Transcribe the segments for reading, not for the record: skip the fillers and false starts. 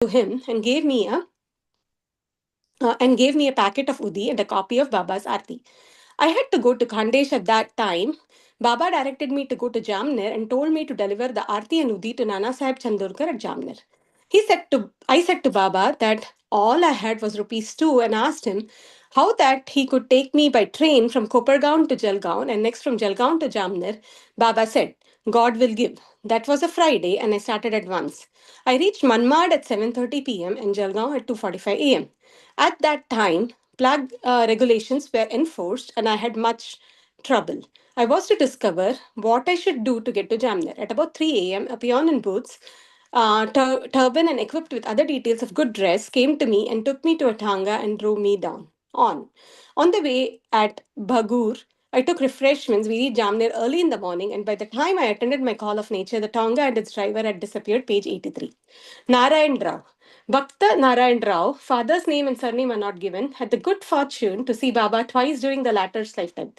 to him and gave me a packet of udi and a copy of Baba's Aarti. I had to go to Khandesh at that time. Baba directed me to go to Jamner and told me to deliver the Aarti and udi to Nana Sahib Chandorkar at Jamner. I said to Baba that all I had was rupees 2 and asked him how that he could take me by train from Kopargaon to Jalgaon and next from Jalgaon to Jamner. Baba said, God will give. That was a Friday and I started at once. I reached Manmad at 7:30 p.m. and Jalgaon at 2:45 a.m. At that time, plug regulations were enforced and I had much trouble. I was to discover what I should do to get to Jamner. At about 3 a.m., a peon in boots, turban and equipped with other details of good dress, came to me and took me to a tanga and drove me down. On the way at Bhagur, I took refreshments. We reached Jamner early in the morning, and by the time I attended my call of nature, the tanga and its driver had disappeared. Page 83. Narayan Rao. Bhakta Narayan Rao, father's name and surname are not given, had the good fortune to see Baba twice during the latter's lifetime.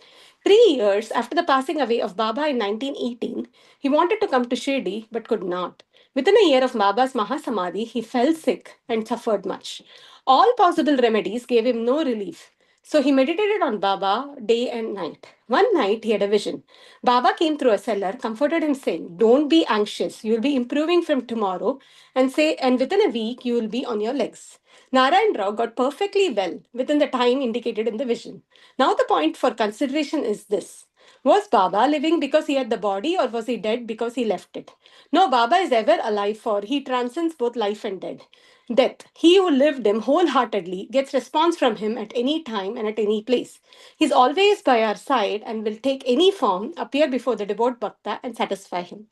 3 years after the passing away of Baba in 1918, he wanted to come to Shirdi but could not. Within a year of Baba's Mahasamadhi, he fell sick and suffered much. All possible remedies gave him no relief. So he meditated on Baba day and night. One night he had a vision. Baba came through a cellar, comforted him, saying, Don't be anxious. You will be improving from tomorrow, and within a week you will be on your legs. Narayan Rao got perfectly well within the time indicated in the vision. Now the point for consideration is this. Was Baba living because he had the body, or was he dead because he left it? No, Baba is ever alive, for he transcends both life and death. He who lived him wholeheartedly gets response from him at any time and at any place. He's always by our side and will take any form, appear before the devout Bhakta and satisfy him.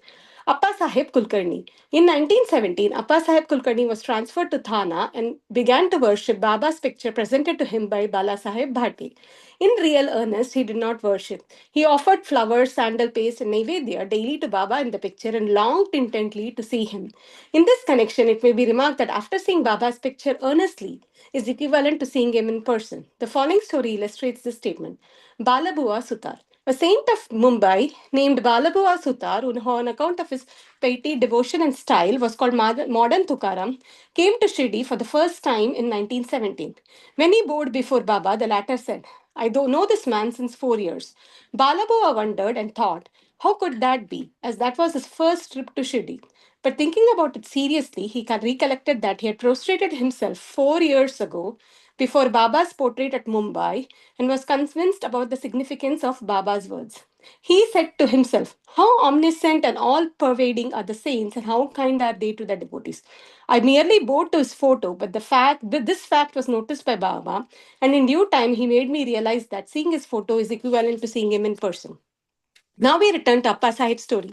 Appa Sahib Kulkarni. In 1917, Appa Sahib Kulkarni was transferred to Thana and began to worship Baba's picture presented to him by Bala Sahib Bhati. In real earnest, he did not worship. He offered flowers, sandal paste, and Naivedya daily to Baba in the picture and longed intently to see him. In this connection, it may be remarked that after seeing Baba's picture earnestly is equivalent to seeing him in person. The following story illustrates this statement. Balabua Sutar. A saint of Mumbai named Balabua Sutar, who on account of his piety, devotion, and style was called Modern Tukaram, came to Shirdi for the first time in 1917. When he bowed before Baba, the latter said, I don't know this man since 4 years. Balabua wondered and thought, how could that be, as that was his first trip to Shirdi? But thinking about it seriously, he recollected that he had prostrated himself 4 years ago before Baba's portrait at Mumbai and was convinced about the significance of Baba's words. He said to himself, how omniscient and all pervading are the saints, and how kind are they to their devotees. I merely bowed to his photo, but this fact was noticed by Baba, and in due time he made me realize that seeing his photo is equivalent to seeing him in person. Now we return to Appa Sahib's story.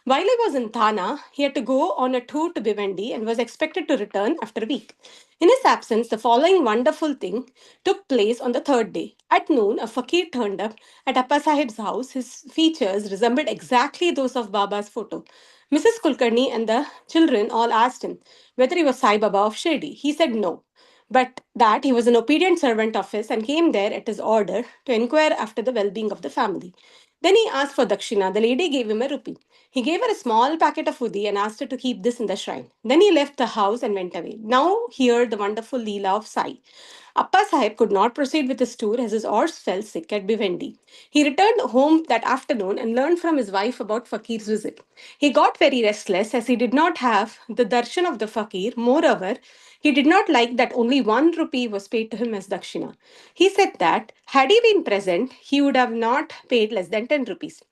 While he was in Thana, he had to go on a tour to Bhiwandi and was expected to return after a week. In his absence, the following wonderful thing took place on the third day. At noon, a fakir turned up at Appa Sahib's house. His features resembled exactly those of Baba's photo. Mrs. Kulkarni and the children all asked him whether he was Sai Baba of Shirdi. He said no, but that he was an obedient servant of his and came there at his order to inquire after the well being of the family. Then he asked for dakshina. The lady gave him a rupee. He gave her a small packet of udi and asked her to keep this in the shrine. Then he left the house and went away. Now hear the wonderful Leela of Sai. Appa Sahib could not proceed with his tour as his horse fell sick at Bhiwandi. He returned home that afternoon and learned from his wife about Fakir's visit. He got very restless as he did not have the darshan of the Fakir. Moreover, he did not like that only 1 rupee was paid to him as dakshina. He said that had he been present, he would have not paid less than 10 rupees.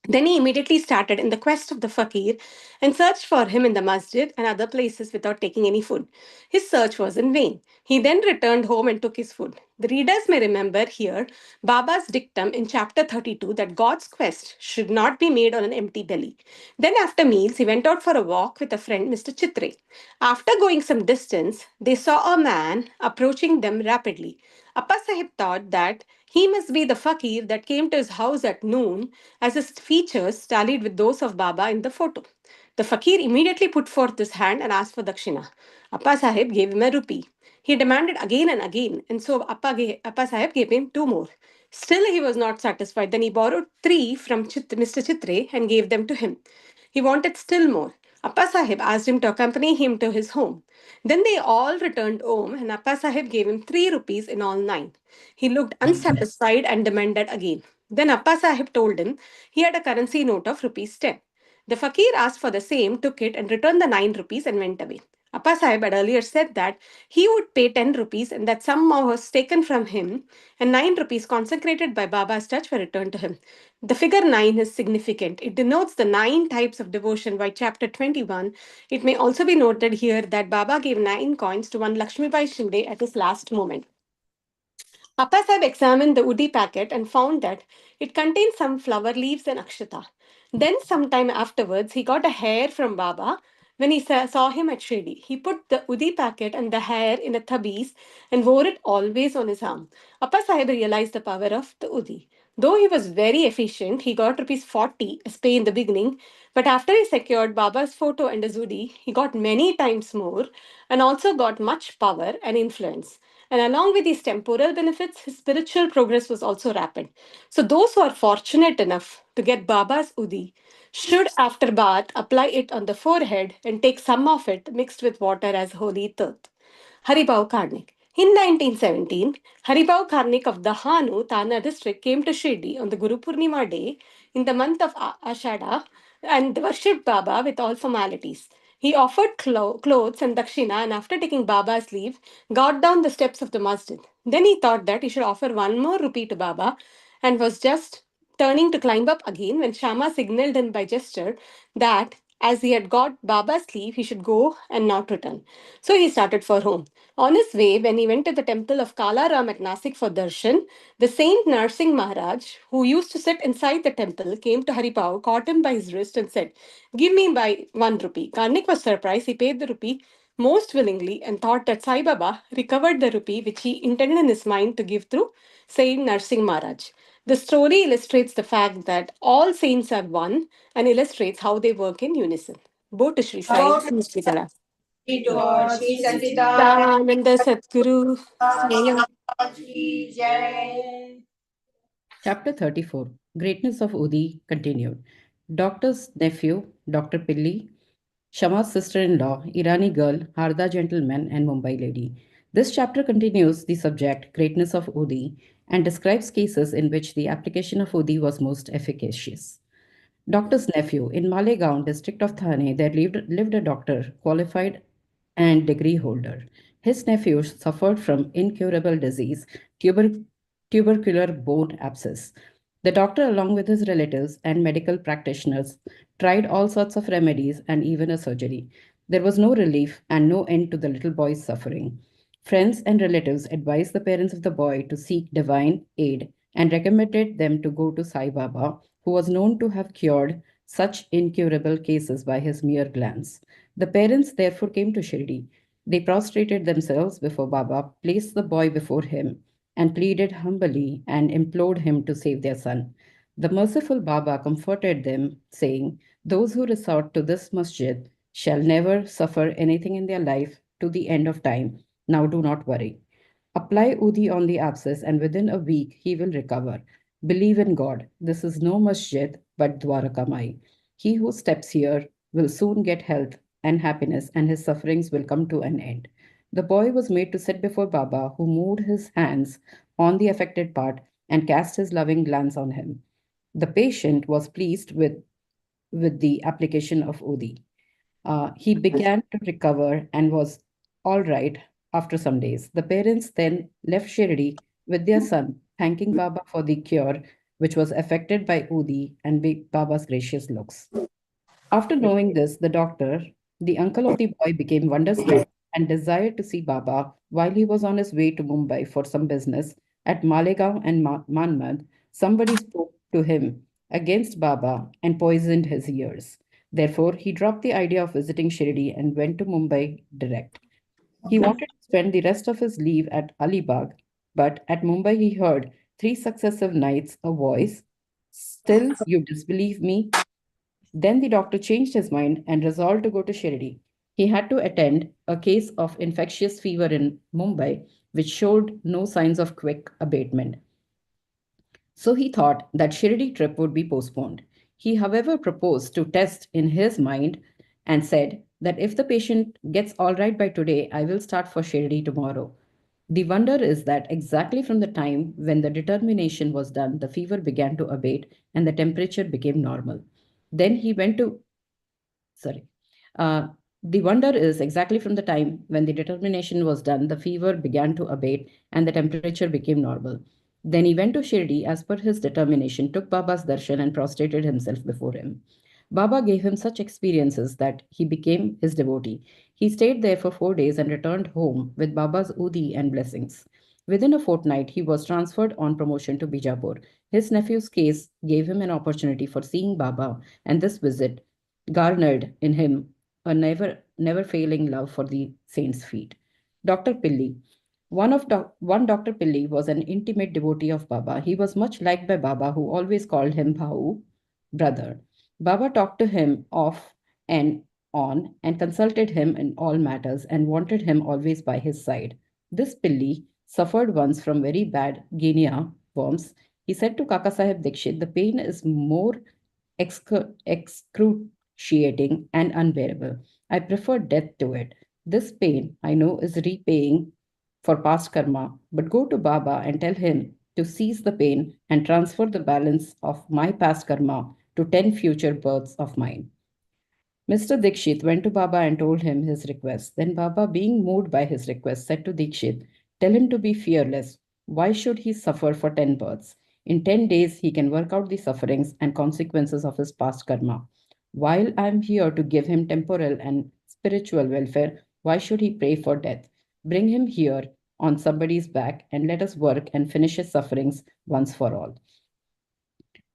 Then he immediately started in the quest of the fakir and searched for him in the masjid and other places without taking any food. His search was in vain. He then returned home and took his food. The readers may remember here Baba's dictum in chapter 32 that God's quest should not be made on an empty belly. Then, after meals, he went out for a walk with a friend, Mr. Chitre. After going some distance, they saw a man approaching them rapidly. Appa Sahib thought that he must be the fakir that came to his house at noon, as his features tallied with those of Baba in the photo. The fakir immediately put forth his hand and asked for dakshina. Appa Sahib gave him a rupee. He demanded again and again, and so Appa Sahib gave him 2 more. Still, he was not satisfied. Then he borrowed 3 from Mr. Chitre and gave them to him. He wanted still more. Appa Sahib asked him to accompany him to his home. Then they all returned home, and Appa Sahib gave him 3 rupees in all 9. He looked unsatisfied and demanded again. Then Appa Sahib told him he had a currency note of rupees 10. The fakir asked for the same, took it, and returned the 9 rupees and went away. Appa Sahib had earlier said that he would pay 10 rupees and that some was taken from him, and 9 rupees consecrated by Baba's touch were returned to him. The figure 9 is significant. It denotes the 9 types of devotion by chapter 21. It may also be noted here that Baba gave 9 coins to one Lakshmibai Shinde at his last moment. Appa Sahib examined the Udi packet and found that it contained some flower leaves and akshata. Then, sometime afterwards, he got a hair from Baba when he saw him at Shirdi. He put the Udi packet and the hair in a tabiz and wore it always on his arm. Appa Sahib realized the power of the Udi. Though he was very efficient, he got rupees 40 as pay in the beginning, but after he secured Baba's photo and his Udi, he got many times more and also got much power and influence. And along with these temporal benefits, his spiritual progress was also rapid. So, those who are fortunate enough to get Baba's Udi should, after bath, apply it on the forehead and take some of it mixed with water as holy tirth. Haribau Karnik. In 1917, Haribau Karnik of Dahanu, Thana district, came to Shirdi on the Guru Purnima day in the month of Ashada and worshipped Baba with all formalities. He offered clothes and dakshina, and after taking Baba's leave, got down the steps of the masjid. Then he thought that he should offer one more rupee to Baba and was just turning to climb up again when Shama signaled him by gesture that as he had got Baba's leave, he should go and not return. So he started for home. On his way, when he went to the temple of Kala Ram at Nasik for darshan, the Saint Narsingh Maharaj, who used to sit inside the temple, came to Haripao, caught him by his wrist, and said, "Give me by 1 rupee." Karnik was surprised. He paid the rupee most willingly and thought that Sai Baba recovered the rupee which he intended in his mind to give through Saint Narsingh Maharaj. The story illustrates the fact that all saints are one and illustrates how they work in unison. Both to Sri Sai and Sri Tara. Shri Satchidananda Ananda Satguru Swayam. Ki Jai. Chapter 34 Greatness of Udi continued. Doctor's nephew, Dr. Pilli, Shama's sister in law, Irani girl, Harda gentleman, and Mumbai lady. This chapter continues the subject, Greatness of Udi, and describes cases in which the application of Udi was most efficacious. Doctor's nephew. In Malegaon, district of Thane, there lived a doctor, qualified and degree holder. His nephew suffered from incurable disease, tubercular bone abscess. The doctor, along with his relatives and medical practitioners, tried all sorts of remedies and even a surgery. There was no relief and no end to the little boy's suffering. Friends and relatives advised the parents of the boy to seek divine aid and recommended them to go to Sai Baba, who was known to have cured such incurable cases by his mere glance. The parents therefore came to Shirdi. They prostrated themselves before Baba, placed the boy before him, and pleaded humbly and implored him to save their son. The merciful Baba comforted them, saying, "Those who resort to this masjid shall never suffer anything in their life to the end of time. Now do not worry. Apply Udi on the abscess, and within a week he will recover. Believe in God. This is no masjid but Dwarakamai. He who steps here will soon get health and happiness, and his sufferings will come to an end." The boy was made to sit before Baba, who moved his hands on the affected part and cast his loving glance on him. The patient was pleased with the application of Udi. He began to recover and was all right after some days. The parents then left Shirdi with their son, thanking Baba for the cure, which was effected by Udi and Baba's gracious looks. After knowing this, the doctor, the uncle of the boy, became wonderstruck and desired to see Baba while he was on his way to Mumbai for some business. At Malegaon and Manmad, somebody spoke to him against Baba and poisoned his ears. Therefore, he dropped the idea of visiting Shirdi and went to Mumbai direct. He wanted to spend the rest of his leave at Alibag, but at Mumbai he heard 3 successive nights a voice, "Still you disbelieve me?" Then the doctor changed his mind and resolved to go to Shirdi. He had to attend a case of infectious fever in Mumbai, which showed no signs of quick abatement. So he thought that Shirdi trip would be postponed. He, however, proposed to test in his mind and said that if the patient gets all right by today, I will start for Shirdi tomorrow. The wonder is that exactly from the time when the determination was done, the fever began to abate and the temperature became normal. Then he went to sorry. Uh, the wonder is exactly from the time when the determination was done, the fever began to abate and the temperature became normal. Then he went to Shirdi as per his determination, took Baba's darshan and prostrated himself before him. Baba gave him such experiences that he became his devotee. He stayed there for 4 days and returned home with Baba's udi and blessings. Within a fortnight, he was transferred on promotion to Bijapur. His nephew's case gave him an opportunity for seeing Baba, and this visit garnered in him a never failing love for the saint's feet. Dr. Pilli. One Dr. Pilli was an intimate devotee of Baba. He was much liked by Baba, who always called him Bhau, brother. Baba talked to him off and on and consulted him in all matters and wanted him always by his side. This Pilli suffered once from very bad guinea worms. He said to Kaka Sahib Dikshit, the pain is more excruciating and unbearable. I prefer death to it. This pain, I know, is repaying for past karma, but go to Baba and tell him to cease the pain and transfer the balance of my past karma to 10 future births of mine. Mr. Dikshit went to Baba and told him his request. Then Baba, being moved by his request, said to Dikshit, tell him to be fearless. Why should he suffer for 10 births? In 10 days, he can work out the sufferings and consequences of his past karma. While I am here to give him temporal and spiritual welfare, why should he pray for death? Bring him here on somebody's back and let us work and finish his sufferings once for all.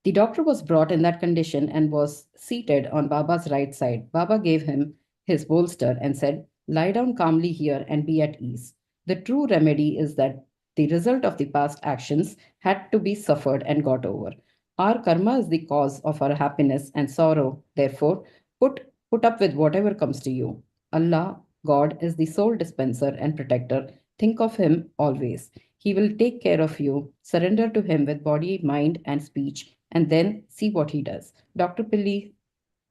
The doctor was brought in that condition and was seated on Baba's right side. Baba gave him his bolster and said, lie down calmly here and be at ease. The true remedy is that the result of the past actions had to be suffered and got over. Our karma is the cause of our happiness and sorrow. Therefore, put up with whatever comes to you. Allah, God, is the sole dispenser and protector. Think of Him always. He will take care of you. Surrender to Him with body, mind, and speech, and then see what He does. Dr. Pilli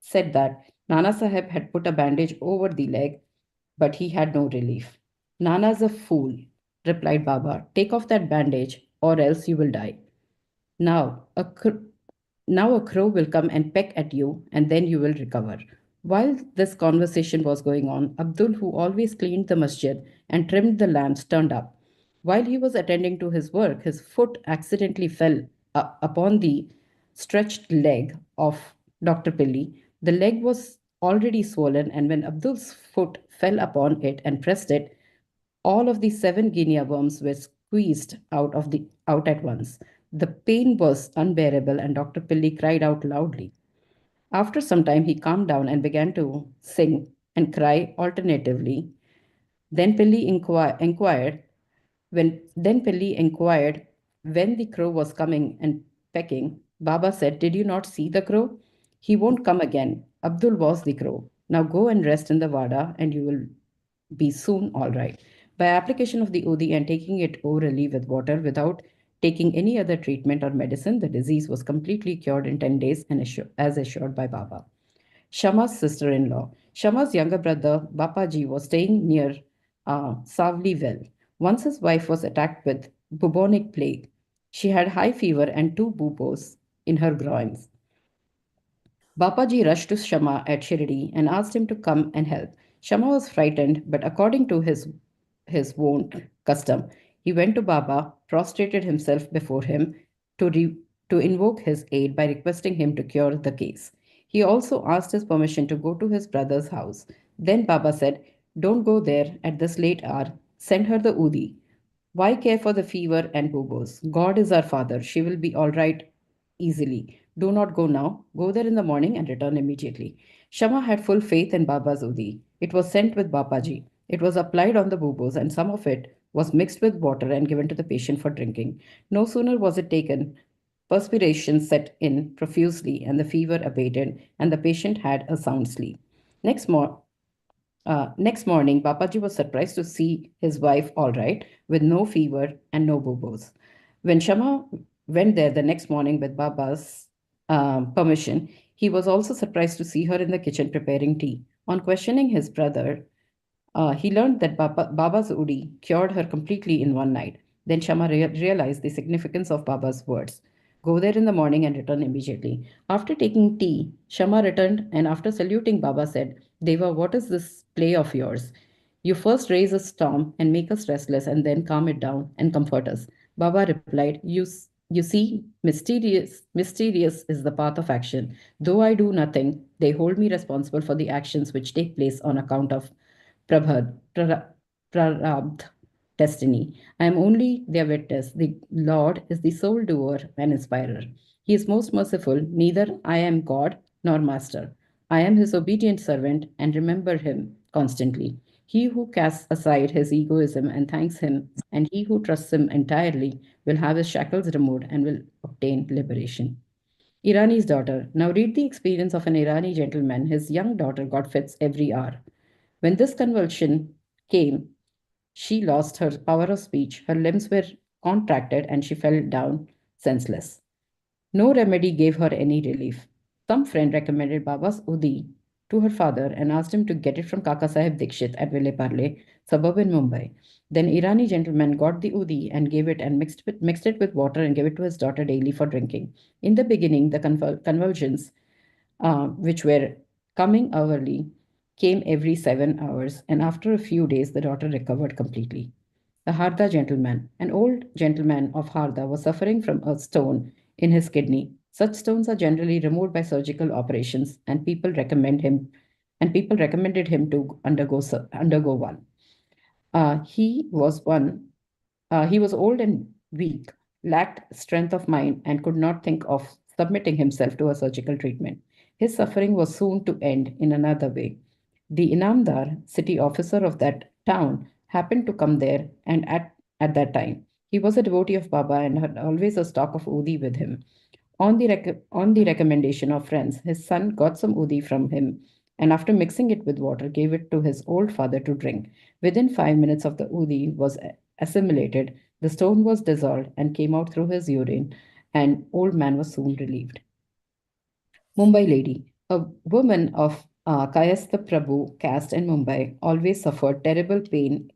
said that Nana Sahib had put a bandage over the leg, but he had no relief. Nana's a fool, replied Baba. Take off that bandage, or else you will die. Now, now a crow will come and peck at you, and then you will recover. While this conversation was going on, Abdul, who always cleaned the masjid and trimmed the lamps, turned up. While he was attending to his work, his foot accidentally fell upon the stretched leg of Dr. Pilli. The leg was already swollen, and when Abdul's foot fell upon it and pressed it, all of the 7 guinea worms were squeezed out at once. The pain was unbearable, and Dr. Pilli cried out loudly. After some time, he calmed down and began to sing and cry alternatively. Then Pilli inquired when the crow was coming and pecking. Baba said, did you not see the crow? He won't come again. Abdul was the crow. Now go and rest in the Vada and you will be soon all right. By application of the Udi and taking it orally with water without taking any other treatment or medicine, the disease was completely cured in 10 days and as assured by Baba. Shama's sister-in-law. Shama's younger brother, Bapaji, was staying near Savli well. Once his wife was attacked with bubonic plague. She had high fever and 2 buboes in her groins. Bapaji rushed to Shama at Shirdi and asked him to come and help. Shama was frightened, but according to his wont custom, he went to Baba, prostrated himself before him to invoke his aid by requesting him to cure the case. He also asked his permission to go to his brother's house. Then Baba said, don't go there at this late hour. Send her the Udi. Why care for the fever and bubos? God is our father. She will be all right easily. Do not go now. Go there in the morning and return immediately. Shama had full faith in Baba's Udi. It was sent with Bapaji. It was applied on the bubos, and some of it was mixed with water and given to the patient for drinking. No sooner was it taken, perspiration set in profusely, and the fever abated, and the patient had a sound sleep. Next morning, Bapaji was surprised to see his wife all right, with no fever and no bubos. When Shama went there the next morning with Baba's permission, he was also surprised to see her in the kitchen preparing tea. On questioning his brother, he learned that Baba's Udi cured her completely in one night. Then Shama realized the significance of Baba's words. Go there in the morning and return immediately. After taking tea, Shama returned and after saluting Baba said, Deva, what is this play of yours? You first raise a storm and make us restless and then calm it down and comfort us. Baba replied, you see, mysterious is the path of action. Though I do nothing, they hold me responsible for the actions which take place on account of Prarabdha, destiny. I am only their witness. The Lord is the sole doer and inspirer. He is most merciful. Neither I am God nor master. I am his obedient servant and remember him constantly. He who casts aside his egoism and thanks him, and he who trusts him entirely, will have his shackles removed and will obtain liberation. Irani's daughter. Now read the experience of an Irani gentleman. His young daughter got fits every hour. When this convulsion came, she lost her power of speech, her limbs were contracted, and she fell down senseless. No remedy gave her any relief. Some friend recommended Baba's Udi to her father and asked him to get it from Kaka Sahib Dikshit at Vile suburb in Mumbai. Then Irani gentleman got the Udi and gave it and mixed it with water and gave it to his daughter daily for drinking. In the beginning, the convulsions which were coming hourly, came every 7 hours, and after a few days, the daughter recovered completely. The Harda gentleman, an old gentleman of Harda, was suffering from a stone in his kidney. Such stones are generally removed by surgical operations, and people recommended him to undergo one. He was one. He was old and weak, lacked strength of mind, and could not think of submitting himself to a surgical treatment. His suffering was soon to end in another way. The Inamdar, city officer of that town, happened to come there and at that time. He was a devotee of Baba and had always a stock of udi with him. On the recommendation of friends, his son got some udi from him and after mixing it with water, gave it to his old father to drink. Within 5 minutes of the udi was assimilated, the stone was dissolved and came out through his urine, and old man was soon relieved. Mumbai lady, a woman of Kayastha Prabhu caste in Mumbai, always suffered terrible pain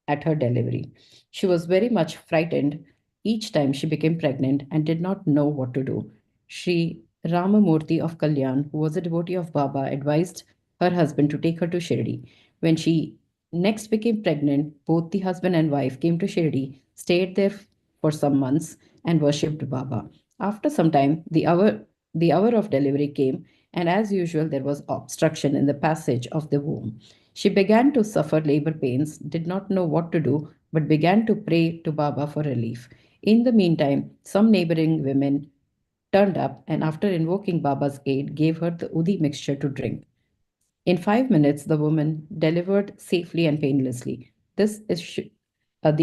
at her delivery. She was very much frightened each time she became pregnant and did not know what to do. Sri Ramamurthy of Kalyan, who was a devotee of Baba, advised her husband to take her to Shirdi. When she next became pregnant, both the husband and wife came to Shirdi, stayed there for some months, and worshipped Baba. After some time, the hour of delivery came, and as usual, there was obstruction in the passage of the womb. She began to suffer labor pains, did not know what to do, but began to pray to Baba for relief. In the meantime, some neighboring women turned up and, after invoking Baba's aid, gave her the udi mixture to drink. In 5 minutes, the woman delivered safely and painlessly. The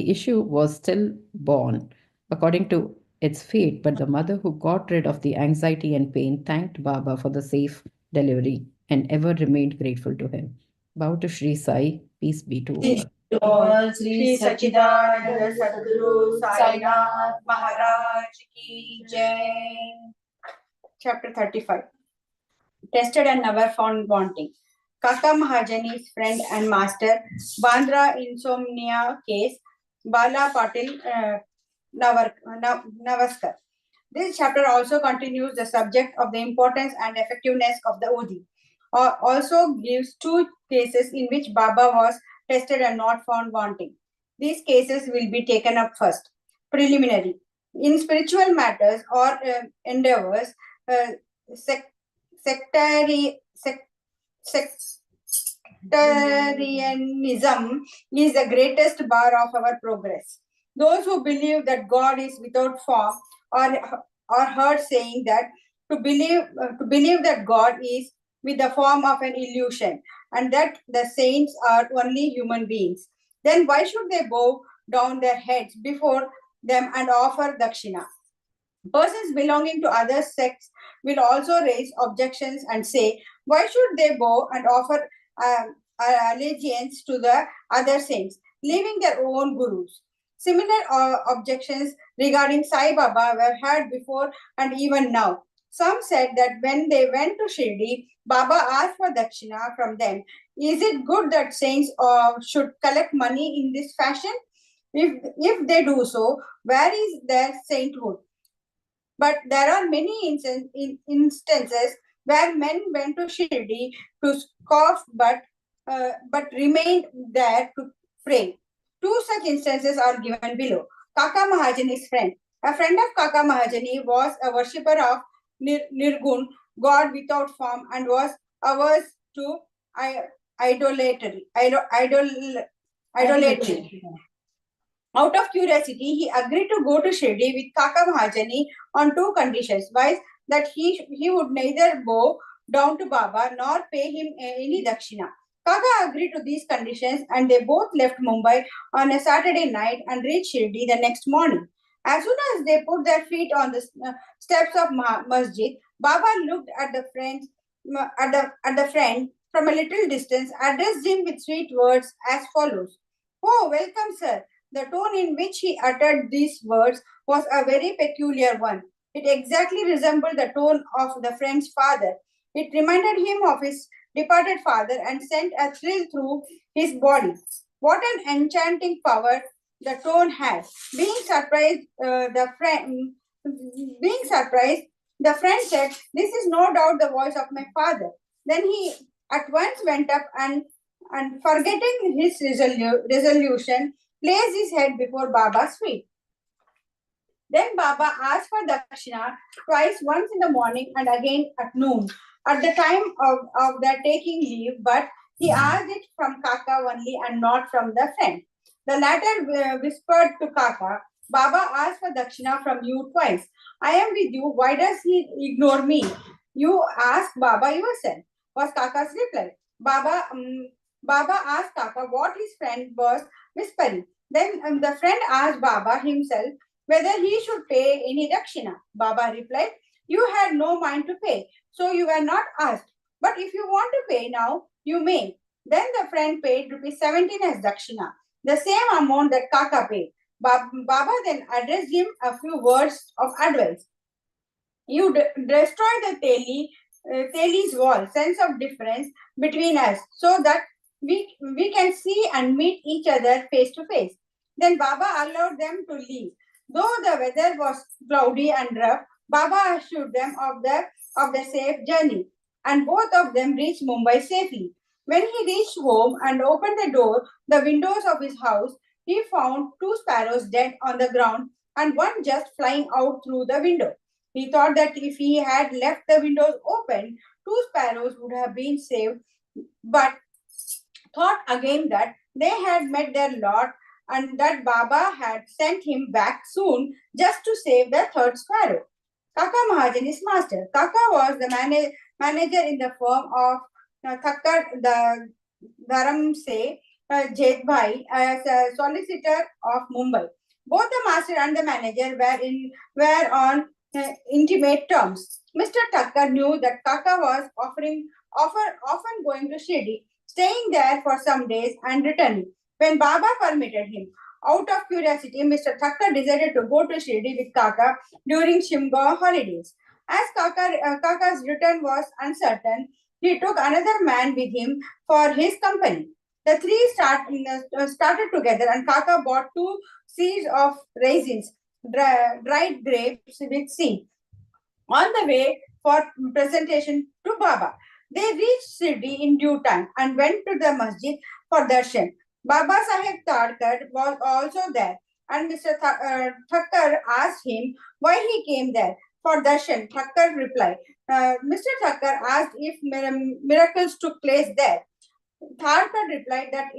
issue was still born according to its fate, but the mother who got rid of the anxiety and pain thanked Baba for the safe delivery and ever remained grateful to him. Bow to Sri Sai, peace be to all. Lord Sri Sachidananda Sadguru Sainath Maharaj Ki Jai. Chapter 35. Tested and never found wanting. Kaka Mahajani's friend and master, Bandra insomnia case, Bala Patil Navaskar. This chapter also continues the subject of the importance and effectiveness of the Udi. Also gives two cases in which Baba was tested and not found wanting. These cases will be taken up first. Preliminary. In spiritual matters or endeavors, sectarianism is the greatest bar of our progress. Those who believe that God is without form are heard saying that to believe that God is with the form of an illusion and that the saints are only human beings. Then why should they bow down their heads before them and offer dakshina? Persons belonging to other sects will also raise objections and say, why should they bow and offer allegiance to the other saints, leaving their own gurus? Similar objections regarding Sai Baba were heard before and even now. Some said that when they went to Shirdi, Baba asked for dakshina from them. Is it good that saints should collect money in this fashion? If they do so, where is their sainthood? But there are many instances where men went to Shirdi to scoff but remained there to pray. Two such instances are given below. Kaka Mahajani's friend. A friend of Kaka Mahajani was a worshipper of Nirgun, God without form, and was averse to idolatry. Idolatry. Out of curiosity, he agreed to go to Shirdi with Kaka Mahajani on two conditions. One, that he would neither bow down to Baba nor pay him any dakshina. Kaka agreed to these conditions and they both left Mumbai on a Saturday night and reached Shirdi the next morning. As soon as they put their feet on the steps of Masjid, Baba looked at the friend from a little distance, addressed him with sweet words as follows. Oh, welcome, sir. The tone in which he uttered these words was a very peculiar one. It exactly resembled the tone of the friend's father. It reminded him of his departed father and sent a thrill through his body. What an enchanting power the tone had. Being surprised, the friend said, "This is no doubt the voice of my father." Then he at once went up and forgetting his resolution, placed his head before Baba's feet. Then Baba asked for dakshina twice, once in the morning and again at noon, at the time of their taking leave, but he asked it from Kaka only and not from the friend. The latter whispered to Kaka, Baba asked for dakshina from you twice. I am with you. Why does he ignore me? You ask Baba yourself, was Kaka's reply. Baba asked Kaka what his friend was whispering. Then the friend asked Baba himself whether he should pay any dakshina. Baba replied, you had no mind to pay, so you were not asked. But if you want to pay now, you may. Then the friend paid rupees 17 as dakshina, the same amount that Kaka paid. Baba then addressed him a few words of advice. You destroy the Teli's wall, sense of difference between us, so that we can see and meet each other face to face. Then Baba allowed them to leave. Though the weather was cloudy and rough, Baba assured them of the safe journey, and both of them reached Mumbai safely. When he reached home and opened the windows of his house, he found two sparrows dead on the ground and one just flying out through the window. He thought that if he had left the windows open, two sparrows would have been saved, but thought again that they had met their lot and that Baba had sent him back soon just to save the third sparrow. Kaka Mahajani's master. Kaka was the manager in the firm of Thakkar the Dharamse Jetbhai as a solicitor of Mumbai. Both the master and the manager were on intimate terms. Mr. Thakkar knew that Kaka was often going to Shirdi, staying there for some days and returning when Baba permitted him. Out of curiosity, Mr. Thakkar decided to go to Shirdi with Kaka during Shimga holidays. As Kaka's return was uncertain, he took another man with him for his company. The three started together and Kaka bought 2 seeds of raisins, dried grapes with seed, on the way for presentation to Baba. They reached Shirdi in due time and went to the masjid for darshan. Baba Sahib Tadkar was also there, and Mr. Thakkar asked him why he came there for darshan. Thakkar replied, Mr. Thakkar asked if miracles took place there. Thakkar replied that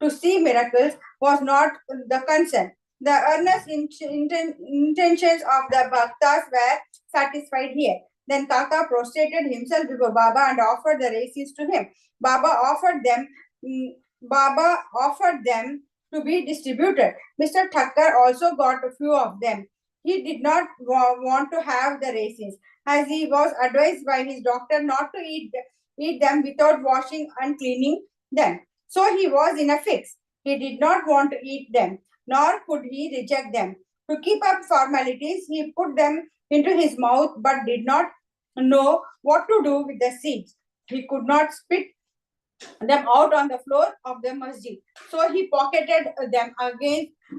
to see miracles was not the concern. The earnest intentions of the bhaktas were satisfied here. Then Kaka prostrated himself before Baba and offered the raisins to him. Baba offered them to be distributed. Mr. Thakkar also got a few of them. He did not want to have the raisins, as he was advised by his doctor not to eat them without washing and cleaning them. So he was in a fix. He did not want to eat them, nor could he reject them. To keep up formalities, he put them into his mouth but did not know what to do with the seeds. He could not spit them out on the floor of the masjid. So he pocketed them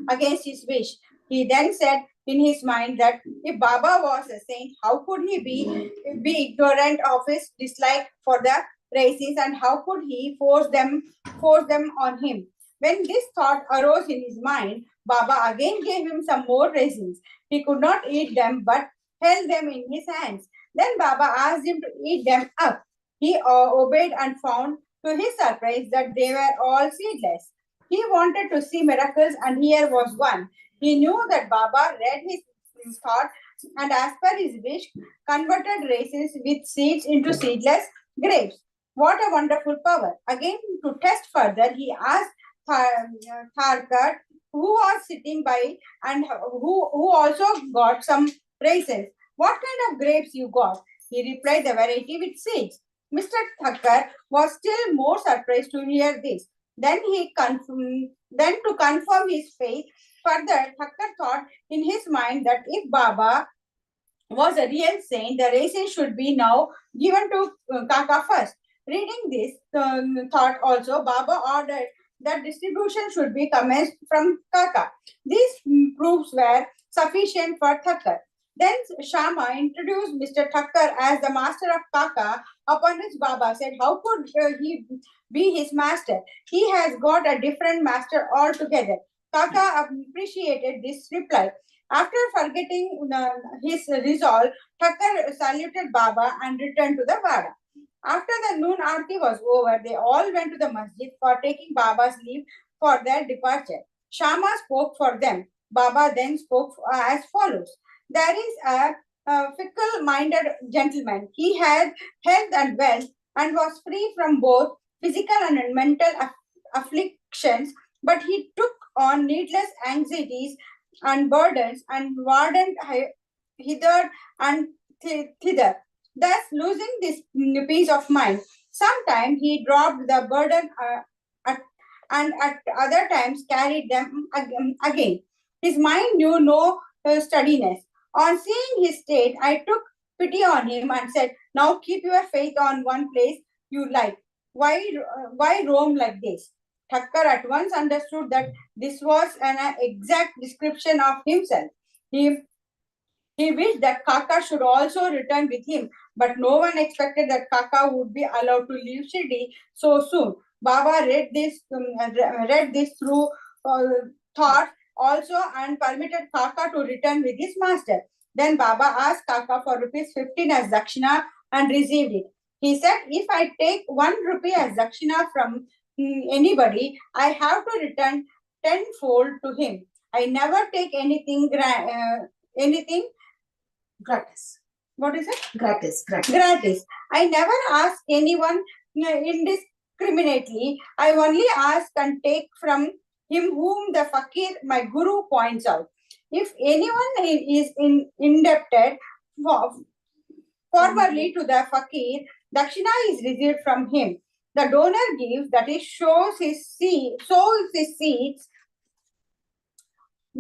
against his wish. He then said in his mind that if Baba was a saint, how could he be ignorant of his dislike for the raisins, and how could he force them on him? When this thought arose in his mind, Baba again gave him some more raisins. He could not eat them but held them in his hands. Then Baba asked him to eat them up. He obeyed and found to his surprise that they were all seedless. He wanted to see miracles, and here was one. He knew that Baba read his thought and, as per his wish, converted raisins with seeds into seedless grapes. What a wonderful power! Again, to test further, he asked Tharkar, who was sitting by and who also got some raisins, what kind of grapes you got? He replied, the variety with seeds. Mr. Thakkar was still more surprised to hear this. Then to confirm his faith, further, Thakkar thought in his mind that if Baba was a real saint, the raisins should be now given to Kaka first. Reading this thought also, Baba ordered that distribution should be commenced from Kaka. These proofs were sufficient for Thakkar. Then Shama introduced Mr. Thakkar as the master of Kaka, upon which Baba said, how could he be his master? He has got a different master altogether. Kaka appreciated this reply. After forgetting his resolve, Thakkar saluted Baba and returned to the Vada. After the noon aarti was over, they all went to the masjid for taking Baba's leave for their departure. Shama spoke for them. Baba then spoke as follows. There is a fickle-minded gentleman. He had health and wealth and was free from both physical and mental afflictions, but he took on needless anxieties and burdens and wandered hither and thither, thus losing this peace of mind. Sometimes he dropped the burden and at other times carried them again. His mind knew no steadiness. On seeing his state, I took pity on him and said, now keep your faith on one place you like. Why roam like this? Thakkar at once understood that this was an exact description of himself. He wished that Kaka should also return with him, but no one expected that Kaka would be allowed to leave Shirdi so soon. Baba read this through thought also and permitted Kaka to return with his master. Then Baba asked Kaka for rupees 15 as dakshina and received it. He said, if I take 1 rupee as dakshina from anybody, I have to return tenfold to him. I never take anything gratis. What is it? Gratis. Gratis. I never ask anyone indiscriminately. I only ask and take from him whom the fakir, my guru, points out. If anyone is indebted formerly to the fakir, dakshina is received from him. The donor gives, that is, sows his seeds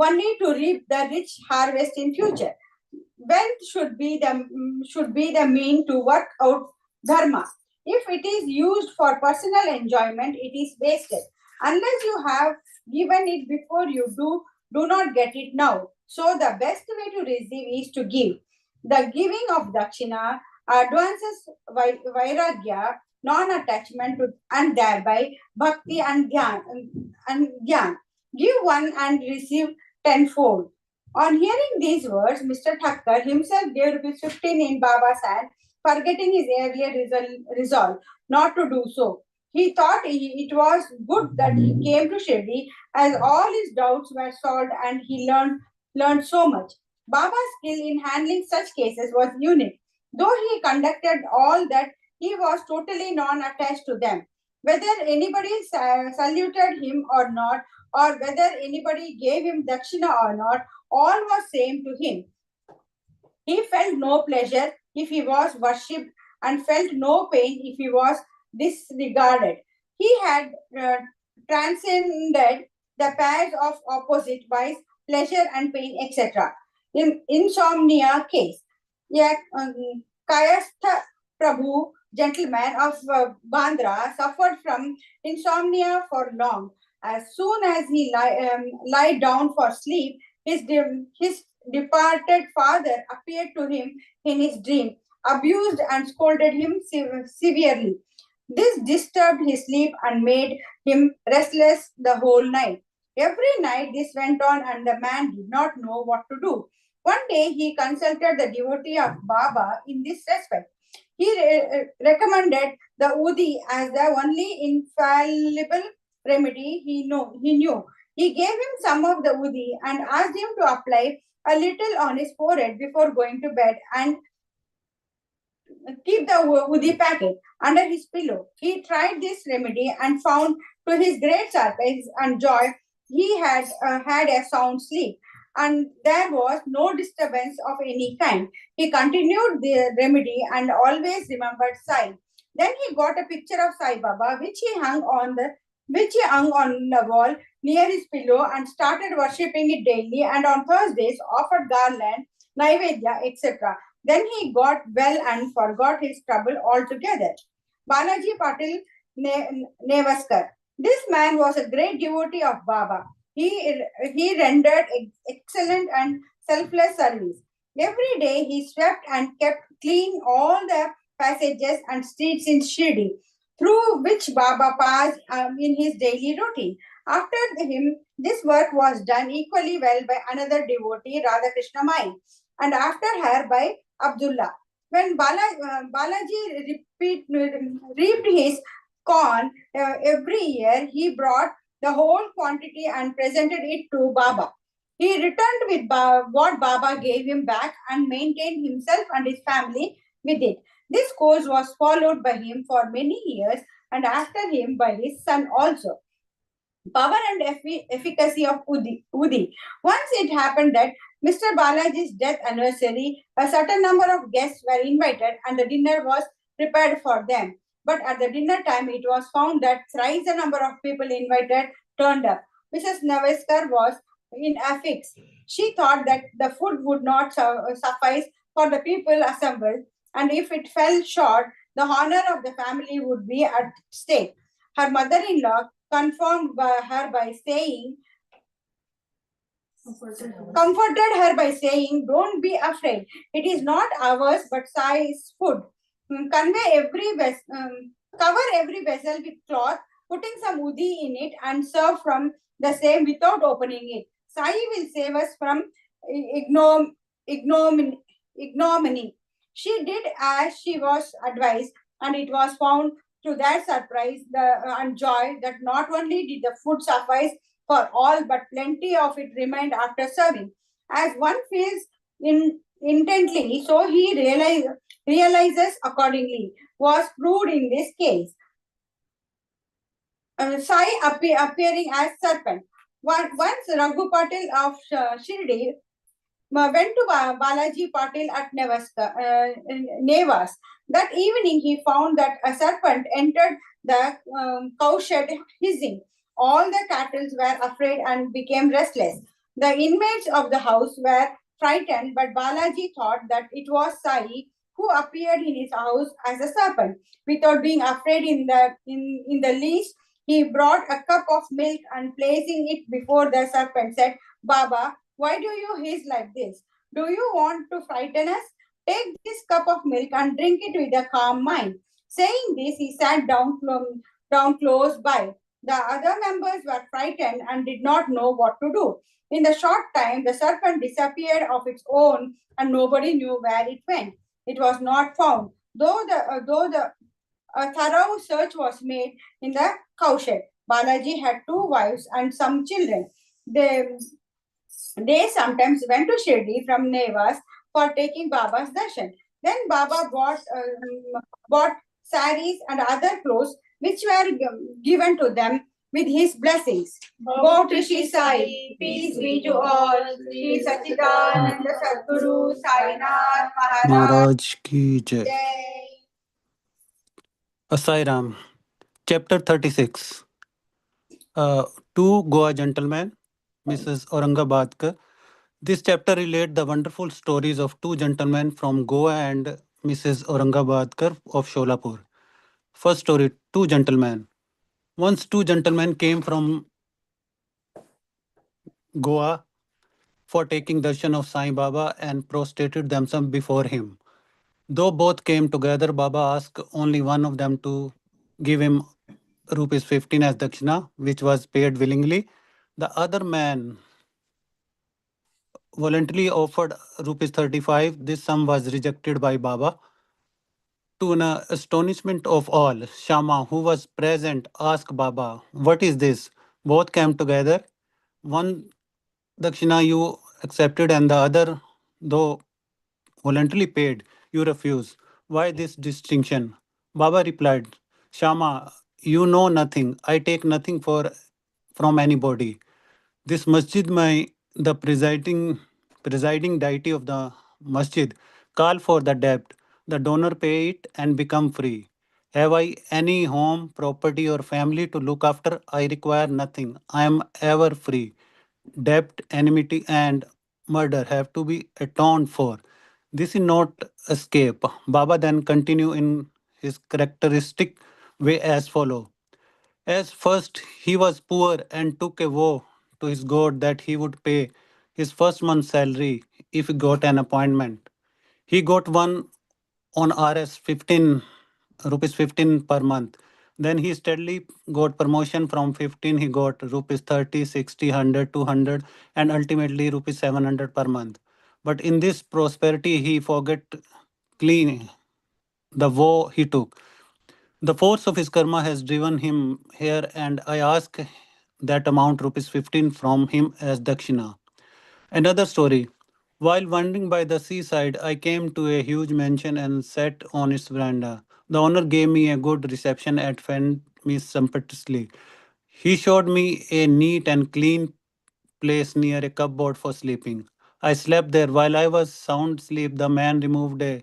only to reap the rich harvest in future. Wealth should be the mean to work out dharma. If it is used for personal enjoyment, it is wasted. Unless you have given it before, you do not get it now. So the best way to receive is to give. The giving of dakshina advances vairagya, non-attachment to, and thereby bhakti and dhyan. Give one and receive tenfold. On hearing these words, Mr. Thakkar himself gave rupees 15 in Baba's hand, forgetting his earlier resolve not to do so. He thought it was good that he came to Shirdi, as all his doubts were solved and he learned so much. Baba's skill in handling such cases was unique. Though he conducted all that, he was totally non-attached to them. Whether anybody saluted him or not, or whether anybody gave him dakshina or not, all was same to him. He felt no pleasure if he was worshipped and felt no pain if he was disregarded. He had transcended the pairs of opposite vice, pleasure and pain, etc. In insomnia case, yeah, Kayastha Prabhu, gentleman of Bandra, suffered from insomnia for long. As soon as he lie down for sleep, his departed father appeared to him in his dream, abused and scolded him severely. This disturbed his sleep and made him restless the whole night. Every night this went on, and the man did not know what to do. One day he consulted the devotee of Baba in this respect. He recommended the Udi as the only infallible remedy he knew. He gave him some of the Udi and asked him to apply a little on his forehead before going to bed and keep the Udi packet under his pillow. He tried this remedy and found, to his great surprise and joy, he had had a sound sleep and there was no disturbance of any kind. He continued the remedy and always remembered Sai. Then he got a picture of Sai Baba, which he hung on the wall near his pillow and started worshipping it daily. And on Thursdays, offered garland, naivedya, etc. Then he got well and forgot his trouble altogether. Balaji Patil Nevaskar. This man was a great devotee of Baba. He rendered excellent and selfless service. Every day he swept and kept clean all the passages and streets in Shirdi, through which Baba passed in his daily routine. After him, this work was done equally well by another devotee, Radhakrishna Mai, and after her by Abdullah. When Balaji reaped his corn every year, he brought the whole quantity and presented it to Baba. He returned with what Baba gave him back and maintained himself and his family with it. This course was followed by him for many years and after him by his son also. Power and efficacy of Udi. Once it happened that Mr. Balaji's death anniversary, a certain number of guests were invited and the dinner was prepared for them. But at the dinner time, it was found that thrice the number of people invited turned up. Mrs. Navaskar was in a fix. She thought that the food would not suffice for the people assembled, and if it fell short, the honor of the family would be at stake. Her mother-in-law confirmed her by saying, comforted her by saying, "Don't be afraid. It is not ours, but Sai's food. Cover every vessel with cloth, putting some udi in it, and serve from the same without opening it. Sai will save us from ignominy." She did as she was advised, and it was found to their surprise and joy that not only did the food suffice for all, but plenty of it remained after serving. As one feels intently, so he realizes accordingly, was proved in this case. Sai appearing as serpent. Once Raghu Patil of Shirdi went to Balaji Patil at Nevas. That evening, he found that a serpent entered the cowshed hissing. All the cattle were afraid and became restless. The inmates of the house were frightened, but Balaji thought that it was Sai who appeared in his house as a serpent. Without being afraid in the least, he brought a cup of milk and placing it before the serpent said, "Baba, why do you hiss like this? Do you want to frighten us? Take this cup of milk and drink it with a calm mind." Saying this, he sat down close by. The other members were frightened and did not know what to do. In the short time, the serpent disappeared of its own, and nobody knew where it went. It was not found, though a thorough search was made in the cowshed. Balaji had 2 wives and some children. They sometimes went to Shirdi from Nevas for taking Baba's darshan. Then Baba bought saris and other clothes which were given to them with his blessings. Go to Shri Sai, peace be to all. Shri Sachidananda Sadguru Sainath Maharaj ki jai. Jai. Sai Ram. Chapter 36. Two Goa gentlemen, Mrs. Aurangabadkar. This chapter relates the wonderful stories of two gentlemen from Goa and Mrs. Aurangabadkar of Sholapur. First story, two gentlemen. Once two gentlemen came from Goa for taking darshan of Sai Baba and prostrated themselves before him. Though both came together, Baba asked only one of them to give him rupees 15 as dakshina, which was paid willingly. The other man voluntarily offered rupees 35. This sum was rejected by Baba. To an astonishment of all, Shama, who was present, asked Baba, "What is this?" Both came together. One dakshina you accepted, and the other, though voluntarily paid, you refuse. Why this distinction? Baba replied, Shama, you know nothing. I take nothing from anybody. This masjid, the presiding deity of the masjid, call for the debt. The donor pay it and become free. Have I any home, property, or family to look after? I require nothing. I am ever free. Debt, enmity, and murder have to be atoned for. This is not escape. Baba then continue in his characteristic way as follow. As first he was poor and took a vow to his God that he would pay his first month's salary if he got an appointment. He got one on RS 15 rupees 15 per month. Then he steadily got promotion. From 15 he got rupees 30, 60, 100, 200, and ultimately rupees 700 per month. But in this prosperity he forget clean the vow he took. The force of his karma has driven him here, and I ask that amount rupees 15 from him as dakshina. Another story. While wandering by the seaside, I came to a huge mansion and sat on its veranda. The owner gave me a good reception and fed me sumptuously. He showed me a neat and clean place near a cupboard for sleeping. I slept there. While I was sound asleep, the man removed a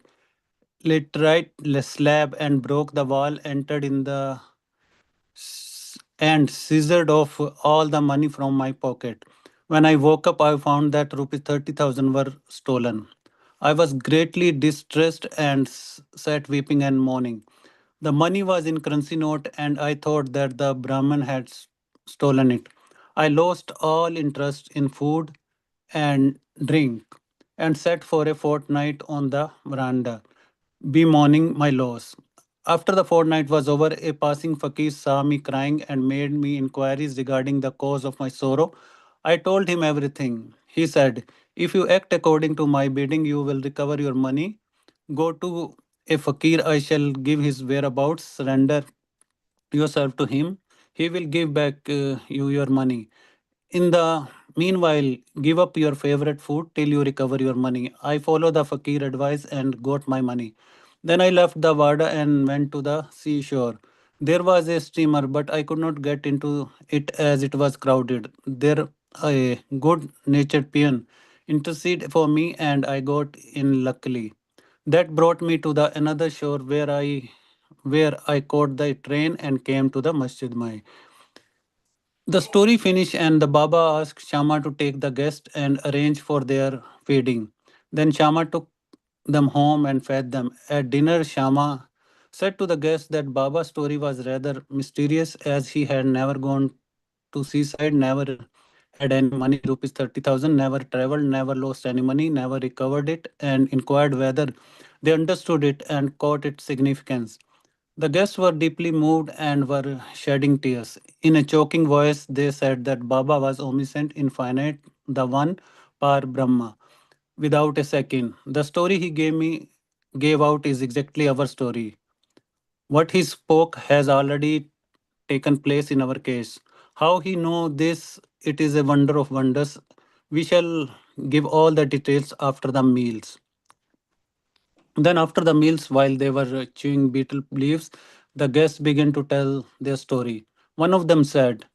laterite slab and broke the wall, entered in the and scissored off all the money from my pocket. When I woke up, I found that rupees 30,000 were stolen. I was greatly distressed and sat weeping and mourning. The money was in currency note, and I thought that the Brahmin had stolen it. I lost all interest in food and drink and sat for a fortnight on the veranda, bemoaning my loss. After the fortnight was over, a passing fakir saw me crying and made me inquiries regarding the cause of my sorrow. I told him everything. He said, "If you act according to my bidding, you will recover your money. Go to a fakir, I shall give his whereabouts, surrender yourself to him. He will give back you your money. In the meanwhile, give up your favorite food till you recover your money." I followed the fakir advice and got my money. Then I left the Wada and went to the seashore. There was a steamer, but I could not get into it as it was crowded. There, a good natured peon interceded for me, and I got in luckily. That brought me to the another shore where I caught the train and came to the Masjid Mai. The story finished, and the Baba asked Shama to take the guests and arrange for their feeding. Then Shama took them home and fed them. At dinner, Shama said to the guests that Baba's story was rather mysterious, as he had never gone to seaside, never had any money, rupees 30,000, never traveled, never lost any money, never recovered it, and inquired whether they understood it and caught its significance. The guests were deeply moved and were shedding tears. In a choking voice, they said that Baba was omniscient, infinite, the one, Par Brahma, without a second. The story he gave out is exactly our story. What he spoke has already taken place in our case. How he know this, it is a wonder of wonders. We shall give all the details after the meals. Then, after the meals, while they were chewing betel leaves, the guests began to tell their story. One of them said,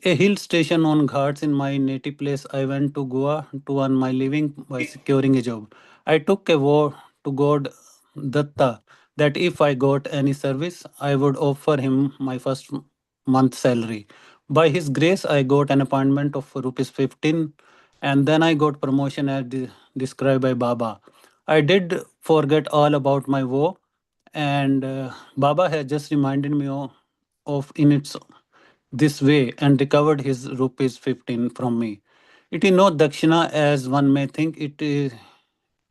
"A hill station on Ghats in my native place, I went to Goa to earn my living by securing a job. I took a vow to God Datta that if I got any service, I would offer him my first month's salary. By his grace, I got an appointment of rupees 15, and then I got promotion as described by Baba. I did forget all about my woe, and Baba had just reminded me of in its this way and recovered his rupees 15 from me. It is not dakshina as one may think it is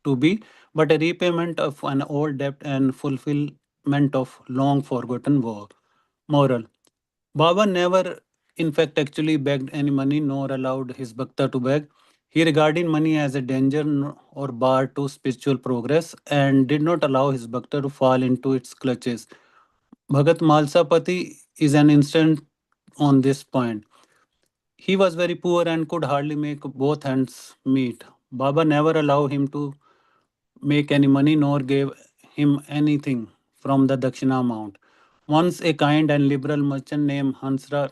to be, but a repayment of an old debt and fulfillment of long forgotten vow. Moral: Baba never, in fact, actually begged any money nor allowed his bhakta to beg. He regarded money as a danger or bar to spiritual progress and did not allow his bhakta to fall into its clutches. Bhagat Malsapati is an instant on this point. He was very poor and could hardly make both hands meet. Baba never allowed him to make any money nor gave him anything from the Dakshina amount. Once a kind and liberal merchant named Hansra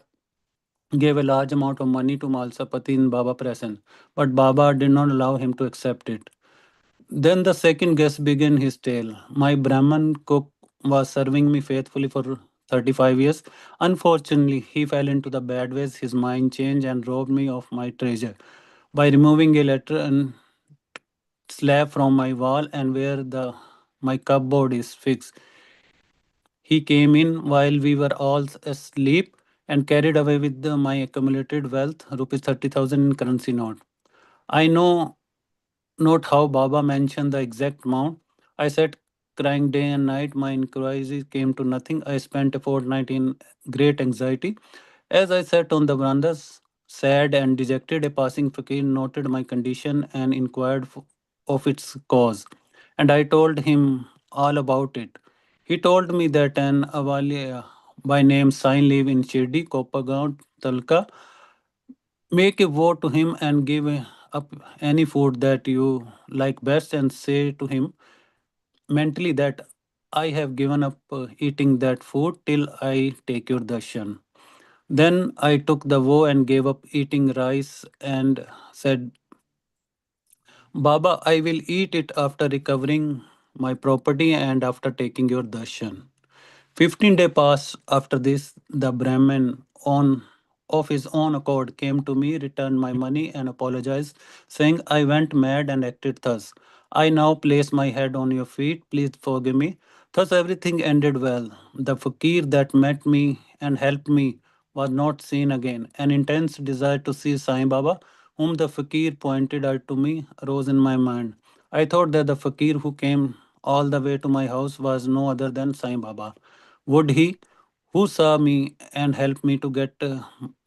gave a large amount of money to Malsapati in Baba presence, but Baba did not allow him to accept it. Then the second guest began his tale. My Brahman cook was serving me faithfully for 35 years. Unfortunately, he fell into the bad ways. His mind changed and robbed me of my treasure by removing a letter and slab from my wall and where the my cupboard is fixed. He came in while we were all asleep and carried away with my accumulated wealth, rupees 30,000 in currency note. I know not how Baba mentioned the exact amount. I sat crying day and night. My inquiries came to nothing. I spent a fortnight in great anxiety. As I sat on the veranda, sad and dejected, a passing fakir noted my condition and inquired of its cause. And I told him all about it. He told me that an Avalia by name Sain live in Shirdi, Kopagaon, Talka. Make a vow to him and give up any food that you like best and say to him mentally that I have given up eating that food till I take your darshan. Then I took the vow and gave up eating rice and said, Baba, I will eat it after recovering my property and after taking your darshan. 15 days passed after this. The Brahmin, on of his own accord, came to me, returned my money, and apologized, saying, I went mad and acted thus. I now place my head on your feet. Please forgive me. Thus everything ended well. The fakir that met me and helped me was not seen again. An intense desire to see Sai Baba, whom the fakir pointed out to me, arose in my mind. I thought that the fakir who came all the way to my house was no other than Sai Baba. Would he, who saw me and helped me to get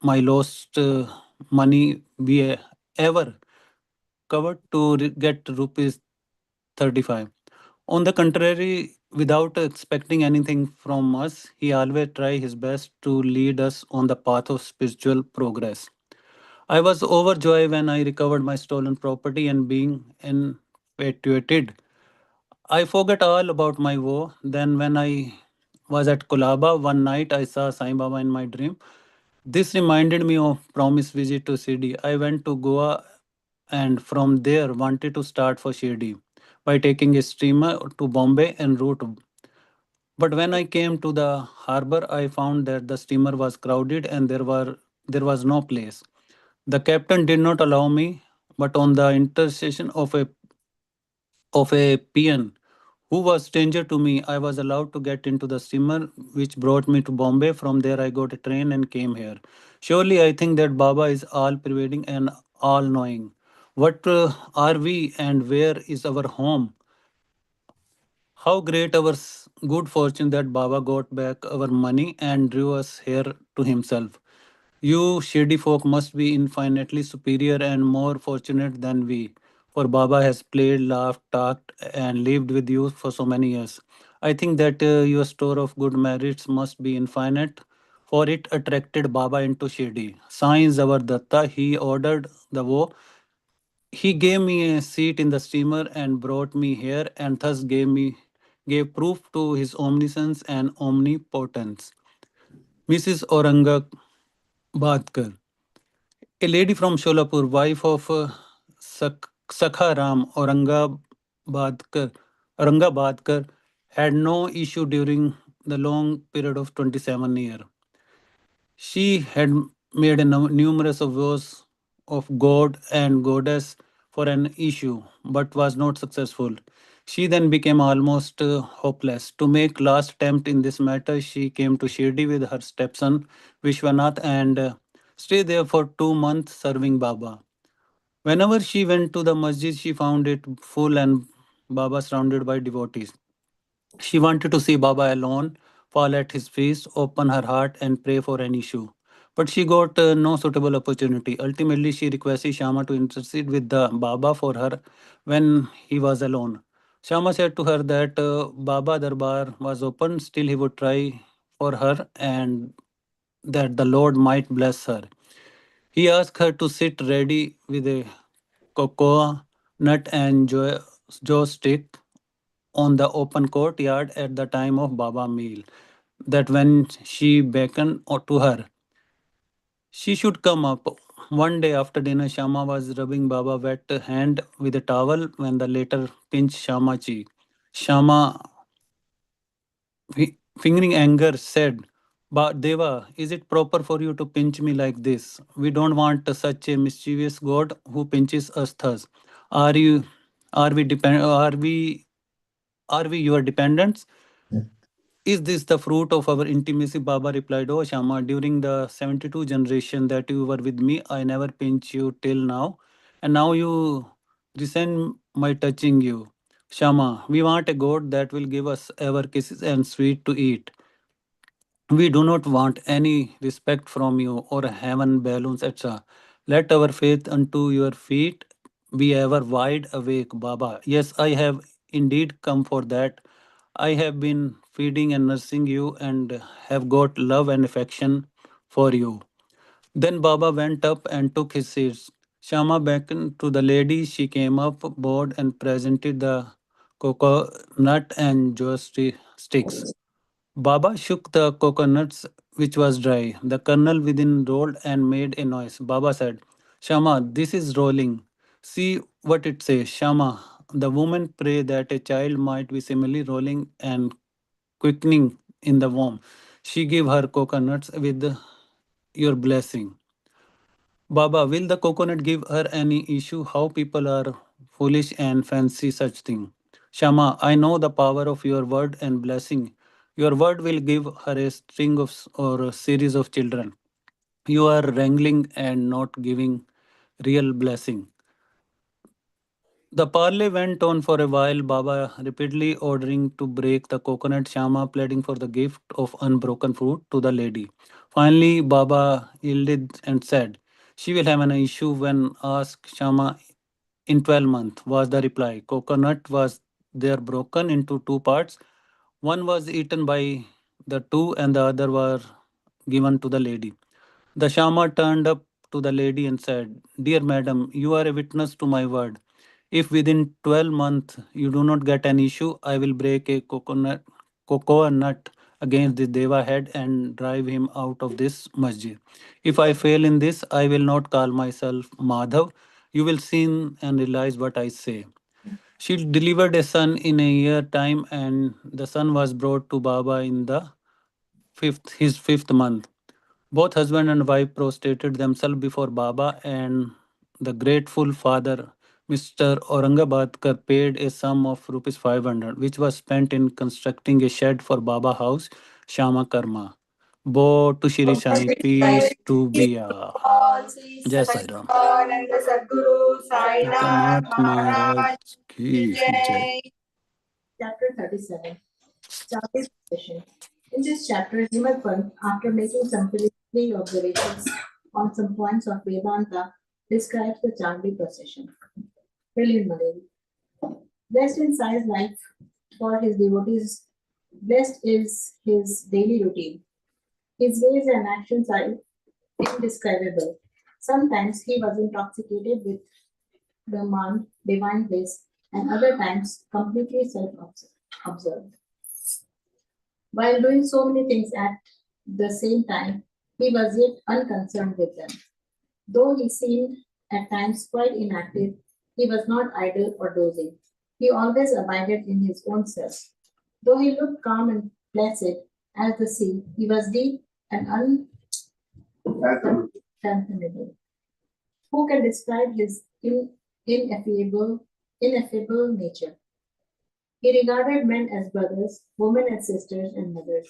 my lost money, be ever covered to get rupees 35? On the contrary, without expecting anything from us, he always tried his best to lead us on the path of spiritual progress. I was overjoyed when I recovered my stolen property and being infatuated. I forgot all about my woe. Then, when I was at Kolaba one night, I saw Sai Baba in my dream. This reminded me of promised visit to Shirdi. I went to Goa and from there wanted to start for Shirdi by taking a steamer to Bombay en route. But when I came to the harbor, I found that the steamer was crowded and there was no place. The captain did not allow me, but on the intercession of a peon who was stranger to me, I was allowed to get into the steamer which brought me to Bombay. From there, I got a train and came here. Surely, I think that Baba is all pervading and all knowing. What are we and where is our home? How great our good fortune that Baba got back our money and drew us here to himself. You shady folk must be infinitely superior and more fortunate than we, for Baba has played, laughed, talked, and lived with you for so many years. I think that your store of good merits must be infinite, for it attracted Baba into Shirdi. Sai Datta, he ordered the woe. He gave me a seat in the steamer and brought me here, and thus gave proof to his omniscience and omnipotence. Mrs. Aurangabadkar, a lady from Sholapur, wife of Sakha Ram Aurangabadkar, had no issue during the long period of 27 years. She had made numerous vows of God and Goddess for an issue but was not successful. She then became almost hopeless. To make last attempt in this matter, she came to Shirdi with her stepson Vishwanath and stayed there for 2 months serving Baba. Whenever she went to the masjid, she found it full and Baba surrounded by devotees. She wanted to see Baba alone, fall at his feet, open her heart, and pray for an issue. But she got no suitable opportunity. Ultimately, she requested Shama to intercede with the Baba for her when he was alone. Shama said to her that Baba Darbar was open, still he would try for her and that the Lord might bless her. He asked her to sit ready with a cocoa nut and joe stick on the open courtyard at the time of Baba meal, that when she beckoned to her, she should come up. One day after dinner, Shama was rubbing Baba wet hand with a towel when the latter pinched Shama cheek. Shama, fingering anger, said, "But Deva, is it proper for you to pinch me like this? We don't want such a mischievous God who pinches us thus. Are you, are we depend, are we your dependents? Is this the fruit of our intimacy?" Baba replied, "Oh Shama, during the 72 generation that you were with me, I never pinched you till now. And now you resent my touching you. Shama, we want a God that will give us ever kisses and sweet to eat. We do not want any respect from you or heaven balloons, etc. Let our faith unto your feet be ever wide awake, Baba. Yes, I have indeed come for that. I have been feeding and nursing you and have got love and affection for you." Then Baba went up and took his seat. Shama beckoned to the lady. She came up board and presented the coconut and sticks. Baba shook the coconuts, which was dry. The kernel within rolled and made a noise. Baba said, "Shama, this is rolling. See what it says." Shama, the woman prayed that a child might be similarly rolling and quickening in the womb. She gave her coconuts with your blessing. Baba, will the coconut give her any issue? How people are foolish and fancy such thing. Shama, I know the power of your word and blessing. Your word will give her a string of or a series of children. You are wrangling and not giving real blessing. The parley went on for a while, Baba repeatedly ordering to break the coconut, Shama pleading for the gift of unbroken fruit to the lady. Finally, Baba yielded and said, "She will have an issue when asked Shama in 12 months," was the reply. Coconut was there broken into two parts. One was eaten by the two, and the other were given to the lady. The Shama turned up to the lady and said, "Dear madam, you are a witness to my word. If within 12 months you do not get an issue, I will break a cocoa nut against the Deva head and drive him out of this masjid. If I fail in this, I will not call myself Madhav. You will see and realize what I say." She delivered a son in a year time, and the son was brought to Baba in the his fifth month. Both husband and wife prostrated themselves before Baba, and the grateful father, Mr. Aurangabadkar, paid a sum of rupees 500, which was spent in constructing a shed for Baba house, Shama Karma. Bo to Shri Sai, peace to be. Jai Sai Ram. And the Sadguru Sai Nath Ekanath Maharaj Maharaj ki jai. Jai. Chapter 37 Charlie's Procession. In this chapter, Himal Pant, after making some preliminary observations on some points of Vedanta, describes the Charlie procession. Preliminary. Blessed in Sai's life for his devotees, blessed is his daily routine. His ways and actions are indescribable. Sometimes he was intoxicated with the divine bliss, and other times completely self-absorbed. While doing so many things at the same time, he was yet unconcerned with them. Though he seemed at times quite inactive, he was not idle or dozing. He always abided in his own self. Though he looked calm and placid as the sea, he was deep and unfathomable. Who can describe his ineffable nature. He regarded men as brothers, women as sisters and mothers.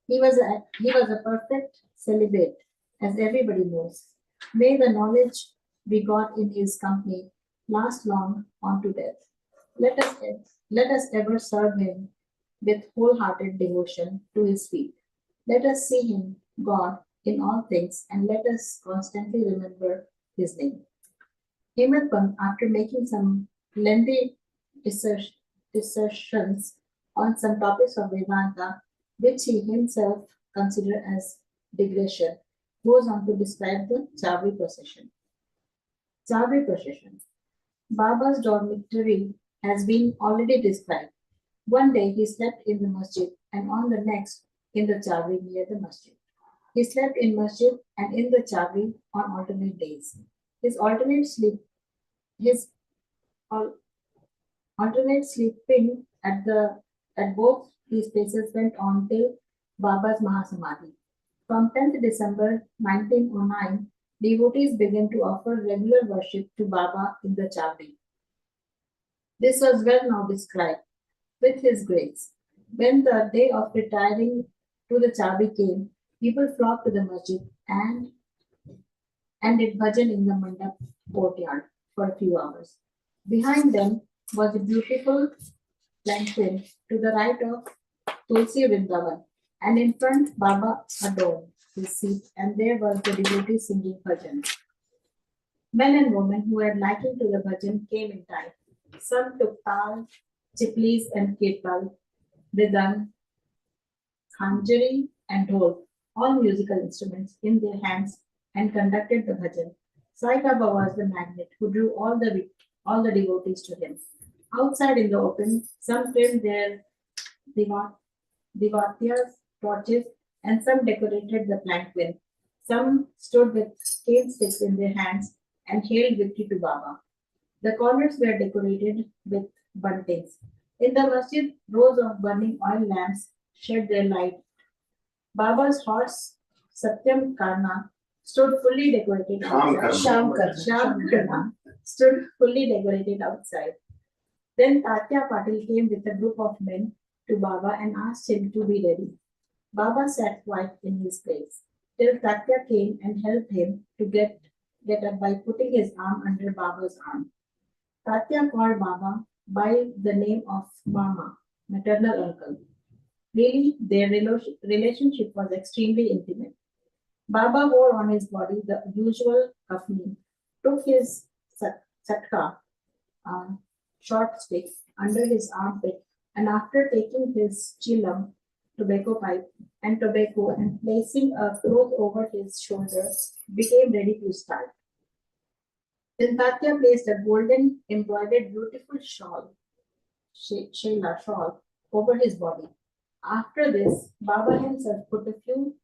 He was a perfect celibate, as everybody knows. May the knowledge we got in his company last long on to death. Let us ever serve him with wholehearted devotion to his feet. Let us see him, God, in all things, and let us constantly remember his name. Hemant Pant, after making some lengthy dissertations on some topics of Vedanta, which he himself considered as digression, goes on to describe the Chavri procession. Chavri procession. Baba's dormitory has been already described. One day he slept in the masjid and on the next in the Chavri near the masjid. He slept in masjid and in the Chavri on alternate days. His alternate sleeping at both these places went on till Baba's Mahasamadhi. From 10th December 1909, devotees began to offer regular worship to Baba in the Chavri. This was well now described with his grace. When the day of retiring to the Chavri came, people flocked to the masjid and did bhajan in the mandap courtyard for a few hours. Behind them was a beautiful plantain to the right of Tulsi Vrindavan, and in front Baba adorned his seat, and there was the devotee singing bhajan. Men and women who had likened to the bhajan came in time. Some took tal, chiplis and kirtal, mridang, khanjari and dhol, all musical instruments in their hands, and conducted the bhajan. Sai Baba was the magnet who drew all the devotees to him. Outside in the open, some trimmed their divatyas, torches, and some decorated the planquin. Some stood with cane sticks in their hands and hailed victory to Baba. The corners were decorated with buntings. In the masjid, rows of burning oil lamps shed their light. Baba's horse, Satyam Karna, stood fully decorated outside. Sham Karna stood fully decorated outside. Then Tatya Patil came with a group of men to Baba and asked him to be ready. Baba sat quiet in his place till Tatya came and helped him to get up by putting his arm under Baba's arm. Tatya called Baba by the name of Mama, maternal uncle. Really, their relationship was extremely intimate. Baba wore on his body the usual kafni, took his satka, short stick, under his armpit, and after taking his chilam, tobacco pipe, and tobacco and placing a cloth over his shoulder, became ready to start. Then Tatya placed a golden embroidered beautiful shawl, Shaila shawl, over his body. After this, Baba himself put a few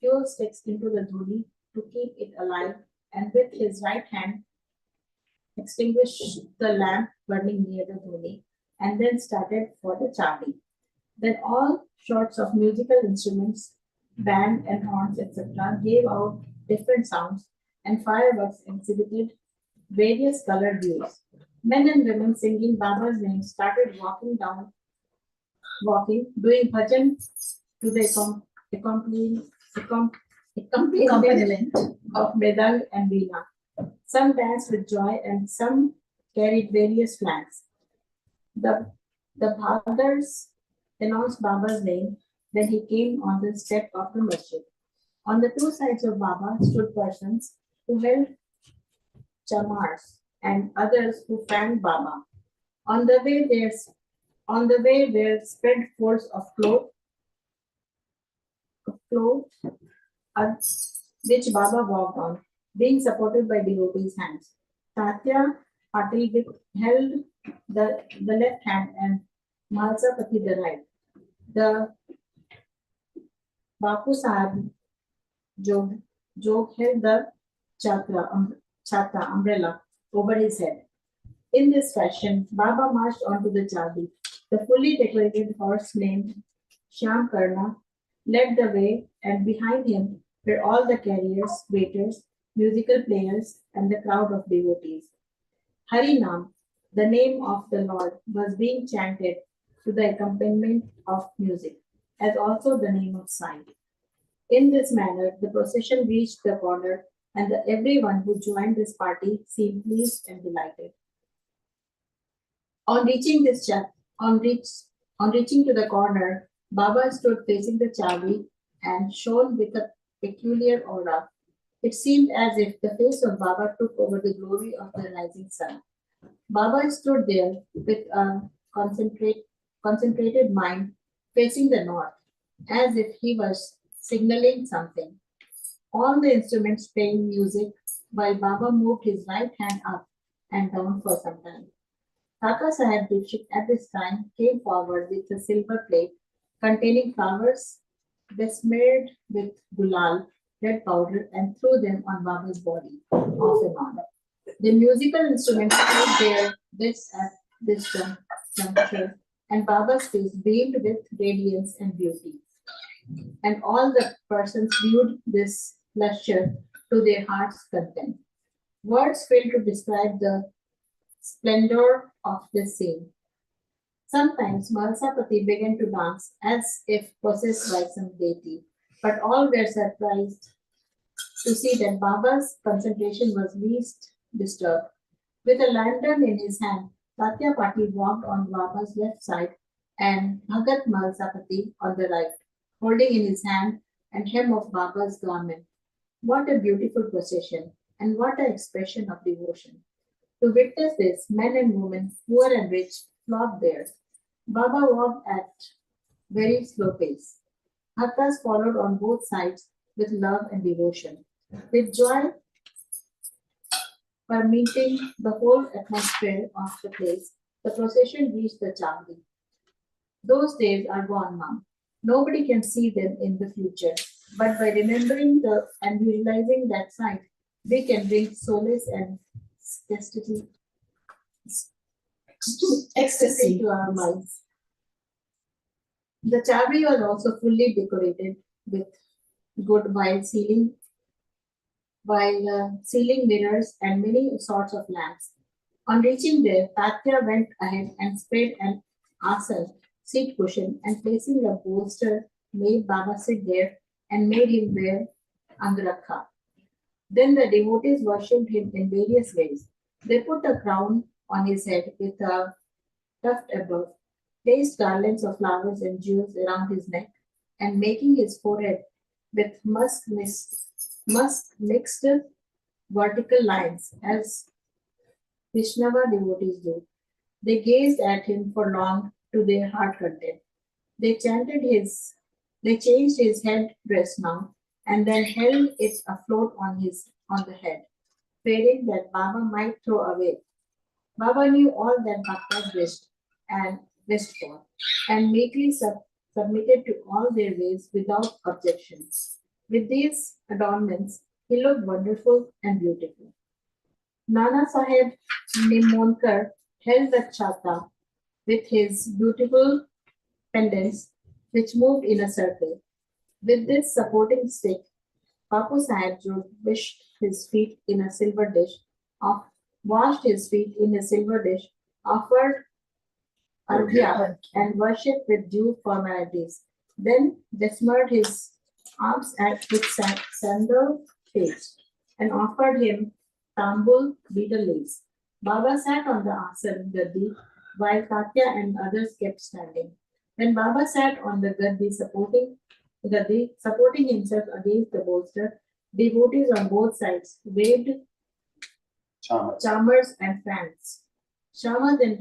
fuel sticks into the dhuli to keep it alive, and with his right hand extinguished the lamp burning near the dhuli, and then started for the Chavri. Then all sorts of musical instruments, band and horns, etc., gave out different sounds, and fireworks exhibited various colored views. Men and women singing Baba's name started doing bhajan to the accompaniment of Mridang and Veena. Some danced with joy and some carried various flags. The Bhagars announced Baba's name when he came on the step of the masjid. On the two sides of Baba stood persons who held chamars and others who fanned Baba. On the way were spread folds of cloth which Baba walked on, being supported by devotees' hands. Tatya Patil held the left hand and Malsa Pati the right. The Bapu Sahib Jog held the chatra umbrella over his head. In this fashion, Baba marched onto the Chavri. The fully decorated horse named Shyam Karna led the way, and behind him were all the carriers, waiters, musical players, and the crowd of devotees. Harinam, the name of the Lord, was being chanted to the accompaniment of music, as also the name of Sai. In this manner, the procession reached the corner, and everyone who joined this party seemed pleased and delighted. On reaching on reaching to the corner, Baba stood facing the Chavi and shone with a peculiar aura. It seemed as if the face of Baba took over the glory of the rising sun. Baba stood there with a concentrated mind facing the north, as if he was signaling something. All the instruments playing music while Baba moved his right hand up and down for some time. Kaka Sahib Dikshit at this time came forward with a silver plate containing flowers besmeared with gulal, red powder, and threw them on Baba's body, off and on. The musical instruments played their best at this juncture, and Baba's face beamed with radiance and beauty. And all the persons viewed this lustre to their heart's content. Words fail to describe the splendor of this scene. Sometimes Malasapati began to dance as if possessed by some deity, but all were surprised to see that Baba's concentration was least disturbed. With a lantern in his hand, Tatya Pati walked on Baba's left side and Bhagat Malasapati on the right, holding in his hand and hem of Baba's garment. What a beautiful procession, and what an expression of devotion. To witness this, men and women, poor and rich, flocked there. Baba walked at very slow pace. Bhaktas followed on both sides with love and devotion. With joy permeating the whole atmosphere of the place, the procession reached the Chavdi. Those days are gone now. Nobody can see them in the future, but by remembering and visualizing that sight, we can bring solace and ecstasy to our minds. The Chavdi was also fully decorated with good ceiling mirrors and many sorts of lamps. On reaching there, Tatya went ahead and spread an asana, seat cushion, and placing a bolster, made Baba sit there and made him wear angrakha. Then the devotees worshipped him in various ways. They put a crown on his head with a tuft above, placed garlands of flowers and jewels around his neck, and making his forehead with musk mixed vertical lines, as Vaishnava devotees do. They gazed at him for long to their heart content. They changed his head dress now, and then held it afloat on the head, fearing that Baba might throw away. Baba knew all that Bhaktas wished for, and meekly submitted to all their ways without objections. With these adornments, he looked wonderful and beautiful. Nana Sahib Nimonkar held the chata with his beautiful pendants, which moved in a circle. With this supporting stick, Papu Sahib washed his feet in a silver dish, offered arghya, and worshipped with due formalities. Then besmirred his arms with sandal paste and offered him tambul betel leaves. Baba sat on the asana gaddi while Tatya and others kept standing. When Baba sat on the gaddi supporting himself against the bolster, devotees on both sides waved chamars and fans. Shama then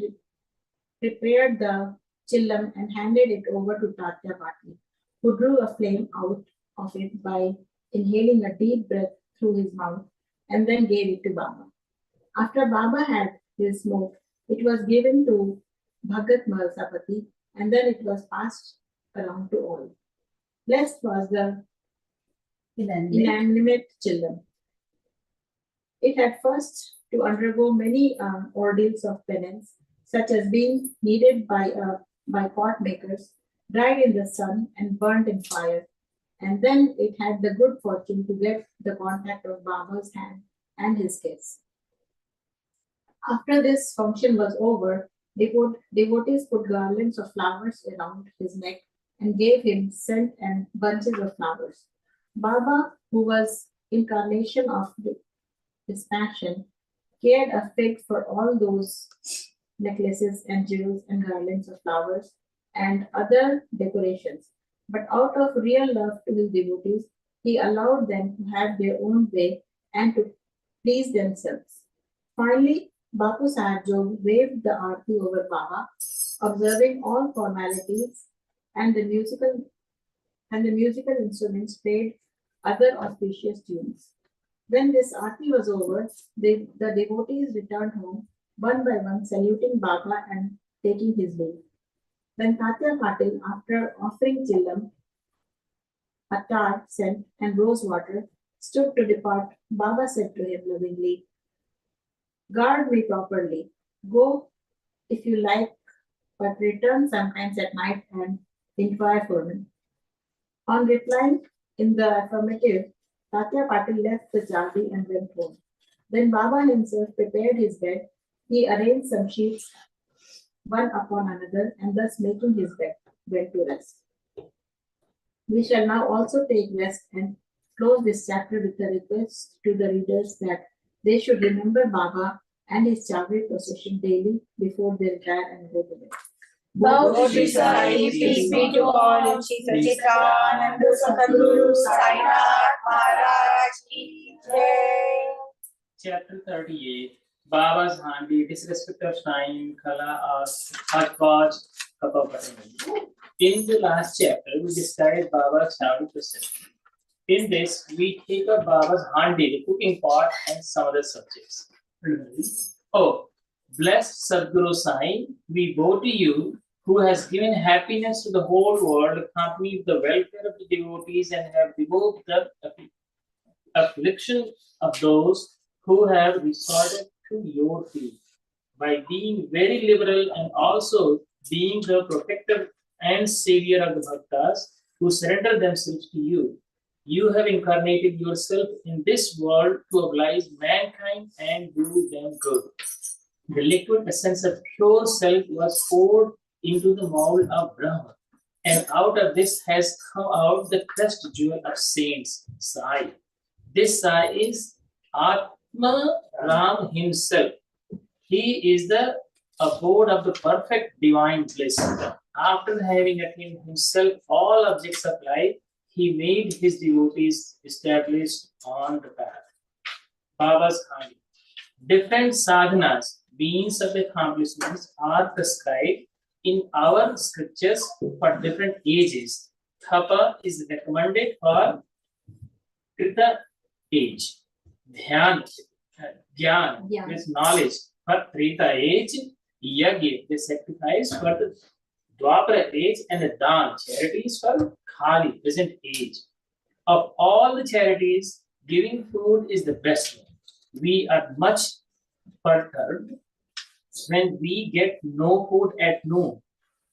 prepared the chillam and handed it over to Tatya Pati, who drew a flame out of it by inhaling a deep breath through his mouth and then gave it to Baba. After Baba had his smoke, it was given to Bhagat Malasapati, and then it was passed around to all. Blessed was the inanimate children. It had first to undergo many ordeals of penance, such as being kneaded by pot makers, dried in the sun, and burnt in fire. And then it had the good fortune to get the contact of Baba's hand and his kiss. After this function was over, devotees put garlands of flowers around his neck and gave him scent and bunches of flowers. Baba, who was incarnation of dispassion, cared a fig for all those necklaces and jewels and garlands of flowers and other decorations. But out of real love to his devotees, he allowed them to have their own way and to please themselves. Finally, Bapu Sahib Jog waved the aarti over Baba, observing all formalities, and the musical instruments played other auspicious tunes. When this aarti was over, the devotees returned home, one by one, saluting Baba and taking his leave. When Tatya Patil, after offering chillam, attar, scent, and rose water, stood to depart, Baba said to him lovingly, "Guard me properly. Go if you like, but return sometimes at night and inquire for me." On replying in the affirmative, Tatya Patil left the Jaldi and went home. Then Baba himself prepared his bed. He arranged some sheets one upon another, and thus making his bed, went to rest. We shall now also take rest and close this chapter with a request to the readers that they should remember Baba and his Chawri procession daily before they retire and go to bed. Bow Shri Sai, peace be to all. Shri Sachidananda Sadguru Sai Nath Maharaj ki Jai. Chapter 38. Baba's Handi, disrespect of Shrine, Khala, Hajpaj, Kapapatani. In the last chapter, we described Baba's Chawri procession. In this, we take up Baba's Handi, the cooking pot, and some other subjects. Oh, blessed Sadguru Sai, we bow to you, who has given happiness to the whole world, accompanied the welfare of the devotees, and have removed the affliction of those who have resorted to your feet. By being very liberal and also being the protector and savior of the bhaktas who surrender themselves to you, you have incarnated yourself in this world to oblige mankind and do them good. The liquid essence of pure self was poured into the mold of Brahma, and out of this has come out the crest jewel of saints, Sai. This Sai is Atma Ram himself. He is the abode of the perfect divine bliss. After having attained himself all objects of life, he made his devotees established on the path. Baba's Handi. Different sadhanas, means of accomplishments, are prescribed in our scriptures for different ages. Thapa is recommended for Krita age. Dhyan is knowledge for Treta age. Yagya, the sacrifice for the Dwapara age, and the Dan, charities for Kali, present age. Of all the charities, giving food is the best one. We are much perturbed when we get no food at noon.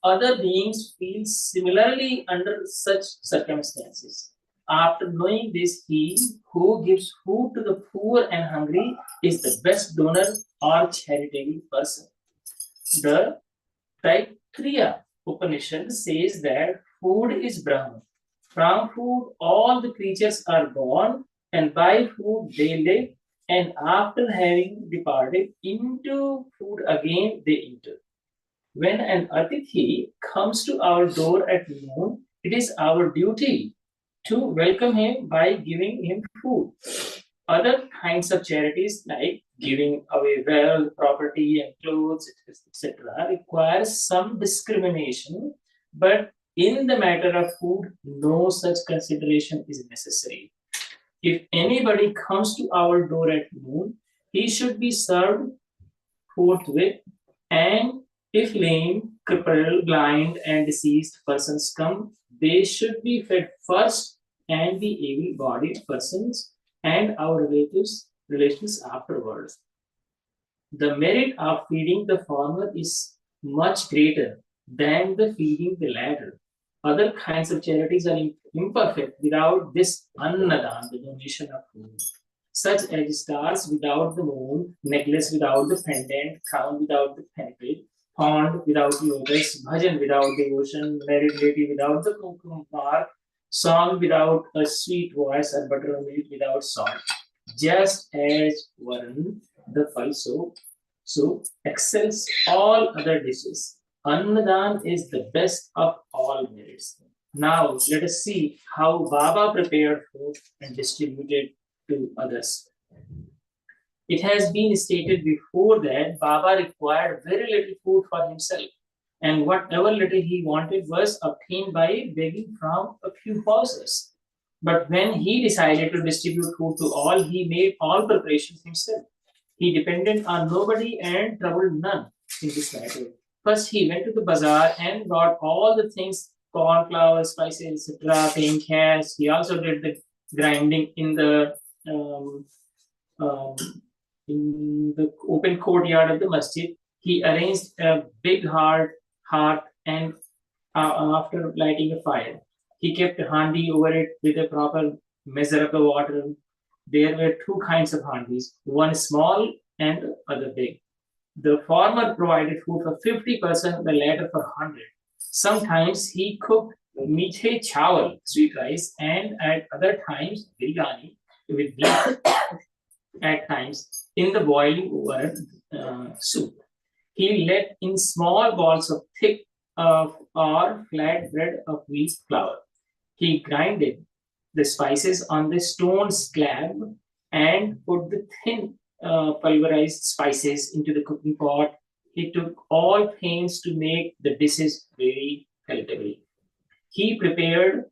Other beings feel similarly under such circumstances. After knowing this, he who gives food to the poor and hungry is the best donor or charitable person. The Taittiriya Upanishad says that food is Brahman. From food, all the creatures are born, and by food they live, and after having departed into food again they enter. When an Atithi comes to our door at noon, it is our duty to welcome him by giving him food. Other kinds of charities like giving away wealth, property, and clothes, etc., require some discrimination, but in the matter of food, no such consideration is necessary. If anybody comes to our door at noon, he should be served forthwith, and if lame, crippled, blind, and deceased persons come, they should be fed first, and the able-bodied persons and our relations afterwards. The merit of feeding the former is much greater than the feeding the latter. Other kinds of charities are imperfect without this annadan, the donation of food. such as stars without the moon, necklace without the pendant, crown without the pinnacle, pond without lotus, bhajan without devotion, married lady without the kumkum mark, song without a sweet voice, and buttermilk without salt. Just as Varun, the falso, so excels all other dishes. Annadan is the best of all merits. Now let us see how Baba prepared food and distributed to others. It has been stated before that Baba required very little food for himself, and whatever little he wanted was obtained by begging from a few houses. But when he decided to distribute food to all, he made all preparations himself. He depended on nobody and troubled none in this matter. First, he went to the bazaar and bought all the things, corn flour, spices, etc., paying cash. He also did the grinding um, um, in the open courtyard of the masjid. He arranged a big hearth and after lighting a fire, he kept a handi over it with a proper measure of the water. There were two kinds of handis, one small and other big. The former provided food for 50%, the latter for 100. Sometimes he cooked meethe chawal, sweet rice, and at other times biryani with beef. At times in the boiling over soup. He let in small balls of thick or flat bread of wheat flour. He grinded the spices on the stone slab and put the thin pulverized spices into the cooking pot. He took all pains to make the dishes very palatable. He prepared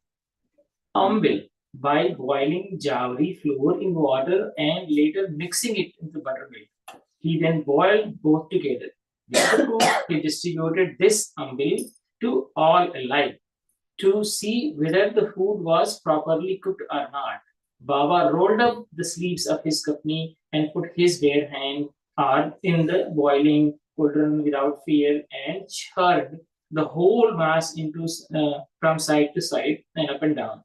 ambil by boiling jawari flour in water and later mixing it into buttermilk. He then boiled both together. He distributed this ambil to all alike to see whether the food was properly cooked or not. Baba rolled up the sleeves of his kapni and put his bare hand in the boiling cauldron without fear and churned the whole mass into from side to side and up and down.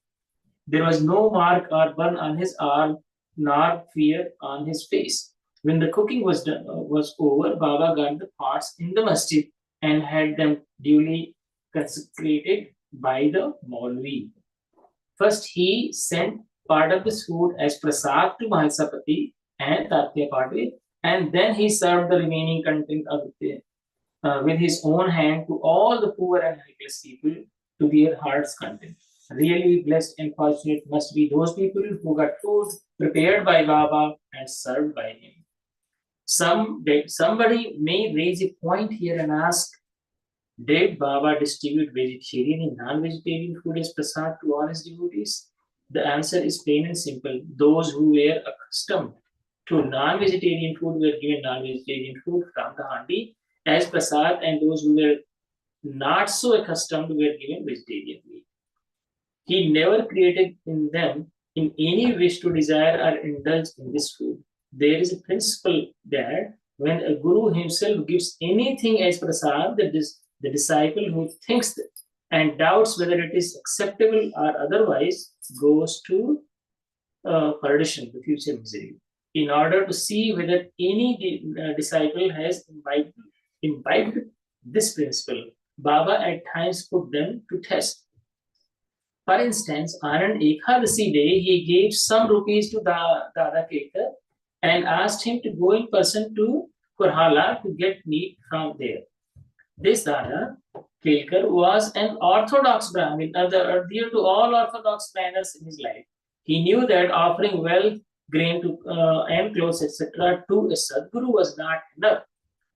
There was no mark or burn on his arm, nor fear on his face. When the cooking was over, Baba got the pots in the masjid and had them duly consecrated by the Maulvi. First, he sent part of this food as prasad to Mahasapati and Tatya Pate, and then he served the remaining content of it with his own hand to all the poor and helpless people to their heart's content. Really blessed and fortunate must be those people who got food prepared by Baba and served by him. Somebody may raise a point here and ask, did Baba distribute vegetarian and non-vegetarian food as prasad to all his devotees? The answer is plain and simple. Those who were accustomed to non-vegetarian food were given non-vegetarian food from the handi as prasad, and those who were not so accustomed were given vegetarian meat. He never created in them in any wish to desire or indulge in this food. There is a principle that when a guru himself gives anything as prasad, the disciple who thinks that and doubts whether it is acceptable or otherwise goes to perdition, the future misery. In order to see whether any disciple has imbibed this principle, Baba at times put them to test. For instance, on an Ekadasi day, he gave some rupees to Dada Kekar and asked him to go in person to Kurhala to get meat from there. This Dada Kelkar was an orthodox Brahmin, adhered to all orthodox manners in his life. He knew that offering wealth, grain and clothes, etc., to a Sadguru was not enough,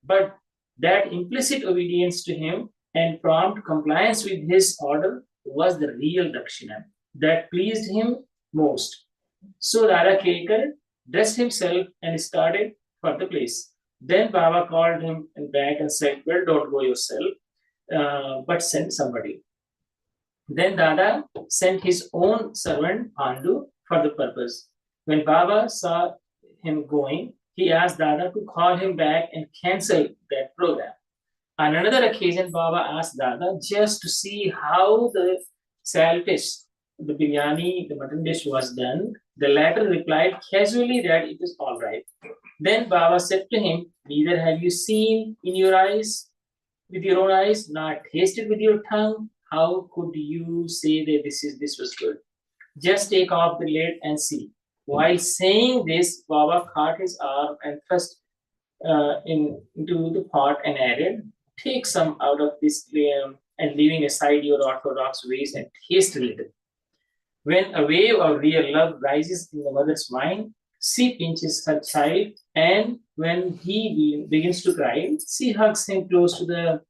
but that implicit obedience to him and prompt compliance with his order was the real dakshina that pleased him most. So Dada Kelkar dressed himself and started for the place. Then Baba called him back and said, well, don't go yourself, but send somebody. Then Dada sent his own servant, Pandu, for the purpose. When Baba saw him going, he asked Dada to call him back and cancel that program. On another occasion, Baba asked Dada just to see how the sal dish, the biryani, the mutton dish was done. The latter replied casually that it is all right. Then Baba said to him, neither have you seen in your eyes, with your own eyes, nor tasted with your tongue. How could you say that this was good? Just take off the lid and see. While saying this, Baba caught his arm and thrust into the pot and added, take some out of this and leaving aside your orthodox ways and taste a little. When a wave of real love rises in the mother's mind, she pinches her child, and when he begins to cry, she hugs him close to the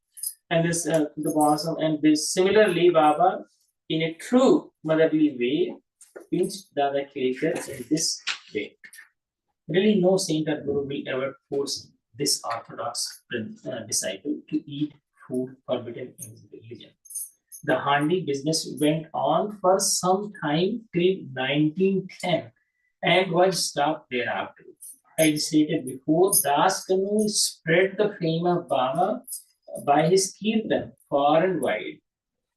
bosom. And this similarly, Baba, in a true motherly way, pinched Dada Kelkar in this way. Really, no saint or guru will ever force this orthodox disciple to eat food forbidden in religion. The handi business went on for some time till 1910 and was stopped thereafter. As stated before, Das Kanu spread the fame of Baba by his kirtan far and wide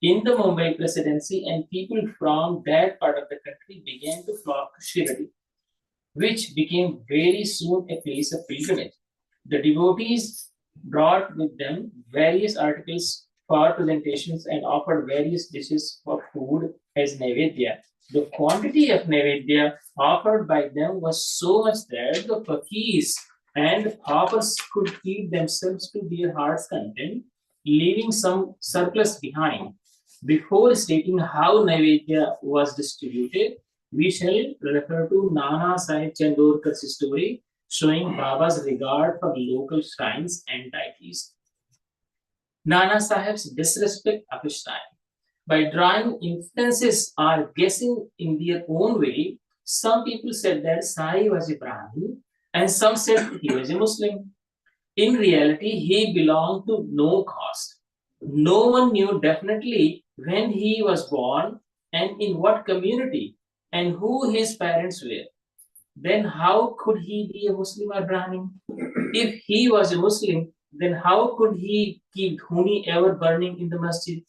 in the Mumbai presidency, and people from that part of the country began to flock to Shirdi, which became very soon a place of pilgrimage. The devotees brought with them various articles for presentations and offered various dishes for food as Naivedya. The quantity of Naivedya offered by them was so much that the fakirs and the paupers could feed themselves to their heart's content, leaving some surplus behind. Before stating how Naivedya was distributed, we shall refer to Nana Sahib Chandorkar's story showing Baba's regard for local shrines and deities. Nana Sahib's disrespect of his shrine. By drawing inferences or guessing in their own way, some people said that Sai was a Brahmin and some said he was a Muslim. In reality, he belonged to no caste. No one knew definitely when he was born and in what community and who his parents were. Then how could he be a Muslim or Brahmin? If he was a Muslim, then how could he keep dhuni ever burning in the masjid?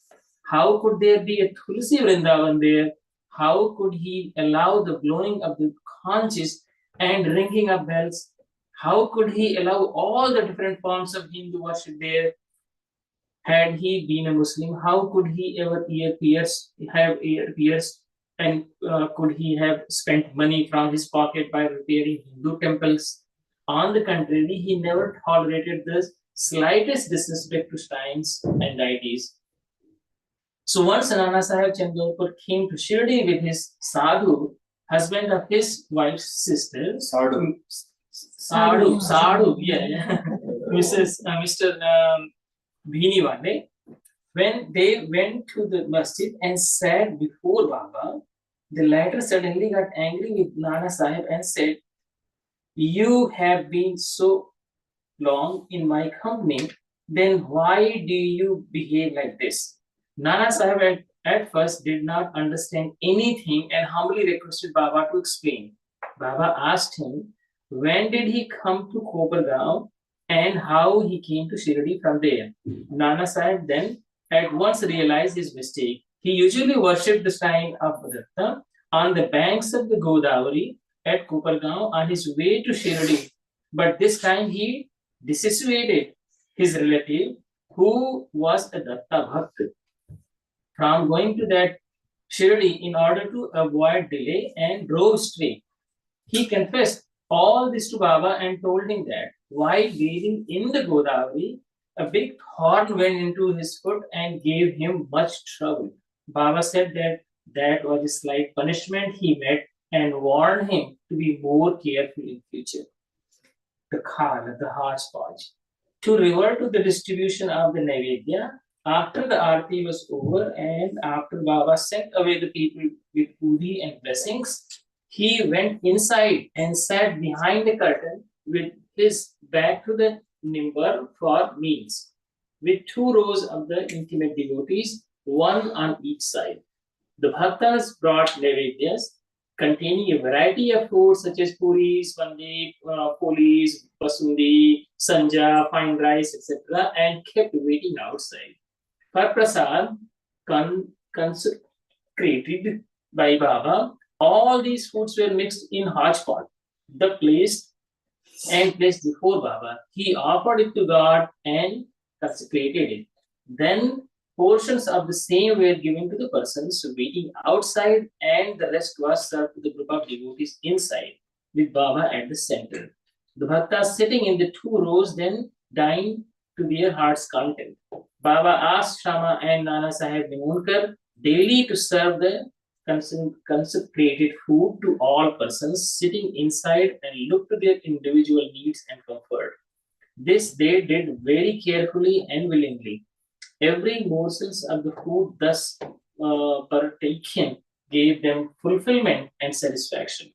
How could there be a Tulsi Vrindavan there? How could he allow the blowing of the conches and ringing of bells? How could he allow all the different forms of Hindu worship there? Had he been a Muslim, how could he ever have ear pierced, and could he have spent money from his pocket by repairing Hindu temples? On the contrary, he never tolerated the slightest disrespect to shrines and deities. So once Nana Sahib Chandorkar came to Shirdi with his sadhu, husband of his wife's sister, Sadhu, yeah. Mr. Bhiniwale, when they went to the masjid and sat before Baba, the latter suddenly got angry with Nana Sahib and said, "You have been so long in my company, then why do you behave like this?" Nana Sahib at first did not understand anything and humbly requested Baba to explain. Baba asked him, when did he come to Kopargaon and how he came to Shirdi from there. Nana Sahib then at once realized his mistake. He usually worshipped the shrine of Datta on the banks of the Godavari at Kopargaon on his way to Shirdi. But this time he dissuaded his relative, who was a Datta Bhakt, from going to that Shirdi in order to avoid delay and drove straight. He confessed all this to Baba and told him that while bathing in the Godavari, a big thorn went into his foot and gave him much trouble. Baba said that that was a slight punishment he met and warned him to be more careful in future. The khal, the hodgepodge. To revert to the distribution of the Naivedya, after the Aarti was over and after Baba sent away the people with Puri and blessings, he went inside and sat behind the curtain with his back to the nimbar for meals, with 2 rows of the intimate devotees, one on each side. The bhaktas brought naivedyas containing a variety of foods such as puris, vande, polis, basundi, sanja, fine rice, etc., and kept waiting outside. For prasad, consecrated by Baba, All these foods were mixed in hodgepodge. The placed before Baba. He offered it to God and consecrated it. Then portions of the same were given to the persons waiting outside, and the rest was served to the group of devotees inside, with Baba at the center. The bhaktas sitting in the two rows then dined to their heart's content. Baba asked Shama and Nana Sahib Nimunkar daily to serve the consecrated food to all persons sitting inside and look to their individual needs and comfort. This they did very carefully and willingly. Every morsel of the food thus partaken gave them fulfillment and satisfaction.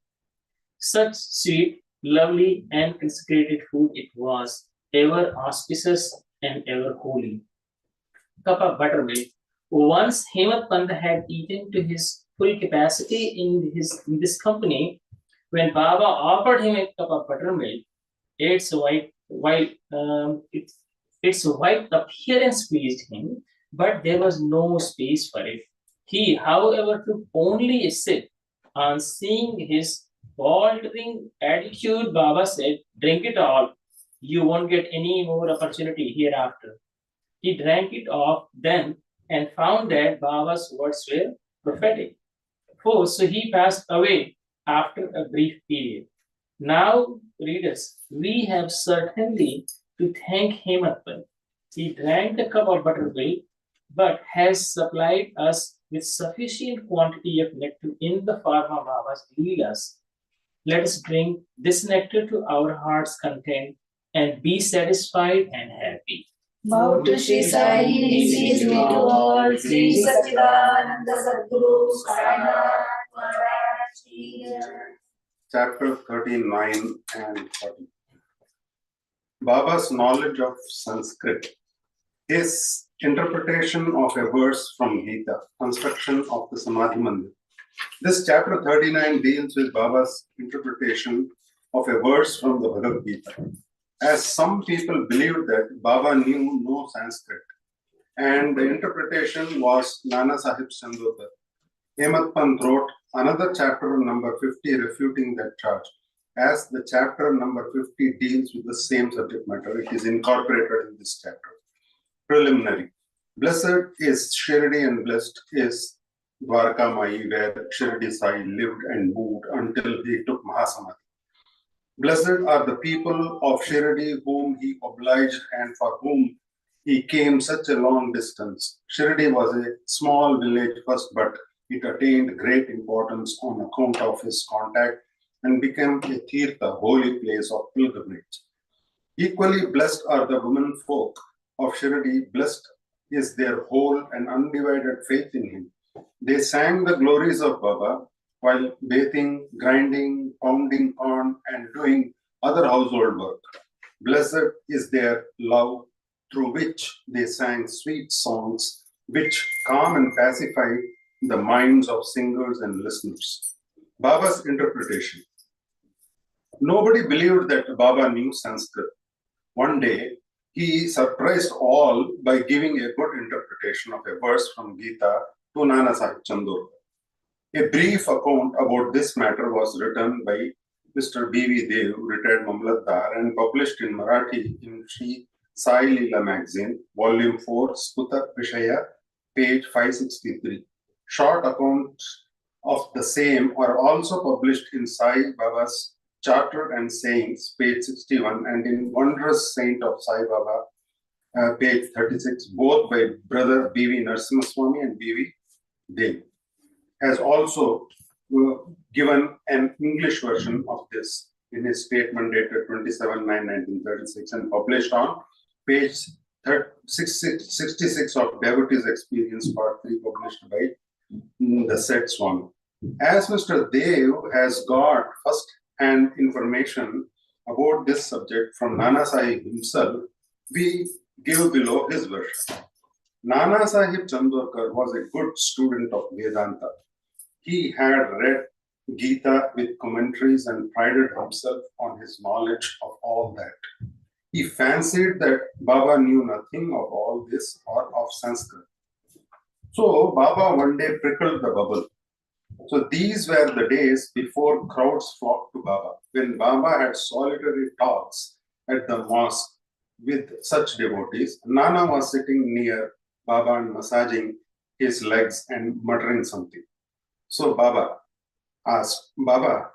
Such sweet, lovely, and consecrated food it was, ever auspicious and ever holy. Cup of buttermilk. Once Hemat Pant had eaten to his full capacity in this company, when Baba offered him a cup of buttermilk, its white appearance pleased him, but there was no space for it. He, however, took only a sip. On seeing his faltering attitude, Baba said, "Drink it all. You won't get any more opportunity hereafter." He drank it off then and found that Baba's words were prophetic. So he passed away after a brief period. Now, readers, we have certainly to thank Hematpal. He drank the cup of buttermilk, but has supplied us with sufficient quantity of nectar in the form of Baba's Leelas. Let us drink this nectar to our heart's content and be satisfied and happy. Bow to Shri Sai, peace be to all. Shri Satchidananda Sadguru Sainath Maharaj Ki Jai. Chapter 39 and 40. Baba's knowledge of Sanskrit. His interpretation of a verse from Gita, construction of the Samadhi Mandir. This chapter 39 deals with Baba's interpretation of a verse from the Bhagavad Gita. As some people believed that Baba knew no Sanskrit, and the interpretation was Nana Sahib Chandorkar. Hemat Pant wrote another chapter number 50 refuting that charge. As the chapter number 50 deals with the same subject matter, it is incorporated in this chapter. Preliminary. Blessed is Shirdi and blessed is Dwarka Mai, where Shirdi Sai lived and moved until he took Mahasamadhi. Blessed are the people of Shirdi whom he obliged and for whom he came such a long distance. Shirdi was a small village first, but it attained great importance on account of his contact and became a tirtha, holy place of pilgrimage. Equally blessed are the women folk of Shirdi. Blessed is their whole and undivided faith in him. They sang the glories of Baba while bathing, grinding, pounding on, and doing other household work. Blessed is their love, through which they sang sweet songs, which calm and pacify the minds of singers and listeners. Baba's interpretation. Nobody believed that Baba knew Sanskrit. One day, he surprised all by giving a good interpretation of a verse from Gita to Nana Sahib Chandorkar. A brief account about this matter was written by Mr. B.V. Dev, retired Mamlatdar, and published in Marathi in Shri Sai Leela magazine, volume 4, Sputa Vishaya, page 563. Short accounts of the same are also published in Sai Baba's Charter and Sayings, page 61, and in Wondrous Saint of Sai Baba, page 36, both by brother B.V. Narasimhaswamy and B.V. Dev. Has also given an English version of this in his statement dated 27/9/1936 and published on page 66 of Devotee's Experience, part 3, published by the said Swami. As Mr. Dev has got first-hand information about this subject from Nana Sahib himself, we give below his version. Nana Sahib Chandorkar was a good student of Vedanta. He had read Gita with commentaries and prided himself on his knowledge of all that. He fancied that Baba knew nothing of all this or of Sanskrit. So Baba one day prickled the bubble. So these were the days before crowds flocked to Baba, when Baba had solitary talks at the mosque with such devotees. Nana was sitting near Baba and massaging his legs and muttering something. So Baba asked, Baba,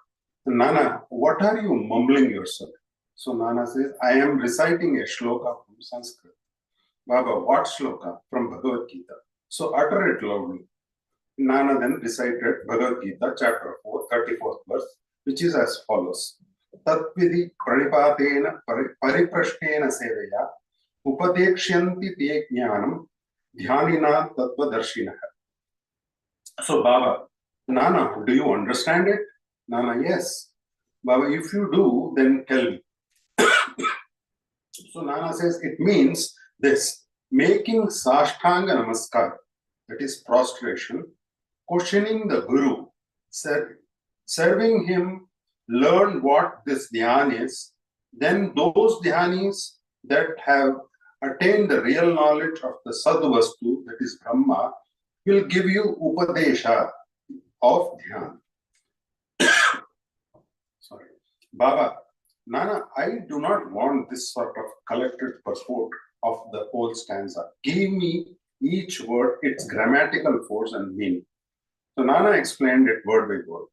Nana, what are you mumbling yourself? So Nana says, I am reciting a shloka from Sanskrit. Baba, what shloka? From Bhagavad Gita. So utter it loudly. Nana then recited Bhagavad Gita, chapter 4, 34th verse, which is as follows. Tatvidi pranipatena pariprashnena seveya upadekshanti te jnanam dhyanina tattvadarshinaha. So Baba, Nana, do you understand it? Nana, yes. Baba, if you do, then tell me. So Nana says it means this: making Sashtanga Namaskar, that is prostration, questioning the Guru, serving him, learn what this dhyan is, then those dhyanis that have attained the real knowledge of the Sadvastu, that is Brahma, will give you Upadesha of dhyan. Sorry. Baba, Nana, I do not want this sort of collected purport of the whole stanza. Give me each word its grammatical force and meaning. So Nana explained it word by word.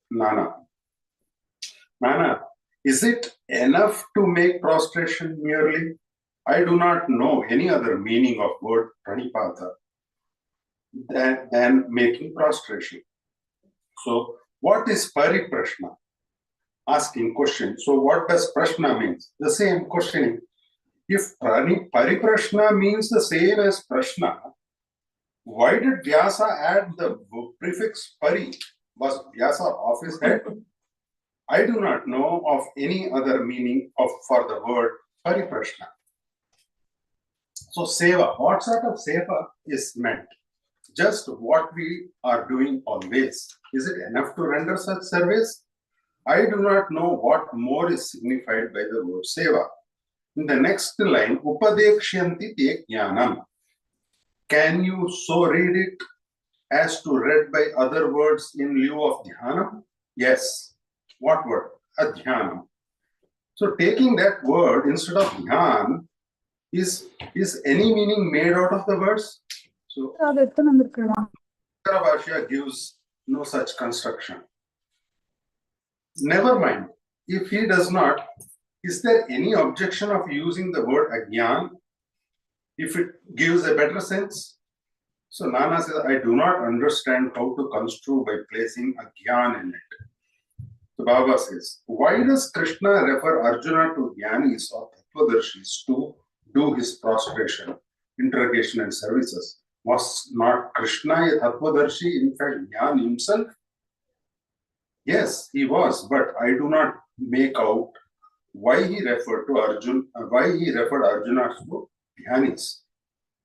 Nana, is it enough to make prostration merely? I do not know any other meaning of word pranipata than making prostration. So what is pariprashna? Asking question. So what does prashna means? The same questioning. If pariprashna means the same as prashna, why did Vyasa add the prefix pari? Was Vyasa off his head? I do not know of any other meaning for the word pariprashna. So seva, what sort of seva is meant? Just what we are doing always. Is it enough to render such service? I do not know what more is signified by the word seva. In the next line, upadekshanti te jnanam. Can you so read it as to read by other words in lieu of dhyanam? Yes. What word? Adhyanam. So taking that word instead of dhyan, is any meaning made out of the verse? So Bhashya gives no such construction. Never mind. If he does not, is there any objection of using the word agyan if it gives a better sense? So Nana says, I do not understand how to construe by placing agyan in it. So Baba says, why does Krishna refer Arjuna to Jnanis or Tattvadarshis to do his prostration, interrogation and services? Was not Krishna a Tattvadarshi, in fact, Jnani himself? Yes, he was, but I do not make out why he referred Arjuna to Dhyanis.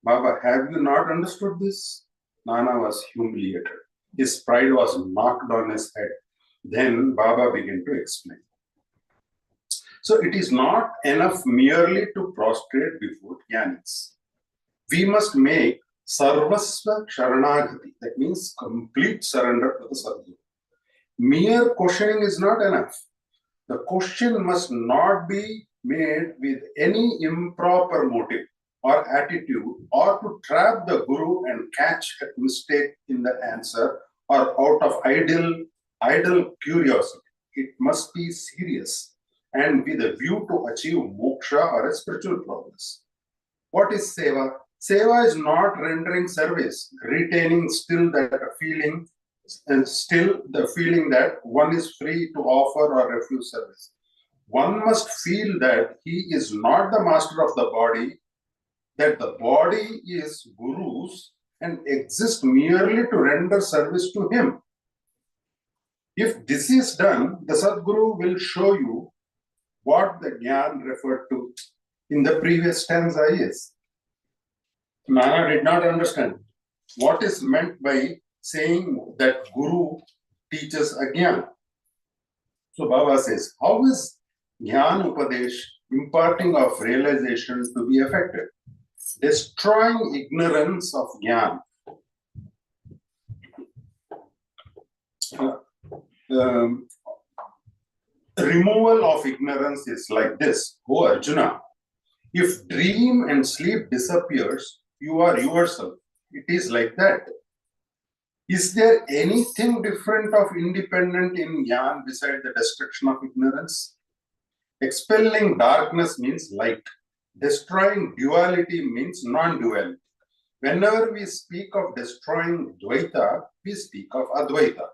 Baba, have you not understood this? Nana was humiliated. His pride was knocked on his head. Then Baba began to explain. So it is not enough merely to prostrate before Dhyanis. We must make Sarvasva Sharanagati, that means complete surrender to the Sadguru. Mere questioning is not enough. The question must not be made with any improper motive or attitude, or to trap the Guru and catch a mistake in the answer, or out of idle curiosity. It must be serious and with a view to achieve moksha or a spiritual progress. What is seva? Seva is not rendering service, retaining still that feeling, and still the feeling that one is free to offer or refuse service. One must feel that he is not the master of the body, that the body is Guru's and exists merely to render service to him. If this is done, the Sadguru will show you what the Jnana referred to in the previous stanza is. Nana did not understand what is meant by saying that Guru teaches Ajnana. So Baba says, how is Jnana Upadesh, imparting of realization, to be effective? Destroying ignorance of Jnana. um, removal of ignorance is like this. O Arjuna, if dream and sleep disappears, you are yourself. It is like that. Is there anything different of independent in Jnana beside the destruction of ignorance? Expelling darkness means light. Destroying duality means non-duality. Whenever we speak of destroying Dvaita, we speak of Advaita.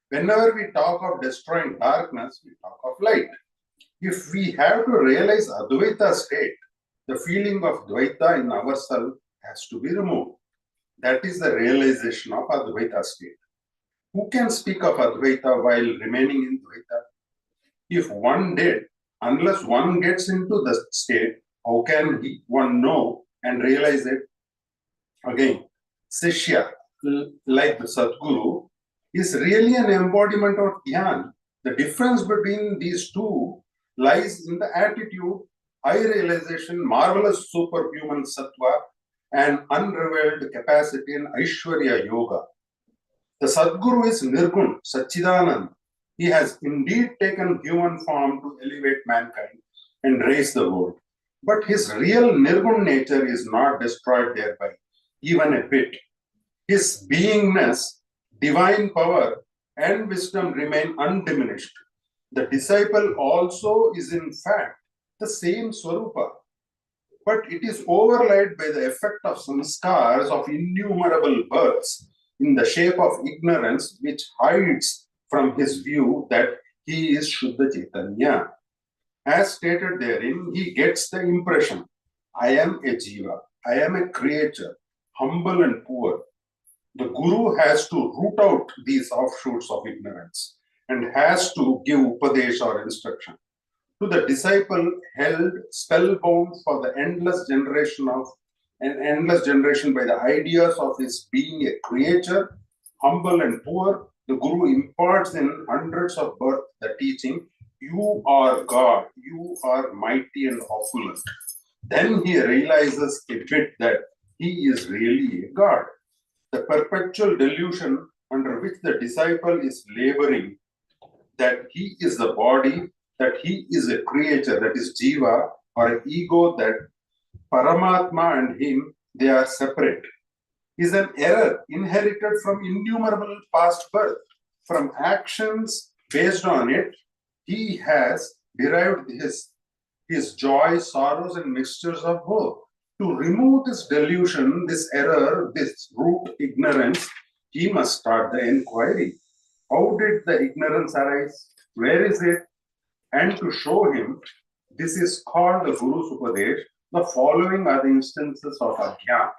Whenever we talk of destroying darkness, we talk of light. If we have to realize Advaita state, the feeling of Dvaita in ourselves has to be removed. That is the realization of Advaita state. Who can speak of Advaita while remaining in Dvaita? If one did, unless one gets into the state, how can one know and realize it? Again, Sishya, like the Sadguru, is really an embodiment of Dhyan. The difference between these two lies in the attitude, high realization, marvelous superhuman sattva, and unrevealed capacity in Aishwarya Yoga. The Sadguru is Nirgun, Satchidanand. He has indeed taken human form to elevate mankind and raise the world. But his real Nirgun nature is not destroyed thereby, even a bit. His beingness, divine power, and wisdom remain undiminished. The disciple also is in fact the same Swarupa, but it is overlaid by the effect of samskars of innumerable births in the shape of ignorance, which hides from his view that he is Shuddha Chaitanya. As stated therein, he gets the impression, I am a jiva, I am a creature, humble and poor. The Guru has to root out these offshoots of ignorance and has to give upadesh or instruction to the disciple held spellbound for the endless generation by the ideas of his being a creature, humble and poor. The Guru imparts in hundreds of births the teaching, you are God, you are mighty and opulent. Then he realizes a bit that he is really a God. The perpetual delusion under which the disciple is laboring, that he is the body, that he is a creature, that is jiva, or an ego, that Paramatma and him, they are separate, is an error inherited from innumerable past birth. From actions based on it, he has derived his joy, sorrows, and mixtures of both. To remove this delusion, this error, this root ignorance, he must start the inquiry. How did the ignorance arise? Where is it? And to show him, this is called the Guru's Upadesh. The following are the instances of Ajnana.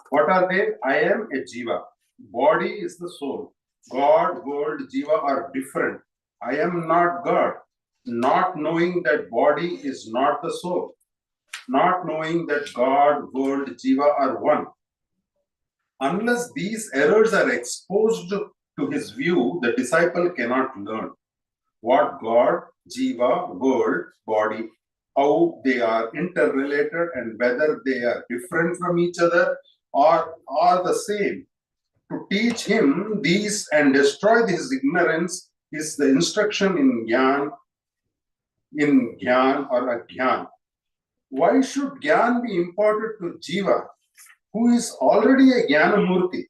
What are they? I am a jiva. Body is the soul. God, world, jiva are different. I am not God. Not knowing that body is not the soul. Not knowing that God, world, jiva are one. Unless these errors are exposed to his view, the disciple cannot learn what God, jiva, world, body, how they are interrelated and whether they are different from each other or are the same. To teach him these and destroy this ignorance is the instruction in Jnana or Ajnana. Why should Jnana be imparted to Jiva, who is already a Jnana Murti?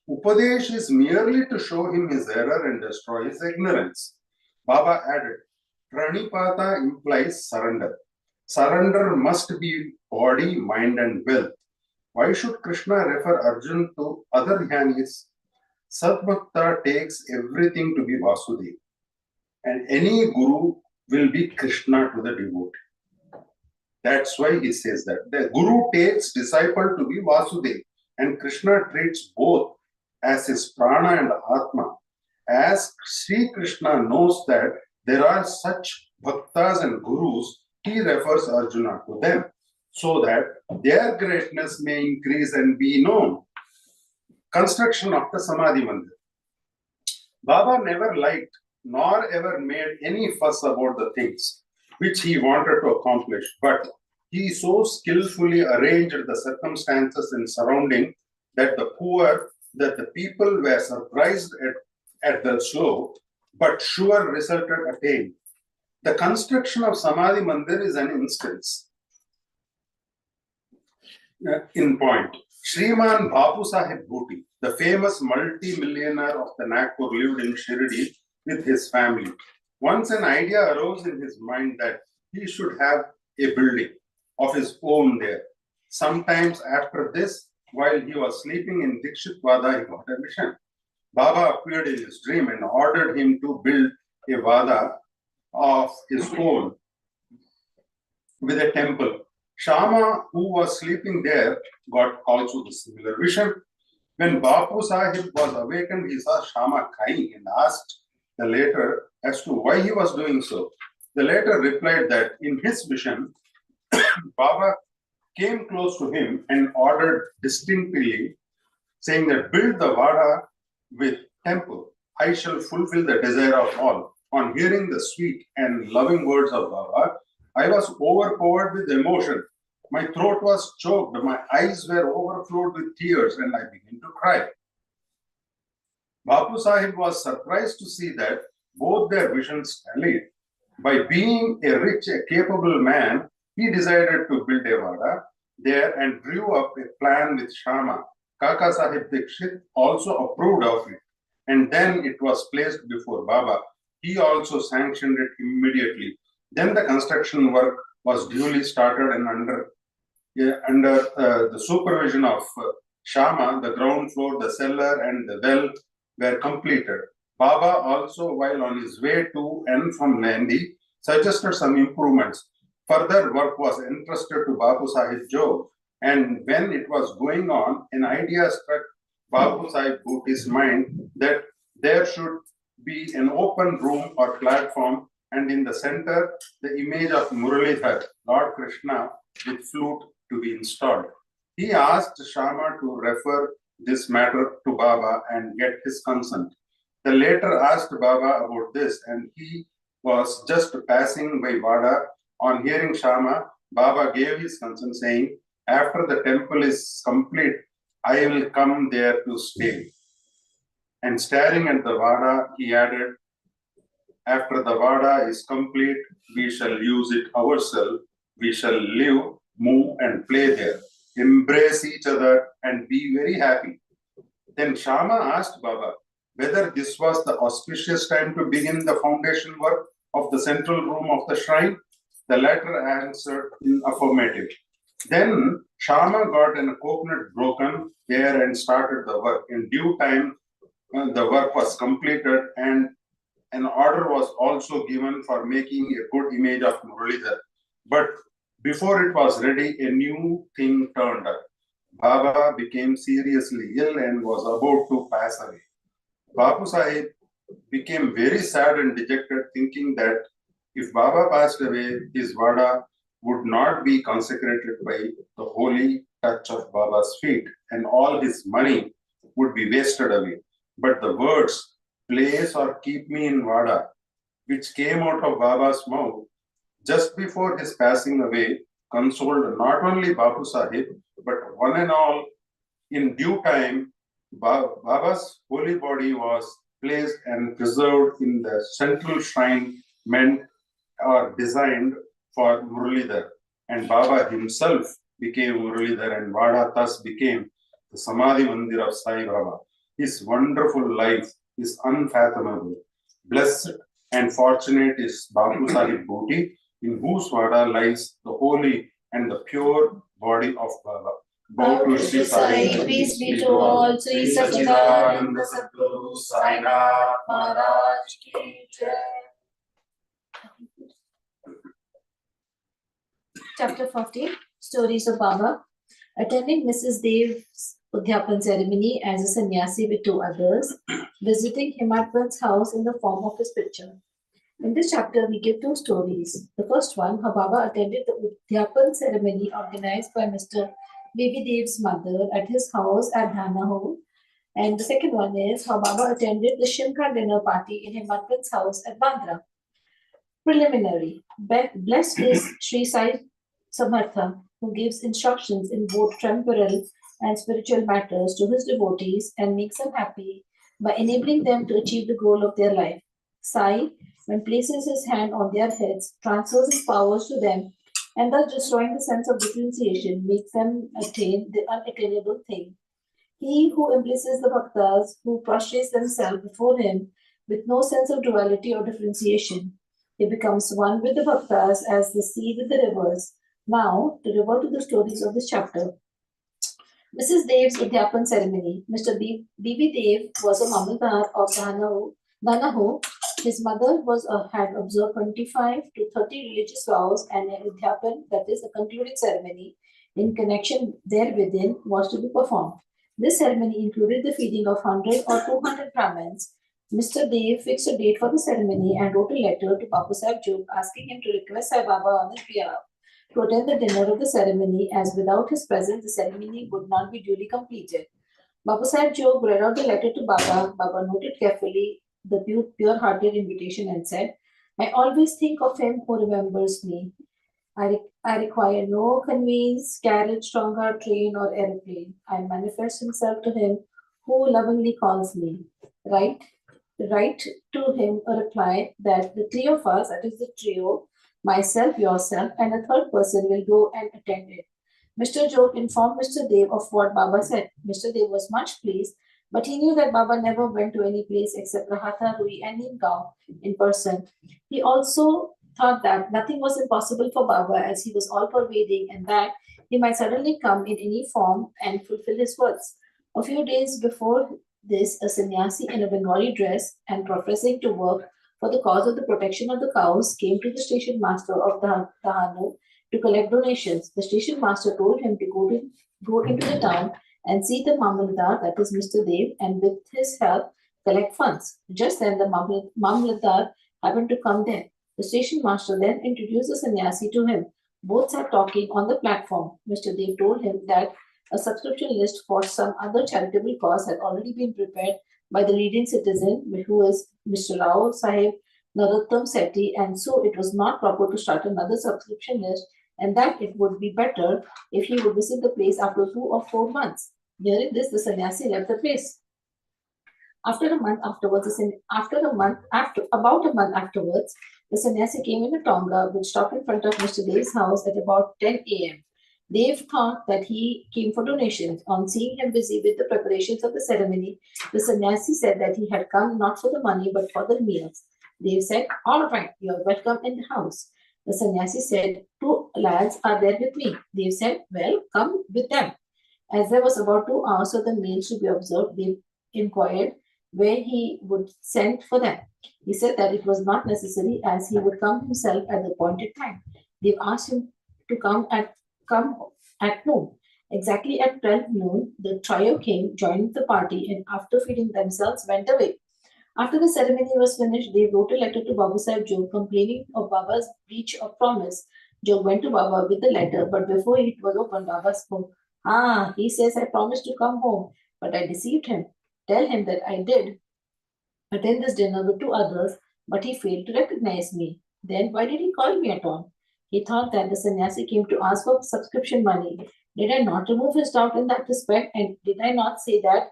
Upadesh is merely to show him his error and destroy his ignorance. Baba added, Pranipata implies surrender. Surrender must be body, mind, and will. Why should Krishna refer Arjuna to other jnanis? Sadbhakta takes everything to be Vasudeva, and any guru will be Krishna to the devotee. That's why he says that. The Guru takes disciple to be Vasudeva, and Krishna treats both as his prana and atma. As Sri Krishna knows that there are such bhaktas and gurus, he refers Arjuna to them, so that their greatness may increase and be known. Construction of the Samadhi Mandir. Baba never liked nor ever made any fuss about the things which he wanted to accomplish, but he so skillfully arranged the circumstances and surrounding that the people were surprised at the slow but sure result attained. The construction of Samadhi Mandir is an instance in point. Shriman Bapu Sahib Bhuti, the famous multi-millionaire of the Nagpur, lived in Shirdi with his family. Once an idea arose in his mind that he should have a building of his own there. Sometimes after this, while he was sleeping in Dikshit Vada, he got a vision. Baba appeared in his dream and ordered him to build a Vada of his own with a temple. Shama, who was sleeping there, got also the similar vision. When Bapu Sahib was awakened, he saw Shama crying and asked the latter as to why he was doing so. The latter replied that in his vision, Baba came close to him and ordered distinctly, saying that build the Vada with temple. I shall fulfill the desire of all. On hearing the sweet and loving words of Baba, I was overpowered with emotion. My throat was choked, my eyes were overflowed with tears, and I began to cry. Bapu Sahib was surprised to see that both their visions tallied. By being a rich, capable man, he decided to build a Vada there and drew up a plan with Shama. Kaka Sahib Dikshit also approved of it, and then it was placed before Baba. He also sanctioned it immediately. Then the construction work was duly started, and under the supervision of Shama, the ground floor, the cellar, and the well were completed. Baba also, while on his way to and from Nandi, suggested some improvements. Further work was entrusted to Bapu Sahib Jog, and when it was going on, an idea struck Bapu Sahib Bhuti's mind that there should be an open room or platform, and in the center, the image of Muralidhar, Lord Krishna, with flute to be installed. He asked Shama to refer this matter to Baba and get his consent. The latter asked Baba about this, and he was just passing by Vada. On hearing Shama, Baba gave his consent, saying, after the temple is complete, I will come there to stay. And staring at the Vada, he added, after the Vada is complete, we shall use it ourselves. We shall live, move, and play there, embrace each other, and be very happy. Then Shama asked Baba whether this was the auspicious time to begin the foundation work of the central room of the shrine. The latter answered in affirmative. Then Shama got a coconut broken there and started the work. In due time, the work was completed, and an order was also given for making a good image of Muralidhar. But before it was ready, a new thing turned up. Baba became seriously ill and was about to pass away. Bapu Sahib became very sad and dejected, thinking that if Baba passed away, his Vada would not be consecrated by the holy touch of Baba's feet, and all his money would be wasted away. But the words, place or keep me in Vada, which came out of Baba's mouth just before his passing away, consoled not only Bapu Sahib, but one and all. In due time, Baba's holy body was placed and preserved in the central shrine meant or designed for Muralidhar, and Baba himself became Muralidhar, and Vada thus became the Samadhi Mandir of Sai Baba. His wonderful life is unfathomable. Blessed and fortunate is Bapu Sahib Bhuti, in whose Vada lies the holy and the pure body of Baba. Bow to Shri Sai, peace be to all. Sri SatCharita, Sadguru Sai Nath Maharaj ki Jai. Chapter 40, Stories of Baba. Attending Mrs. Dev's Udhyapan ceremony as a sannyasi with two others, visiting Himatvan's house in the form of his picture. In this chapter, we give two stories. The first one, how Baba attended the Udhyapan ceremony organized by Mr. Baby Dev's mother at his house at Dhanaho. And the second one is how Baba attended the Shimka dinner party in Himatvan's house at Bandra. Preliminary. Blessed is Sri Sai Samartha, who gives instructions in both temporal and spiritual matters to his devotees and makes them happy by enabling them to achieve the goal of their life. Sai, when places his hand on their heads, transfers his powers to them, and thus destroying the sense of differentiation, makes them attain the unattainable thing. He who embraces the bhaktas, who prostrates themselves before him with no sense of duality or differentiation, he becomes one with the bhaktas as the sea with the rivers. Now, to revert to the stories of this chapter, Mrs. Dev's Udyapan ceremony. Mr. B.B. Dev was a Mamaldar of Danaho. His mother had observed 25 to 30 religious vows, and an Udyapan, that is, a concluding ceremony, in connection therewithin, was to be performed. This ceremony included the feeding of 100 or 200 Brahmins. Mr. Dev fixed a date for the ceremony and wrote a letter to Babu Sahib Jog asking him to request Sai Baba on his behalf to attend the dinner of the ceremony, as without his presence the ceremony would not be duly completed. Babu Sahib Jog read out the letter to Baba. Baba noted carefully the pure-hearted invitation and said, I always think of him who remembers me. I require no conveyance, carriage, stronger, train, or aeroplane. I manifest himself to him who lovingly calls me. Write to him a reply that the three of us, that is the trio, myself, yourself, and a third person will go and attend it. Mr. Jog informed Mr. Dev of what Baba said. Mr. Dev was much pleased, but he knew that Baba never went to any place except Rahata, Rui, and Nimgaon in person. He also thought that nothing was impossible for Baba as he was all pervading and that he might suddenly come in any form and fulfill his words. A few days before this, a sannyasi in a Bengali dress and professing to work for the cause of the protection of the cows came to the station master of Dahanu to collect donations. The station master told him to go into the town and see the Mamladar, that is Mr. Dev, and with his help collect funds. Just then the Mamladar happened to come there. The station master then introduced the sannyasi to him. Both sat talking on the platform. Mr. Dev told him that a subscription list for some other charitable cause had already been prepared by the leading citizen, who is Mr. Rao Sahib Narottam Sethi, and so it was not proper to start another subscription list, and that it would be better if he would visit the place after 2 or 4 months. Hearing this, the sannyasi left the place. About a month afterwards, the sannyasi came in a tonga which stopped in front of Mr. Dev's house at about 10 a.m. Dev thought that he came for donations. On seeing him busy with the preparations of the ceremony, the sannyasi said that he had come not for the money but for the meals. Dev said, all right, you are welcome in the house. The sannyasi said, 2 lads are there with me. Dev said, well, come with them. As there was about 2 hours of the meals to be observed, Dev inquired where he would send for them. He said that it was not necessary as he would come himself at the appointed time. Dev asked him to come at noon. Exactly at 12 noon, the trio came, joined the party, and after feeding themselves, went away. After the ceremony was finished, they wrote a letter to Babu Sahib Jog complaining of Baba's breach of promise. Jog went to Baba with the letter, but before it was opened, Baba spoke. He says I promised to come home, but I deceived him. Tell him that I did attend this dinner with 2 others, but he failed to recognize me. Then why did he call me at all? He thought that the sannyasi came to ask for subscription money. Did I not remove his doubt in that respect? And did I not say that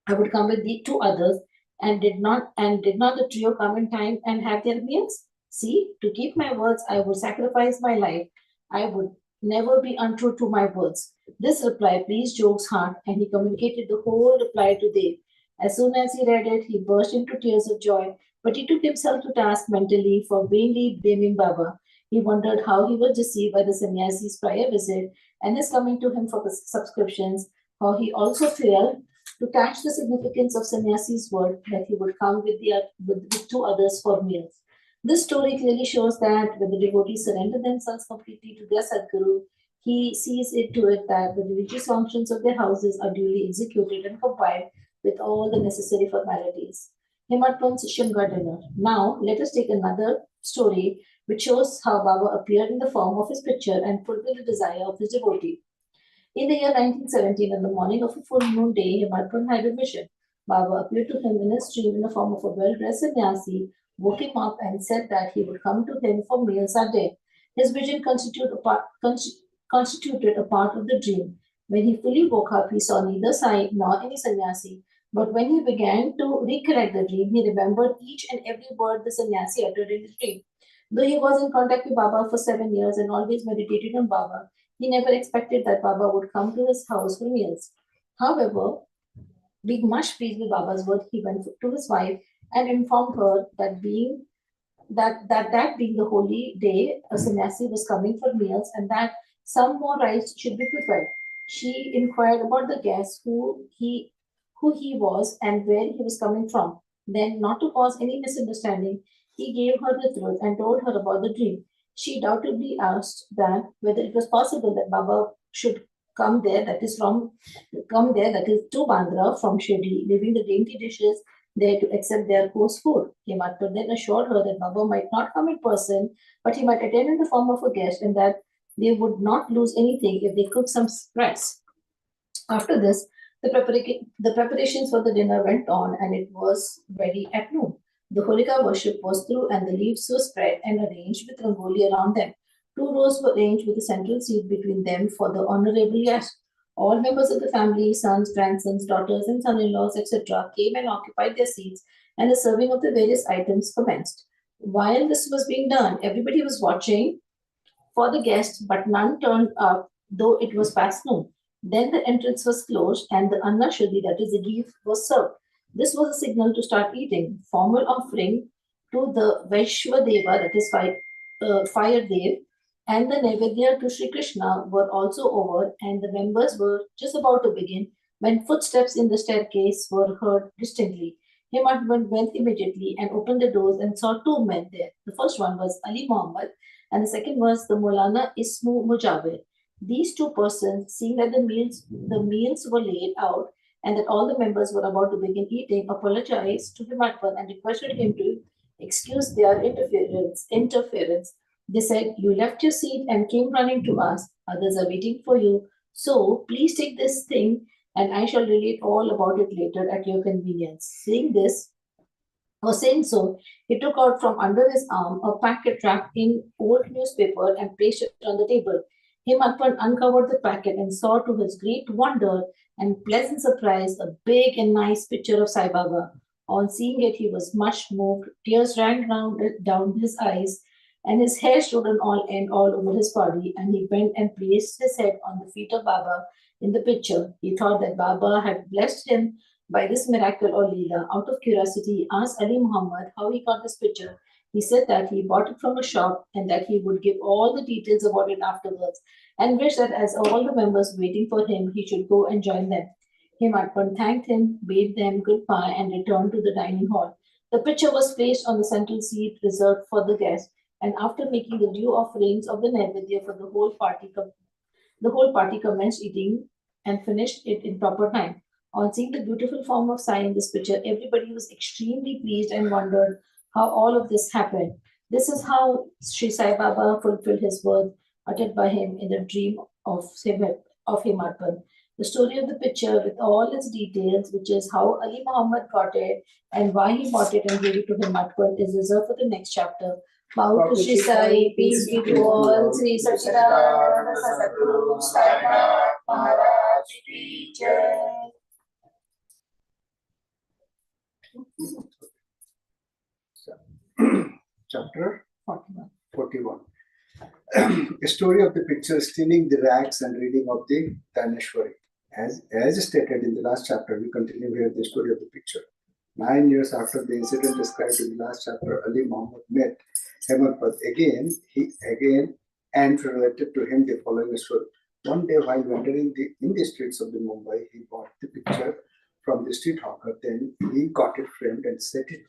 I would come with the 2 others? And did not the trio come in time and have their meals? See, to keep my words, I would sacrifice my life. I would never be untrue to my words. This reply pleased Jog's heart, and he communicated the whole reply to Dev. As soon as he read it, he burst into tears of joy, but he took himself to task mentally for vainly blaming Baba. He wondered how he was deceived by the sannyasi's prior visit and his coming to him for the subscriptions, how he also failed to catch the significance of sannyasi's word that he would come with 2 others for meals. This story clearly shows that when the devotees surrender themselves completely to their Sadguru, he sees to it that the religious functions of their houses are duly executed and complied with all the necessary formalities. Himatpan's Shimga dinner. Now, let us take another story which shows how Baba appeared in the form of his picture and fulfilled the desire of his devotee. In the year 1917, on the morning of a full moon day, Himatpan had a vision. Baba appeared to him in a dream in the form of a well-dressed sannyasi, woke him up and said that he would come to him for meals that day. His vision constituted a part of the dream. When he fully woke up, he saw neither Sai nor any sannyasi, But when he began to recollect the dream, he remembered each and every word the sannyasi uttered in his dream. Though he was in contact with Baba for 7 years and always meditated on Baba, he never expected that Baba would come to his house for meals. However, being much pleased with Baba's word, he went to his wife and informed her that being the holy day, a sannyasi was coming for meals and that some more rice should be prepared. She inquired about the guest, who he was and where he was coming from. Then, not to cause any misunderstanding, he gave her the truth and told her about the dream. She doubtably asked that whether it was possible that Baba should come there, that is to Bandra from Shirdi, leaving the dainty dishes there to accept their course food. Himatpur then assured her that Baba might not come in person, but he might attend in the form of a guest and that they would not lose anything if they cooked some rice. After this, the preparations for the dinner went on and it was ready at noon. The Holika worship was through and the leaves were spread and arranged with rangoli around them. 2 rows were arranged with a central seat between them for the honorable guest. All members of the family, sons, grandsons, daughters, and son-in-laws, etc., came and occupied their seats, and the serving of the various items commenced. While this was being done, everybody was watching for the guests, but none turned up, though it was past noon. Then the entrance was closed, and the Anna Shuddhi, that is the beef, was served. This was a signal to start eating. Formal offering to the Vaishwadeva, that is Fire Dev, and the Naivedya to Sri Krishna were also over, and the members were just about to begin when footsteps in the staircase were heard distinctly. Himatpant went immediately and opened the doors and saw 2 men there. The first one was Ali Muhammad, and the second was the Maulana Ismu Mujawir. These 2 persons, seeing that the meals were laid out and that all the members were about to begin eating, apologized to Himatpant and requested him to excuse their interference. They said, "You left your seat and came running to us. Others are waiting for you. So please take this thing and I shall relate all about it later at your convenience." Saying so, he took out from under his arm a packet wrapped in old newspaper and placed it on the table. Himatpant uncovered the packet and saw to his great wonder and pleasant surprise a big and nice picture of Sai Baba. On seeing it, he was much moved. Tears ran down his eyes, and his hair stood on end all over his body, and he bent and placed his head on the feet of Baba in the picture. He thought that Baba had blessed him by this miracle or leela. Out of curiosity, he asked Ali Muhammad how he got this picture. He said that he bought it from a shop and that he would give all the details about it afterwards, and wished that as all the members waiting for him, he should go and join them. Himatpant thanked him, bade them goodbye, and returned to the dining hall. The picture was placed on the central seat reserved for the guests, and after making the due offerings of the Naivedya for the whole party commenced eating and finished it in proper time. On seeing the beautiful form of Sai in this picture, everybody was extremely pleased and wondered how all of this happened. This is how Sri Sai Baba fulfilled his word uttered by him in the dream of Himatpant. The story of the picture with all its details, which is how Ali Muhammad got it and why he bought it and gave it to Himatpant, is reserved for the next chapter. Bhau to Sri Sai, peace be to all. Sri SatCharita, Sadguru Sai Maharaj ki Jai. Chapter 41. A story of the picture stealing the rags and reading of the Dhaneshwari. As stated in the last chapter, we continue here the story of the picture. 9 years after the incident described in the last chapter, Ali Muhammad met Himatpant again and related to him the following story. One day while wandering in the streets of the Mumbai, he bought the picture from the street hawker. Then he got it framed and set it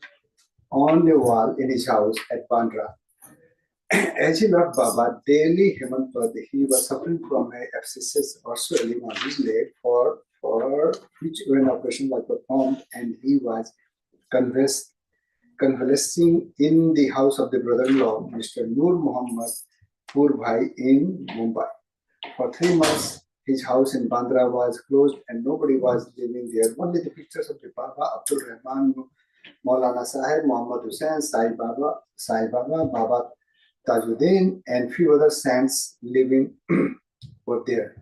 on the wall in his house at Bandra. As he loved Baba, daily Himatpant, he was suffering from a abscess or swelling on his leg for which an operation was performed, and he was convalescing in the house of the brother-in-law, Mr. Nur Muhammad Purbhai in Mumbai. For 3 months, his house in Bandra was closed and nobody was living there. Only the pictures of the Baba, Abdul Rahman, Maulana Sahib, Muhammad Hussain, Sai Baba, Baba Tajuddin, and few other saints living were there.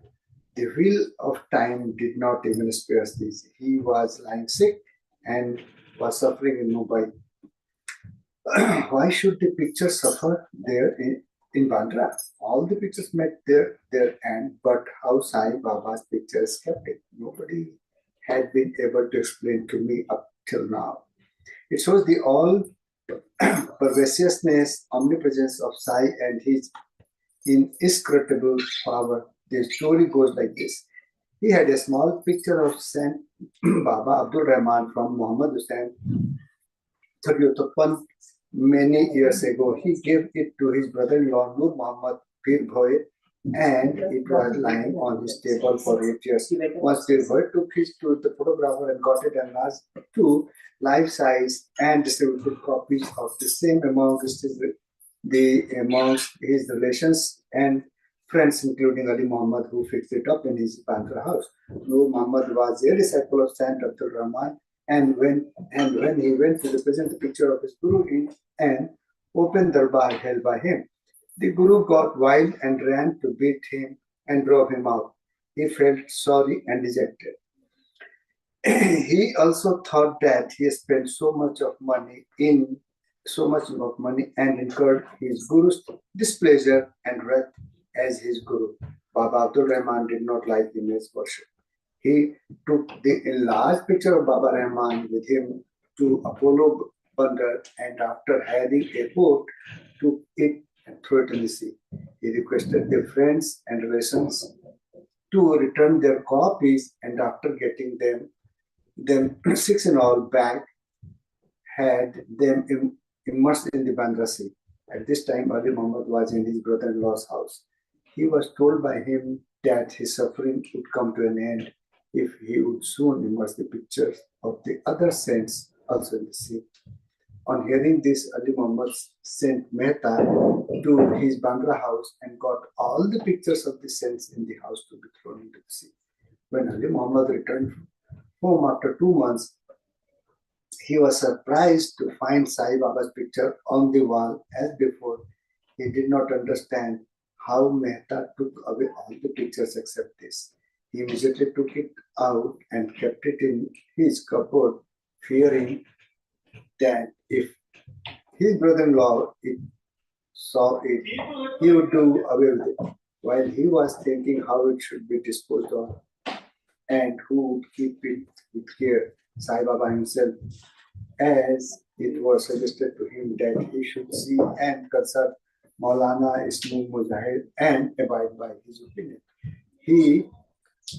The wheel of time did not even spare this. He was lying sick and was suffering in Mumbai. Why should the picture suffer there in Bandra? All the pictures met their end, but how Sai Baba's pictures kept it. Nobody had been able to explain to me up till now. It shows the all pervasiveness, omnipresence of Sai and his inscrutable power. The story goes like this. He had a small picture of Saint Baba Abdul Rahman from Muhammad Hussain Tharyotappan many years ago. He gave it to his brother-in-law Nur Muhammad Pir Bhoy, and it was lying on his table for 8 years. Once Pir Bhoy took it to the photographer and got it enlarged to life-size and distributed copies of the same amongst his relations and friends, including Ali Muhammad, who fixed it up in his Bandra house. Nur Muhammad was a disciple of Saint Abdul Rahman, and when he went to represent the picture of his Guru in an open darbar held by him, the Guru got wild and ran to beat him and drove him out. He felt sorry and dejected. He also thought that he spent so much money and incurred his Guru's displeasure and wrath as his Guru. Baba Abdul Rahman did not like image worship. He took the enlarged picture of Baba Rahman with him to Apollo Bandar, and after hiring a boat, took it and threw it in the sea. He requested their friends and relations to return their copies, and after getting them 6 in all back, had them immersed in the Bandra Sea. At this time, Ali Muhammad was in his brother-in-law's house. He was told by him that his suffering would come to an end if he would soon immerse the pictures of the other saints also in the sea. On hearing this, Ali Muhammad sent Mehta to his Bandra house and got all the pictures of the saints in the house to be thrown into the sea. When Ali Muhammad returned home after 2 months, he was surprised to find Sai Baba's picture on the wall as before. He did not understand how Mehta took away all the pictures except this. He immediately took it out and kept it in his cupboard, fearing that if his brother-in-law saw it, he would do away with it. While he was thinking how it should be disposed of and who would keep it with care, Sai Baba himself, as it was suggested to him that he should see and consult Maulana Ismail Mujahid and abide by his opinion. He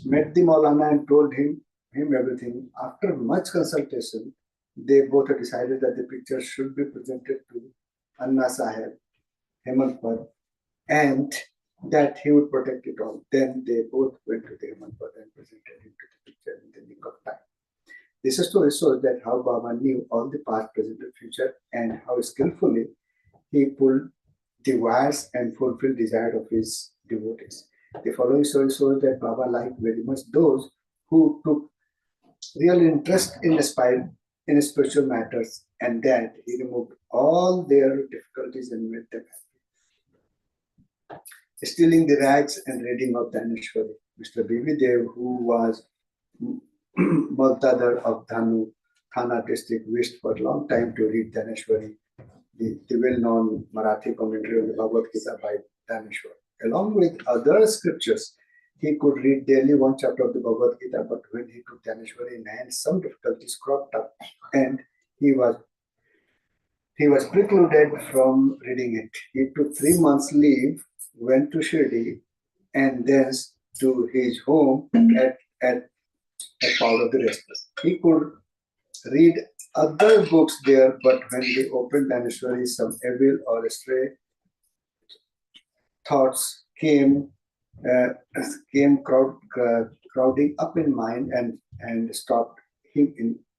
met the Maulana and told him everything. After much consultation, they both decided that the picture should be presented to Anna Sahib, Hemantpad, and that he would protect it all. Then they both went to the Hemantpad and presented him to the picture in the nick of time. This story shows that how Baba knew all the past, present, and future, and how skillfully he pulled the wires and fulfilled the desire of his devotees. The following story shows that Baba liked very much those who took real interest in spiritual matters, and that he removed all their difficulties and made them happy. Stealing the rags and reading of Dhaneshwari. Mr. B.V. Dev, who was Maltadar of Thana district, wished for a long time to read Dhaneshwari, the well-known Marathi commentary of the Bhagavad Gita by Dhaneshwar. Along with other scriptures, he could read daily 1 chapter of the Bhagavad Gita, but when he took Dhaneshwari in hand, some difficulties cropped up, and he was precluded from reading it. He took 3 months' leave, went to Shirdi, and thence to his home at Power of the Restless. He could read other books there, but when they opened Dhaneshwari, some evil or stray thoughts came crowding up in mind and stopped him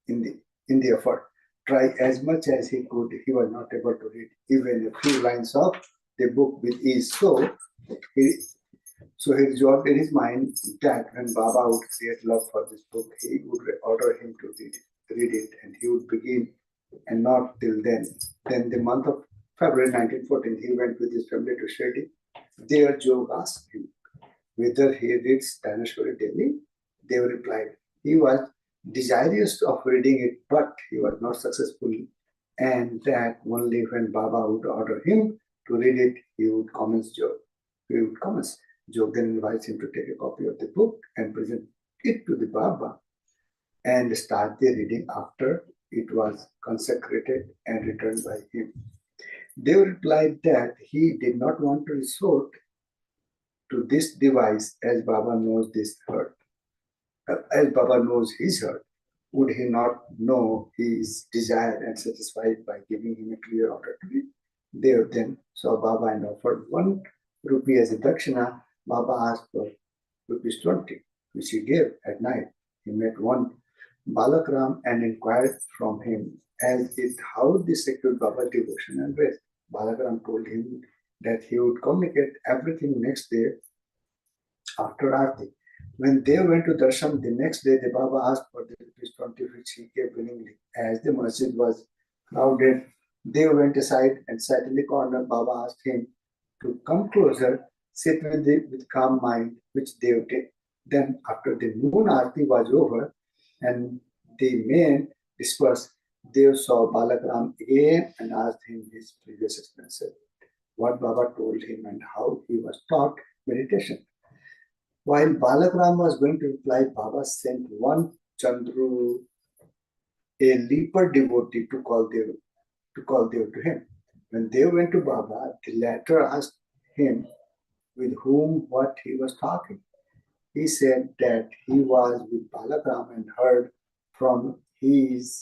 in the effort. Try as much as he could, he was not able to read even a few lines of the book with ease. So he resolved in his mind that when Baba would create love for this book, he would order him to read it, and he would begin, and not till then. Then the month of February 1914, he went with his family to Shirdi. There Jog asked him, whether he reads Dhaneshwari daily. Dev replied, he was desirous of reading it, but he was not successful, and that only when Baba would order him to read it, he would commence Jog. Jog then invites him to take a copy of the book and present it to the Baba and start the reading after it was consecrated and returned by him. Dev replied that he did not want to resort to this device as Baba knows this hurt. As Baba knows his hurt, would he not know his desire and satisfied by giving him a clear order to read? Dev then saw Baba and offered 1 rupee as a dakshina. Baba asked for rupees 20, which he gave at night. He met one Balakram and inquired from him as it how this secured Baba's devotion and rest. Balakram told him that he would communicate everything next day after Aarti. When they went to darshan the next day, the Baba asked for the rupees 20, which he gave willingly. As the masjid was crowded, they went aside and sat in the corner. Baba asked him to come closer, sit with calm mind, which they did. Then, after the noon Aarti was over and the men dispersed, they saw Balakram again and asked him his previous experiences, what Baba told him and how he was taught meditation. While Balakram was going to reply, Baba sent one Chandru, a leper devotee, to call Dev to him. When they went to Baba, the latter asked him with whom what he was talking. He said that he was with Balakram and heard from him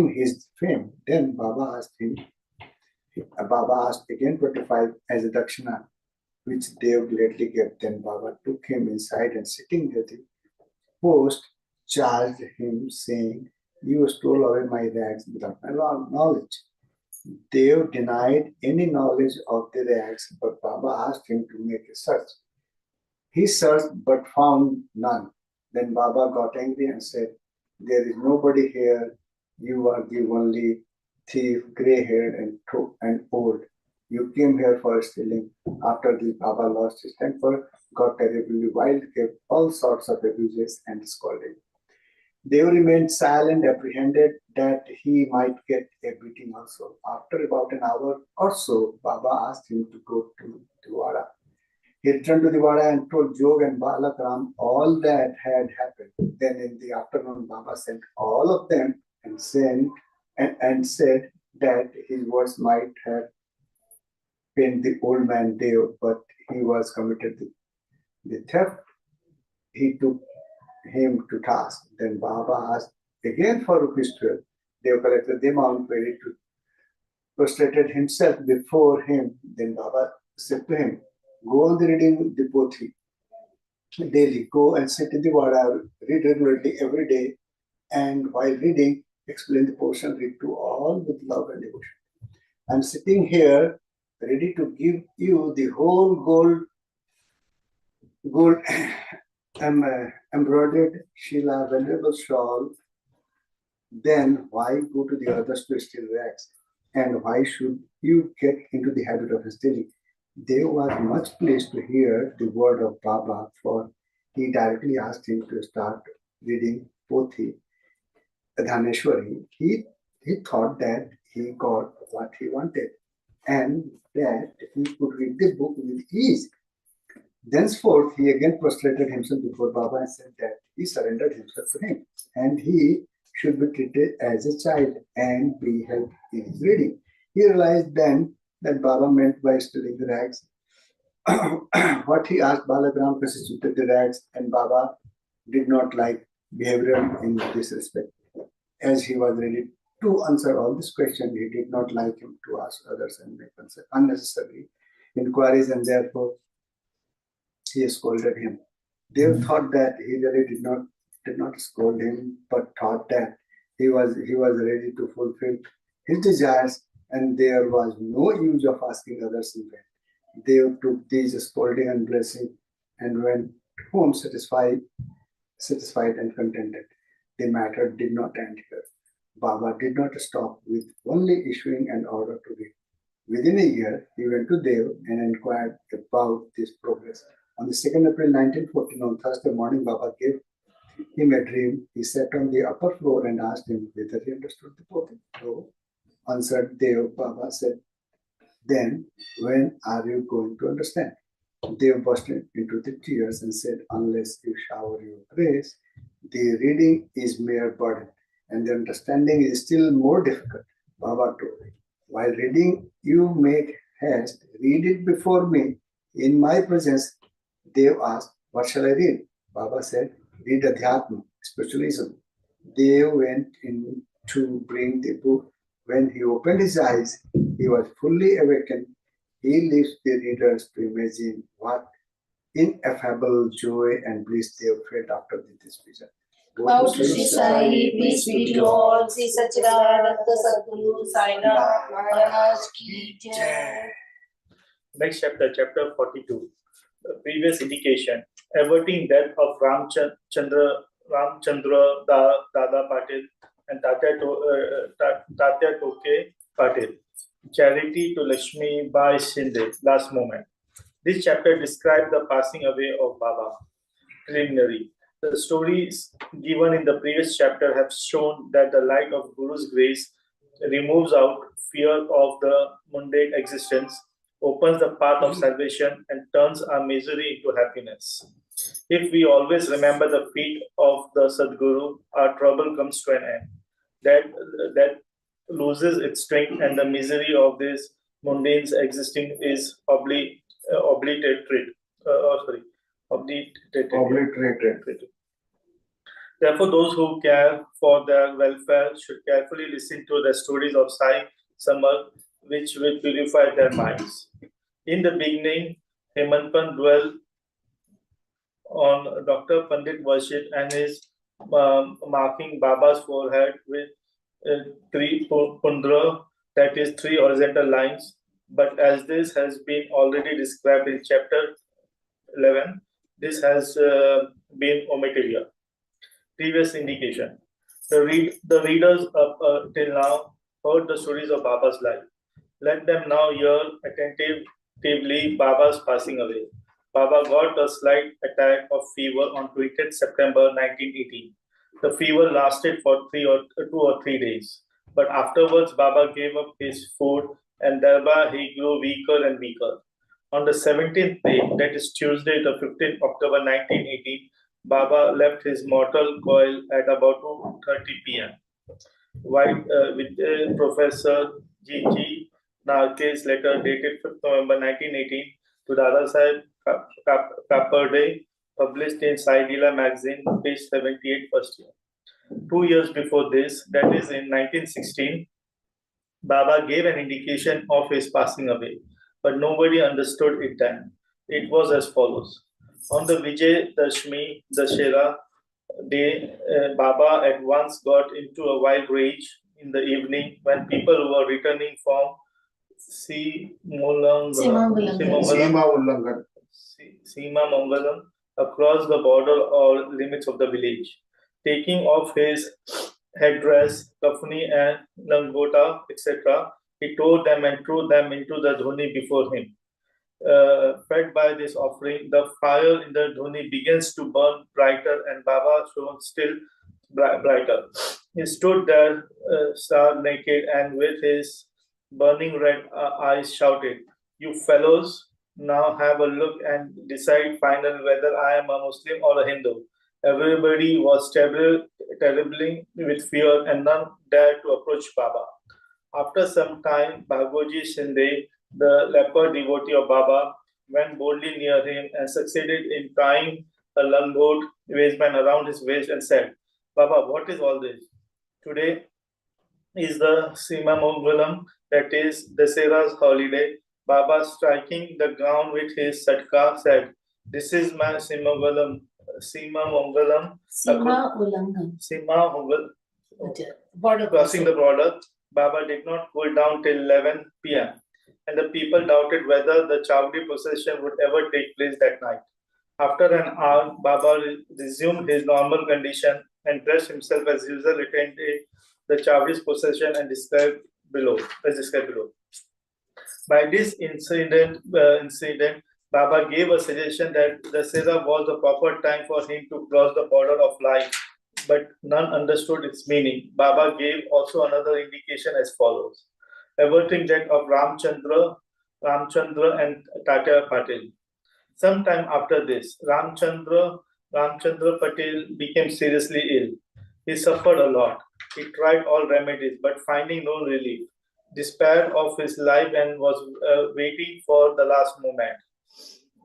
his fame. Then Baba asked again 25 as a dakshina, which Dev gladly gave. Then Baba took him inside and sitting near the post, charged him, saying, you stole away my rags without my knowledge. Dev denied any knowledge of the rags, but Baba asked him to make a search. He searched but found none. Then Baba got angry and said, there is nobody here. You are the only thief, grey-haired and old. You came here for stealing. After this, Baba lost his temper, got terribly wild, gave all sorts of abuses and scolding. Dev remained silent, apprehended that he might get a beating also. After about an hour or so, Baba asked him to go to Diwada. He returned to Diwada and told Jog and Balakram all that had happened. Then in the afternoon, Baba sent all of them and said that his words might have pained the old man Dev, but he was committed the theft. He took him to task. Then Baba asked again for rupees 12. Dev collected the amount, ready to prostrated himself before him. Then Baba said to him, go on the reading the pothi daily. Go and sit in the Vada, read regularly every day, and while reading, explain the portion, read to all with love and devotion. I'm sitting here ready to give you the whole gold embroidered Sheila venerable shawl. Then why go to the others to steal rags? And why should you get into the habit of stealing? Dev was much pleased to hear the word of Baba, for he directly asked him to start reading Pothi Dhaneshwari. He thought that he got what he wanted and that he could read the book with ease. Thenceforth, he again prostrated himself before Baba and said that he surrendered himself to him and he should be treated as a child and be helped in his reading. He realized then that Baba meant by stealing the rags. What he asked Balagram constituted the rags, and Baba did not like behavior in this respect. As he was ready to answer all these questions, he did not like him to ask others and make unnecessary inquiries, and therefore he scolded him. They thought that he really did not scold him, but thought that he was ready to fulfill his desires, and there was no use of asking others in vain. They took these scolding and blessing and went home satisfied and contented. The matter did not end here. Baba did not stop with only issuing an order to read. Within a year, he went to Dev and inquired about this progress. On the 2nd April 1914, on Thursday morning, Baba gave him a dream. He sat on the upper floor and asked him whether he understood the poem. No, answered Dev. Baba said, then when are you going to understand? Dev burst into the tears and said, unless you shower your grace, the reading is mere burden, and the understanding is still more difficult. Baba told me, while reading, you make haste, read it before me. In my presence, Dev asked, what shall I read? Baba said, read Adhyatma, spiritualism. Dev went in to bring the book. When he opened his eyes, he was fully awakened. He leaves the readers to imagine what ineffable joy and bliss they felt after this vision. Bow to Shri Sai, peace be to all. Shri SatCharita, Sadguru, Sai Ram, Maharaj ki Jai. Next chapter, chapter 42. Previous indication. Averting death of Ramchandra Dada Patil and Tatya Toke Patil. Charity to Lakshmi Bai Shinde, last moment. This chapter describes the passing away of Baba. Preliminary. The stories given in the previous chapter have shown that the light of Guru's grace removes out fear of the mundane existence, opens the path of salvation, and turns our misery into happiness. If we always remember the feet of the Sadguru, our trouble comes to an end. That loses its strength, and the misery of this mundane existing is obliterated. Therefore, those who care for their welfare should carefully listen to the stories of Sai Samar, which will purify their minds. In the beginning, Hemantpan dwelled on Dr. Pandit worship and is marking Baba's forehead with three pundra, that is 3 horizontal lines. But as this has been already described in chapter 11, this has been omitted here. Previous indication. The readers up till now heard the stories of Baba's life. Let them now hear attentively Baba's passing away. Baba got a slight attack of fever on 20th September 1918. The fever lasted for 2 or 3 days. But afterwards, Baba gave up his food and thereby he grew weaker and weaker. On the 17th day, that is Tuesday, the 15th October 1918, Baba left his mortal coil at about 2:30 p.m. With Professor G.G. Narke's letter dated 5th November 1918 to Dada Saheb Kaperde, published in Sai Leela magazine, page 78, first year. 2 years before this, that is in 1916, Baba gave an indication of his passing away, but nobody understood it then. It was as follows. On the Vijay Dashmi Dashera day, Baba at once got into a wild rage in the evening when people were returning from Sima Mangalam across the border or limits of the village. Taking off his headdress, kafni and langota, etc., he tore them and threw them into the dhoni before him. Fed by this offering, the fire in the dhoni begins to burn brighter, and Baba shone still brighter. He stood there, stark naked, and with his burning red eyes shouted, "You fellows, now have a look and decide finally whether I am a Muslim or a Hindu." Everybody was terribly with fear, and none dared to approach Baba. After some time, Bhagoji Shinde, the leper devotee of Baba, went boldly near him and succeeded in tying a langot waistband around his waist and said, "Baba, what is all this? Today is the Sima Mangalam, that is Dasera's holiday." Baba, striking the ground with his satka, said, "This is my Sima Mangalam." Crossing the border, Baba did not cool down till 11 p.m. and the people doubted whether the Chavdi procession would ever take place that night. After an hour, Baba resumed his normal condition and dressed himself as usual, attended the Chavdi's procession and described below. By this incident, Baba gave a suggestion that Dasera was the proper time for him to cross the border of life, but none understood its meaning. Baba gave also another indication as follows: averting death of Ramchandra and Tata Patil. Sometime after this, Ramchandra Patel became seriously ill. He suffered a lot. He tried all remedies, but finding no relief, despaired of his life and was waiting for the last moment.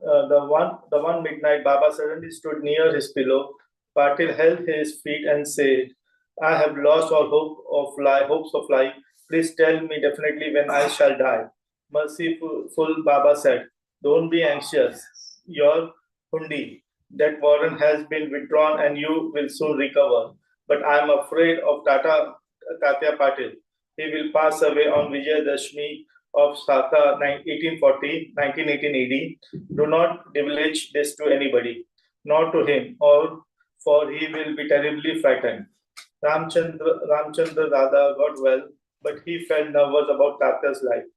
The one midnight, Baba suddenly stood near his pillow. Patil held his feet and said, "I have lost all hopes of life. Please tell me definitely when I shall die." Merciful Baba said, "Don't be anxious. Your hundi, that warrant has been withdrawn and you will soon recover. But I am afraid of Tatya Patil. He will pass away on Vijayadashmi of Saka 1840, 1918 AD. Do not divulge this to anybody, nor to him, for he will be terribly frightened." Ramchandra Dada got well, but he felt nervous about Tatya's life,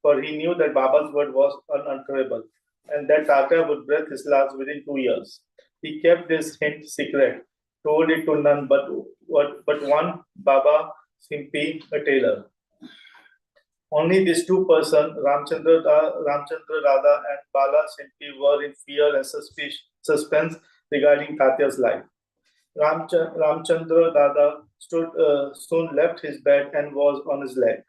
for he knew that Baba's word was unalterable, and that Tatya would breathe his last within 2 years. He kept this hint secret, told it to none but one, Baba Simpi, a tailor. Only these two persons, Ramchandra Radha and Bala Simpi, were in fear and suspense regarding Tatya's life. Ramchandra Dada soon left his bed and was on his leg.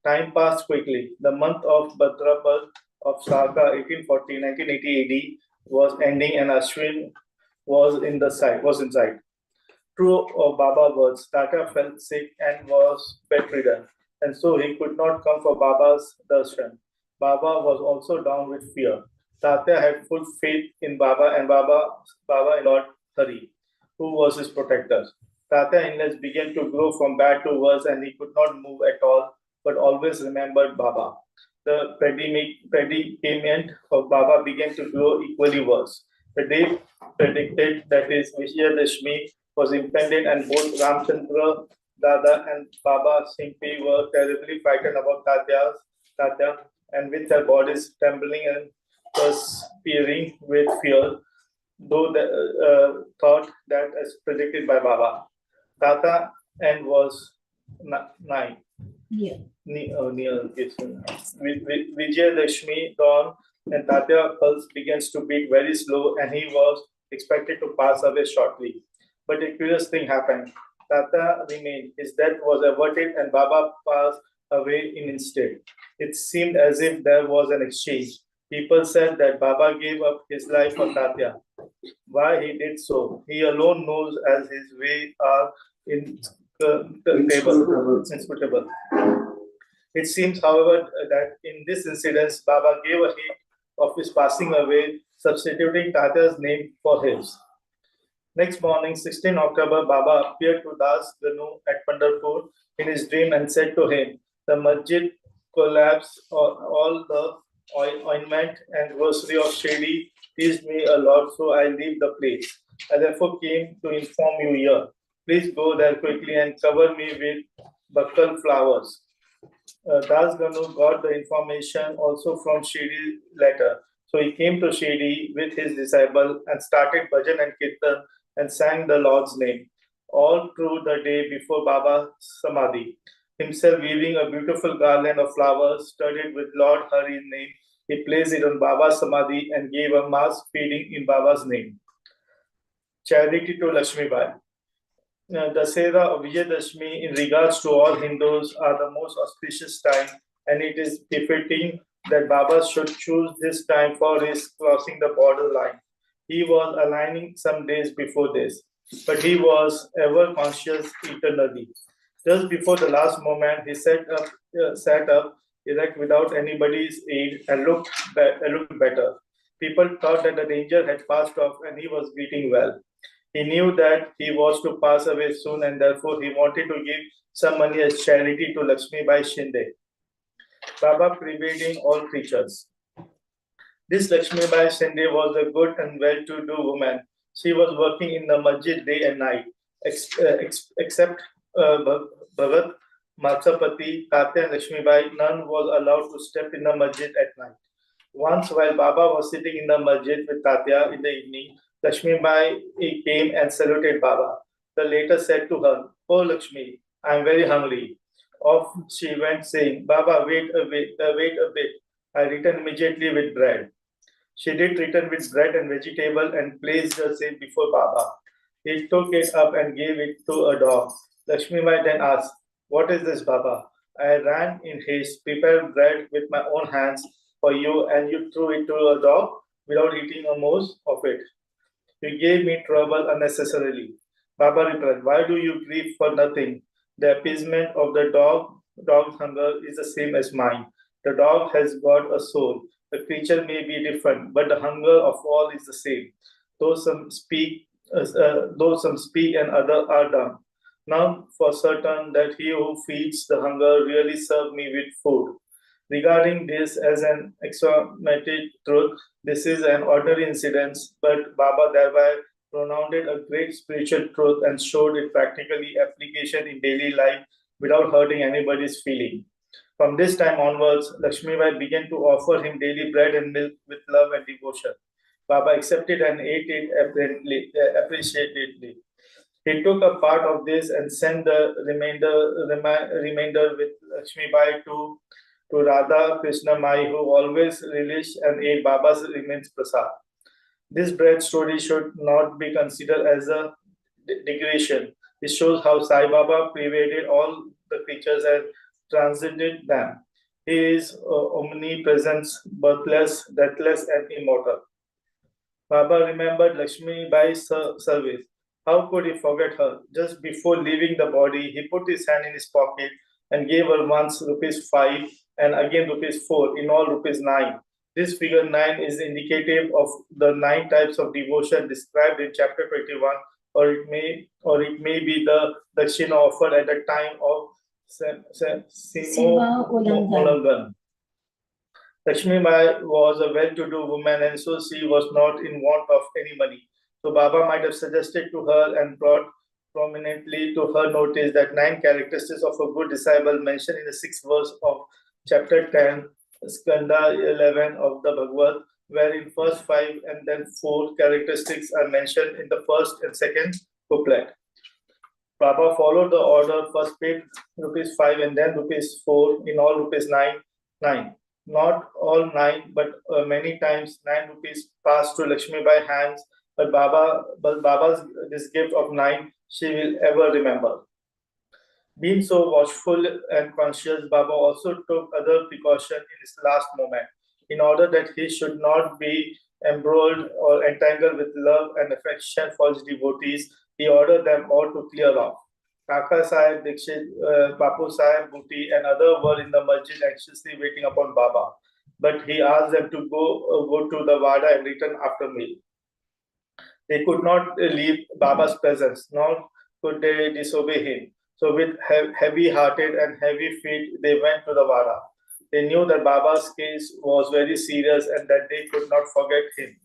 Time passed quickly. The month of Bhadrapad of Saka 1840, 1980 AD was ending and Ashwin was in sight. True of Baba words, Tata felt sick and was bedridden, and so he could not come for Baba's darshan. Baba was also down with fear. Tata had full faith in Baba and Baba in Lord Hari, who was his protector. Tata illness began to grow from bad to worse, and he could not move at all, but always remembered Baba. The predicament of Baba began to grow equally worse. The day predicted, that is Vijayadashmi, was impending, and both Ramchandra Dada and Baba Simpi were terribly frightened about Tatya, and with their bodies trembling and perspiring with fear, though they thought that as predicted by Baba. Tata and was 9. Yeah. Near Vijayadashmi dawn, and Tatya pulse begins to beat very slow, and he was expected to pass away shortly. But a curious thing happened. Tata remained. His death was averted, and Baba passed away in instead. It seemed as if there was an exchange. People said that Baba gave up his life for Tatya. Why he did so, he alone knows, as his way are inscrutable. It seems, however, that in this incident, Baba gave a hint of his passing away, substituting Tatya's name for his. Next morning, 16 October, Baba appeared to Das Ganu at Pandharpur in his dream and said to him, "The masjid collapsed, all the ointment and rosary of Shady pleased me a lot, so I leave the place. I therefore came to inform you here. Please go there quickly and cover me with buckle flowers." Das Ganu got the information also from Shady letter. So he came to Shady with his disciple and started bhajan and kirtan and sang the Lord's name all through the day before Baba's Samadhi. Himself weaving a beautiful garland of flowers studded with Lord Hari's name, he placed it on Baba's Samadhi and gave a mass feeding in Baba's name. Charity to Lakshmi Bai. Dasera or Vijayadashmi, in regards to all Hindus, are the most auspicious time, and it is befitting that Baba should choose this time for his crossing the border line. He was aligning some days before this, but he was ever conscious eternally. Just before the last moment, he sat up erect without anybody's aid and looked better. People thought that the danger had passed off and he was breathing well. He knew that he was to pass away soon, and therefore he wanted to give some money as charity to Lakshmi Bai Shinde, Baba pervading all creatures. This Lakshmi Bai Shinde was a good and well-to-do woman. She was working in the masjid day and night, except Bhagat Matsapati, Tatya and Lakshmibai, none was allowed to step in the masjid at night. Once, while Baba was sitting in the masjid with Tatya in the evening, Lakshmibai came and saluted Baba. The later said to her, "Oh Lakshmi, I am very hungry." Off she went, saying, "Baba, wait a bit. I return immediately with bread." She did return with bread and vegetable and placed the same before Baba. He took it up and gave it to a dog. Lakshmibai then asked, "What is this, Baba?" "I ran in haste, prepared bread with my own hands for you, and you threw it to a dog without eating a morsel of it. You gave me trouble unnecessarily." Baba replied, "Why do you grieve for nothing? The appeasement of the dog's hunger is the same as mine. The dog has got a soul. The creature may be different, but the hunger of all is the same. Though some speak, though some speak and others are dumb. Now for certain that he who feeds the hunger really served me with food. Regarding this as an axiomatic truth, this is an ordinary incident, but Baba thereby pronounced a great spiritual truth and showed it practically application in daily life without hurting anybody's feeling. From this time onwards, Lakshmibai began to offer him daily bread and milk with love and devotion. Baba accepted and ate it appreciatedly. He took a part of this and sent the remainder with Lakshmibai to Radha Krishna Mai, who always relished and ate Baba's remains prasad. This bread story should not be considered as a degradation. It shows how Sai Baba pervaded all the creatures and transcended them. He is omnipresent, birthless, deathless, and immortal. Baba remembered Lakshmi Bai's service. How could he forget her? Just before leaving the body, he put his hand in his pocket and gave her once rupees 5 and again rupees 4, in all rupees 9. This figure 9 is indicative of the 9 types of devotion described in chapter 21, or it may be the dakshina offered at the time of Sima Ulangan. Lakshmi Mai was a well-to-do woman, and so she was not in want of any money. So Baba might have suggested to her and brought prominently to her notice that 9 characteristics of a good disciple mentioned in the 6th verse of chapter 10, Skanda 11 of the Bhagavad, wherein first 5 and then 4 characteristics are mentioned in the first and second couplet. Baba followed the order, first paid rupees 5 and then rupees 4, in all rupees 9. Not all 9, but many times 9 rupees passed to Lakshmi by hands, but Baba's this gift of 9 she will ever remember. Being so watchful and conscious, Baba also took other precautions in his last moment, in order that he should not be embroiled or entangled with love and affection for his devotees. He ordered them all to clear off. Kaka Sahib, Dikshit, Bapu Sahib, Bhuti, and others were in the masjid anxiously waiting upon Baba. But he asked them to go to the Wada and return after meal. They could not leave Baba's presence, nor could they disobey him. So with heavy-hearted and heavy feet, they went to the Wada. They knew that Baba's case was very serious and that they could not forget him.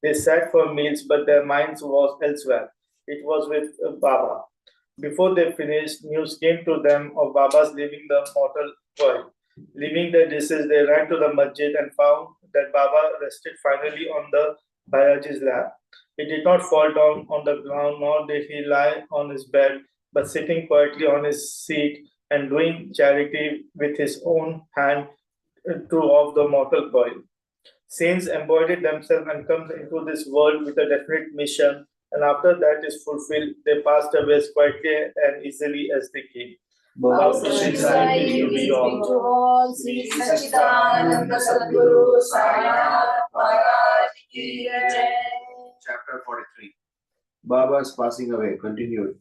They sat for meals, but their minds was elsewhere. It was with Baba. Before they finished, news came to them of Baba's leaving the mortal world. Leaving their dishes, they ran to the masjid and found that Baba rested finally on the Bayaji's lap. He did not fall down on the ground, nor did he lie on his bed, but sitting quietly on his seat and doing charity with his own hand to off the mortal coil. Saints embodied themselves and come into this world with a definite mission, and after that is fulfilled, they passed away as quietly and easily as they came. Sri Satchidananda Sadguru Sai Maharaj Ki Jai. Chapter 43. Baba's passing away continued.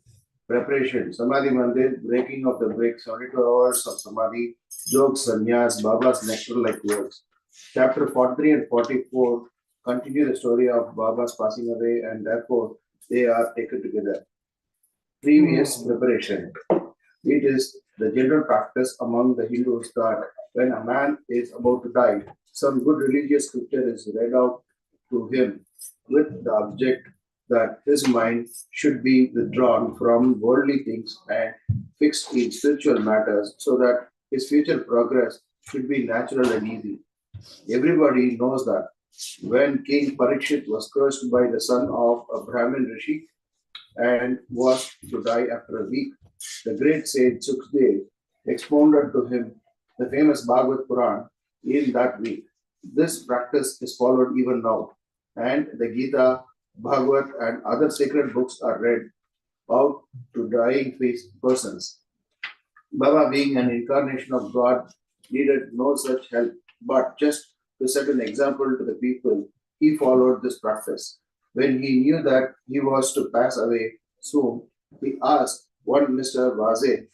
Preparation, Samadhi Mandir, breaking of the brick, 72 hours of Samadhi, jokes, sannyas, Baba's nectar-like words. Chapter 43 and 44 continue the story of Baba's passing away, and therefore they are taken together. Previous preparation. It is the general practice among the Hindus that when a man is about to die, some good religious scripture is read out to him with the object that his mind should be withdrawn from worldly things and fixed in spiritual matters so that his future progress should be natural and easy. Everybody knows that when King Parikshit was cursed by the son of a Brahmin Rishi and was to die after a week, the great sage Sukhdev expounded to him the famous Bhagavad Puran in that week. This practice is followed even now, and the Gita, Bhagavad, and other sacred books are read out to dying persons. Baba, being an incarnation of God, needed no such help, but just to set an example to the people, he followed this practice. When he knew that he was to pass away soon, he asked one Mr. Vaze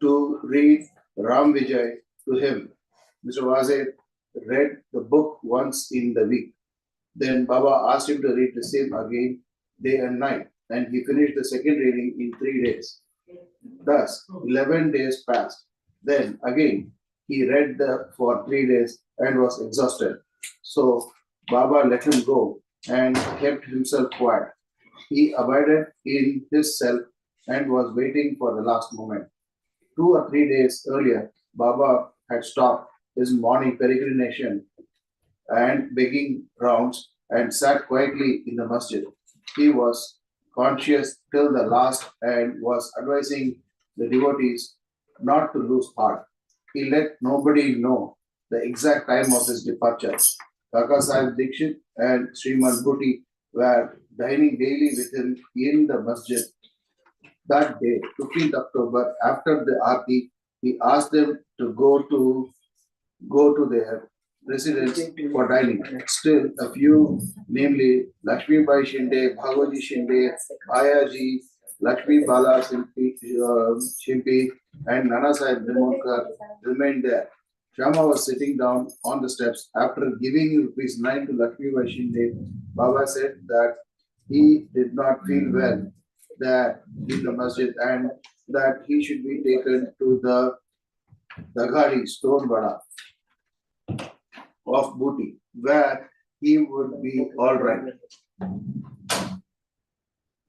to read Ram Vijay to him. Mr. Vaze read the book once in the week. Then Baba asked him to read the same again day and night, and he finished the second reading in 3 days. Thus, 11 days passed. Then again, he read for 3 days and was exhausted. So Baba let him go and kept himself quiet. He abided in his cell and was waiting for the last moment. 2 or 3 days earlier, Baba had stopped his morning peregrination and begging rounds and sat quietly in the masjid. He was conscious till the last and was advising the devotees not to lose heart. He let nobody know the exact time of his departure. Kaka Sahib Dikshit and Sriman Bhuti were dining daily with him in the masjid. That day, 15th October, after the Aarti, he asked them to go to their residence for dining. Still, a few, namely Lakshmi Bai Shinde, Bhagavaji Shinde, Ayaji, Lakshmi Bala Shimpi, and Nana Sahib Nimodkar remained there. Shama was sitting down on the steps. After giving ₹9 to Lakshmi Bai Shinde, Baba said that he did not feel well there in the masjid and that he should be taken to the Daghadi stone vada of Booty, where he would be all right.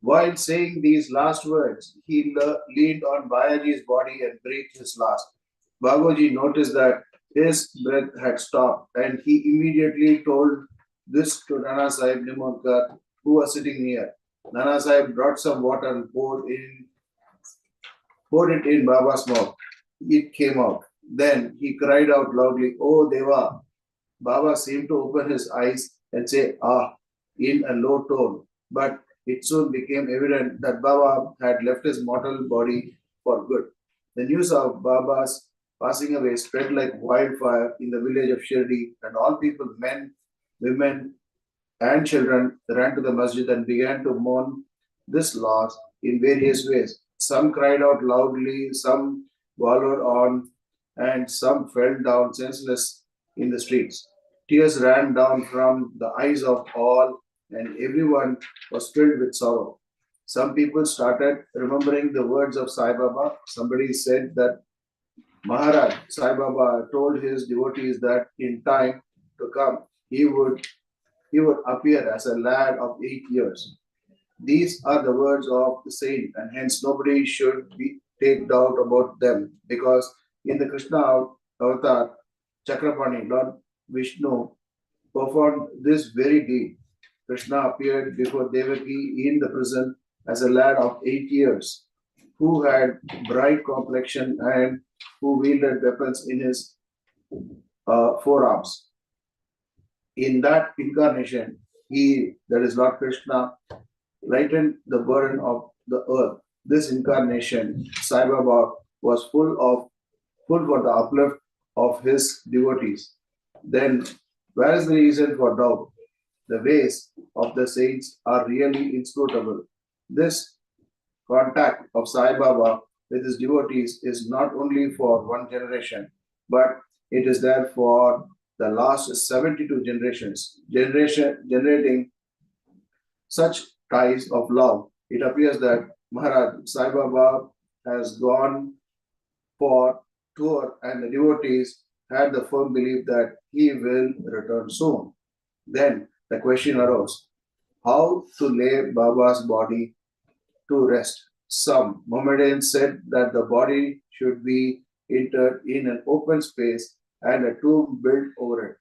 While saying these last words, he leaned on Bayaji's body and breathed his last. Babaji noticed that his breath had stopped and he immediately told this to Nana Sahib Nimodkar, who was sitting near. Nana Sahib brought some water and poured it in Baba's mouth. It came out. Then he cried out loudly, "Oh Deva!" Baba seemed to open his eyes and say, "Ah," in a low tone. But it soon became evident that Baba had left his mortal body for good. The news of Baba's passing away spread like wildfire in the village of Shirdi, and all people, men, women, and children, ran to the masjid and began to mourn this loss in various ways. Some cried out loudly, some wallowed on, and some fell down senseless in the streets. Tears ran down from the eyes of all, and everyone was filled with sorrow. Some people started remembering the words of Sai Baba. Somebody said that Maharaj Sai Baba told his devotees that in time to come he would appear as a lad of 8 years. These are the words of the saint, and hence nobody should take doubt about them, because in the Krishna avatar, Chakrapani, Lord Vishnu performed this very deed. Krishna appeared before Devaki in the prison as a lad of 8 years, who had bright complexion and who wielded weapons in his forearms. In that incarnation, he, that is Lord Krishna, lightened the burden of the earth. This incarnation, Sai Baba, was full for the uplift of his devotees. Then, where is the reason for doubt? The ways of the saints are really inscrutable. This contact of Sai Baba with his devotees is not only for one generation, but it is there for the last 72 generations, generating such ties of love. It appears that Maharaj Sai Baba has gone for tour, and the devotees had the firm belief that he will return soon. Then the question arose, how to lay Baba's body to rest. Some Mohammedans said that the body should be interred in an open space and a tomb built over it.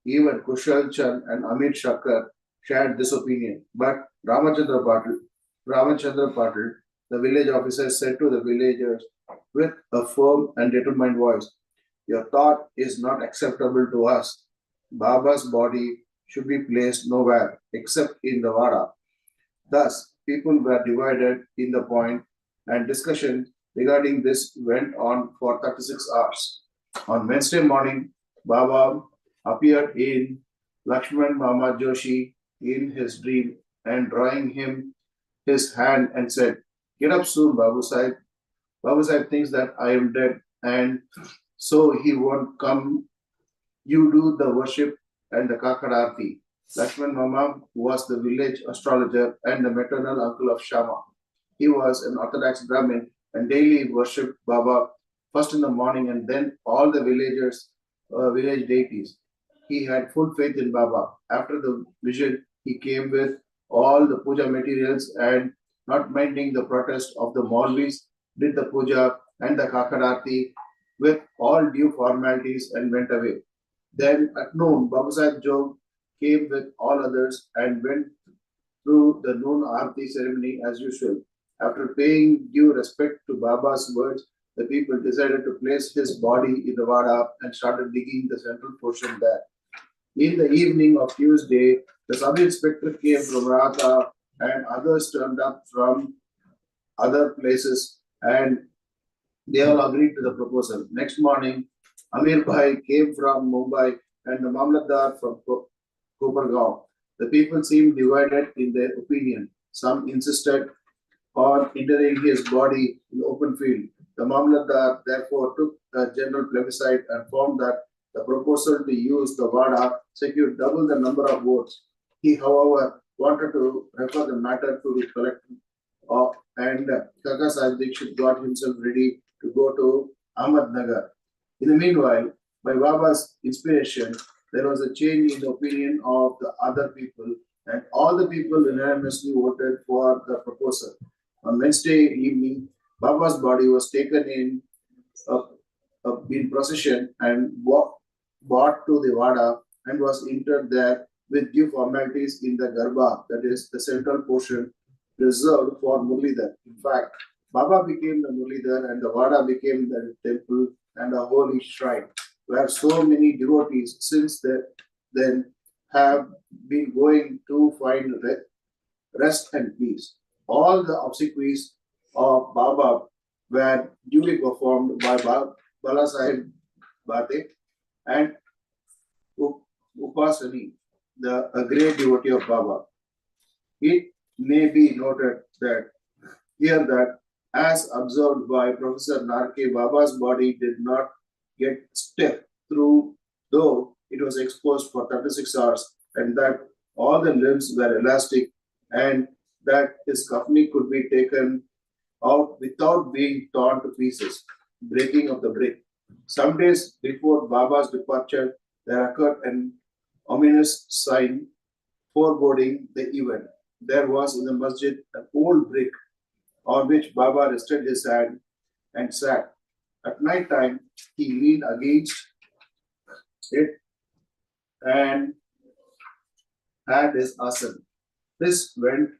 Even Kushal Chand and Amit Shakkar shared this opinion. But Ramachandra Patil, the village officer, said to the villagers with a firm and determined voice, "Your thought is not acceptable to us. Baba's body should be placed nowhere except in the Vada." Thus, people were divided in the point, and discussion regarding this went on for 36 hours. On Wednesday morning, Baba appeared in Lakshman Mama Joshi in his dream and drawing him his hand and said, "Get up soon, Babu Sahib. Babu Sahib thinks that I am dead and so he won't come. You do the worship and the Kakararti." Lakshman Mama was the village astrologer and the maternal uncle of Shama. He was an Orthodox Brahmin and daily worshipped Baba first in the morning and then all the village deities. He had full faith in Baba. After the vision, he came with all the puja materials and, not minding the protest of the Maulvis, did the puja and the Kakararti with all due formalities and went away. Then at noon, Baba Sahib Jog came with all others and went through the noon Aarti ceremony as usual. After paying due respect to Baba's words, the people decided to place his body in the Vada and started digging the central portion there. In the evening of Tuesday, the sub-inspector came from Ratha and others turned up from other places and they all agreed to the proposal. Next morning, Amir Bhai came from Mumbai and the Mamlatdar from Kopargaon. The people seemed divided in their opinion. Some insisted on interring his body in the open field. The Mamlatdar therefore took a general plebiscite and found that the proposal to use the Vada secured double the number of votes. He, however, wanted to refer the matter to the collector and Kaka Sahib Dikshit got himself ready to go to Ahmednagar. In the meanwhile, by Baba's inspiration, there was a change in the opinion of the other people, and all the people unanimously voted for the proposal. On Wednesday evening, Baba's body was taken in procession and brought to the Vada and was interred there with due formalities in the Garbha, that is the central portion reserved for Murlidhar. In fact, Baba became the Murlidhar and the Vada became the temple and a holy shrine where so many devotees since then have been going to find rest and peace. All the obsequies of Baba were duly performed by Bala Sahib Bate and Upasani, a great devotee of Baba. It may be noted that here that, as observed by Professor Narke, Baba's body did not get stiff through, though it was exposed for 36 hours, and that all the limbs were elastic, and that his kafni could be taken out without being torn to pieces, breaking of the brick. Some days before Baba's departure, there occurred an ominous sign foreboding the event. There was in the masjid an old brick on which Baba rested his hand and sat. At night time, he leaned against it and had his asan. This went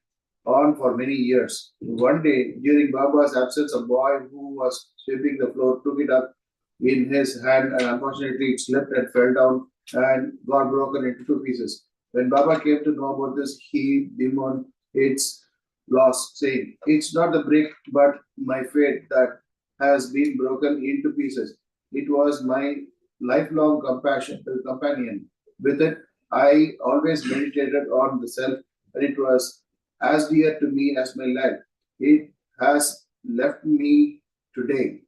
on for many years. One day, during Baba's absence, a boy who was sweeping the floor took it up in his hand and unfortunately it slipped and fell down and got broken into two pieces. When Baba came to know about this, he bemoaned its loss, saying, "It's not the brick, but my fate that has been broken into pieces. It was my lifelong companion. With it, I always meditated on the self, and it was as dear to me as my life. It has left me today."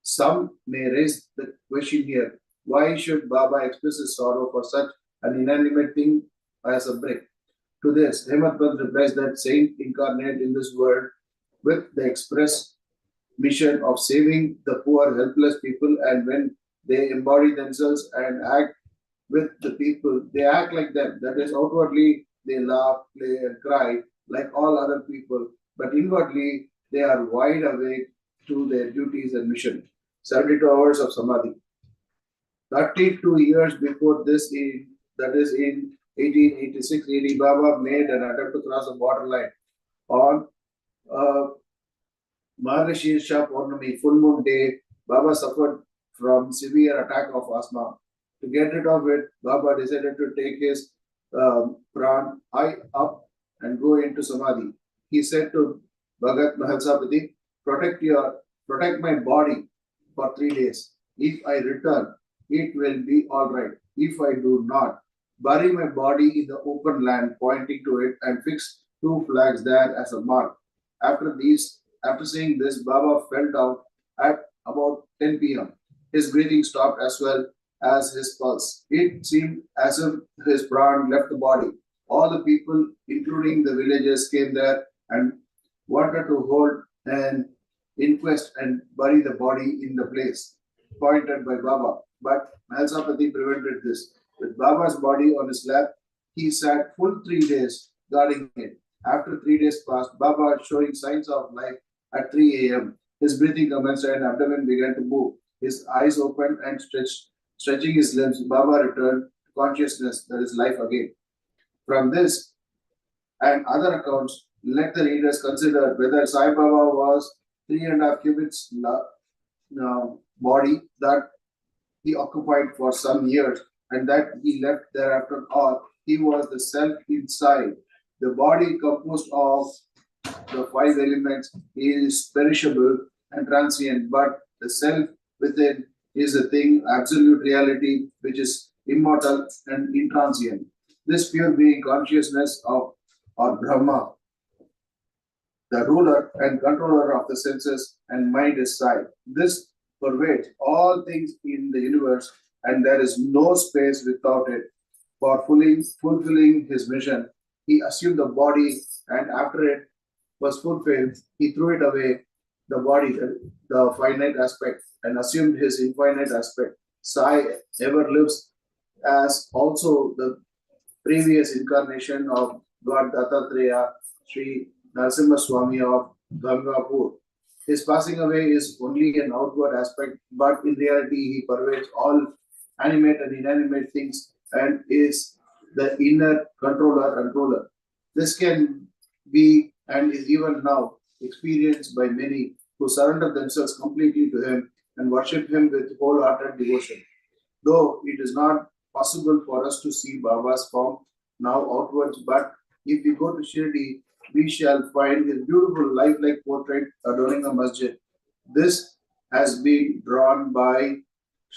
Some may raise the question here, why should Baba express his sorrow for such an inanimate thing as a brick? To this, Hemant Pant replies that saint incarnate in this world with the express mission of saving the poor, helpless people, and when they embody themselves and act with the people, they act like them. That is, outwardly they laugh, play, and cry like all other people, but inwardly they are wide awake to their duties and mission. 72 hours of samadhi. 32 years before this, that is in 1886 AD, Baba made an attempt to cross the borderline on Margashirsha Purnami, full moon day. Baba suffered from severe attack of asthma. To get rid of it, Baba decided to take his pran high up and go into samadhi. He said to Bhagat Mahalsapati, protect my body for 3 days. If I return, it will be all right. If I do not, bury my body in the open land, pointing to it, and fix 2 flags there as a mark. After saying this, Baba fell down at about 10 p.m. His breathing stopped as well as his pulse. It seemed as if his pran left the body. All the people, including the villagers, came there and wanted to hold an inquest and bury the body in the place pointed by Baba. But Mahalsapati prevented this. With Baba's body on his lap, he sat full 3 days guarding it. After 3 days passed, Baba showing signs of life at 3 a.m. His breathing commenced and abdomen began to move. His eyes opened and stretching his limbs. Baba returned to consciousness, that is life again. From this and other accounts, let the readers consider whether Sai Baba was 3.5 cubits body that he occupied for some years and that he left thereafter, or he was the self inside. The body composed of the 5 elements is perishable and transient, but the self within is a thing, absolute reality, which is immortal and intransient. This pure being consciousness of or Brahma, the ruler and controller of the senses and mind is Sai. This pervades all things in the universe, and there is no space without it. For fulfilling his mission, he assumed the body, and after it was fulfilled, he threw it away, the body, the finite aspect, and assumed his infinite aspect. Sai ever lives as also the previous incarnation of God Dattatreya, Sri Narasimha Swami of Gangapur. His passing away is only an outward aspect, but in reality, he pervades all animate and inanimate things and is the inner controller and ruler. This can be and is even now experienced by many who surrender themselves completely to him and worship him with wholehearted devotion. Though it is not possible for us to see Baba's form now outwards, but if we go to Shirdi, we shall find his beautiful lifelike portrait adorning a masjid. This has been drawn by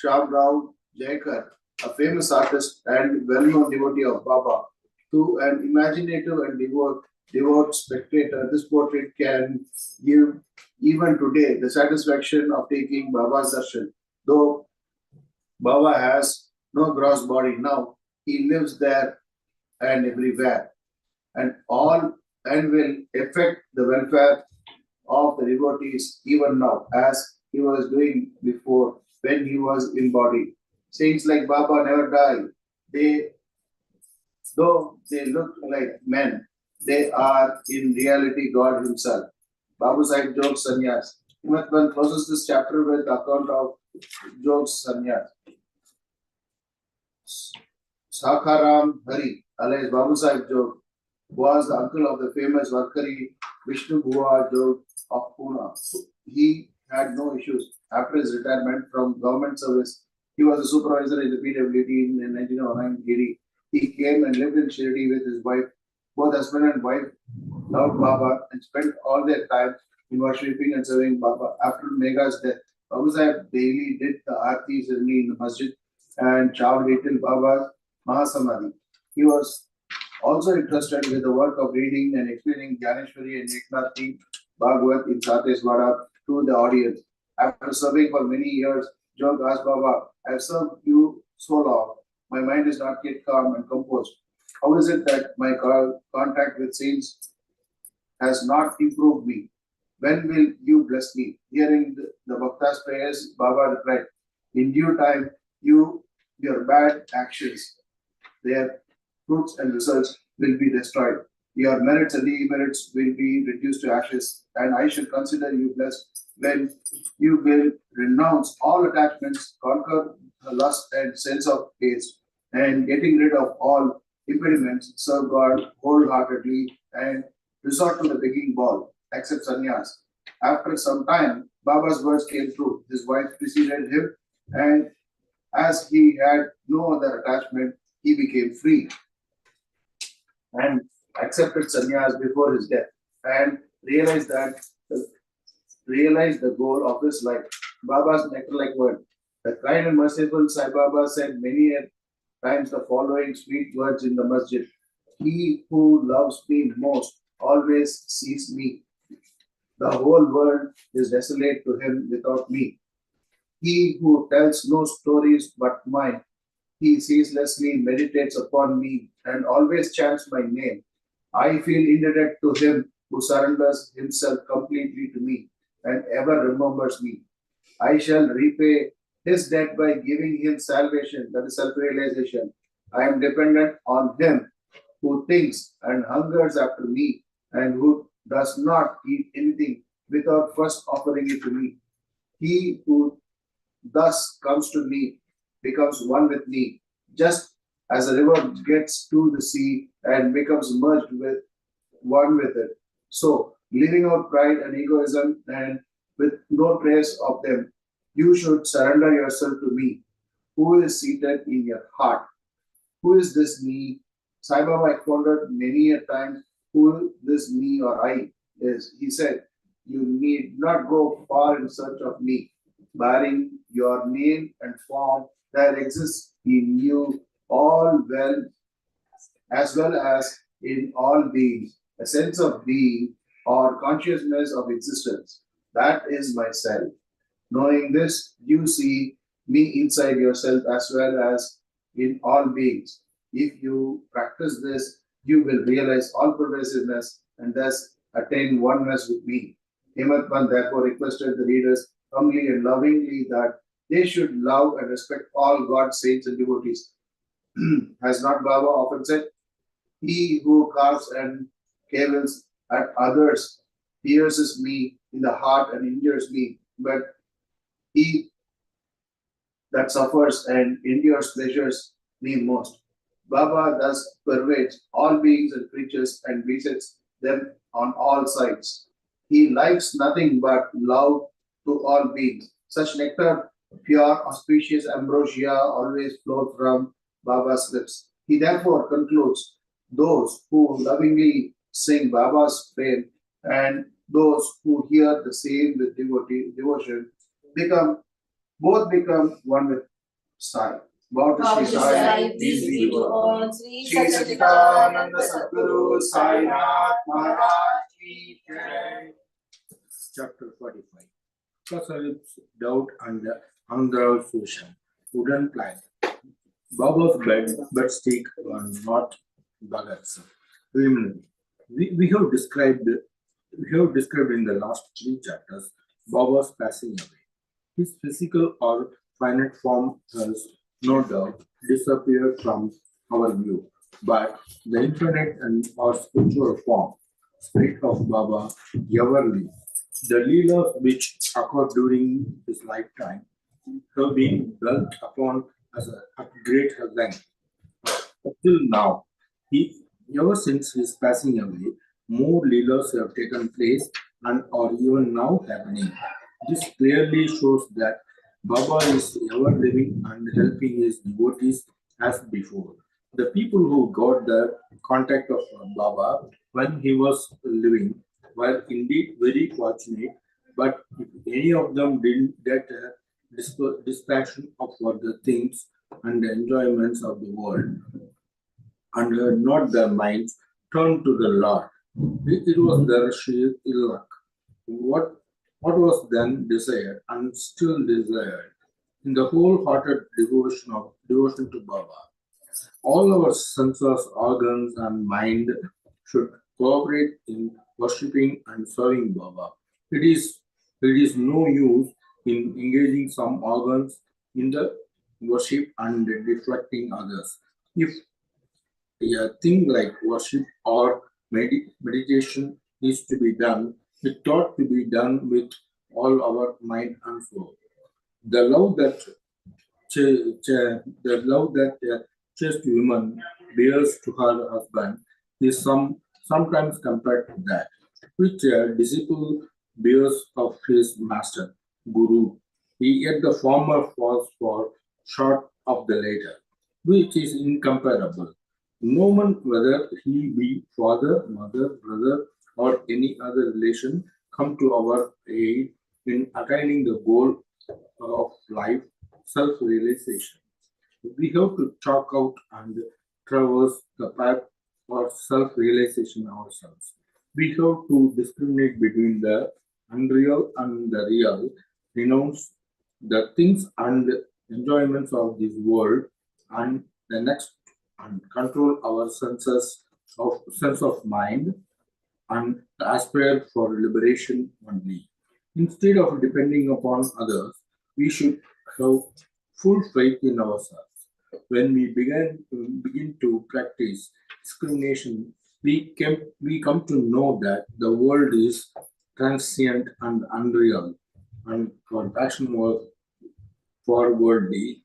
Shamrao Jaikar, a famous artist and well-known devotee of Baba. To an imaginative and devout spectator, this portrait can give even today the satisfaction of taking Baba's darshan. Though Baba has no gross body now, he lives there and everywhere, and will affect the welfare of the devotees even now, as he was doing before when he was embodied. Saints like Baba never die. Though they look like men, they are in reality God Himself. Babu Sahib Jog Sannyas. Himatban closes this chapter with the account of Jog's Sannyas. Sakharam Hari, alias Babu Sahib Jog, was the uncle of the famous Varkari Vishnu Bhuva Jog of Pune. He had no issues. After his retirement from government service, he was a supervisor in the PWD in 1909 AD. He came and lived in Shirdi with his wife. Both husband and wife loved Baba and spent all their time in worshipping and serving Baba. After Megha's death, Babu Sahib daily did the Aarti ceremony in the masjid and chowed till Baba's Mahasamadhi. He was also interested with the work of reading and explaining Gyaneshwari and Eknathi Bhagavad in Sateshwara to the audience. After serving for many years, Jog asked Baba, I have served you so long. My mind is not yet calm and composed. How is it that my contact with saints has not improved me? When will you bless me? Hearing the Bhakta's prayers, Baba replied, in due time, your bad actions, their fruits and results will be destroyed. Your merits and demerits will be reduced to ashes, and I shall consider you blessed when you will renounce all attachments, conquer lust and sense of taste, and getting rid of all impediments, serve God wholeheartedly and resort to the begging bowl, accept sannyas. After some time, Baba's words came true. His wife preceded him, and as he had no other attachment, he became free and accepted sannyas before his death and realized the goal of his life. Baba's nectar-like word. The kind and merciful Sai Baba said many times the following sweet words in the masjid. He who loves me most always sees me. The whole world is desolate to him without me. He who tells no stories but mine, he ceaselessly meditates upon me and always chants my name. I feel indebted to him who surrenders himself completely to me and ever remembers me. I shall repay his debt by giving him salvation, that is self-realization. I am dependent on him who thinks and hungers after me and who does not eat anything without first offering it to me. He who thus comes to me becomes one with me, just as a river gets to the sea and becomes merged with one with it. So, leaving out pride and egoism and with no trace of them, you should surrender yourself to me, who is seated in your heart. Who is this me? Sai Baba expounded many a time who this me or I is. He said, you need not go far in search of me, barring your name and form that exists in you all well as in all beings, a sense of being or consciousness of existence. That is myself. Knowing this, you see me inside yourself as well as in all beings. If you practice this, you will realize all progressiveness and thus attain oneness with me. Hemant Pant therefore requested the readers humbly and lovingly that they should love and respect all God's saints and devotees. Has not Baba often said, he who carves and cavils at others pierces me in the heart and injures me, but he that suffers and endures pleasures me most. Baba thus pervades all beings and creatures and visits them on all sides. He likes nothing but love to all beings. Such nectar, pure, auspicious ambrosia always flows from Baba's lips. He therefore concludes, those who lovingly sing Baba's fame and those who hear the same with devotion both become one with Sai. Bow to Sri Sai, peace be to all. Sri Satchidananda Sadguru Sai Nath Maharaj Ki Jai. Chapter 45. Kasalip's doubt and the Andhra fusion. Wooden plank. Baba's bedstick were not Bhagat's. We have described in the last 3 chapters Baba's passing away. His physical or finite form has no doubt disappeared from our view, but the infinite and or spiritual form, spirit of Baba, ever lives. The Leelas which occurred during his lifetime have been dwelt upon as a great length. Till now, ever since his passing away, more Leelas have taken place and are even now happening. This clearly shows that Baba is ever living and helping his devotees as before. The people who got the contact of Baba when he was living were indeed very fortunate, but if any of them didn't get a distraction of the things and the enjoyments of the world, and had not their minds turned to the Lord, it was their sheer ill luck. What was then desired and still desired in the wholehearted devotion to Baba. All our senses, organs, and mind should cooperate in worshipping and serving Baba. It is no use in engaging some organs in the worship and deflecting others. If a thing like worship or meditation is to be done, it ought to be done with all our mind and soul. The love that a chaste woman bears to her husband is sometimes compared to that which a disciple bears of his master, Guru. Yet the former falls short of the latter, which is incomparable. No one, whether he be father, mother, brother, or any other relation, come to our aid in attaining the goal of life, self-realization. We have to chalk out and traverse the path for self-realization ourselves. We have to discriminate between the unreal and the real, renounce the things and enjoyments of this world and the next, and control our sense of mind and aspire for liberation only. Instead of depending upon others, we should have full faith in ourselves. When we begin to practice discrimination, we come to know that the world is transient and unreal, and our passion was for worldly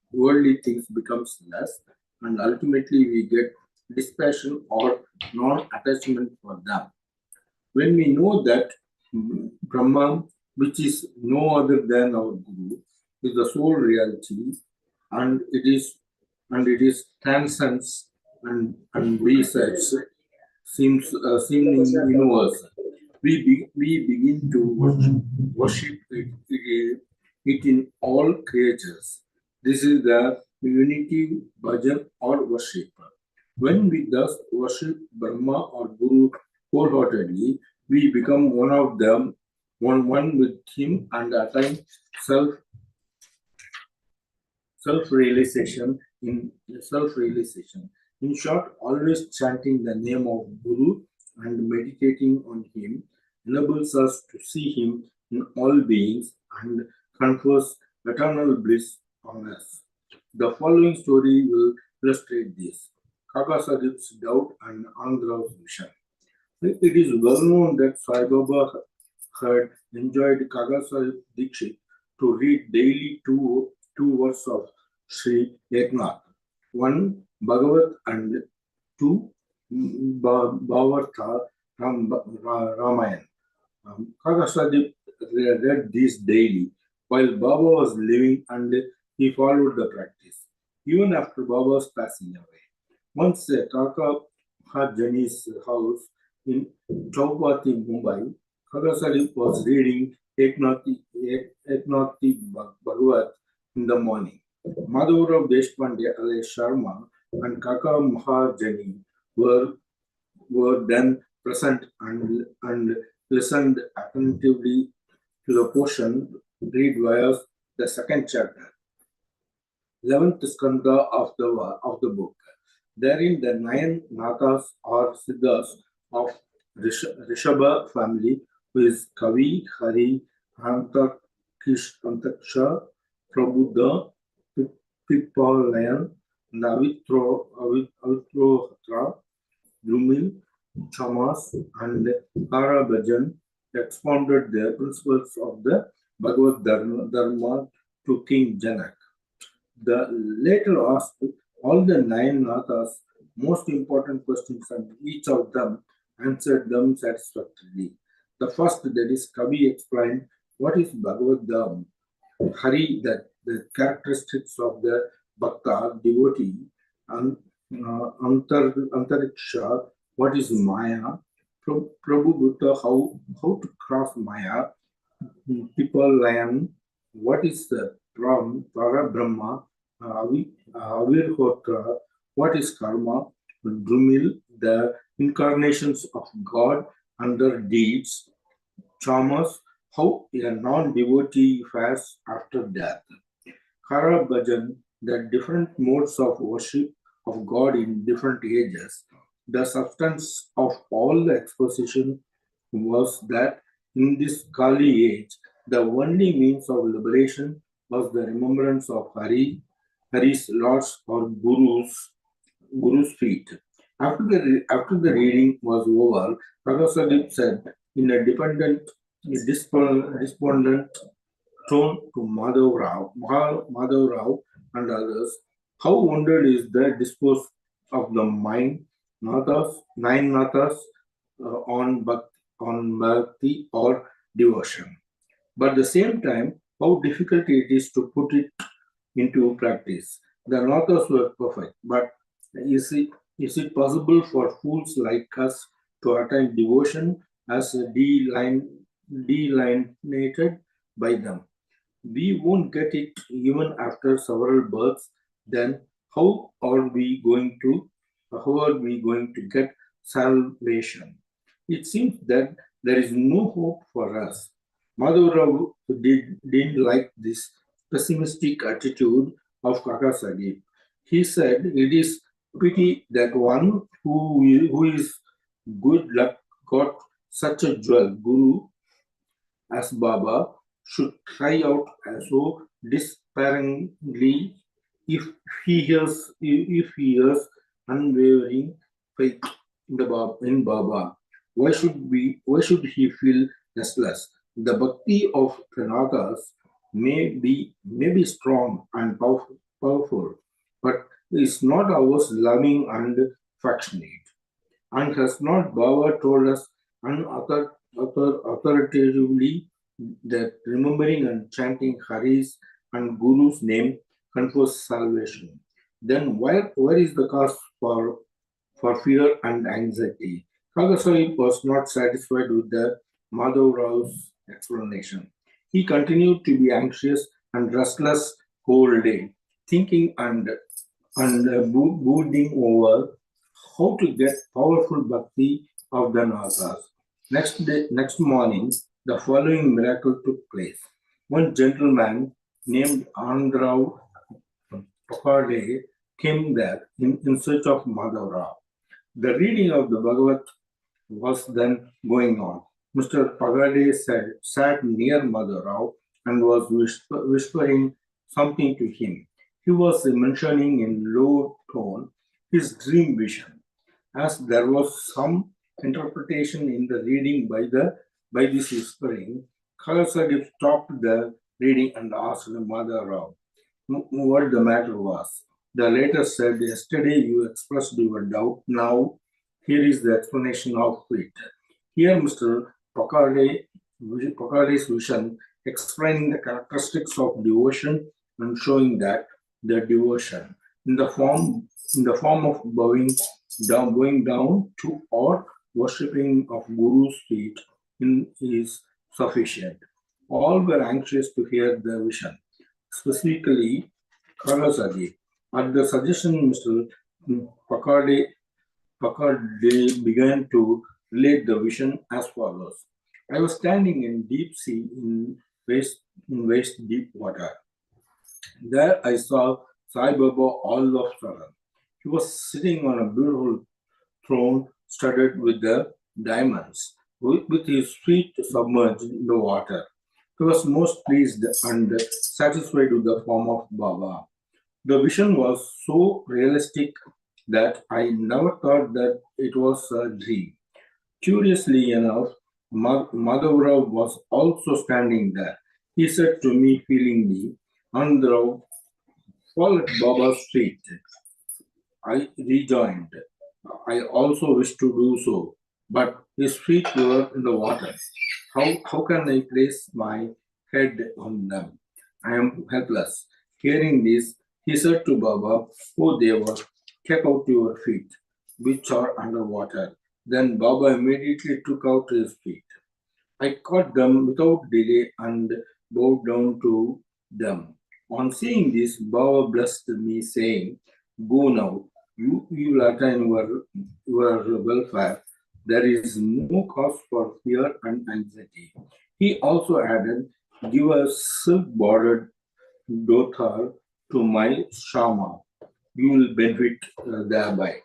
things becomes less, and ultimately we get dispassion or non-attachment for them. When we know that Brahma, which is no other than our Guru, is the sole reality, and it is transcends and besides seeming universal. We begin to worship it in all creatures. This is the unity bhajan or worship. When we thus worship Brahma or Guru wholeheartedly, we become one of them, one with him, and attain self-realization self-realization. In short, always chanting the name of Guru and meditating on him enables us to see him in all beings and confers eternal bliss on us. The following story will illustrate this. Kaka Sahib's doubt and Andra's vision. It is well known that Sai Baba had enjoyed Kaka Sahib Dikshit to read daily two verses of Sri Eknath, one Bhagavat and two Bhavartha Ramayan. Kaka Sahib read these daily while Baba was living, and he followed the practice even after Baba's passing away. Once at Kaka Hajani's house in Chowpatty, Mumbai, Kaka Sahib was reading Eknathi Bhagavat in the morning. Madhurao Deshpande alias Sharma and Kaka Mahajani were then present and listened attentively to the portion read via the second chapter, 11th skanda of the book. Therein, the 9 nathas or siddhas of Rishabha family, who is Kavi, Hari, Antaksha, Prabuddha, Pipalayan, Avitrohatra, Drumil, Chamas, and Karabhajan expounded the principles of the Bhagavad Dharma to King Janak. The later asked all the 9 nathas most important questions, and each of them answered them satisfactorily. The first, that is, Kavi explained what is Bhagavad Dharma, Hari, that the characteristics of the Bhakta, devotee, and Antariksha, what is Maya, Prabhu Buddha, how to cross Maya, Pipalayan, what is the Para Brahma, Avirhotra, what is karma, Drumil, the incarnations of God and their deeds, Chamas, how a non-devotee fares after death, Kara Bhajan, the different modes of worship of God in different ages. The substance of all the exposition was that in this Kali age, the only means of liberation was the remembrance of Hari's Lord's or Guru's feet. After the reading was over, Kaka said in a despondent tone to Madhav Rao and others, how wondered is the discourse of the nine nathas on bhakti or devotion. But at the same time, how difficult it is to put it into practice. The nathas were perfect, but is it possible for fools like us to attain devotion as delineated by them? We won't get it even after several births. Then how are we going to get salvation? It seems that there is no hope for us. Madhurao didn't like this pessimistic attitude of Kaka Sahib. He said it is pity that one who is good luck got such a jewel guru as Baba should cry out so despairingly if he hears unwavering faith in Baba. Why should he feel restless? The bhakti of the Nathas may be strong and powerful, but is not ours loving and affectionate. And has not Baba told us authoritatively that remembering and chanting Hari's and Guru's name confers salvation? Then where is the cause for fear and anxiety? Kagasai was not satisfied with the Madhav Rao's explanation. He continued to be anxious and restless whole day, thinking and brooding over how to get powerful bhakti of the Nathas. Next morning, the following miracle took place. One gentleman named Andrav Pakade came there in search of Madhav. The reading of the Bhagavat was then going on. Mr. Pagade sat near Madhav and was whispering something to him. He was mentioning in low tone his dream vision. As there was some interpretation in the reading by this whispering, Khalasagib stopped the reading and asked Madhav what the matter was. The latter said, yesterday you expressed your doubt. Now here is the explanation of it. Here Mr. Pakade's vision explaining the characteristics of devotion and showing that the devotion in the form of bowing down to or worshipping of Guru's feet is sufficient. All were anxious to hear the vision, specifically Karasadi. At the suggestion, Mr. Pakade began to relate the vision as follows. I was standing in deep sea in waist deep water. There I saw Sai Baba all of a sudden. He was sitting on a beautiful throne studded with the diamonds, with his feet submerged in the water. He was most pleased and satisfied with the form of Baba. The vision was so realistic that I never thought that it was a dream. Curiously enough, Madhavra was also standing there. He said to me feelingly, Andhra, fall at Baba's feet. I rejoined. I also wish to do so, but his feet were in the water. How can I place my head on them? I am helpless. Hearing this, he said to Baba, "Oh Deva, take out your feet, which are underwater." Then Baba immediately took out his feet. I caught them without delay and bowed down to them. On seeing this, Baba blessed me, saying, "Go now, you will attain your welfare. There is no cause for fear and anxiety." He also added, "Give a silk bordered dothar to my Shama. You will benefit thereby."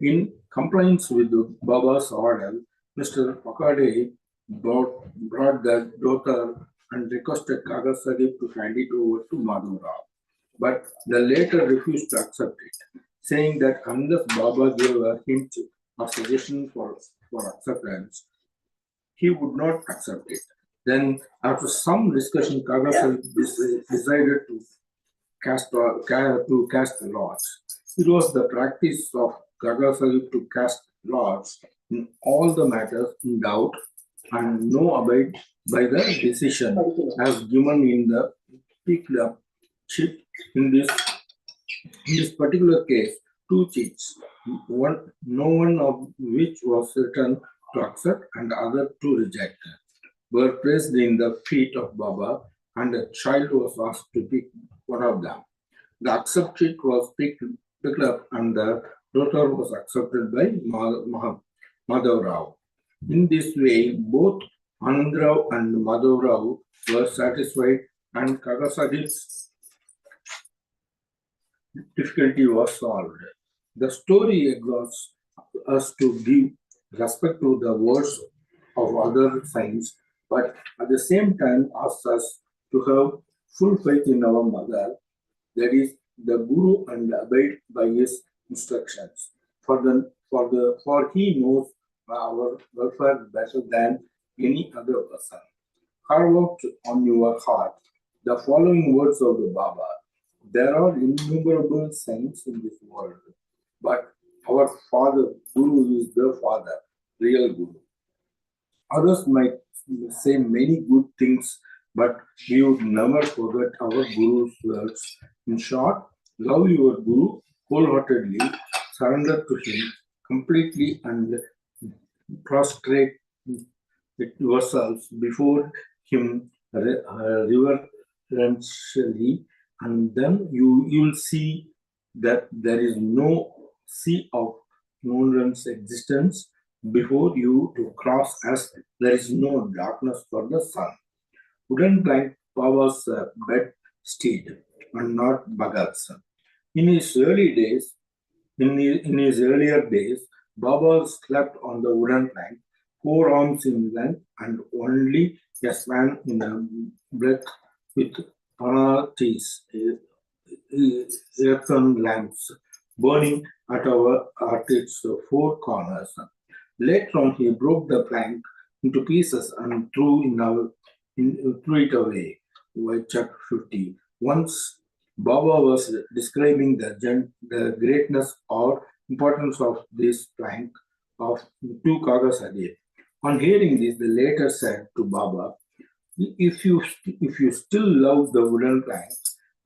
In compliance with Baba's order, Mr. Pakade brought the dothar and requested Kaga Sahib to hand it over to Madhura. But the latter refused to accept it, saying that unless Baba gave a hint or suggestion for acceptance, he would not accept it. Then, after some discussion, Kaga Sahib decided to cast the lots. It was the practice of Kaga Sahib to cast lots in all the matters in doubt and no abide by the decision as given in the picked up chit. In this particular case, two cheats, no one of which was certain to accept and other to reject, were placed in the feet of Baba, and a child was asked to pick one of them. The accept sheet was picked up, and the daughter was accepted by Madhav Rao. In this way, both Anand Rao and Madhav Rao were satisfied, and Kaga Sahib's difficulty was solved. The story exhorts us to give respect to the words of other saints, but at the same time asks us to have full faith in our mother, that is, the Guru, and abide by his instructions. For he knows our welfare better than any other person. Carve out on your heart the following words of the Baba. There are innumerable saints in this world, but our Father, Guru, is the Father, real Guru. Others might say many good things, but we would never forget our Guru's words. In short, love your Guru wholeheartedly, surrender to him completely, and prostrate yourselves before him reverentially, and then you'll see that there is no sea of ignorance existence before you to cross, as there is no darkness for the sun. Wooden plank Baba's bed steed and not Bhagat's. In his earlier days, Baba slept on the wooden plank, 4 arms in length and only a span in a breadth, with panatis, earthen lamps, burning at its 4 corners. Later on, he broke the plank into pieces and threw it away. Chapter 50. Once Baba was describing the greatness or importance of this plank of 2 Kaga Sahib. On hearing this, the latter said to Baba, if you still love the wooden plank,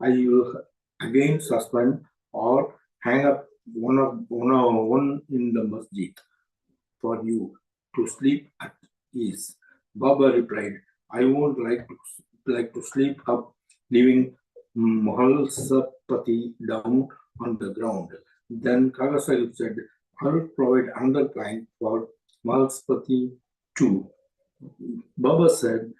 I will again suspend or hang up one in the masjid for you to sleep at ease. Baba replied, I won't like to sleep up, leaving Mahalsapati down on the ground. Then Kaga Sahib said, I will provide another plank for Mahalsapati too. Baba said,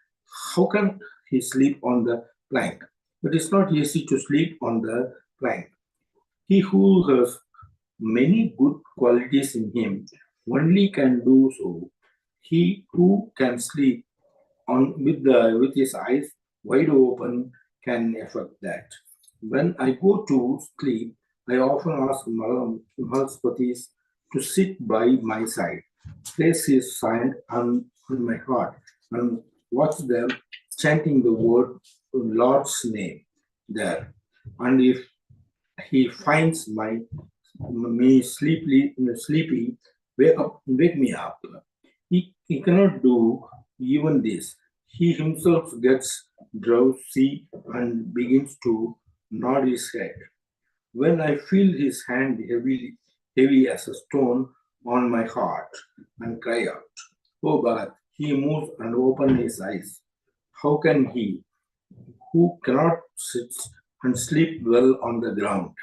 how can he sleep on the plank? It is not easy to sleep on the plank. He who has many good qualities in him only can do so. He who can sleep with his eyes wide open can effect that. When I go to sleep, I often ask Mahalspatis to sit by my side, place his hand on my heart, and watch them chanting the word Lord's name there. And if he finds me sleepy, wake me up. He cannot do even this. He himself gets drowsy and begins to nod his head. When I feel his hand heavy as a stone on my heart, and cry out, oh Bhagat, he moves and opens his eyes. How can he, who cannot sit and sleep well on the ground,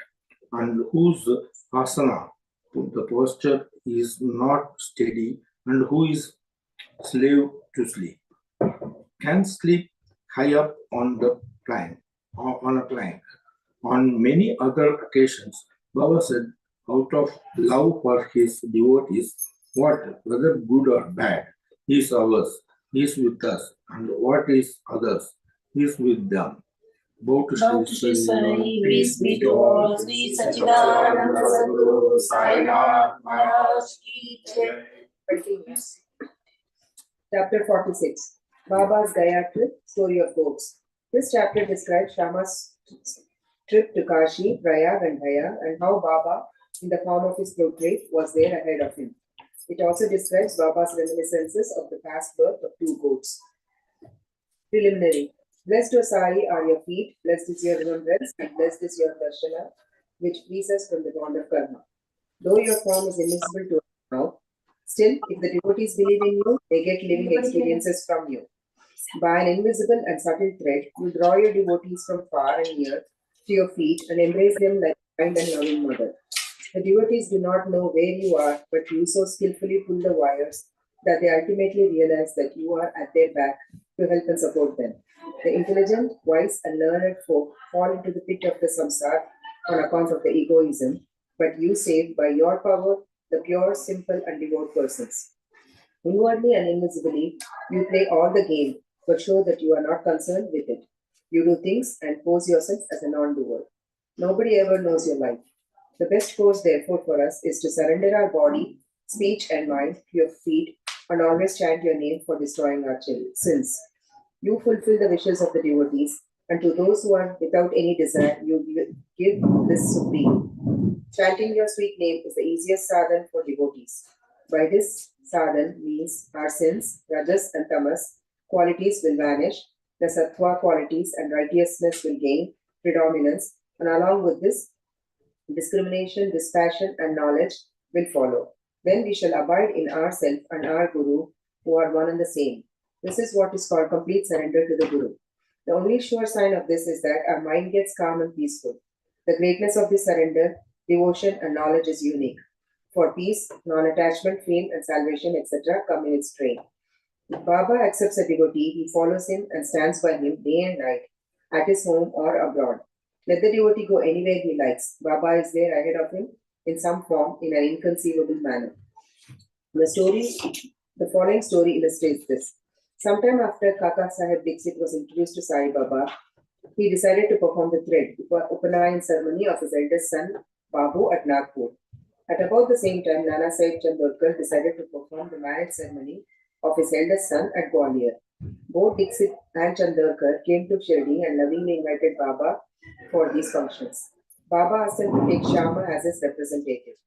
and whose asana, the posture, is not steady, and who is slave to sleep, can sleep high up on the plank, on a plank? On many other occasions, Baba said, out of love for his devotees, what, whether good or bad, is ours, is with us, and what is others, is with them. Bow to Bow to Sri Sri Sai, Sai, peace be to all. Sri Sachidananda Sadguru Sai Nath Maharaj Ki Jai. Continues. Chapter 46. Baba's Gaya trip, story of goats. This chapter describes Shama's trip to Kashi, Prayag and Gaya and how Baba, in the form of his portrait, was there ahead of him. It also describes Baba's reminiscences of the past birth of two goats. Preliminary. Blessed O Sai are your feet, blessed is your remembrance, and blessed is your darshana, which frees us from the bond of karma. Though your form is invisible to us now, still, if the devotees believe in you, they get living experiences from you. By an invisible and subtle thread, you draw your devotees from far and near to your feet and embrace them like a kind and loving mother. The devotees do not know where you are, but you so skillfully pull the wires that they ultimately realize that you are at their back to help and support them. The intelligent, wise, and learned folk fall into the pit of the samsara on account of the egoism, but you save by your power the pure, simple, and devout persons. Inwardly and invisibly, you play all the game, but show that you are not concerned with it. You do things and pose yourself as a non-doer. Nobody ever knows your life. The best course, therefore, for us is to surrender our body, speech, and mind to your feet and always chant your name for destroying our sins. You fulfill the wishes of the devotees, and to those who are without any desire, you give this supreme. Chanting your sweet name is the easiest sadhan for devotees. By this, sadhan means our sins, rajas and tamas qualities will vanish, the sattva qualities and righteousness will gain predominance, and along with this, discrimination, dispassion, and knowledge will follow. Then we shall abide in ourself and our Guru, who are one and the same. This is what is called complete surrender to the Guru. The only sure sign of this is that our mind gets calm and peaceful. The greatness of this surrender, devotion, and knowledge is unique. For peace, non-attachment, fame, and salvation, etc., come in its train. If Baba accepts a devotee, he follows him and stands by him day and night, at his home or abroad. Let the devotee go anywhere he likes. Baba is there ahead of him in some form in an inconceivable manner. The following story illustrates this. Sometime after Kaka Sahib Dixit was introduced to Sai Baba, he decided to perform the thread Upanayan ceremony of his eldest son Babu at Nagpur. At about the same time, Nana Sahib Chandorkar decided to perform the marriage ceremony of his eldest son at Gwalior. Both Dixit and Chandorkar came to Shirdi and lovingly invited Baba for these functions. Baba asked him to take Shama as his representative.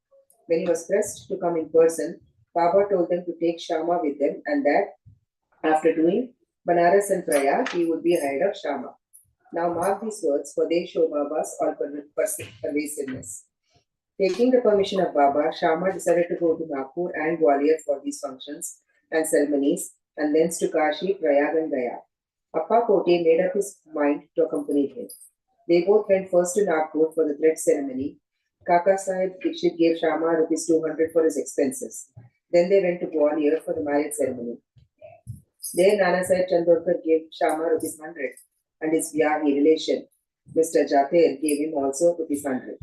When he was pressed to come in person, Baba told them to take Shama with them and that after doing Banaras and Prayag, he would be ahead of Shama. Now mark these words, for they show Baba's all-pervasiveness. Taking the permission of Baba, Shama decided to go to Nagpur and Gwalior for these functions and ceremonies, and thence to Kashi, Prayag and Gaya. Appa Kote made up his mind to accompany him. They both went first to Nagpur for the thread ceremony. Kaka Sahib Dikshit gave Shama rupees 200 for his expenses. Then they went to Gwalior for the marriage ceremony. There Nana Sahib Chandorkar gave Shama rupees 100 and his Vyahi relation, Mr. Jater, gave him also rupees 100.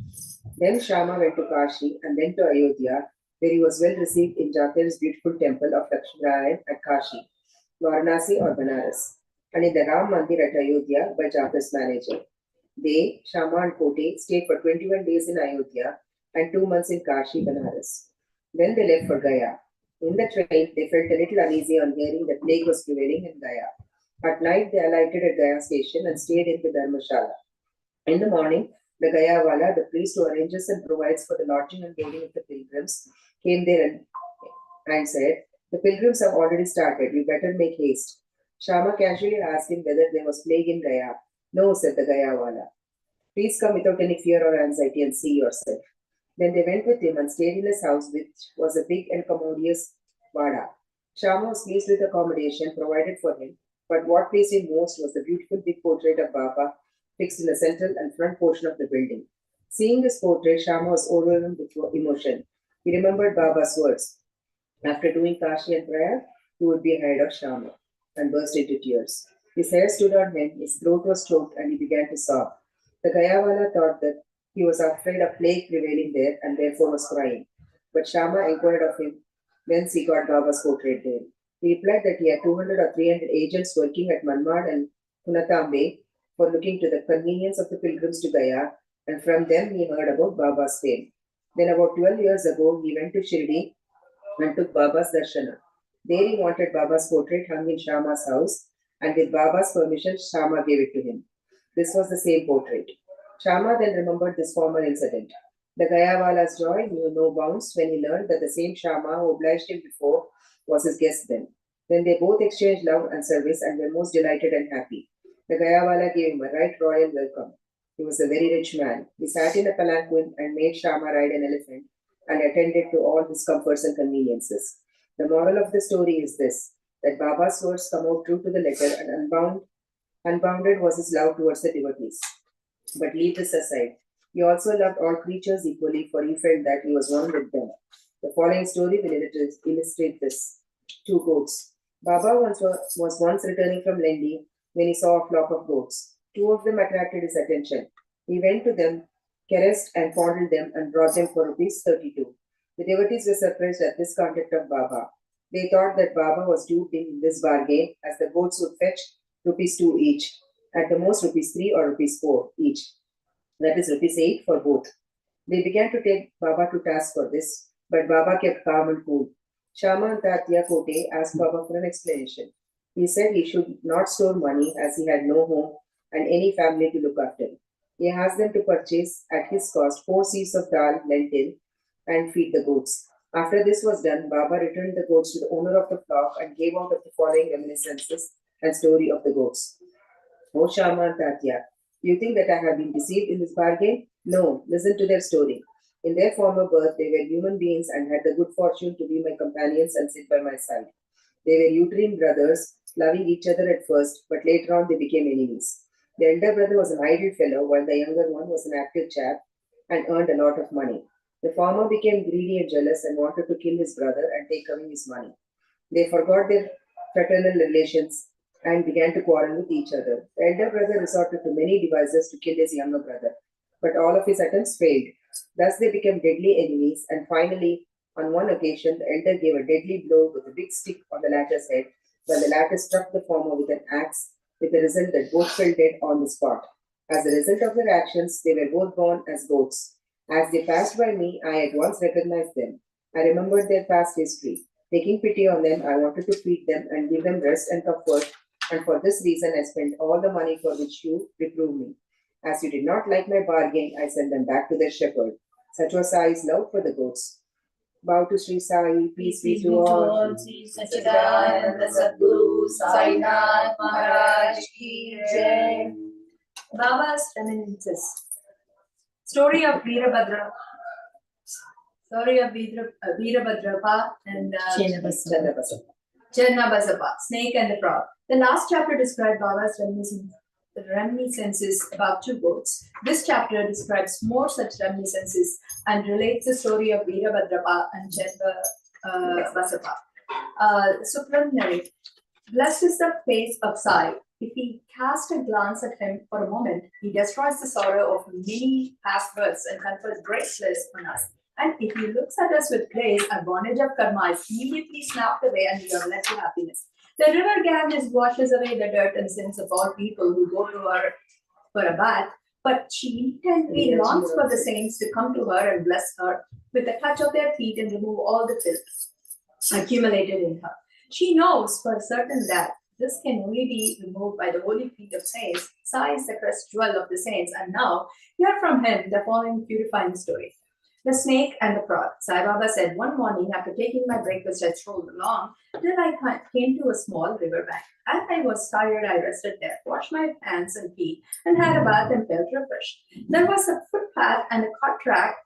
Then Shama went to Kashi and then to Ayodhya, where he was well received in Jater's beautiful temple of Lakshminarayan at Kashi, Varanasi or Banaras, and in the Ram Mandir at Ayodhya by Jater's manager. They, Shama and Kote, stayed for 21 days in Ayodhya and 2 months in Kashi, Banaras. Then they left for Gaya. In the train, they felt a little uneasy on hearing that plague was prevailing in Gaya. At night, they alighted at Gaya station and stayed in the Dharmashala. In the morning, the Gaya Wala, the priest who arranges and provides for the lodging and boarding of the pilgrims, came there and said, "The pilgrims have already started. You better make haste." Shama casually asked him whether there was plague in Gaya. "No," said the Gaya Wala. "Please come without any fear or anxiety and see yourself." Then they went with him and stayed in his house, which was a big and commodious vada. Shama was pleased with the accommodation provided for him, but what pleased him most was the beautiful big portrait of Baba fixed in the central and front portion of the building. Seeing this portrait, Shama was overwhelmed with emotion. He remembered Baba's words. After doing Kashi and Prayag, he would be ahead of Shama, and burst into tears. His hair stood on end, his throat was choked, and he began to sob. The Gayawala thought that he was afraid of plague prevailing there and therefore was crying. But Shama inquired of him whence he got Baba's portrait there. He replied that he had 200 or 300 agents working at Manmad and Punatambe for looking to the convenience of the pilgrims to Gaya, and from them he heard about Baba's fame. Then about 12 years ago, he went to Shirdi and took Baba's darshana. There he wanted Baba's portrait hung in Shama's house, and with Baba's permission, Shama gave it to him. This was the same portrait. Shama then remembered this former incident. The Gayawala's joy knew no bounds when he learned that the same Shama who obliged him before was his guest then. Then they both exchanged love and service and were most delighted and happy. The Gayawala gave him a right royal welcome. He was a very rich man. He sat in a palanquin and made Shama ride an elephant and attended to all his comforts and conveniences. The moral of the story is this, that Baba's words come out true to the letter, and unbounded was his love towards the devotees. But leave this aside. He also loved all creatures equally, for he felt that he was one with them. The following story will illustrate this. Two goats. Baba was once returning from Lendi when he saw a flock of goats. Two of them attracted his attention. He went to them, caressed and fondled them, and brought them for rupees 32. The devotees were surprised at this conduct of Baba. They thought that Baba was duped in this bargain, as the goats would fetch rupees 2 each, at the most rupees 3 or rupees 4 each. That is rupees 8 for both. They began to take Baba to task for this, but Baba kept calm and cool. Shama and Tatya Kote asked Baba for an explanation. He said he should not store money as he had no home and any family to look after. He asked them to purchase at his cost 4 seeds of dal, lentil, and feed the goats. After this was done, Baba returned the goats to the owner of the flock and gave out of the following reminiscences and story of the goats. O Shama and Tatya, do you think that I have been deceived in this bargain? No, listen to their story. In their former birth, they were human beings and had the good fortune to be my companions and sit by my side. They were uterine brothers, loving each other at first, but later on they became enemies. The elder brother was an idle fellow, while the younger one was an active chap and earned a lot of money. The former became greedy and jealous and wanted to kill his brother and take away his money. They forgot their fraternal relations and began to quarrel with each other. The elder brother resorted to many devices to kill his younger brother, but all of his attempts failed. Thus they became deadly enemies, and finally, on one occasion, the elder gave a deadly blow with a big stick on the latter's head, while the latter struck the former with an axe, with the result that both fell dead on the spot. As a result of their actions, they were both born as goats. As they passed by me, I at once recognized them. I remembered their past history. Taking pity on them, I wanted to feed them and give them rest and comfort, and for this reason I spent all the money for which you reproved me. As you did not like my bargain, I sent them back to their shepherd. Such was Sai's love for the goats. Bow to Sri Sai, peace be to all. Sri Satchidananda Sadguru Sainath Maharaj Ki Jai. Baba's reminiscences. Story of Veerabhadrapa and Chennabasappa, snake and the frog. The last chapter described Baba's reminiscences about 2 goats. This chapter describes more such reminiscences and relates the story of Veerabhadrapa and Chennabasappa. Supranary. Blessed is the face of Sai. If we cast a glance at him for a moment, he destroys the sorrow of many past births and confers great bliss on us. And if he looks at us with grace, our bondage of karma is immediately snapped away and we are led to happiness. The river Ganges washes away the dirt and sins of all people who go to her for a bath, but she intently longs for the saints to come to her and bless her with a touch of their feet and remove all the filth accumulated in her. She knows for certain that this can only be removed by the holy feet of saints. Sai is the crest jewel of the saints, and now hear from him the following purifying story. The snake and the frog. Sai Baba said, one morning after taking my breakfast, I strolled along till I came to a small river bank. As I was tired, I rested there, washed my hands and feet, and had a bath and felt refreshed. There was a footpath and a cart track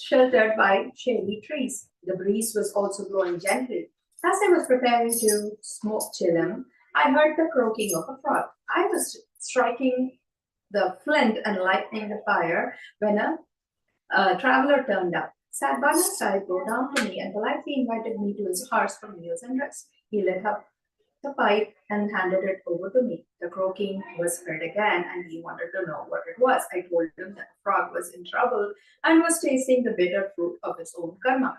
sheltered by shady trees. The breeze was also blowing gently. As I was preparing to smoke chillum, I heard the croaking of a frog. I was striking the flint and lighting the fire when a traveler turned up. Sat by my side, bowed down to me, and politely invited me to his house for meals and rest. He lit up the pipe and handed it over to me. The croaking was heard again, and he wanted to know what it was. I told him that the frog was in trouble and was tasting the bitter fruit of its own karma.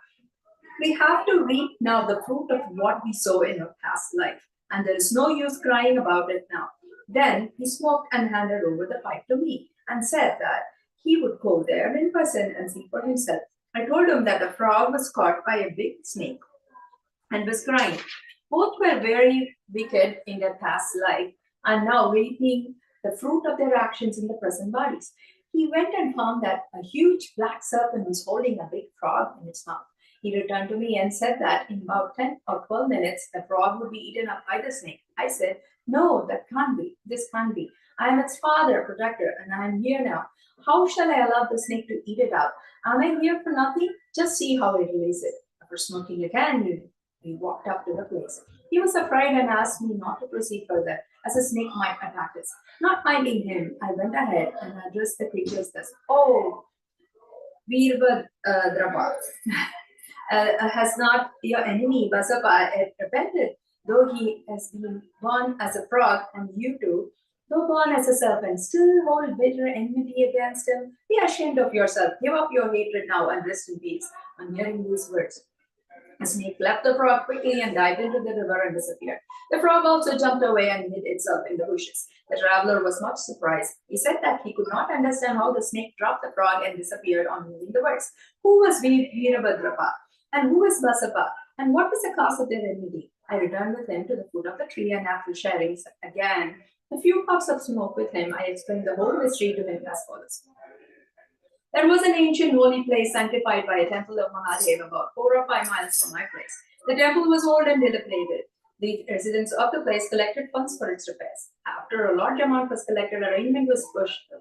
We have to reap now the fruit of what we sow in our past life, and there is no use crying about it now. Then he smoked and handed over the pipe to me and said that he would go there in person and see for himself. I told him that the frog was caught by a big snake and was crying. Both were very wicked in their past life and now reaping the fruit of their actions in the present bodies. He went and found that a huge black serpent was holding a big frog in its mouth. He returned to me and said that in about 10 or 12 minutes, the frog would be eaten up by the snake. I said, no, that can't be. This can't be. I am its father, protector, and I am here now. How shall I allow the snake to eat it up? Am I here for nothing? Just see how it lays it. After smoking again, we walked up to the place. He was afraid and asked me not to proceed further, as a snake might attack us. Not minding him, I went ahead and addressed the creatures thus. Oh, Veerbhadrapa, has not your enemy Vasapa repented, though he has been born as a frog, and you too, though born as a serpent, still hold bitter enmity against him? Be ashamed of yourself. Give up your hatred now and rest in peace. On hearing these words, the snake left the frog quickly and dived into the river and disappeared. The frog also jumped away and hid itself in the bushes. The traveler was much surprised. He said that he could not understand how the snake dropped the frog and disappeared on hearing the words. Who was Veerbhadrapa? And who was Vasapa? And what was the cause of their enmity? I returned with him to the foot of the tree, and after sharing again a few puffs of smoke with him, I explained the whole mystery to him as follows. There was an ancient holy place sanctified by a temple of Mahadev about 4 or 5 miles from my place. The temple was old and dilapidated. The residents of the place collected funds for its repairs. After a large amount was collected, arrangement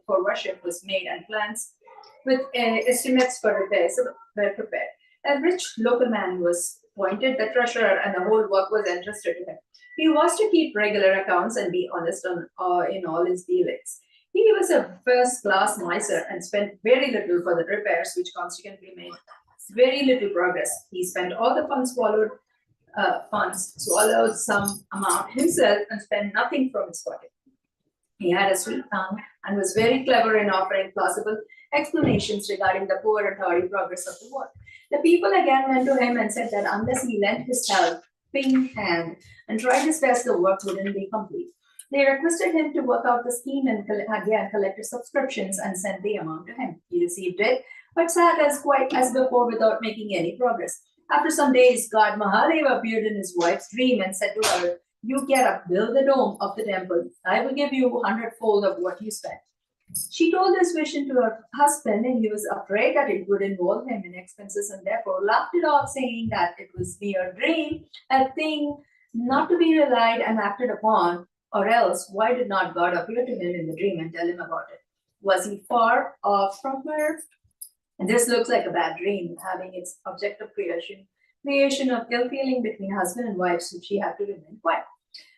for worship was made, and plans with estimates for repairs were prepared. A rich local man was appointed the treasurer, and the whole work was entrusted to him. He was to keep regular accounts and be honest in all his dealings. He was a first-class miser and spent very little for the repairs, which consequently made very little progress. He spent all the funds swallowed some amount himself, and spent nothing from his pocket. He had a sweet tongue and was very clever in offering plausible explanations regarding the poor and tardy progress of the work. The people again went to him and said that unless he lent his helping hand and tried his best, the work wouldn't be complete. They requested him to work out the scheme and again collected subscriptions and sent the amount to him. He received it, but sat as quiet as before without making any progress. After some days, God Mahadev appeared in his wife's dream and said to her, "You get up, build the dome of the temple. I will give you 100-fold of what you spent." She told this vision to her husband, and he was afraid that it would involve him in expenses, and therefore laughed it off, saying that it was mere dream, a thing not to be relied and acted upon. Or else, why did not God appear to him in the dream and tell him about it? Was he far off from her? And this looks like a bad dream, having its object of creation of ill feeling between husband and wife, so she had to remain quiet.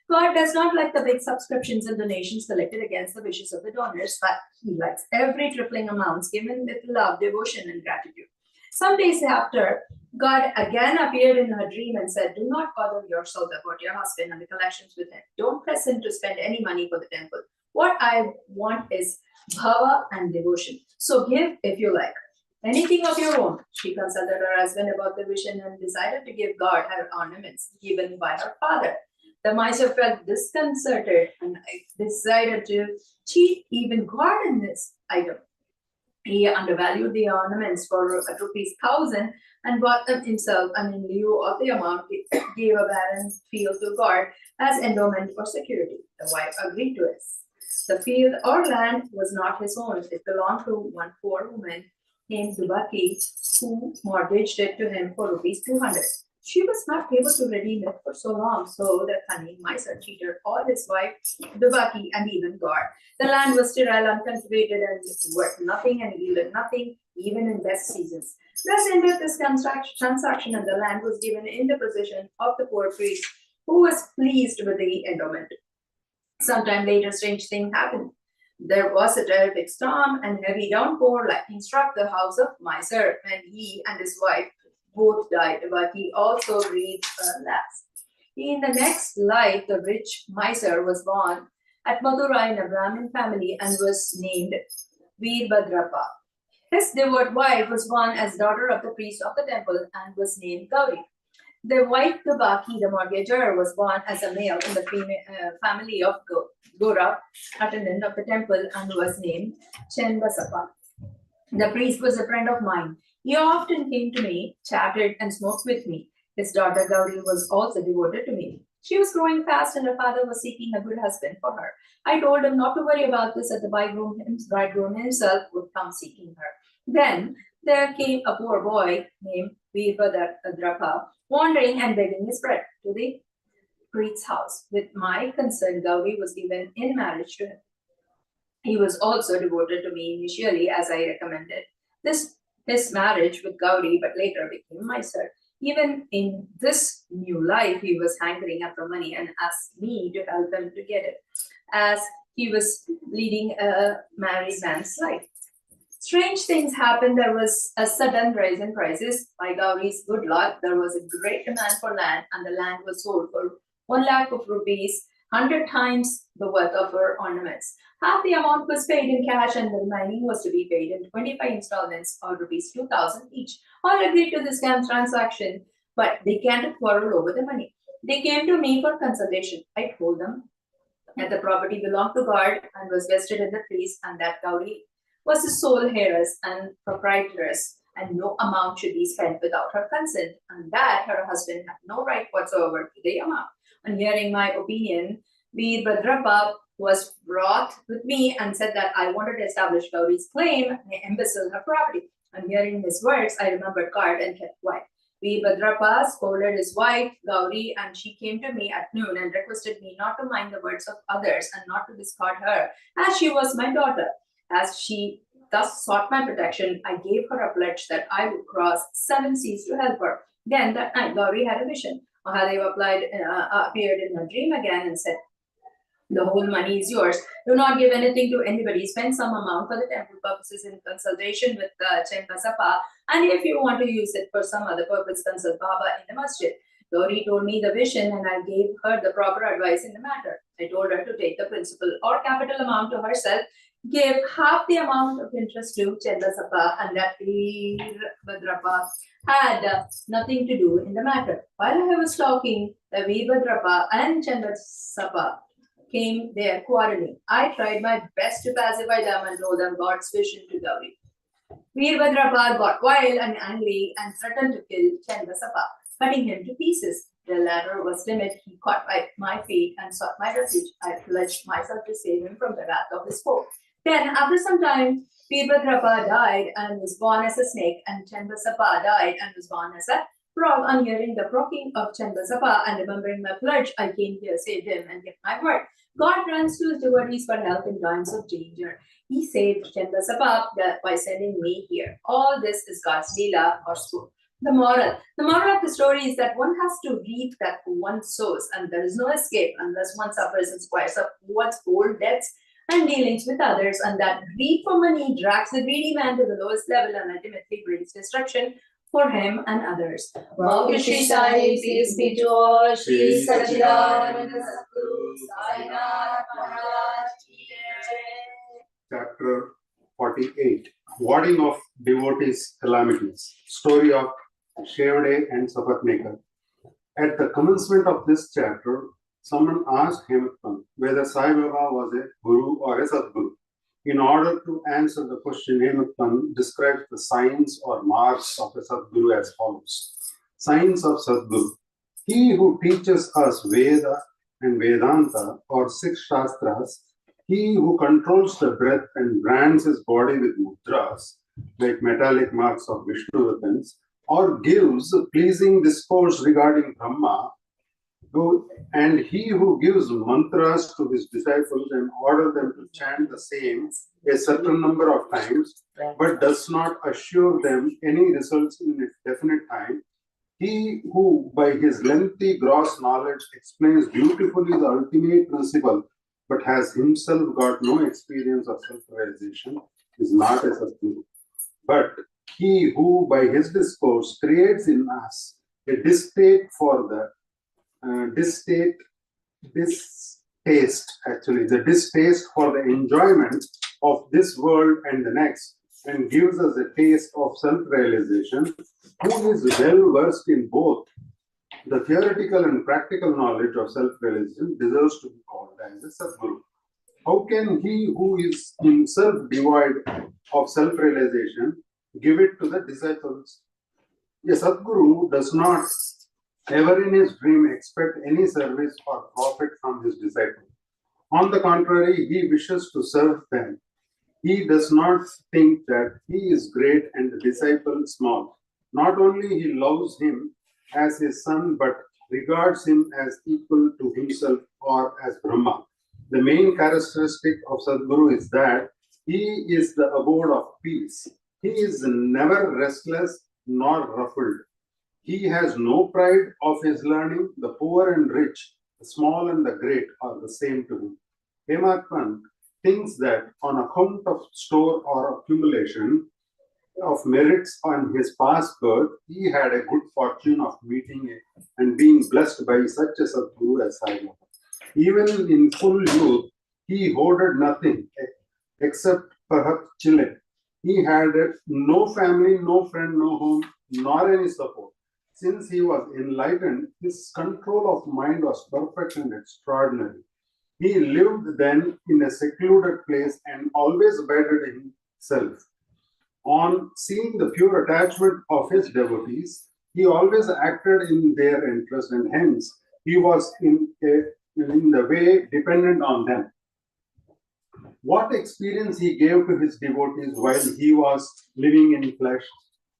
God does not like the big subscriptions and donations collected against the wishes of the donors, but he likes every tripling amounts given with love, devotion, and gratitude. Some days after, God again appeared in her dream and said, "Do not bother yourself about your husband and the collections with him. Don't press him to spend any money for the temple. What I want is bhava and devotion. So give if you like. Anything of your own." She consulted her husband about the vision and decided to give God her ornaments given by her father. The miser felt disconcerted and decided to cheat even God in this item. He undervalued the ornaments for ₹1,000 and bought them himself, and in lieu of the amount, he gave a barren field to God as endowment for security. The wife agreed to it. The field or land was not his own. It belonged to one poor woman named Dubaki, who mortgaged it to him for ₹200. She was not able to redeem it for so long, so the cunning miser cheated all his wife, Dubaki, and even God. The land was sterile, uncultivated, and worth nothing and yielded nothing, even in best seasons. Thus ended this transaction, and the land was given in the possession of the poor priest, who was pleased with the endowment. Sometime later, strange thing happened. There was a terrific storm, and heavy downpour, lightning struck the house of miser, and he and his wife both died, but he also breathed last. In the next life, the rich miser was born at Mathura in a Brahmin family and was named Veerbhadrapa. His devout wife was born as daughter of the priest of the temple and was named Gauri. Their wife, Baki, the mortgager, was born as a male in the family of Gora, attendant of the temple, and was named Chenbasapa. The priest was a friend of mine. He often came to me, chatted, and smoked with me. His daughter Gauri was also devoted to me. She was growing fast, and her father was seeking a good husband for her. I told him not to worry about this, that the bridegroom himself would come seeking her. Then there came a poor boy named Veerbadrapa, wandering and begging his bread to the priest's house. With my consent, Gauri was given in marriage to him. He was also devoted to me initially, as I recommended. His marriage with Gauri, but later became my sir. Even in this new life, he was hankering after money and asked me to help him to get it, as he was leading a married man's life. Strange things happened. There was a sudden rise in prices. By Gauri's good luck, there was a great demand for land, and the land was sold for 1 lakh of rupees, 100 times the worth of her ornaments. Half the amount was paid in cash, and the remaining was to be paid in 25 installments or rupees 2,000 each. All agreed to this transaction, but they can't quarrel over the money. They came to me for consultation. I told them that the property belonged to God and was vested in the priest, and that Gauri was the sole heiress and proprietress, and no amount should be spent without her consent, and that her husband had no right whatsoever to the amount. On hearing my opinion, Veerbadrapa was brought with me and said that I wanted to establish Gauri's claim and embezzle her property. On hearing his words, I remembered God and kept quiet. Veerbadrapa scolded his wife, Gauri, and she came to me at noon and requested me not to mind the words of others and not to discard her, as she was my daughter. As she thus sought my protection, I gave her a pledge that I would cross 7 seas to help her. Then that night, Gauri had a vision. Mahadeva appeared in her dream again and said, "The whole money is yours. Do not give anything to anybody. Spend some amount for the temple purposes in consultation with Chenbasapa, and if you want to use it for some other purpose, consult Baba in the masjid." Gauri told me the vision, and I gave her the proper advice in the matter. I told her to take the principal or capital amount to herself, give half the amount of interest to Chenbasapa, and that Veerbadrapa had nothing to do in the matter. While I was talking, the Veerbadrapa and Chenbasapa came there quarreling. I tried my best to pacify them and told them God's vision to Gauri. Veerbadrapa got wild and angry and threatened to kill Chenbasapa, cutting him to pieces. The latter was timid. He caught my feet and sought my refuge. I pledged myself to save him from the wrath of his foe. Then, after some time, Veerbadrapa died and was born as a snake, and Chenbasapa died and was born as a frog. On hearing the croaking of Chenbasapa and remembering my pledge, I came here, saved him, and kept my word. God runs to his devotees for help in times of danger. He saved Chenbasapa by sending me here. All this is God's Leela or school. The moral of the story is that one has to reap that one sows, and there is no escape unless one suffers and squares up one's old debts and dealings with others, and that greed for money drags the greedy man to the lowest level and ultimately brings destruction for him and others. Wow, Shri Sai, peace be to all. Shri SatCharita Sai Maharaj. Chapter 48, Warding of Devotees' Calamities, Story of Shevde and Sapatnekar. At the commencement of this chapter, someone asked Hematpant whether Sai Baba was a guru or a Sadguru. In order to answer the question, Hematpant describes the signs or marks of a Sadguru as follows. Signs of Sadguru. He who teaches us Veda and Vedanta or 6 Shastras, he who controls the breath and brands his body with mudras, like metallic marks of Vishnu weapons, or gives pleasing discourse regarding Brahma, and he who gives mantras to his disciples and order them to chant the same a certain number of times, but does not assure them any results in a definite time, he who by his lengthy gross knowledge explains beautifully the ultimate principle, but has himself got no experience of self-realization, is not a Sadguru. But he who by his discourse creates in us a distaste for the distaste for the enjoyment of this world and the next, and gives us a taste of self-realization, who is well versed in both, The theoretical and practical knowledge of self-realization deserves to be called as a Sadguru. How can he who is himself devoid of self-realization give it to the disciples? A Sadguru does not ever in his dream expect any service or profit from his disciples. On the contrary, he wishes to serve them. He does not think that he is great and the disciple small. Not only he loves him as his son, but regards him as equal to himself or as Brahma. The main characteristic of Sadguru is that he is the abode of peace. He is never restless nor ruffled. He has no pride of his learning. The poor and rich, the small and the great are the same to him. Hemat thinks that on account of store or accumulation of merits on his past birth, he had a good fortune of meeting and being blessed by such a Sadguru as Sai Baba. Even in full youth, he hoarded nothing except perhaps children. He had no family, no friend, no home, nor any support. Since he was enlightened, his control of mind was perfect and extraordinary. He lived then in a secluded place and always abided himself. On seeing the pure attachment of his devotees, he always acted in their interest, and hence he was in the way dependent on them. What experience he gave to his devotees while he was living in flesh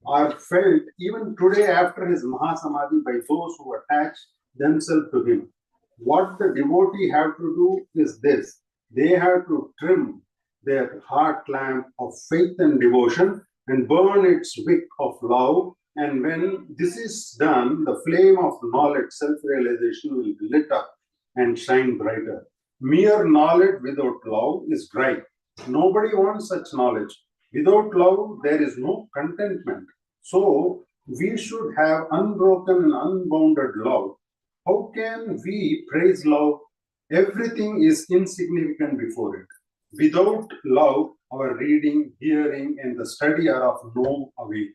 are felt even today after his Mahasamadhi by those who attach themselves to him. What the devotee have to do is this: they have to trim their heart lamp of faith and devotion and burn its wick of love. And when this is done, the flame of knowledge, self-realization will be lit up and shine brighter. Mere knowledge without love is dry. Nobody wants such knowledge. Without love, there is no contentment. So, we should have unbroken and unbounded love. How can we praise love? Everything is insignificant before it. Without love, our reading, hearing, and the study are of no avail.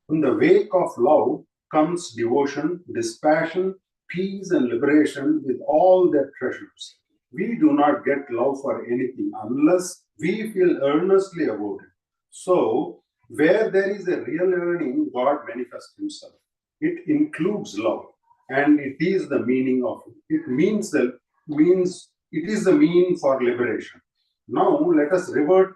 In the wake of love comes devotion, dispassion, peace, and liberation with all their treasures. We do not get love for anything unless we feel earnestly about it. So, where there is a real yearning, God manifests himself. It includes love, and it is the meaning of it. It is the mean for liberation. Now, let us revert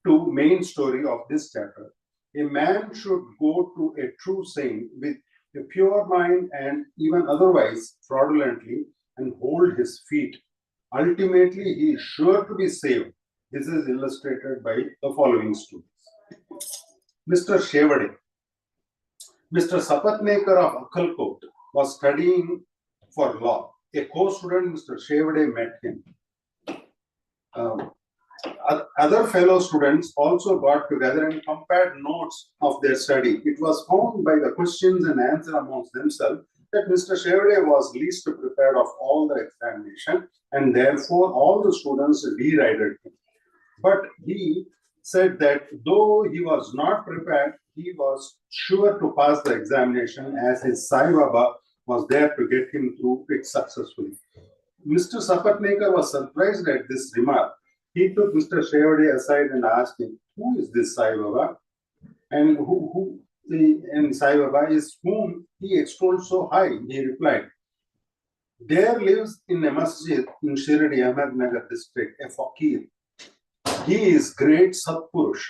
to main story of this chapter. A man should go to a true saint with a pure mind and even otherwise fraudulently and hold his feet. Ultimately, he is sure to be saved. This is illustrated by the following stories. Mr. Shevade. Mr. Sapatnekar of Akhand was studying for law. A co-student, Mr. Shevade, met him. Other fellow students also got together and compared notes of their study. It was found by the questions and answers amongst themselves that Mr. Shevade was least prepared of all the examination, and therefore all the students derided him. But he said that though he was not prepared, he was sure to pass the examination as his Sai Baba was there to get him through it successfully. Mr. Sapatnekar was surprised at this remark. He took Mr. Shevade aside and asked him, "Who is this Sai Baba? And and Sai Baba is whom he extolled so high?" He replied, "There lives in a masjid in Shirdi, Ahmednagar district, a fakir. He is great Satpurush.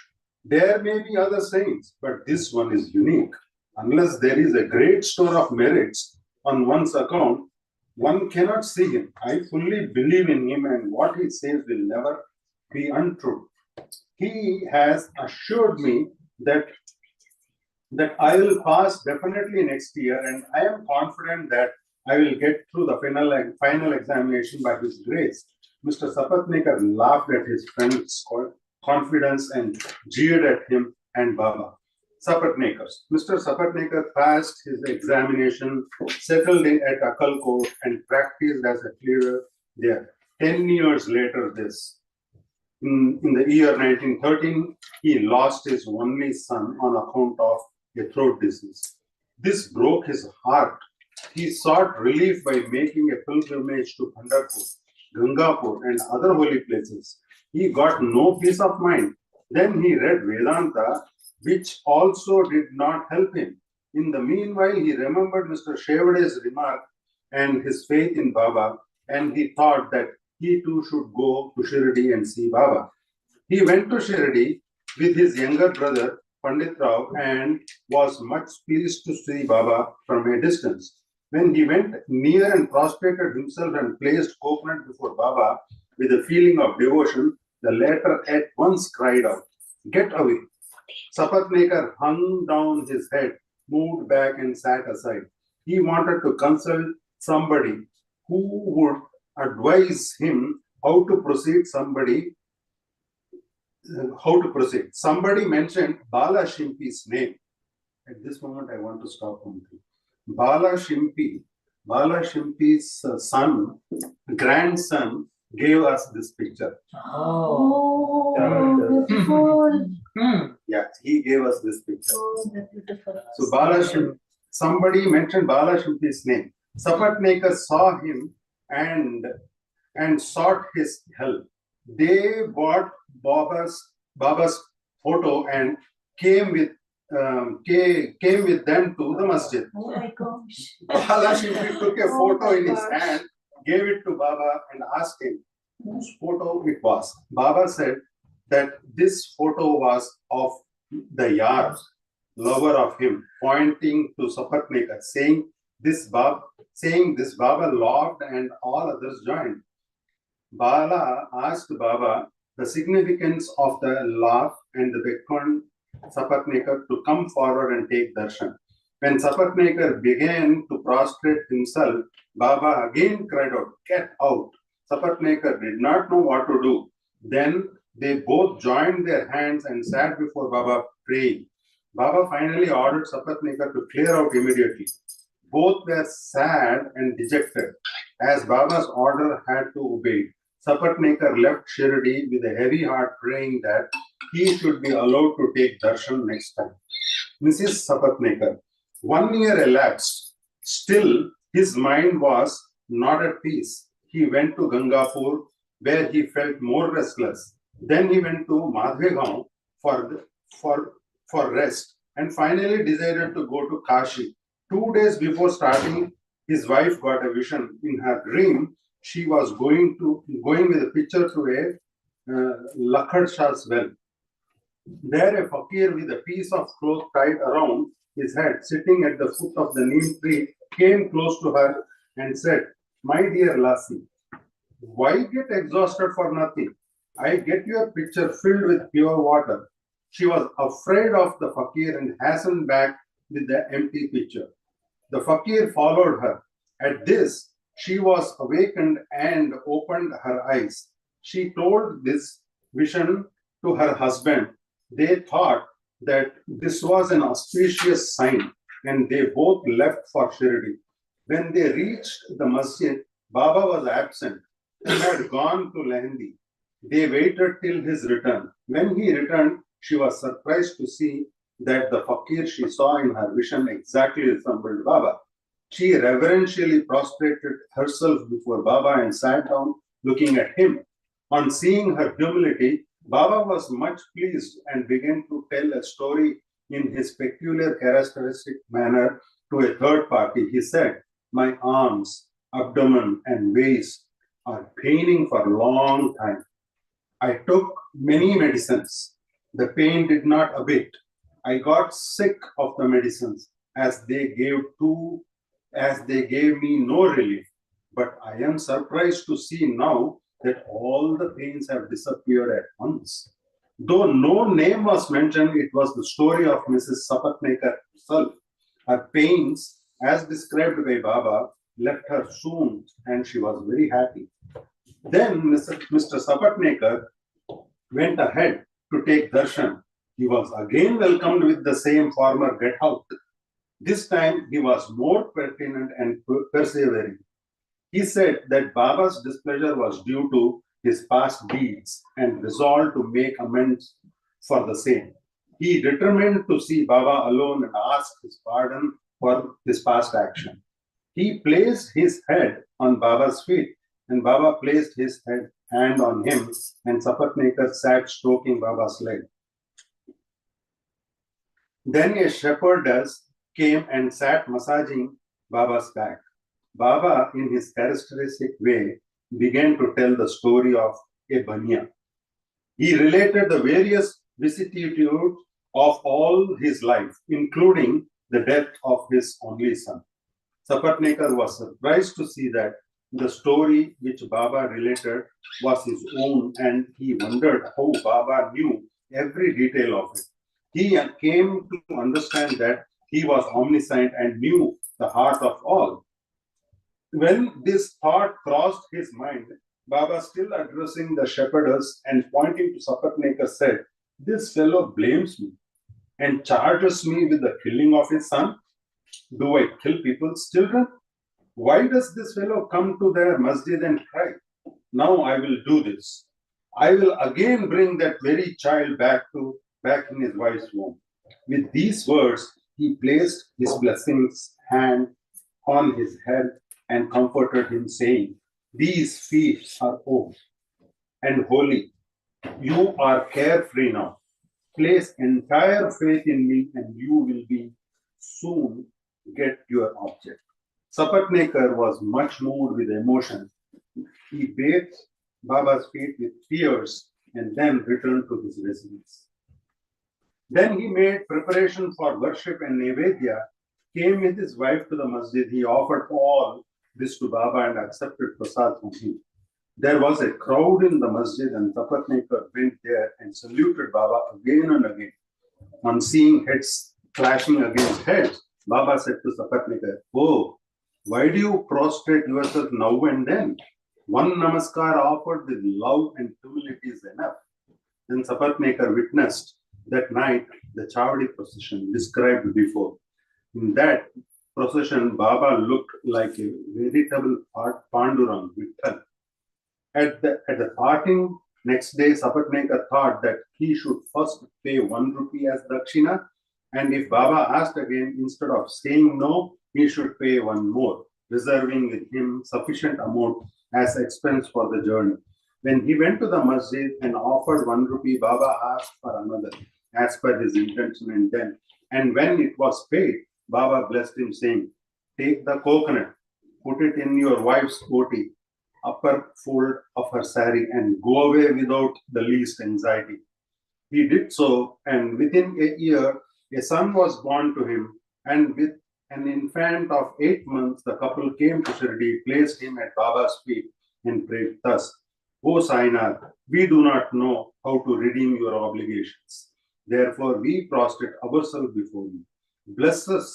There may be other saints, but this one is unique. Unless there is a great store of merits on one's account, one cannot see him. I fully believe in him, and what he says will never be untrue. He has assured me that I will pass definitely next year, and I am confident that I will get through the final examination by his grace." Mr. Sapatnekar laughed at his friend's confidence and jeered at him and Baba. Mr. Sapatnekar passed his examination, settled in at Akhand and practiced as a clearer there. 10 years later, in the year 1913, he lost his only son on account of a throat disease. This broke his heart. He sought relief by making a pilgrimage to Pandharpur, Gangapur, and other holy places. He got no peace of mind. Then he read Vedanta, which also did not help him. In the meanwhile, he remembered Mr. Shevade's remark and his faith in Baba, and he thought that he too should go to Shirdi and see Baba. He went to Shirdi with his younger brother, Pandit Rao, and was much pleased to see Baba from a distance. When he went near and prostrated himself and placed coconut before Baba with a feeling of devotion, the latter at once cried out, "Get away!" Sapatnekar hung down his head, moved back and sat aside. He wanted to consult somebody who would advise him how to proceed. Somebody mentioned Bala Shimpi's name. At this moment, I want to stop one thing. Bala Shimpi's grandson gave us this picture. Oh, beautiful. Yeah, he gave us this picture. Oh, that's beautiful. So somebody mentioned Bala Shimpi's name. Sapatnekar saw him and sought his help. They bought Baba's photo and came with them to the masjid. Oh my gosh. Bala Shimpi took a photo in his hand, gave it to Baba and asked him whose photo it was. Baba said that this photo was of the Yar, lover of him, pointing to Sapatnekar, saying this Baba loved and all others joined. Bala asked Baba the significance of the love and the beckoned Sapatnekar to come forward and take darshan. When Sapatnekar began to prostrate himself, Baba again cried out, "Get out!" Sapatnekar did not know what to do. Then they both joined their hands and sat before Baba praying. Baba finally ordered Sapatnekar to clear out immediately. Both were sad and dejected, as Baba's order had to obey. Sapatnekar left Shirdi with a heavy heart, praying that he should be allowed to take darshan next time. Mrs. Sapatnekar, 1 year elapsed. Still, his mind was not at peace. He went to Gangapur, where he felt more restless. Then he went to Madhegaon for rest, and finally decided to go to Kashi. 2 days before starting, his wife got a vision. In her dream, she was going with a picture to a Lakhad Shah's well. There, a fakir with a piece of cloth tied around his head, sitting at the foot of the neem tree, came close to her and said, "My dear lassie, why get exhausted for nothing? I get your pitcher filled with pure water." She was afraid of the fakir and hastened back with the empty pitcher. The fakir followed her. At this, she was awakened and opened her eyes. She told this vision to her husband. They thought that this was an auspicious sign, and they both left for Shirdi. When they reached the masjid, Baba was absent. He had gone to Lehendi. They waited till his return. When he returned, she was surprised to see that the fakir she saw in her vision exactly resembled Baba. She reverentially prostrated herself before Baba and sat down looking at him. On seeing her humility, Baba was much pleased and began to tell a story in his peculiar characteristic manner to a third party. He said, "My arms, abdomen, and waist are paining for a long time. I took many medicines. The pain did not abate. I got sick of the medicines as they gave me no relief. But I am surprised to see now that all the pains have disappeared at once." Though no name was mentioned, it was the story of Mrs. Sapatnekar herself. Her pains, as described by Baba, left her soon, and she was very happy. Then Mr. Sapatnekar went ahead to take darshan. He was again welcomed with the same former "get out." This time he was more pertinent and persevering. He said that Baba's displeasure was due to his past deeds and resolved to make amends for the same. He determined to see Baba alone and ask his pardon for his past action. He placed his head on Baba's feet, and Baba placed his hand on him, and Sapatnekar sat stroking Baba's leg. Then a shepherdess came and sat massaging Baba's back. Baba, in his characteristic way, began to tell the story of a banya. He related the various vicissitudes of all his life, including the death of his only son. Sapatnekar was surprised to see that the story which Baba related was his own, and he wondered how Baba knew every detail of it. He came to understand that he was omniscient and knew the heart of all. When this thought crossed his mind, Baba, still addressing the shepherdess and pointing to Sapatnekar, said, "This fellow blames me and charges me with the killing of his son. Do I kill people's children? Why does this fellow come to their masjid and cry? Now I will do this. I will again bring that very child back in his wife's womb." With these words, he placed his blessings hand on his head and comforted him, saying, "These feet are old and holy. You are carefree now. Place entire faith in me, and you will be soon get your object." Sapatnekar was much moved with emotion. He bathed Baba's feet with tears and then returned to his residence. Then he made preparation for worship, and Nevedya came with his wife to the masjid. He offered all this to Baba and accepted prasad from him. There was a crowd in the masjid, and Sapatnekar went there and saluted Baba again and again. On seeing heads clashing against heads, Baba said to Sapatnekar, "Oh, why do you prostrate yourself now and then? One namaskar offered with love and humility is enough." Then Sapatnekar witnessed that night the Chavdi procession described before. In that procession, Baba looked like a veritable Pandurang Vittal. At the parting next day, Sapatnekar thought that he should first pay 1 rupee as dakshina, and if Baba asked again, instead of saying no, he should pay one more, reserving with him sufficient amount as expense for the journey. When he went to the masjid and offered 1 rupee, Baba asked for another, as per his intention and intent. And when it was paid, Baba blessed him, saying, "Take the coconut, put it in your wife's koti, upper fold of her sari, and go away without the least anxiety." He did so, and within a year, a son was born to him, and with an infant of 8 months, the couple came to Shirdi, placed him at Baba's feet, and prayed thus, "O Sainath, we do not know how to redeem your obligations. Therefore, we prostrate ourselves before you. Bless us,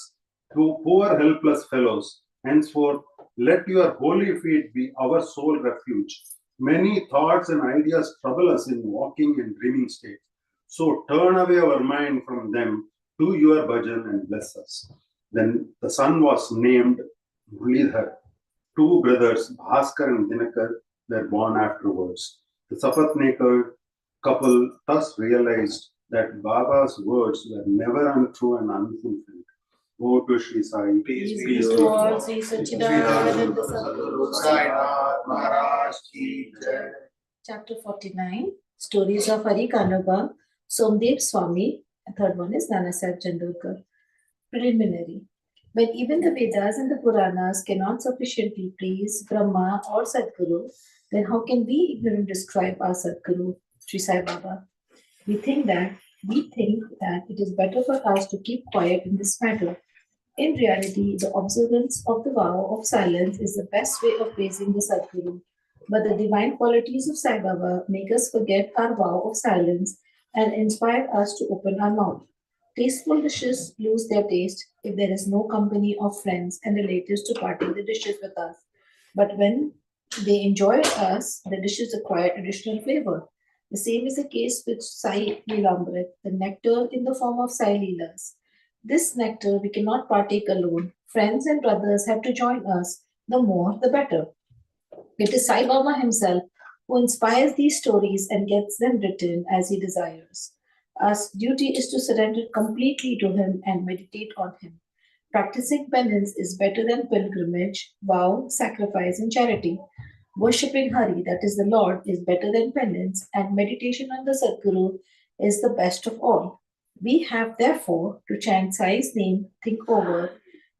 two poor helpless fellows. Henceforth, let your holy feet be our sole refuge. Many thoughts and ideas trouble us in walking and dreaming state. So turn away our mind from them to your bhajan and bless us." Then the son was named Muridhar. 2 brothers, Bhaskar and Dinakar, were born afterwards. The Sapatnekar couple thus realized that Baba's words were never untrue and unfulfilled. Go to Shri Sai. Peace be to all. Sri Satchidananda Sadguru Sai Maharaj Ki Jai. Chapter 49, Stories of Hari Kanaba, Somdev Swami, and third one is Nana Sahib Chandorkar. Preliminary. When even the Vedas and the Puranas cannot sufficiently praise Brahma or Sadguru, then how can we ignorant describe our Sadguru, Sri Sai Baba? We think that it is better for us to keep quiet in this matter. In reality, the observance of the vow of silence is the best way of praising the Sadguru. But the divine qualities of Sai Baba make us forget our vow of silence and inspire us to open our mouth. Tasteful dishes lose their taste if there is no company of friends and relatives to partake the dishes with us. But when they enjoy us, the dishes acquire additional flavor. The same is the case with Sai Leelamrit, the nectar in the form of Sai Leelas. This nectar we cannot partake alone. Friends and brothers have to join us. The more, the better. It is Sai Baba himself who inspires these stories and gets them written as he desires. Our duty is to surrender completely to him and meditate on him. Practicing penance is better than pilgrimage, vow, sacrifice, and charity. Worshipping Hari, that is the Lord, is better than penance, and meditation on the Sadguru is the best of all. We have therefore to chant Sai's name, think over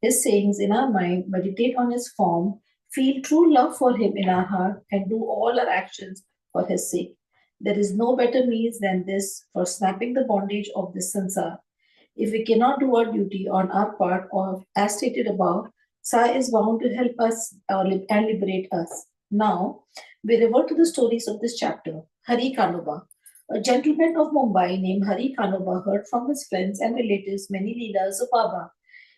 his sayings in our mind, meditate on his form, feel true love for him in our heart, and do all our actions for his sake. There is no better means than this for snapping the bondage of this sansar. If we cannot do our duty on our part, or as stated above, Sai is bound to help us and liberate us. Now, we revert to the stories of this chapter. Hari Kanoba. A gentleman of Mumbai named Hari Kanoba heard from his friends and relatives many leelas of Baba.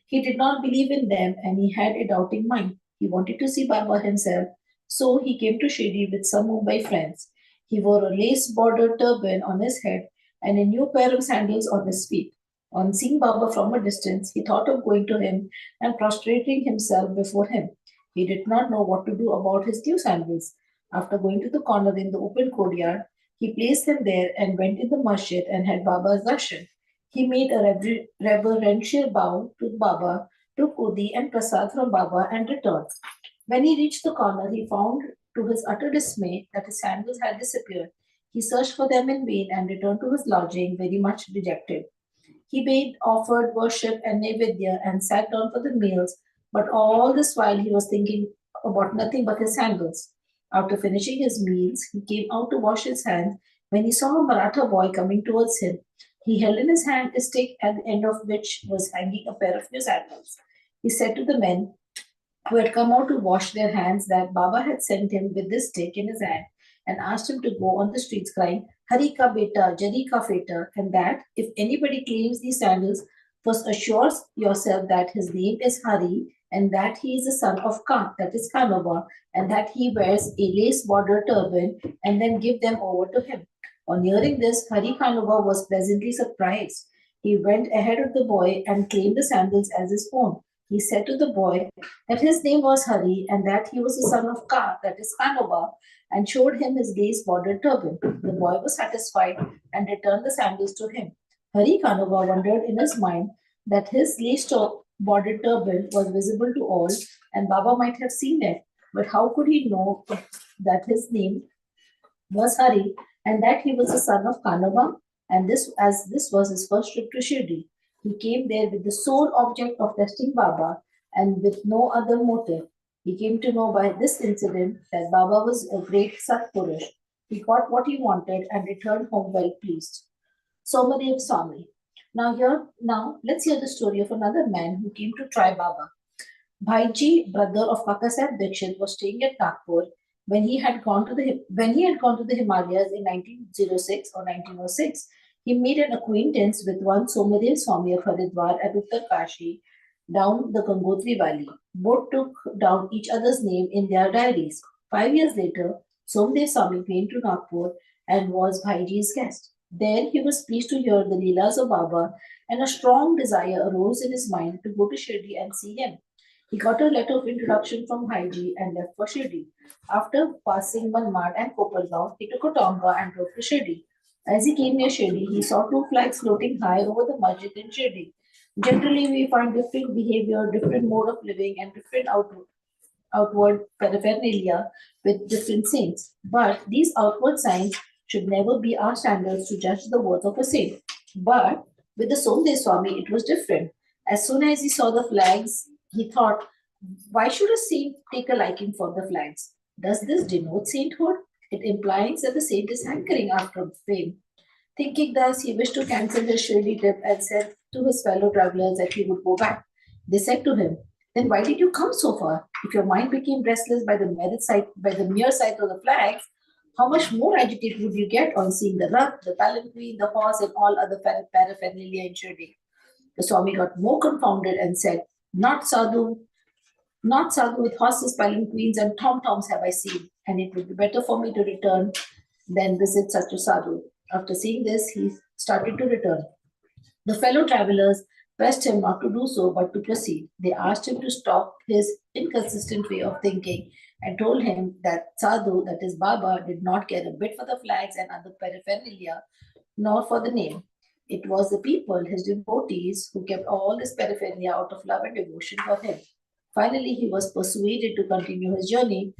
He did not believe in them and he had a doubting mind. He wanted to see Baba himself, so he came to Shirdi with some Mumbai friends. He wore a lace bordered turban on his head and a new pair of sandals on his feet. On seeing Baba from a distance, he thought of going to him and prostrating himself before him. He did not know what to do about his new sandals. After going to the corner in the open courtyard, he placed them there and went in the masjid and had Baba's darshan. He made a reverential bow to Baba, took Udi and Prasad from Baba and returned. When he reached the corner, he found to his utter dismay that his sandals had disappeared. He searched for them in vain and returned to his lodging very much dejected. He made offered worship and Nevedya and sat down for the meals, but all this while he was thinking about nothing but his sandals. After finishing his meals, he came out to wash his hands when he saw a Maratha boy coming towards him. He held in his hand a stick at the end of which was hanging a pair of new sandals. He said to the men who had come out to wash their hands that Baba had sent him with this stick in his hand and asked him to go on the streets crying, Hari ka beta, Jari ka feta, and that if anybody claims these sandals, first assure yourself that his name is Hari and that he is the son of Ka, that is Kanoba, and that he wears a lace bordered turban, and then give them over to him. On hearing this, Hari Kanoba was pleasantly surprised. He went ahead of the boy and claimed the sandals as his own. He said to the boy that his name was Hari and that he was the son of Ka, that is Kanoba, and showed him his lace bordered turban. The boy was satisfied and returned the sandals to him. Hari Kanoba wondered in his mind that his lace bordered turban was visible to all and Baba might have seen it, but how could he know that his name was Hari and that he was the son of Kanoba? And this was his first trip to Shirdi. He came there with the sole object of testing Baba and with no other motive. He came to know by this incident that Baba was a great Satpurush. He got what he wanted and returned home well pleased. Somadev Swami. Now let's hear the story of another man who came to try Baba. Bhaiji, brother of Kakasaheb Dikshit, was staying at Nagpur when he had gone to the Himalayas in 1906 or 1906. He made an acquaintance with one Somadev Swami of Haridwar at Uttarkashi down the Gangotri Valley. Both took down each other's name in their diaries. 5 years later, Somadev Swami came to Nagpur and was Bhaiji's guest. There he was pleased to hear the Leelas of Baba, and a strong desire arose in his mind to go to Shirdi and see him. He got a letter of introduction from Bhaiji and left for Shirdi. After passing Manmad and Kopalgaon, he took a tonga and drove to Shirdi. As he came near Shirdi, he saw two flags floating high over the masjid in Shirdi. Generally, we find different behavior, different mode of living, and different outward paraphernalia with different saints. But these outward signs should never be our standards to judge the worth of a saint. But with the Somdev Swami, it was different. As soon as he saw the flags, he thought, why should a saint take a liking for the flags? Does this denote sainthood? It implies that the saint is hankering after fame. Thinking thus, he wished to cancel his Shirdi trip and said to his fellow travelers that he would go back. They said to him, then why did you come so far? If your mind became restless by the mere sight of the flags, how much more agitated would you get on seeing the Rath, the palanquin, the horse, and all other paraphernalia in Shirdi? The Swami got more confounded and said, not sadhu with horses, palanquins, and tom-toms have I seen, and it would be better for me to return than visit such a sadhu. After seeing this, he started to return. The fellow travelers pressed him not to do so, but to proceed. They asked him to stop his inconsistent way of thinking and told him that sadhu, that is Baba, did not care a bit for the flags and other paraphernalia, nor for the name. It was the people, his devotees, who kept all this paraphernalia out of love and devotion for him. Finally, he was persuaded to continue his journey,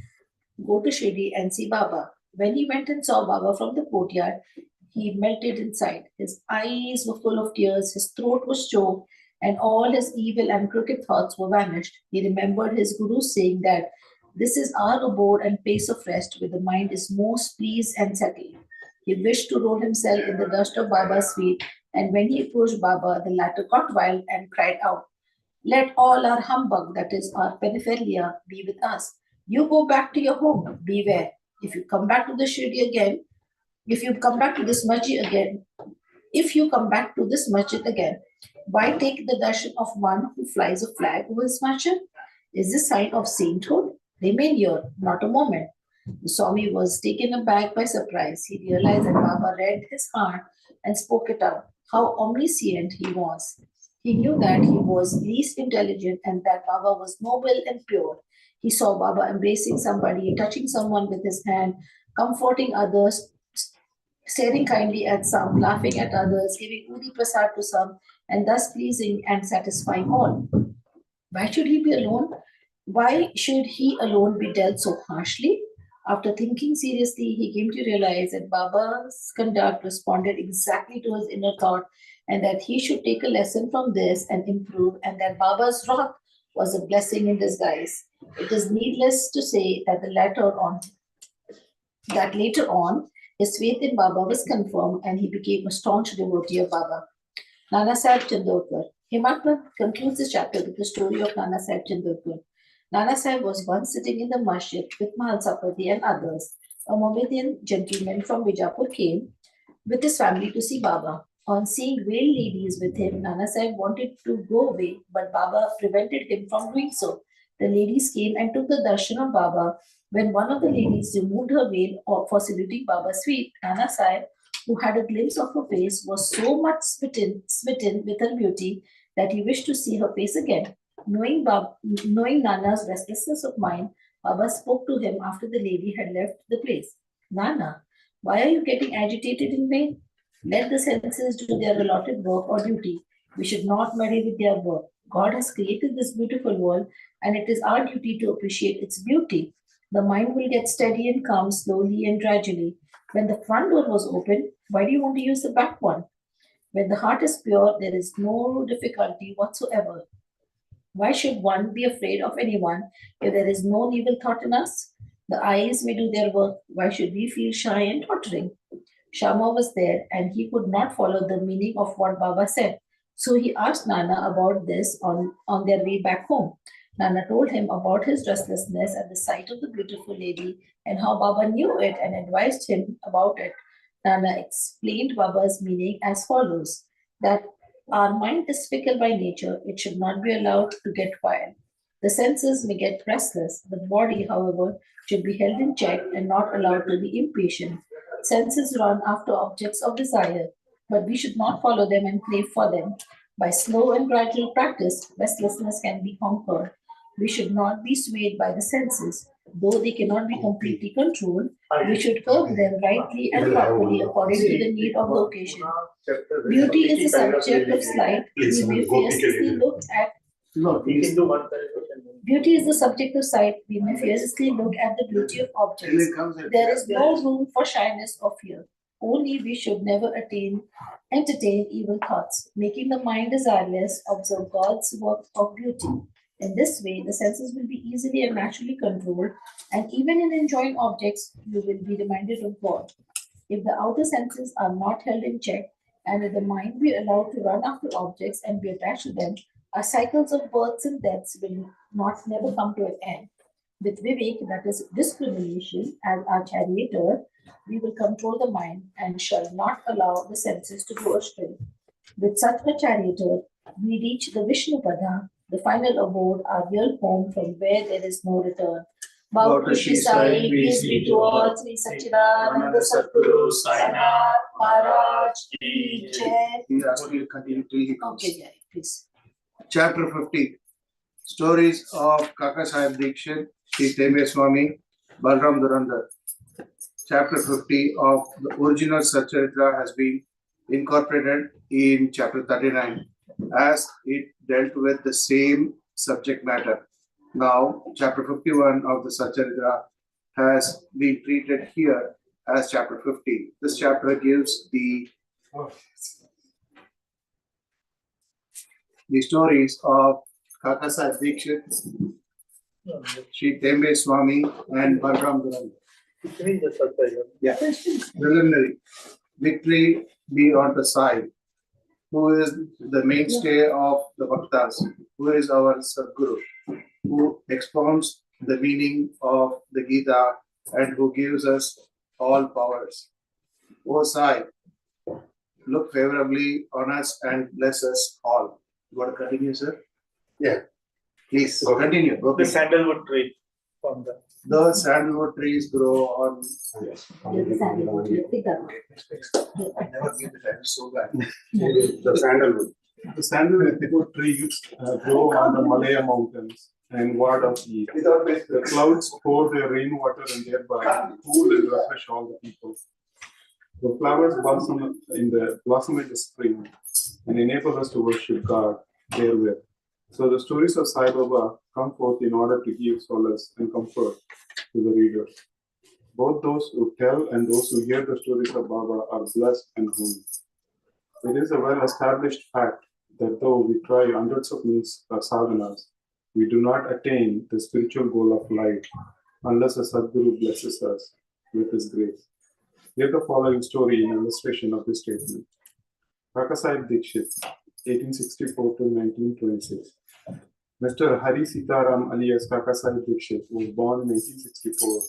go to Shirdi and see Baba. When he went and saw Baba from the courtyard, he melted inside. His eyes were full of tears, his throat was choked, and all his evil and crooked thoughts were vanished. He remembered his Guru saying that this is our abode and place of rest where the mind is most pleased and settled. He wished to roll himself in the dust of Baba's feet, and when he approached Baba, the latter got wild and cried out, "Let all our humbug, that is our paraphernalia, be with us. You go back to your home. Beware. If you come back to the Shirdi again, if you come back to this masjid again, why take the darshan of one who flies a flag over his masjid? Is this sign of sainthood? Remain here, not a moment." The Swami was taken aback by surprise. He realized that Baba read his heart and spoke it out. How omniscient he was. He knew that he was least intelligent and that Baba was noble and pure. He saw Baba embracing somebody, touching someone with his hand, comforting others, staring kindly at some, laughing at others, giving Udi Prasad to some, and thus pleasing and satisfying all. Why should he be alone? Why should he alone be dealt so harshly? After thinking seriously, he came to realize that Baba's conduct responded exactly to his inner thought, and that he should take a lesson from this and improve, and that Baba's wrath was a blessing in disguise. It is needless to say that later on, his faith in Baba was confirmed, and he became a staunch devotee of Baba. Nana Sahib Chandorkar. Himatma concludes this chapter with the story of Nana Sahib Chandorkar. Nana Sahib was once sitting in the masjid with Mahalsapati and others. A Mohammedan gentleman from Bijapur came with his family to see Baba. On seeing veiled ladies with him, Nana Sahib wanted to go away, but Baba prevented him from doing so. The ladies came and took the darshan of Baba. When one of the ladies removed her veil for saluting Baba's feet, Nana Sahib, who had a glimpse of her face, was so much smitten with her beauty that he wished to see her face again. Knowing Nana's restlessness of mind, Baba spoke to him after the lady had left the place. "Nana, why are you getting agitated in vain? Let the senses do their allotted work or duty. We should not meddle with their work. God has created this beautiful world, and it is our duty to appreciate its beauty. The mind will get steady and calm slowly and gradually. When the front door was open, why do you want to use the back one? When the heart is pure, there is no difficulty whatsoever. Why should one be afraid of anyone if there is no evil thought in us? The eyes may do their work. Why should we feel shy and tottering?" Shama was there, and he could not follow the meaning of what Baba said. So he asked Nana about this on their way back home. Nana told him about his restlessness at the sight of the beautiful lady and how Baba knew it and advised him about it. Nana explained Baba's meaning as follows: that our mind is fickle by nature, it should not be allowed to get wild. The senses may get restless, the body, however, should be held in check and not allowed to be impatient. Senses run after objects of desire, but we should not follow them and crave for them. By slow and gradual practice, restlessness can be conquered. We should not be swayed by the senses. Though they cannot be completely controlled, we should curb them rightly and properly according to the need of the occasion. Beauty is the subject of sight. We may fiercely look at Beauty is the subject of sight. We may fearlessly look at the beauty of objects. There is no room for shyness or fear. Only we should never entertain evil thoughts. Making the mind desireless, observe God's work of beauty. In this way, the senses will be easily and naturally controlled, and even in enjoying objects, you will be reminded of God. If the outer senses are not held in check, and if the mind be allowed to run after objects and be attached to them, our cycles of births and deaths will never come to an end. With Vivek, that is discrimination, as our charioteer, we will control the mind and shall not allow the senses to go astray. With such a charioteer, we reach the Vishnupada, the final abode, our real home from where there is no return. Bow to Shri Sai, peace be to all, Sri Satchidananda Sadguru Sainath Maharaj Ki Jai. We'll continue till he comes. Okay, yeah, please. Chapter 50. Stories of Kaka Sahib Dikshit, Sri Teme Swami, Balram Durandar. Chapter 50 of the original SatCharita has been incorporated in chapter 39 as it dealt with the same subject matter. Now, chapter 51 of the SatCharita has been treated here as chapter 50. This chapter gives the stories of Kakasai Dikshit, Sri Tembe Swami, and Balram Durand. Yeah, preliminary. Victory be on the side. Who is the mainstay of the Bhaktas? Who is our Sadguru? Who expounds the meaning of the Gita and who gives us all powers? O Sai, look favorably on us and bless us all. You want to continue, sir? Yeah. Please continue. The sandalwood tree from the sandalwood trees grow on. Yes. I never give the title so bad. The sandalwood. The sandalwood trees grow on the Malaya mountains and ward of East. The clouds pour their rainwater and thereby cool and refresh all the people. The flowers blossom in the spring and enable us to worship God therewith. So the stories of Sai Baba come forth in order to give solace and comfort to the readers. Both those who tell and those who hear the stories of Baba are blessed and holy. It is a well-established fact that though we try hundreds of means or sadhanas, we do not attain the spiritual goal of life unless a Sadguru blesses us with his grace. Hear the following story in illustration of this statement. Kakasai Dikshit, 1864 to 1926. Mr. Hari Sitaram alias Kakasai Dikshit was born in 1864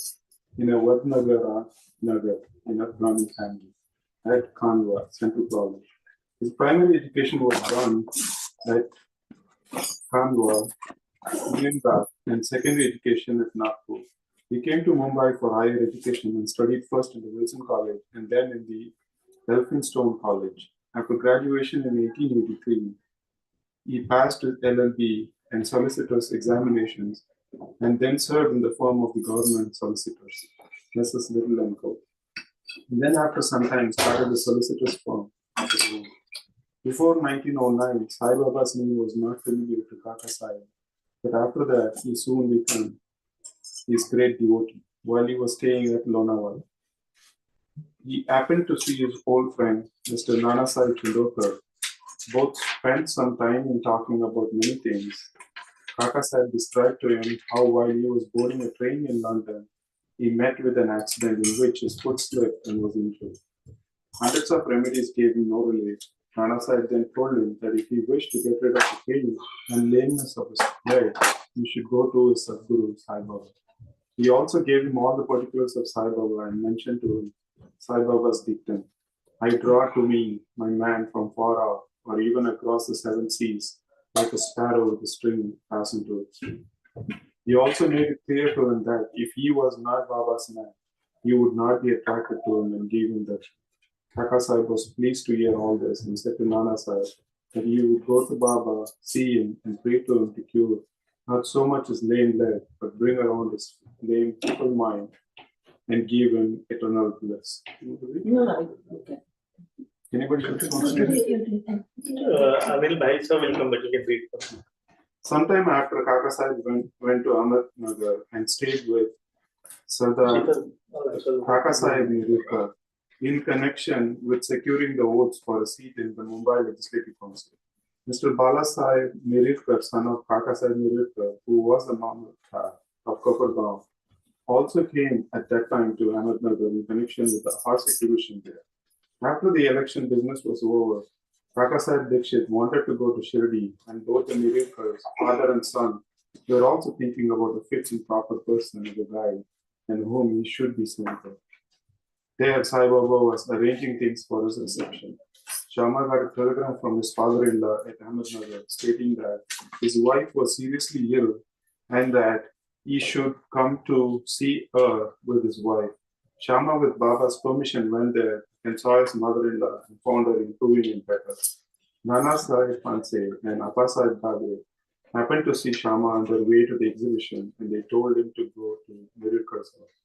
in a Vadnagara Nagar in a Brahmin family at Khandwa, Central Province. His primary education was done at Khandwa, Mumbai, and secondary education at Nagpur. He came to Mumbai for higher education and studied first in the Wilson College and then in the Elphinstone College. After graduation in 1883, he passed his LLB and solicitor's examinations and then served in the firm of the government solicitors, Messrs. Little and Co. And then after some time started the solicitor's firm. Before 1909, Sai Baba's name was not familiar to Kakasai, but after that he soon became his great devotee while he was staying at Lonavala. He happened to see his old friend, Mr. Nanasai Chandorkar. Both spent some time in talking about many things. Kakasai described to him how while he was boarding a train in London, he met with an accident in which his foot slipped and was injured. Hundreds of remedies gave him no relief. Nanasai then told him that if he wished to get rid of the pain and lameness of his leg, he should go to his Sadguru, Sai Baba. He also gave him all the particulars of Sai Baba and mentioned to him Sai Baba's dictum, I draw to me my man from far off or even across the seven seas, like a sparrow with a string fastened to its tree. He also made it clear to him that if he was not Baba's man, he would not be attracted to him and give him darshan. Kakasai was pleased to hear all this and said to Nanasai that he would go to Baba, see him, and pray to him to cure not so much his lame leg, but bring around his lame fickle mind and give him eternal bliss. Okay. I Anybody? will buy some, will come, but you can read. Sometime after Kakasai went to Ahmednagar and stayed with Sardar Kakasai Nirukar in connection with securing the votes for a seat in the Mumbai Legislative Council. Mr. Balasai Nirukar, son of Kakasai Nirukar, who was the Mamlaka of Kopargaon, also came at that time to Ahmednagar in connection with the horse exhibition there. After the election business was over, Kakasai Dikshit wanted to go to Shirdi, and both the Nirukars, father and son, were also thinking about a fit and proper person as a guide and whom he should be sent for. There, Sai Baba was arranging things for his reception. Sharma got a telegram from his father-in-law at Ahmednagar stating that his wife was seriously ill and that he should come to see her with his wife. Sharma, with Baba's permission, went there and saw his mother-in-law and found her improving in better. Nana Sahib Panse and Appa Sahib Bagre happened to see Sharma on their way to the exhibition and they told him to go to Nirukar's house.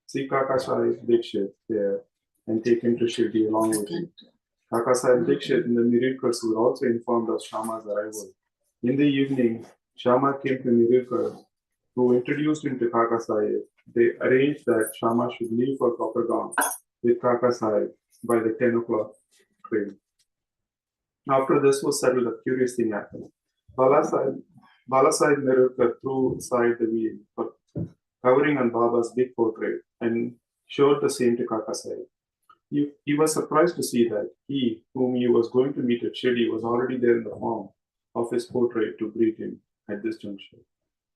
See Kakasai Dikshit there and take him to Shirdi along with him. Kaka Sahib Dikshit and the Mirikars were also informed of Shama's arrival. In the evening, Shama came to Mirikar, who introduced him to Kaka Sahib. They arranged that Shama should leave for Kopergaon with Kaka Sahib by the 10 o'clock train. After this was settled, a curious thing happened. Bala Sahib Mirikar threw aside the wheel for covering on Baba's big portrait and showed the same to Kaka Sahib. He was surprised to see that he, whom he was going to meet at Shirdi, was already there in the form of his portrait to greet him at this juncture.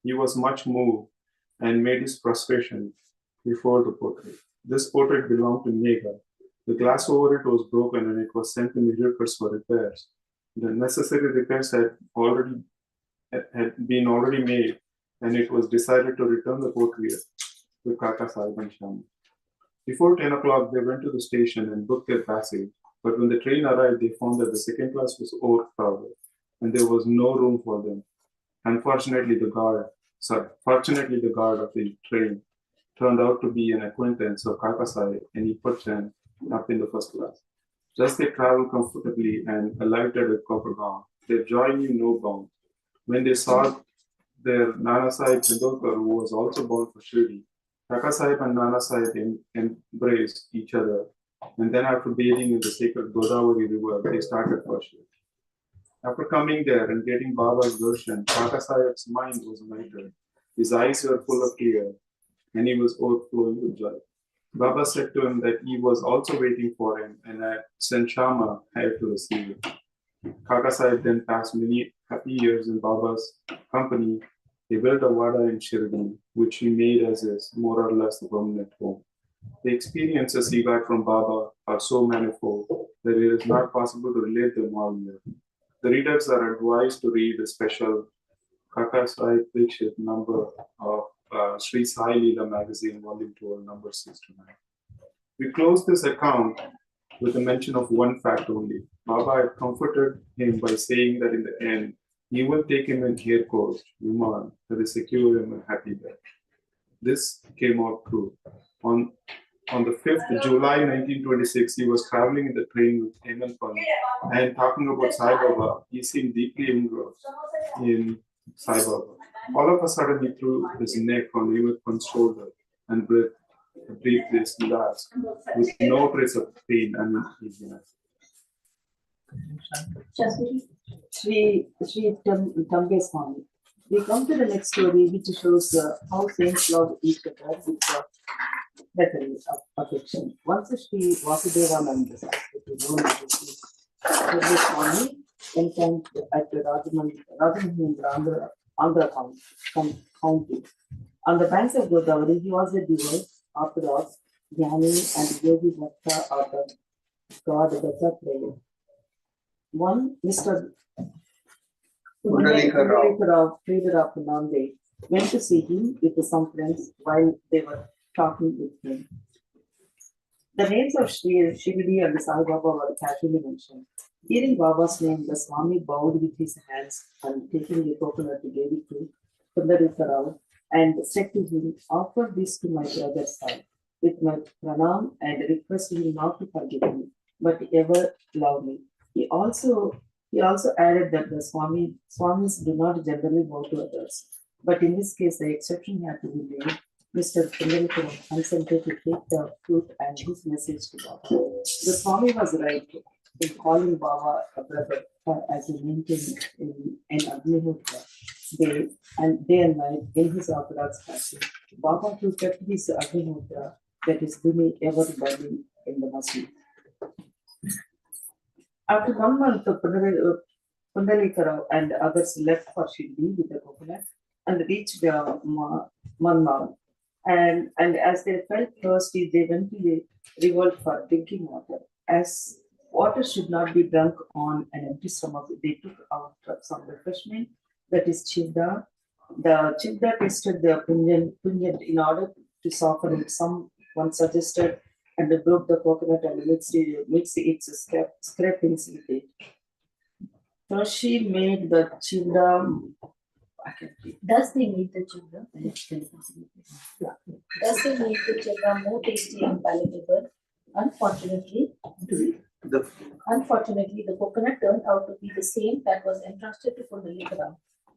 He was much moved and made his prostration before the portrait. This portrait belonged to Megha. The glass over it was broken and it was sent to Mirikars for repairs. The necessary repairs had been already made, and it was decided to return the portrait to Kaka Sahib and Shama. Before 10 o'clock, they went to the station and booked their passage. But when the train arrived, they found that the second class was overcrowded and there was no room for them. Fortunately, the guard of the train turned out to be an acquaintance of Kaka Sahib, and he put them up in the first class. Just they traveled comfortably and alighted at Kopergaon. Their joy knew no bounds. When they saw their Nana Sahib Chandorkar, who was also bound for Shirdi, Kaka Sahib and Nana Sahib embraced each other, and then after bathing in the sacred Godavari river, they started for Shirdi. After coming there and getting Baba's darshan, Kaka Sahib's mind was lightened. His eyes were full of tears, and he was overflowing with joy. Baba said to him that he was also waiting for him and had sent Shama here to receive him. Kaka Sahib then passed many happy years in Baba's company. He built a vada in Shirdi, which he made as his more or less permanent home. The experiences he got from Baba are so manifold that it is not possible to relate them all here. The readers are advised to read the special Kaka Sahib Dikshit number of Sri Sai Leela magazine, volume 2, number 6 to 9. We close this account with a mention of one fact only. Baba had comforted him by saying that in the end, he will take him in air coast, Viman, that is secure him a happy death. This came out true. On the 5th July 1926, he was traveling in the train with Hemant Pant and talking about Sai Baba. He seemed deeply engrossed in Sai Baba. All of a sudden, he threw his neck on Hemant Pant's shoulder and breathed his last with no trace of pain and uneasiness. Sri Tambe Swami. We come to the next story, which shows how saints love each other with better affection. Once Sri Vasudevananda Tambe Swami encamped at Rajahindra, Andhra County. On the banks of Godavari, he was a devout, orthodox, Jnani, and Yogi Bhakta of the god Dattatraya. One, Mr. Pundalika Rao, leader of Nanded, went to see him with some friends while they were talking with him. The names of Shividi and Sai Baba were casually mentioned. Hearing Baba's name, the Swami bowed with his hands and taking a coconut gave it to Pundalika Rao and said to him, "Offer this to my brother's son with my pranam and request him not to forget me, but ever love me." He also added that the Swamis do not generally bow to others, but in this case the exception had to be made. Mr. Pundalika consented to take the fruit and his message to Baba. The Swami was right in calling Baba a brother, as he maintained in Agnihotra day and night in his orthodox fashion. Baba too kept his Agnihotra, that is Dhumi, ever burning in the masjid. After 1 month, Pundalika Rao and others left for Shirdi with the coconut and reached Manmal. And as they felt thirsty, they went to the river for drinking water. As water should not be drunk on an empty stomach, they took out some refreshment, that is chivda. The chivda tasted the pungent in order to soften it. Someone suggested and they broke the coconut and mixed its scrapings with it. So she made the chivda. Does they make the chivda? Does they make the chivda more tasty and palatable? Unfortunately, Unfortunately, the coconut turned out to be the same that was entrusted to Pundalikara.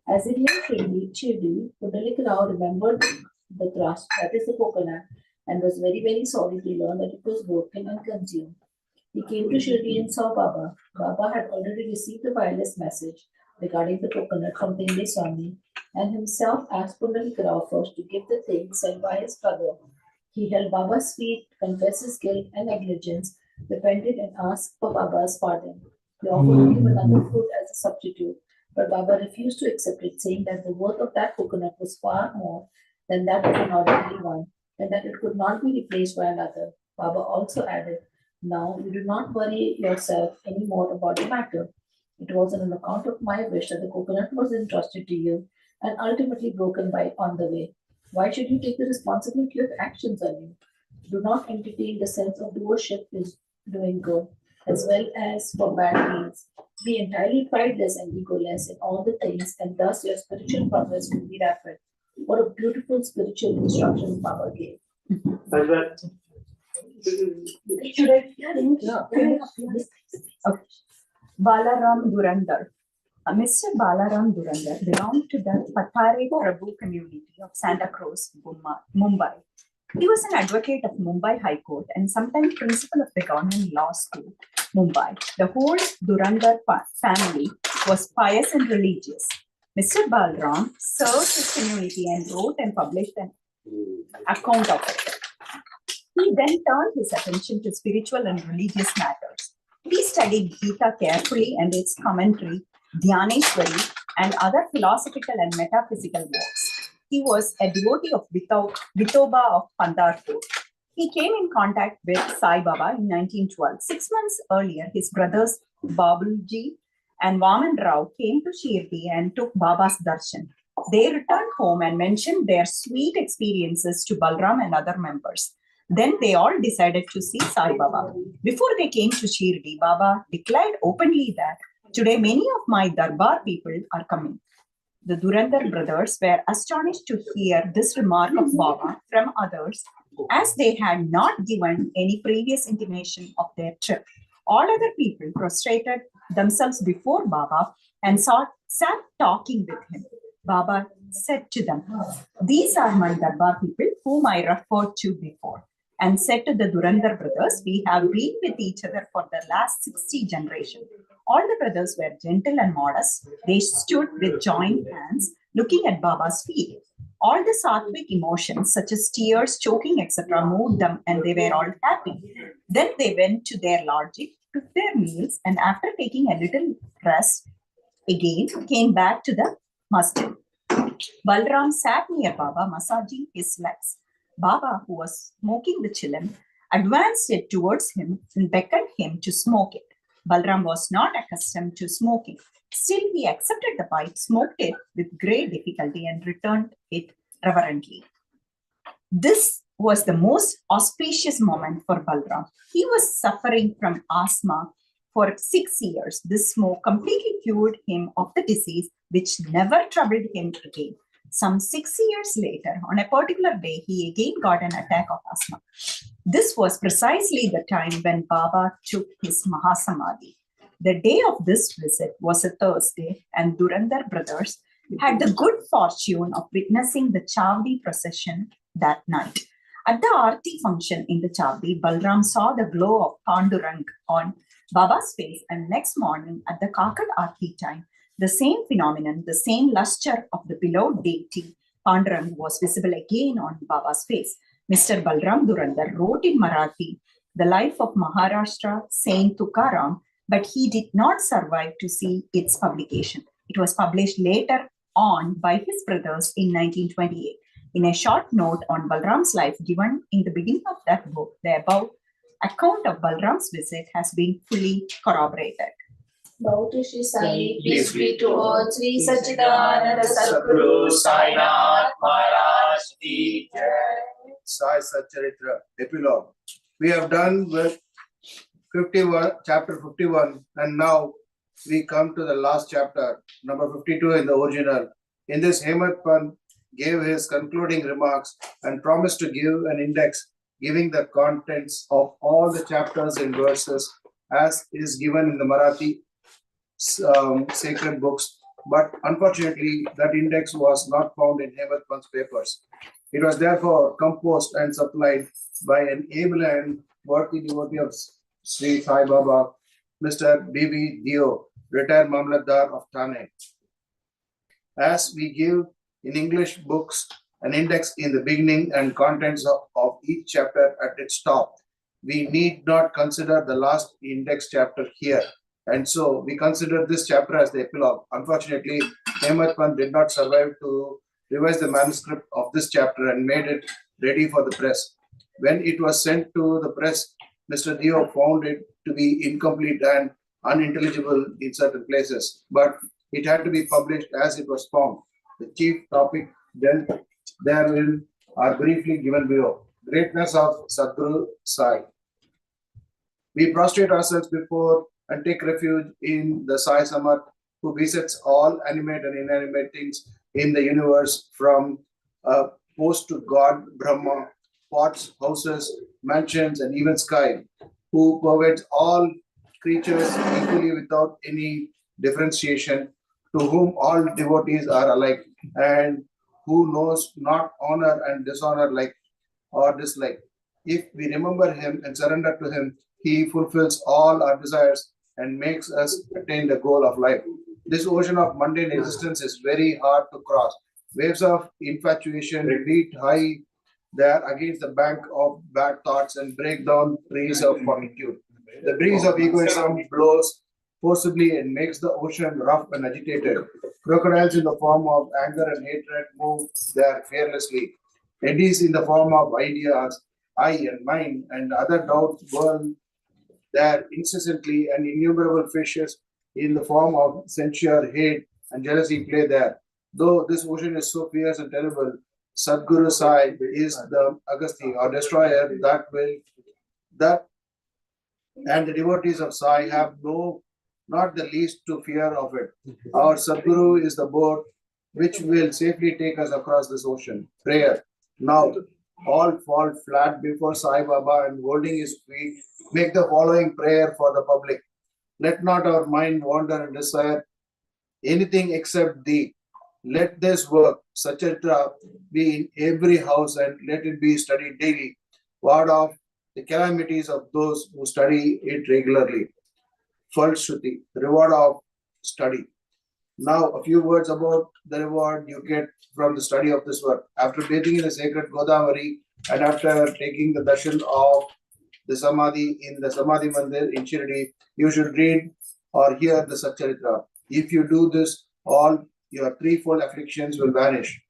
As he lay Shirdi, Pundalikara remembered the trust, that is the coconut, and was very, very sorry to learn that it was broken and consumed. He came to Shirdi and saw Baba. Baba had already received the wireless message regarding the coconut from Tende Swami and himself asked Pundalikara first to give the thing sent by his brother. He held Baba's feet, confessed his guilt and negligence, repented and asked for Baba's pardon. He offered him another fruit as a substitute, but Baba refused to accept it, saying that the worth of that coconut was far more than that of an ordinary one, and that it could not be replaced by another. Baba also added, "Now you do not worry yourself any more about the matter. It was on account of my wish that the coconut was entrusted to you and ultimately broken by on the way. Why should you take the responsibility of actions on you? Do not entertain the sense of worship is doing good, as well as for bad deeds. Be entirely prideless and egoless in all the things, and thus your spiritual progress will be rapid." What a beautiful spiritual instruction Baba gave. Should I? Yeah. Okay. Balaram Durandar. Mr. Balaram Durandar belonged to the Patare Prabhu community of Santa Cruz, Mumbai. He was an advocate of Mumbai High Court and sometimes principal of the government law school, Mumbai. The whole Durandar family was pious and religious. Mr. Balaram served his community and wrote and published an account of it. He then turned his attention to spiritual and religious matters. He studied Gita carefully and its commentary, Dhyaneshwari, and other philosophical and metaphysical works. He was a devotee of Vithoba of Pandharpur. He came in contact with Sai Baba in 1912. 6 months earlier, his brothers Babulji and Vaman Rao came to Shirdi and took Baba's darshan. They returned home and mentioned their sweet experiences to Balram and other members. Then they all decided to see Sai Baba. Before they came to Shirdi, Baba declared openly that today many of my Darbar people are coming. The Durandar brothers were astonished to hear this remark of Baba from others, as they had not given any previous intimation of their trip. All other people prostrated themselves before Baba and sat talking with him. Baba said to them, "These are my Darbar people whom I referred to before," and said to the Durandar brothers, "We have been with each other for the last 60 generations." All the brothers were gentle and modest. They stood with joined hands, looking at Baba's feet. All the sattvic emotions, such as tears, choking, etc., moved them, and they were all happy. Then they went to their lodging, took their meals, and after taking a little rest, again came back to the masjid. Balram sat near Baba, massaging his legs. Baba, who was smoking the chilim, advanced it towards him and beckoned him to smoke it. Balram was not accustomed to smoking. Still, he accepted the pipe, smoked it with great difficulty, and returned it reverently. This was the most auspicious moment for Balram. He was suffering from asthma for 6 years. This smoke completely cured him of the disease, which never troubled him again. Some 6 years later, on a particular day, he again got an attack of asthma. This was precisely the time when Baba took his Mahasamadhi. The day of this visit was a Thursday, and Durandar brothers had the good fortune of witnessing the Chavdi procession that night. At the Aarti function in the Chavdi, Balram saw the glow of Pandurang on Baba's face, and next morning at the Kakad Aarti time, the same phenomenon, the same lustre of the beloved deity Pandurang was visible again on Baba's face. Mr. Balram Durandar wrote in Marathi the life of Maharashtra Saint Tukaram, but he did not survive to see its publication. It was published later on by his brothers in 1928. In a short note on Balram's life given in the beginning of that book, the above account of Balram's visit has been fully corroborated. Bow to Shri Sai, peace be to all. Sri Satchidananda Sadguru Sai Nath Maharaj Ki Jai. Sai SatCharita epilogue. We have done with 51, chapter 51, and now we come to the last chapter, number 52 in the original. In this, Hemant Pant gave his concluding remarks and promised to give an index giving the contents of all the chapters in verses as is given in the Marathi sacred books, but unfortunately that index was not found in Hemant Pant's papers. It was therefore composed and supplied by an able and worthy devotee of Sri Sai Baba, Mr. B.B. Dio, retired Mamlatdar of Thane. As we give in English books an index in the beginning and contents of each chapter at its top, we need not consider the last index chapter here. And so we consider this chapter as the epilogue. Unfortunately, Hemant Pant did not survive to revise the manuscript of this chapter and made it ready for the press. When it was sent to the press, Mr. Dio found it to be incomplete and unintelligible in certain places, but it had to be published as it was found. The chief topic dealt therein are briefly given below. Greatness of Sadguru Sai. We prostrate ourselves before and take refuge in the Sai Samat, who besets all animate and inanimate things in the universe, from post to God, Brahma, pots, houses, mansions, and even sky, who pervades all creatures equally without any differentiation, to whom all devotees are alike, and who knows not honor and dishonor like or dislike. If we remember him and surrender to him, he fulfills all our desires and makes us attain the goal of life. This ocean of mundane existence is very hard to cross. Waves of infatuation beat high there against the bank of bad thoughts and break down trees of fortitude. The breeze of egoism blows forcibly and makes the ocean rough and agitated. Crocodiles in the form of anger and hatred move there fearlessly. Eddies in the form of ideas, I and mine, and other doubts burn there incessantly, and innumerable fishes in the form of censure, hate, and jealousy play there. Though this ocean is so fierce and terrible, Sadguru Sai is the Agasti or destroyer that and the devotees of Sai have not the least to fear of it. Our Sadguru is the boat which will safely take us across this ocean. Prayer. Now, all fall flat before Sai Baba and holding his feet, make the following prayer for the public. Let not our mind wander and desire anything except thee. Let this work, SatCharita, be in every house and let it be studied daily. Ward off the calamities of those who study it regularly. Falshruti, reward of study. Now, a few words about the reward you get from the study of this work. After bathing in the sacred Godavari and after taking the darshan of the Samadhi in the Samadhi Mandir in Shirdi, you should read or hear the SatCharita. If you do this, all your threefold afflictions will vanish.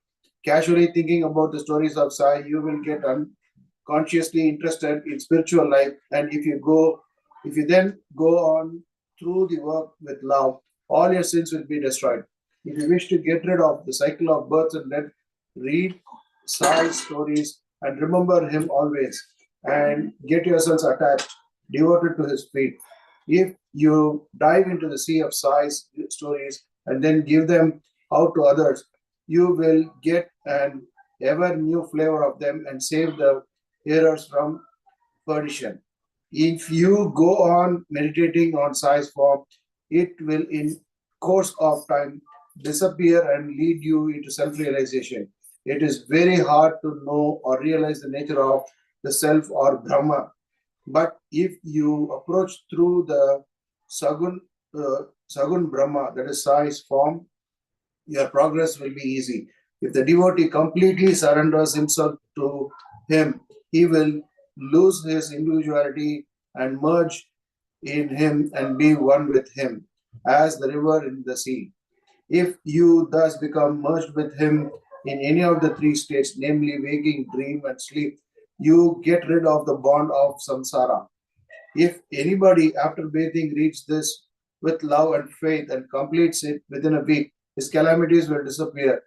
Casually thinking about the stories of Sai, you will get unconsciously interested in spiritual life, and if you then go on through the work with love, all your sins will be destroyed. If you wish to get rid of the cycle of birth and death, read Sai's stories and remember him always, and get yourselves attached, devoted to his feet. If you dive into the sea of Sai's stories and then give them out to others, you will get an ever new flavor of them and save the hearers from perdition. If you go on meditating on Sai's form, it will in course of time disappear and lead you into self-realization. It is very hard to know or realize the nature of the self or Brahma. But if you approach through the Sagun Brahma, that is Sai's form, your progress will be easy. If the devotee completely surrenders himself to him, he will lose his individuality and merge in him and be one with him, as the river in the sea. If you thus become merged with him in any of the three states, namely waking, dream, and sleep, you get rid of the bond of samsara. If anybody after bathing reads this with love and faith and completes it within a week, his calamities will disappear.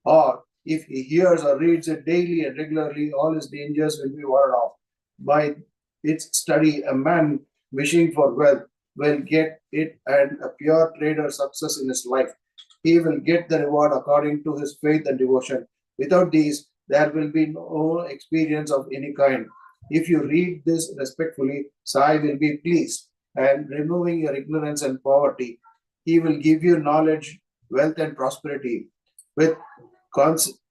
Or if he hears or reads it daily and regularly, all his dangers will be warded off. By its study, a man wishing for wealth will get it, and a pure trader success in his life. He will get the reward according to his faith and devotion. Without these, there will be no experience of any kind. If you read this respectfully, Sai will be pleased and removing your ignorance and poverty. He will give you knowledge, wealth, and prosperity. With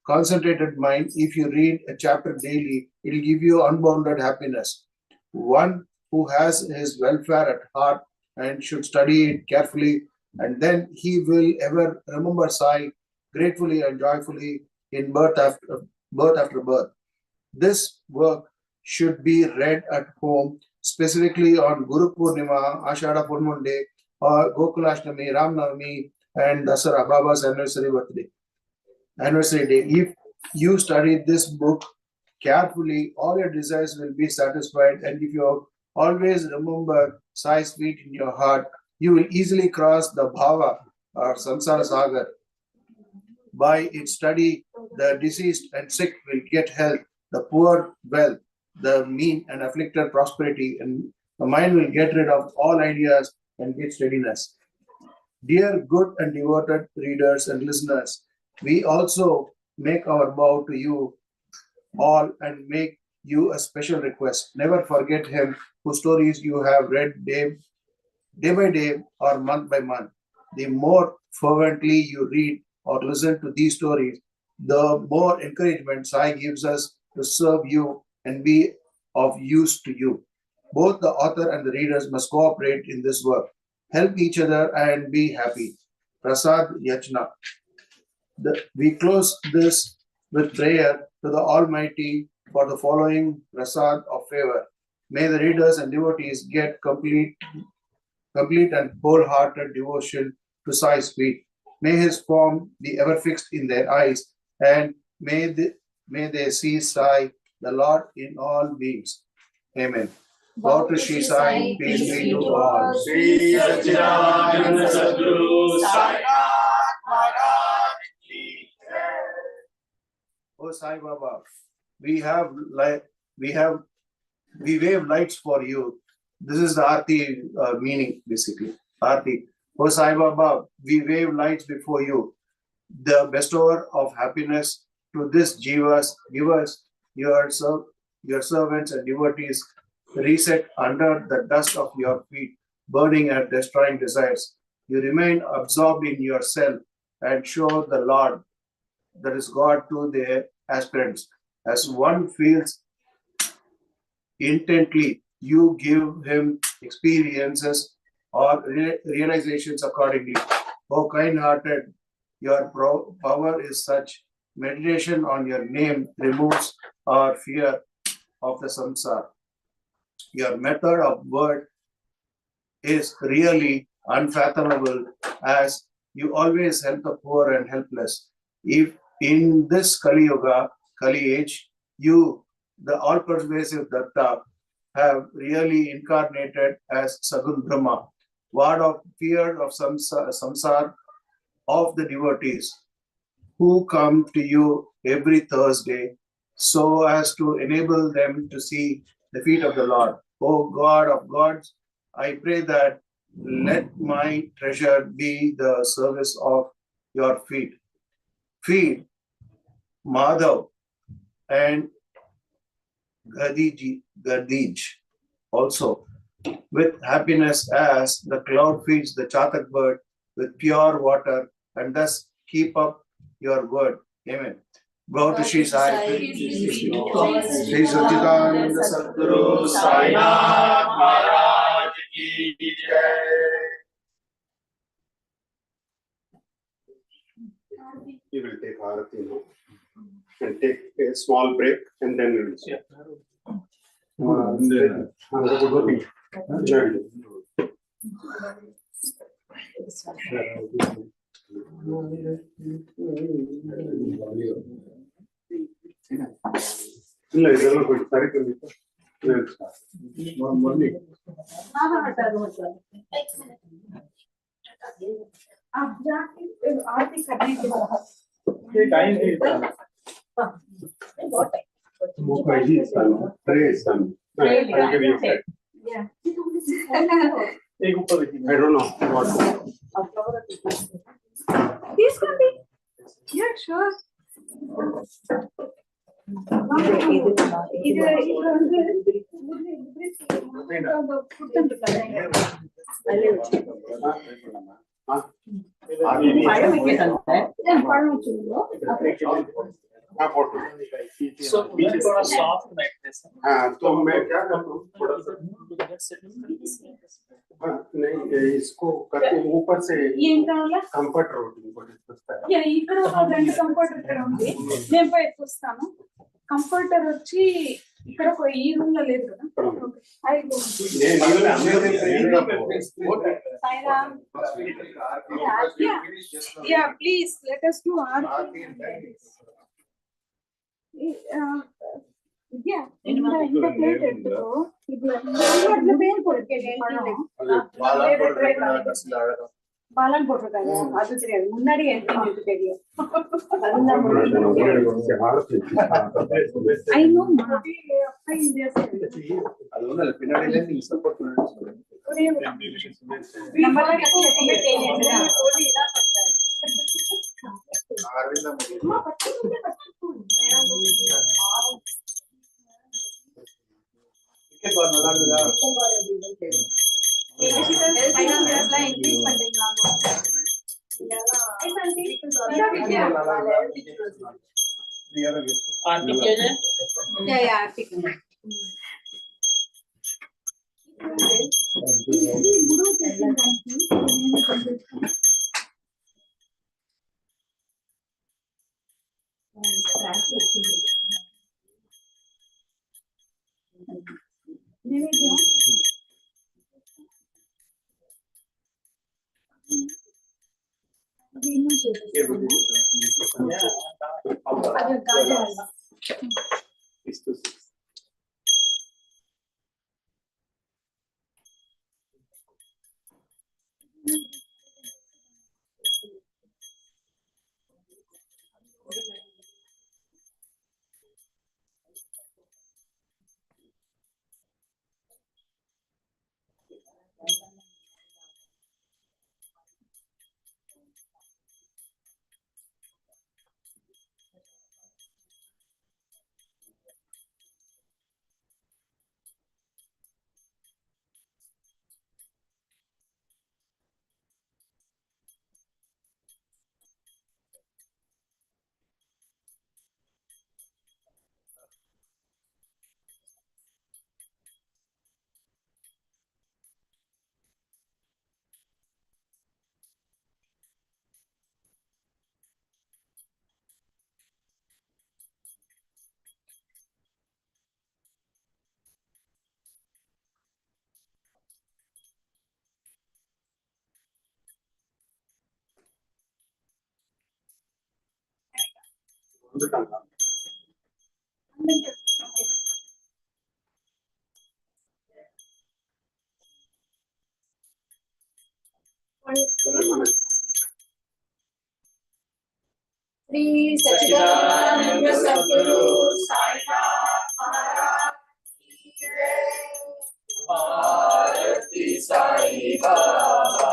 concentrated mind, if you read a chapter daily, it will give you unbounded happiness. One who has his welfare at heart and should study it carefully, and then he will ever remember Sai gratefully and joyfully in birth after birth. This work should be read at home, specifically on Guru Purnima, Ashada Purmunde, or Gokulashtami, Ramnavami, and Dasara, Baba's anniversary day. If you study this book carefully, all your desires will be satisfied, and if you always remember Sai's feet in your heart, you will easily cross the Bhava or Samsara Sagar. By its study, the deceased and sick will get health, the poor wealth, the mean and afflicted prosperity, and the mind will get rid of all ideas and get steadiness. Dear good and devoted readers and listeners, we also make our bow to you all and make you a special request. Never forget him whose stories you have read day by day or month by month. The more fervently you read or listen to these stories, the more encouragement Sai gives us to serve you and be of use to you. Both the author and the readers must cooperate in this work. Help each other and be happy. Prasad Yachna. We close this with prayer to the Almighty for the following prasad of favor. May the readers and devotees get complete and wholehearted devotion to Sai's feet. May his form be ever fixed in their eyes, and may they see Sai, the Lord, in all beings. Amen. Bow to Shri Sai, peace be to all. Shri SatCharita Sadguru Sai Oh Sai Baba, we wave lights for you. This is the Aarti meaning, basically. Aarti. Oh Sai Baba, we wave lights before you, the bestower of happiness to this Jivas. Give us your servants and devotees reset under the dust of your feet, burning and destroying desires. You remain absorbed in yourself and show the Lord, that is God, to their aspirants. As one feels intently, you give him experiences or realizations accordingly. O kind-hearted, your power is such. Meditation on your name removes our fear of the samsara. Your method of word is really unfathomable, as you always help the poor and helpless. If in this Kali Yuga, Kali age, you, the all-pervasive Datta, have really incarnated as Sagun Brahma, ward of fear of samsara of the devotees who come to you every Thursday, so as to enable them to see the feet of the Lord. O God of gods, I pray that let my treasure be the service of your feet. Feed Madhav and Gadij also with happiness, as the cloud feeds the chatak bird with pure water, and thus keep up your word. Amen. Go to Shri Sai. Shri Satchidananda Sadguru Sai Nath Maharaj Ki Jai. We will take Aarati now and take a small break, and then we will see. ಇಲ್ಲ ಇದೆಲ್ಲ ಸರಿ ಖಂಡಿತ I don't know what. These can be. Yeah, sure. So it's for a soft like this. तो मैं क्या करता हूँ थोड़ा सा नहीं इसको करके ऊपर से कंफर्ट ఇక్కడ ఒక 2 కంఫర్టర్ ఇక్కడ ఉంది నేను పోయి ఎత్తుస్తాను కంఫర్టర్ వచ్చి ఇక్కడ ఒక ఈ రూమ్ లో లేదు కదా yeah please let us do Aarti yeah இந்த ప్లేట్ எடுத்துக்கோ இது அந்த பேர் போடுறேன் பாலன் போட்டிருக்காங்க அது தெரியாது முன்னாடி எனக்கு தெரியும் ஐ நோ அது ஒண்ணு பின்னாடில நீ சப்போர்ட் பண்ணு நம்ம எப்பவுமே தெரியாது Sri Satchidananda Sadguru Sainath Maharaj Ki Jai. Aarti Sai Baba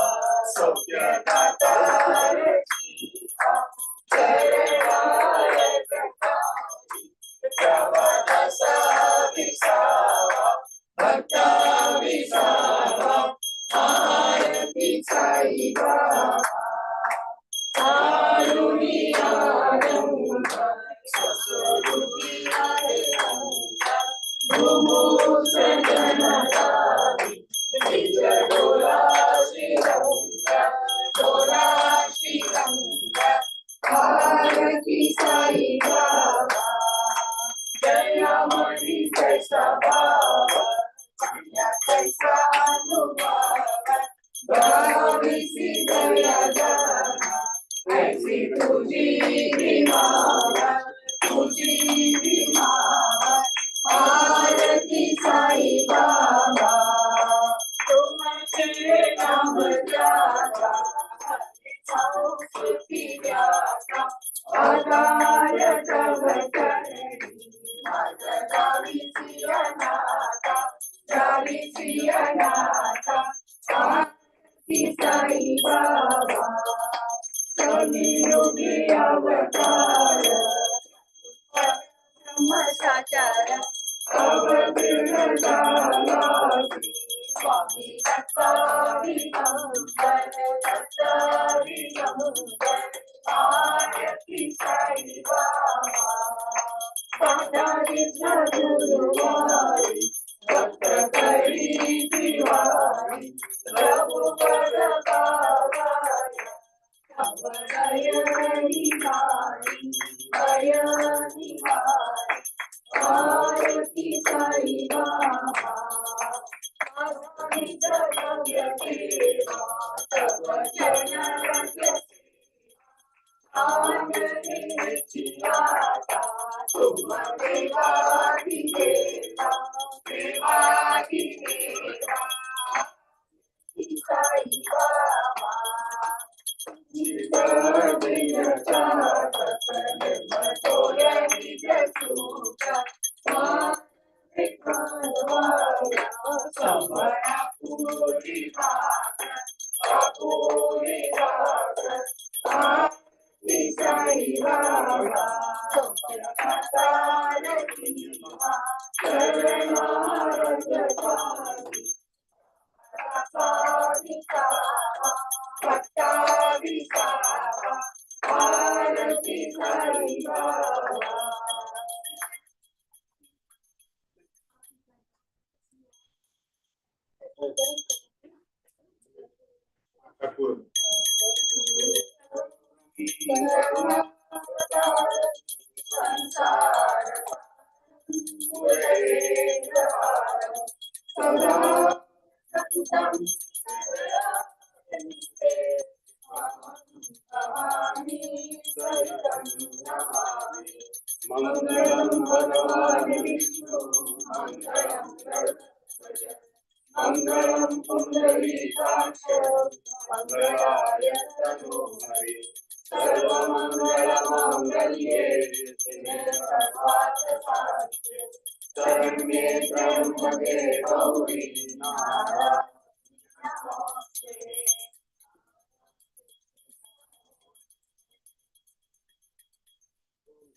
Sautya Datar Jaya Pravada Savisava Bhakta Visava Aarti Sai Baba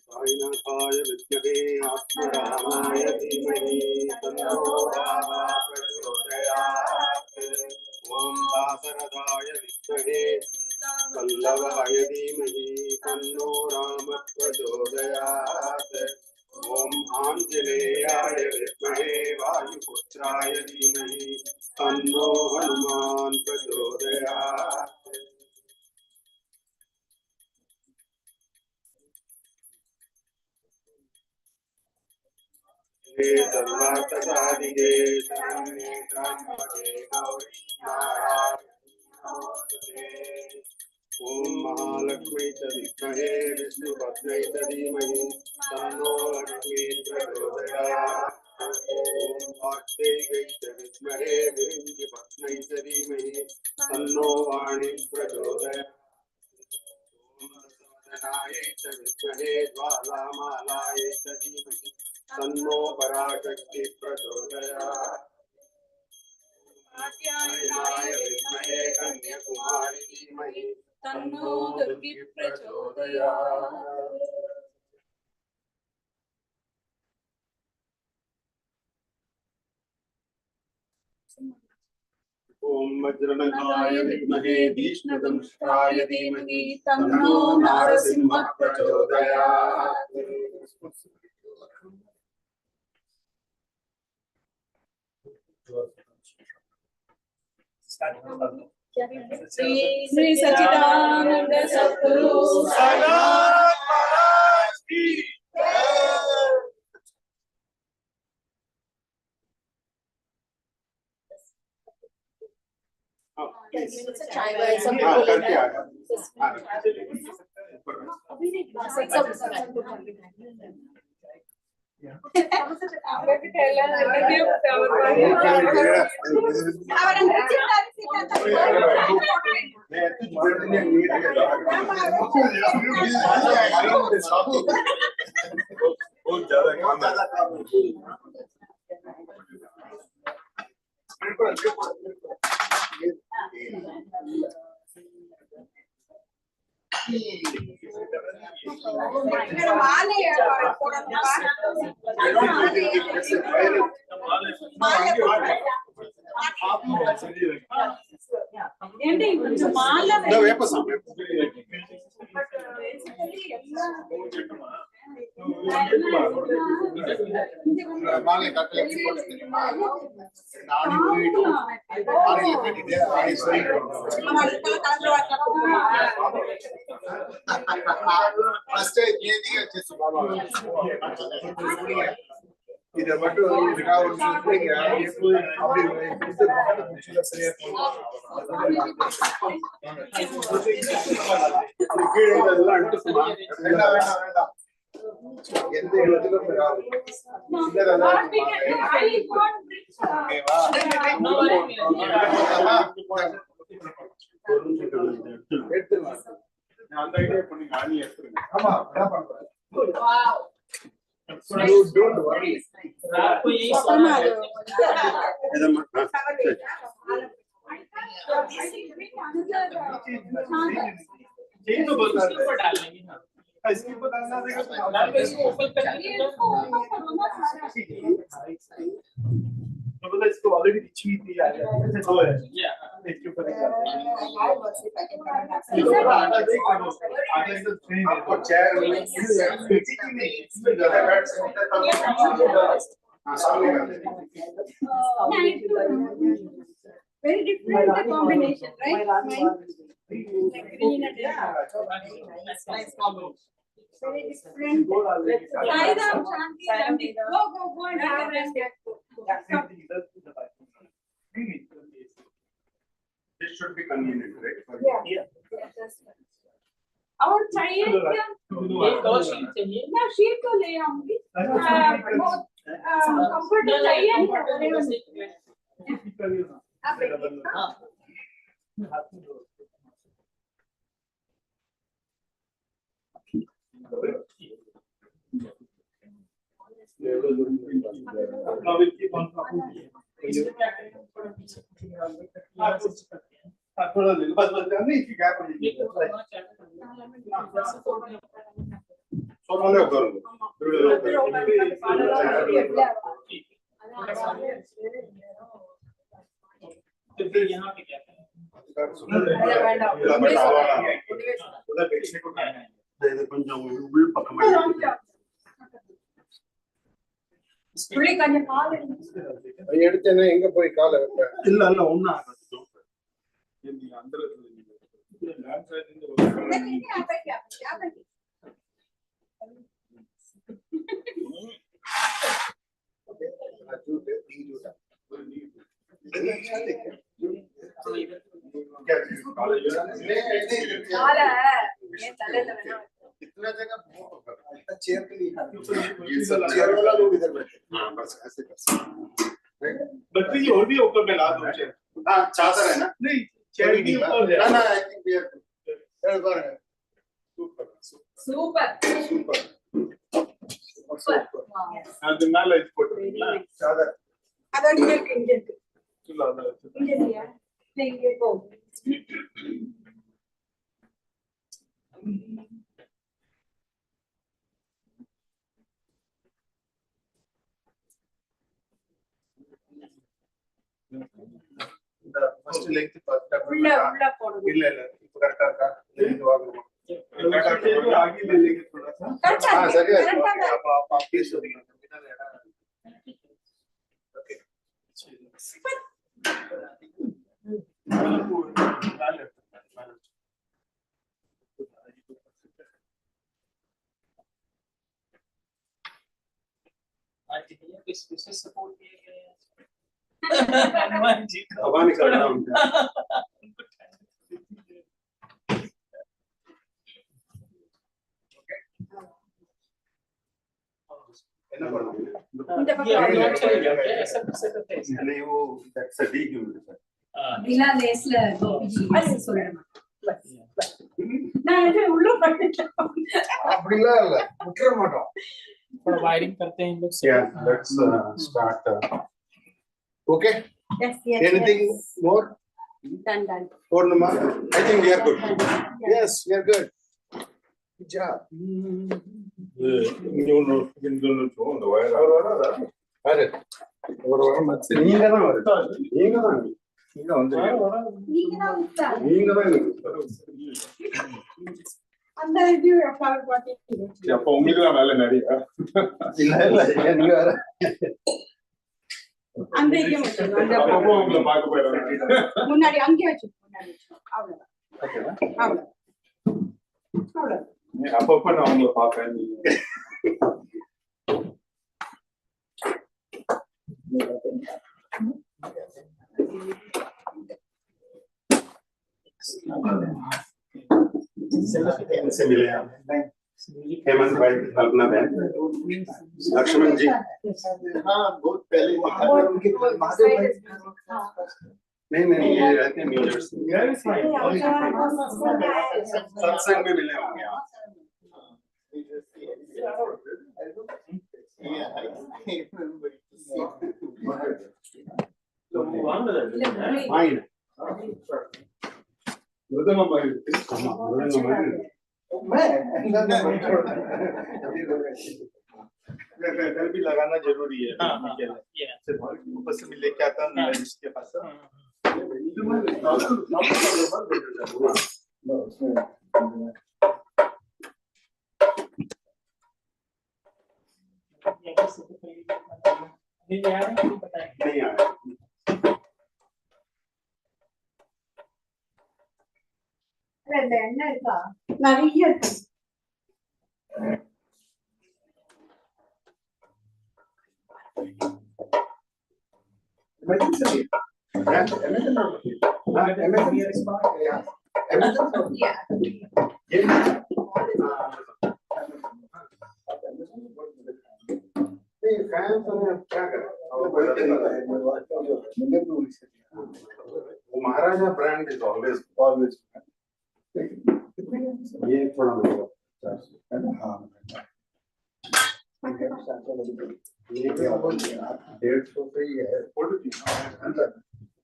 साईनाथाय विद्महे आत्मरामाय धीमहि तन्नो रामः प्रचोदयात्। ॐ दाशरथाय विद्महे वल्लभाय धीमहि तन्नो रामः प्रचोदयात्। ॐ आञ्जनेयाय विद्महे वायुपुत्राय धीमहि तन्नो हनुमान् प्रचोदयात्। सर्वार्थसाधिके शरण्ये त्र्यम्बके गौरी नारायणी नमोस्तुते। ॐ महालक्ष्मी च विद्महे विष्णुपत्न्यै च धीमहि तन्नो लक्ष्मी प्रचोदयात्। ॐ वाग्देव्यै च विद्महे विरिञ्चिपत्न्यै च धीमहि तन्नो वाणी प्रचोदयात्। य च विद्महे ज्वालामालायै च धीमहि तन्नो पराशक्ति प्रचोदयात्। कात्यायनाय विद्महे कन्याकुमारी धीमहि तन्नो दुर्गी प्रचोदयात्। ॐ वज्रनखाय विद्महे भीष्मदंष्ट्राय धीमहि तन्नो नारसिंहः प्रचोदयात्। श्री सच्चिदानंद सद्गुरु साईनाथ महाराज की जय। இதை மட்டும் எந்த இடத்துல அந்த ஐடியா பண்ணி ஆணி எடுத்துருங்க. ஆமா என்ன பண்றேன். Don't worry. इसको ऑलरेडी रिच हुई थी यार Very different combination, right? Like green and nice combination. Very different. Saidam, Shanti, go and have a rest. This should be convenient, right? Yeah. और चाहिए क्या? एक और शीट चाहिए ना शीट तो ले आऊंगी। कंप्यूटर चाहिए यहाँ पे क्या எடுத்தேன்னா எங்க போய் காலை வைப்பேன். இல்ல இல்ல ஒண்ணு ஆகாது. அந்த इतना जगह चेयर के लिए चेयर वाला लोग इधर बैठे। हाँ बस ऐसे कर सकते। बच्चे जी और भी ऊपर में ला दो चेयर। हाँ चादर है ना? नहीं चेयर के ऊपर है। ना आई थिंक वी आर ऊपर है। Super. அது மேல இது போட்டுறீங்களா? चादर अदर इंडियन இல்ல அத इंडियन लिया लेंगे को இந்த ஃபர்ஸ்ட் லெங்த் பார்த்தா உள்ள போடுங்க இல்ல இல்ல இப்போ கரெக்ட்டா இருக்கா? இது வாங்குறோம் आगे ले लेंगे थोड़ा सा। हां सही है। आप प्लीज करिए ओके किससे सपोर्ट किया गया है हवा निकल रहा उनका। என்ன பண்ணுங்க? இந்த பக்கம் नहीं वो that's a dehumidifier. बिना लेसல கோபிஜி சொல்றேன் நான் இது உள்ள பண்ணிட்டேன் அப்படிலாம் இல்ல முற்ற மாட்டோம் थोड़ा वायरिंग करते हैं हम लोग Yeah, let's start. Okay. yes Anything more? done Purnima? I think we are good. Yes, we are good. Good job. இங்க ஒண்ணு வச்சோம் அந்த வயர் அவர் வராதா யாரு அவர் வர மாதிரி நீங்க தான் நீங்க வந்து நீங்க தான் அந்த இது பாத்தீங்க அப்ப உங்களுக்கு தான் வேலை நிறைய இல்ல நீங்க வேற அந்த இது அப்போ உங்களை பார்க்க போயிடுறாங்க முன்னாடி அங்கே வச்சு முன்னாடி அவ்வளவுதான் அவ்வளவுதான் அப்பப்ப நான் உங்களை பார்ப்பேன் நீங்க से मिले हेमंत भाई कल्पना बहन लक्ष्मण जी हाँ बहुत पहले उनके महादेव भाई नहीं ये रहते हैं न्यू जर्सी सत्संग में मिले होंगे आप डर भी लगाना जरूरी है ऊपर से मैं लेके आता हूँ इसके पास नहीं आया என்ன இருக்கா நிறைய இருக்கு महाराजा ब्रांड इज ऑलवेज ये थोड़ा ये 150 पे ही है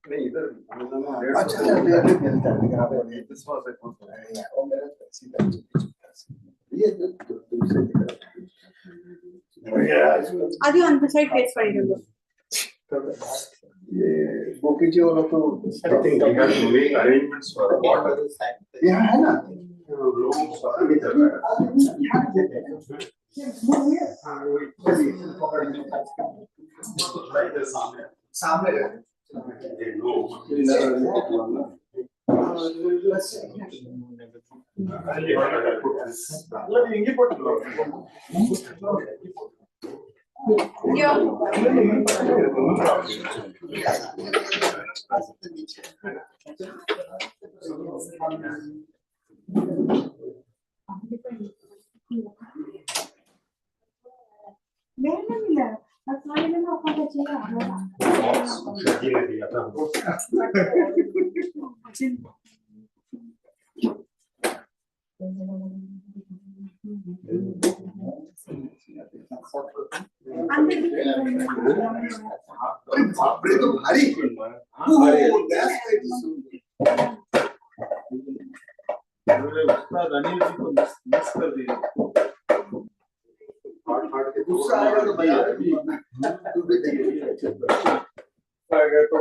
नहीं इधर அது அந்த சைடு பேஸ் பண்ணிடுங்க ये बोकी जी वाला तो I think we have to make arrangements for water. यहाँ है ना लोगों को पता नहीं चल रहा है सामने बापरे तो भारी अनिल जी को मिस कर दिया दूसरा आएगा तो बजा तो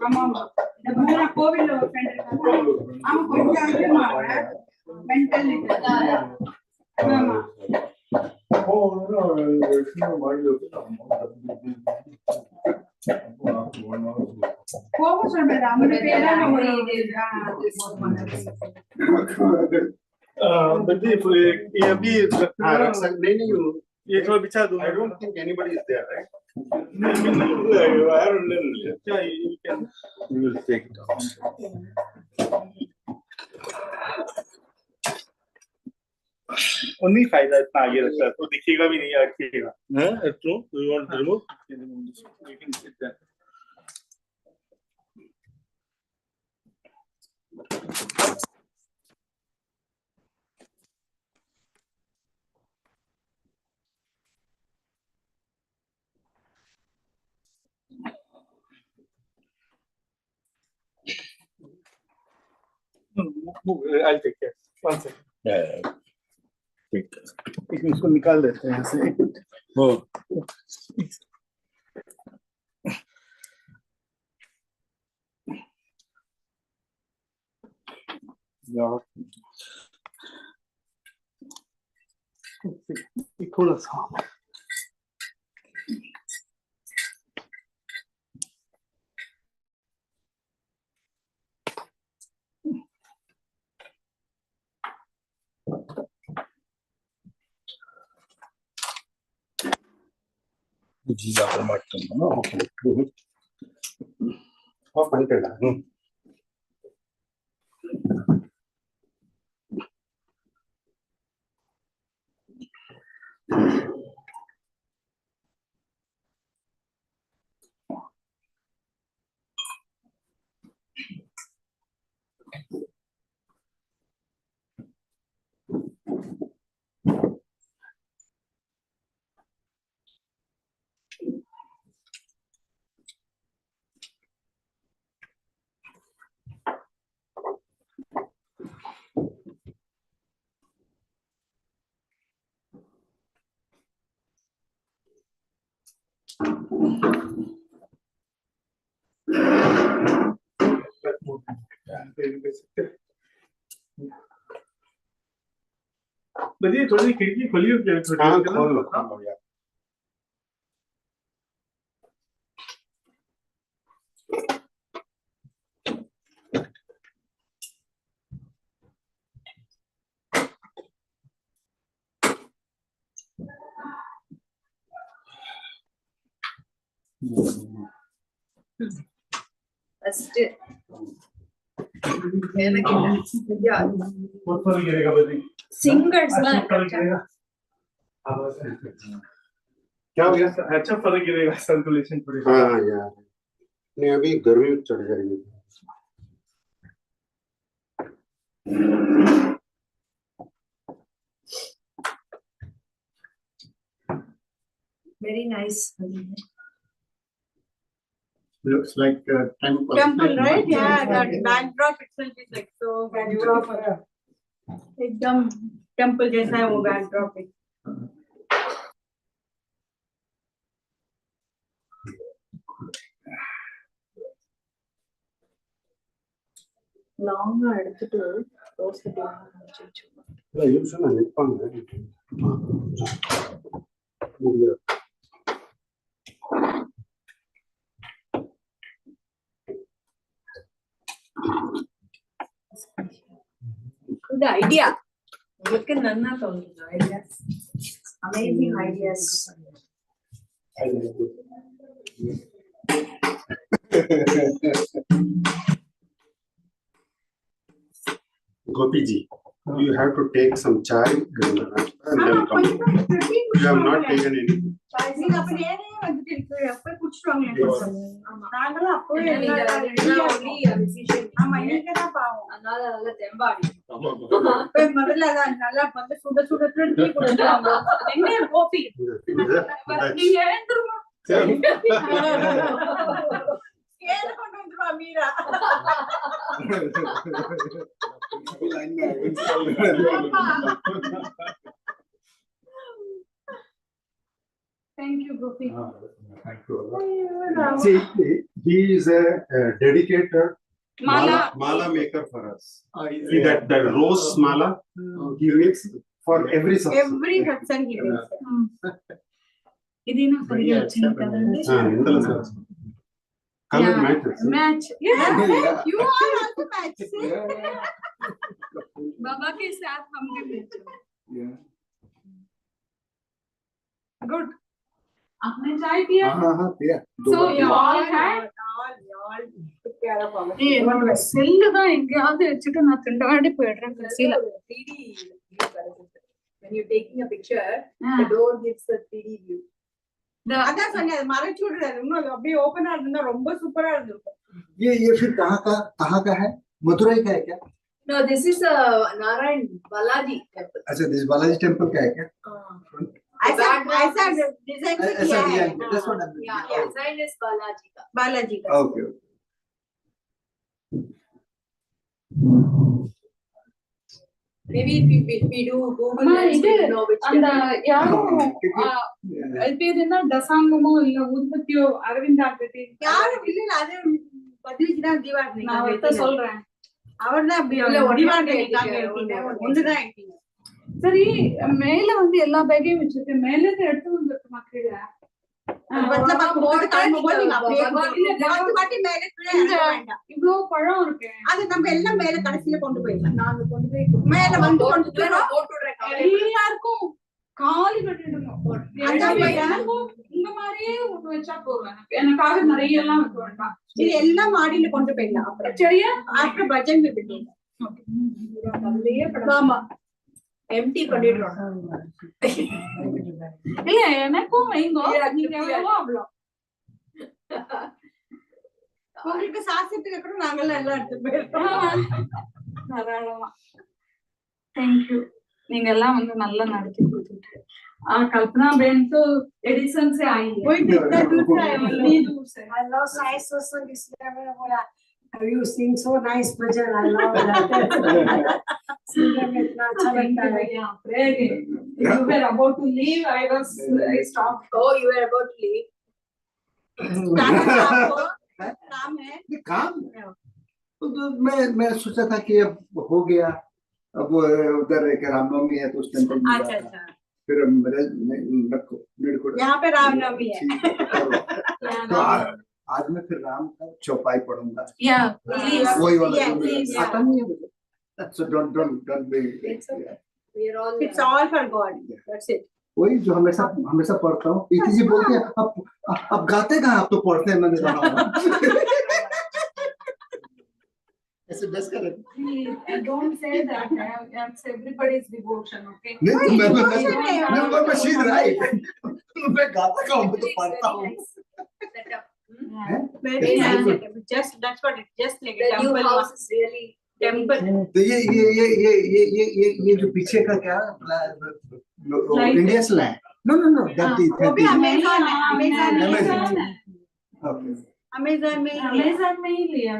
ஆமா ஆமா இந்த மூணா கோவில்ல ஒரு ஃப்ரெண்ட் இருக்காங்க அவன் கொஞ்சம் அதிகமா மென்டல் ஆமா கோபம் சொல்றது அவனோட பேரா ये अभी ये थोड़ा बिछा दूं I don't think anybody is there, right? You will take it out. उन्हीं फायदा इतना आगे रखता है तो दिखेगा भी नहीं रखेगा है true you want to remove you can sit there I'll take care. One second. ठीक है, इसको निकाल देते हैं यहाँ से। वो थोड़ा सा जीरा टमाटर ना Off பண்ணிட்டேடா. बजी थोड़ी खिड़की खोली हो क्या? हाँ, खोल लो यार। First, yeah. बहुत फर्क गिरेगा बजी। Singers ना क्या हो गया? अच्छा फर्क गिरेगा, सर्कुलेशन थोड़ी। हाँ यार, नहीं अभी गर्मी चढ़ जाएगी। very nice. Looks like a temple. Temple, right? Yeah, that backdrop itself is like so backdrop. एकदम temple जैसा है वो backdrop है. Long எடுத்துட்டு ரோஸ் கட்டி இல்ல யூசுவலா நிப்பாங்க. முடியாது. Good idea. உங்களுக்கு நன்னா தோணுது ideas. Amazing ideas. Gopi ji, you have to take some chai and then come. You have not taken any. நீங்க அப்ப நேரே வந்துட்டு இருக்கு அப்ப குடிச்சிடுவாங்க. நாங்களும் அப்பவே ஆமா நீங்க தான் பாவம். அதனால நல்ல தெம்பாடி. அப்ப முதல்ல நல்லா வந்து சுட சுட டீ குடிச்சாங்க. என்ன கோபி? நீங்க எழுந்துருமா? ஏன் கொண்டு வந்துருவா Meera? Thank you, Gopi. Thank you. See, he is a dedicated mala maker for us. See that rose mala he makes for every satsang. Every satsang he makes. Idina sariga vachina kadandi. Indala satsang. Color matches. Match. Yeah. You are also match. Baba ke साथ हम भी match. Yeah. Good. आपने चाय पिया? हाँ पिया। So you all had all took care of our. ये cell का इंग्याद चिकन ना तिंडाड़ी पेड़ See, 3D view. When you're taking a picture, the door gives a 3D view. அதான் சொன்னேன் மறைச்சு விடுறாரு இன்னும் அப்படியே ஓபனா இருந்தா ரொம்ப சூப்பரா இருந்திருக்கும். ये फिर कहाँ का है? मथुराई का है क्या? No, this is a Narayan Balaji temple. अच्छा, दिस बालाजी टेम्पल का है क्या? ऐसा डिजाइन ऐसा design this one Yeah, design is Balaji ka. Balaji का. Okay Maybe if we do Google Lens, we will know which அந்த temple. யாரும் அது பேர் என்ன தசாங்கமோ இல்ல உற்பத்தியோ அரவிந்த் ஆர்த்தி யாரும் இல்ல அது பதிலுக்கு தான் தீபாவளி நான் அவர்கிட்ட சொல்றேன். அவர்தான் அப்படி இல்ல, ஒன்றுதான் எடுத்தீங்க. சரி மேல வந்து எல்லா பேக்கையும் வச்சிருக்கு, மேல இருந்து எடுத்து வந்துருக்கு மக்கள். இவ்வளவு பழம் இருக்கு, அது நம்ம எல்லாம் மேல கடைசியில கொண்டு போயிடலாம். நாங்க கொண்டு போய் மேல வந்து கொண்டு எல்லாருக்கும் காலி கட்டிடுங்க. இந்த மாதிரியே ஒண்ணு வச்சா போதும். எனக்காக நிறைய எல்லாம் வைக்க வேண்டாம். இது எல்லாம் மாடியில கொண்டு போயிடலாம். அப்புறம் சரியா? ஆஃப்டர் பட்ஜெட் ஆமா எம்டி பண்ணிடுறோம். இல்ல எனக்கும் வைங்கோ, நீங்க எவ்வளவோ அவ்வளோ. உங்களுக்கு சாஸ்திரத்துக்கு அப்புறம் நாங்கெல்லாம் எல்லாம் எடுத்து போயிருக்கோம். தாராளமா. தேங்க்யூ. நீங்க எல்லாம் வந்து நல்லா நடத்தி கொடுத்துட்டு कल्पना बहन तो एडिसन से आई है। वही इतना दूर से आए, इतनी दूर से। I love Sai Satsang, इसलिए मैंने बोला you sing so nice bhajan, I love that. Singing में इतना अच्छा लगता है। You were about to leave, I stopped. Oh, you were about to leave. काम है? काम? तो मैं सोचा था कि अब हो गया, अब उधर रामनवमी है तो उस टेंपल में अच्छा फिर मेरे को यहाँ पे रामनवमी है। तो आज मैं फिर राम का चौपाई पढ़ूंगा। वही वाला आता नहीं है मुझे। So don't be. It's okay. We are all. It's all for God. That's it. वही जो हमेशा पढ़ता हूँ। प्रीति जी बोलते हैं अब गाते कहाँ, आप तो पढ़ते हैं, मैंने कहा ऐसे बस कर। Don't say that. It's everybody's devotion, okay? नहीं, मैं she's right. मैं गाता कहाँ, मैं तो पढ़ता हूँ। Very nice. Just that's what it. Just like a The new temple. house is really Temple. तो ये जो पीछे का क्या इंडिया से लाए? No, that is वो भी अमेज़न है। Okay. अमेज़न में ही लिया।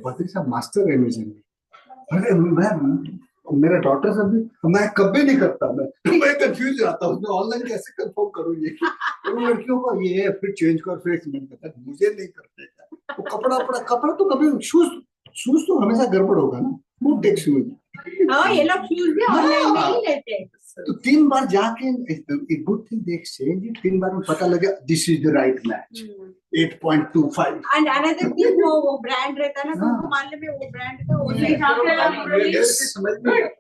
बहुत ही सब मास्टर अमेज़न में। अरे मेरा डॉटर सब भी मैं कभी नहीं करता, मैं कंफ्यूज रहता हूँ मैं ऑनलाइन कैसे कंफर्म करूँ ये लड़कियों को ये है, फिर चेंज कर फिर एक्सपेरिमेंट करता, मुझे नहीं करते। तो कपड़ा तो कभी शूज तो हमेशा गड़बड़ होगा ना, बूट टेक शूज। हाँ ये लोग शूज भी ऑनलाइन में ही लेते हैं। तो 3 बार जाके एक गुड थिंग देख से 3 बार में पता लगा this is the right match 8.25 and another thing वो ब्रांड रहता है ना, तो मान ले में वो ब्रांड का वो समझ में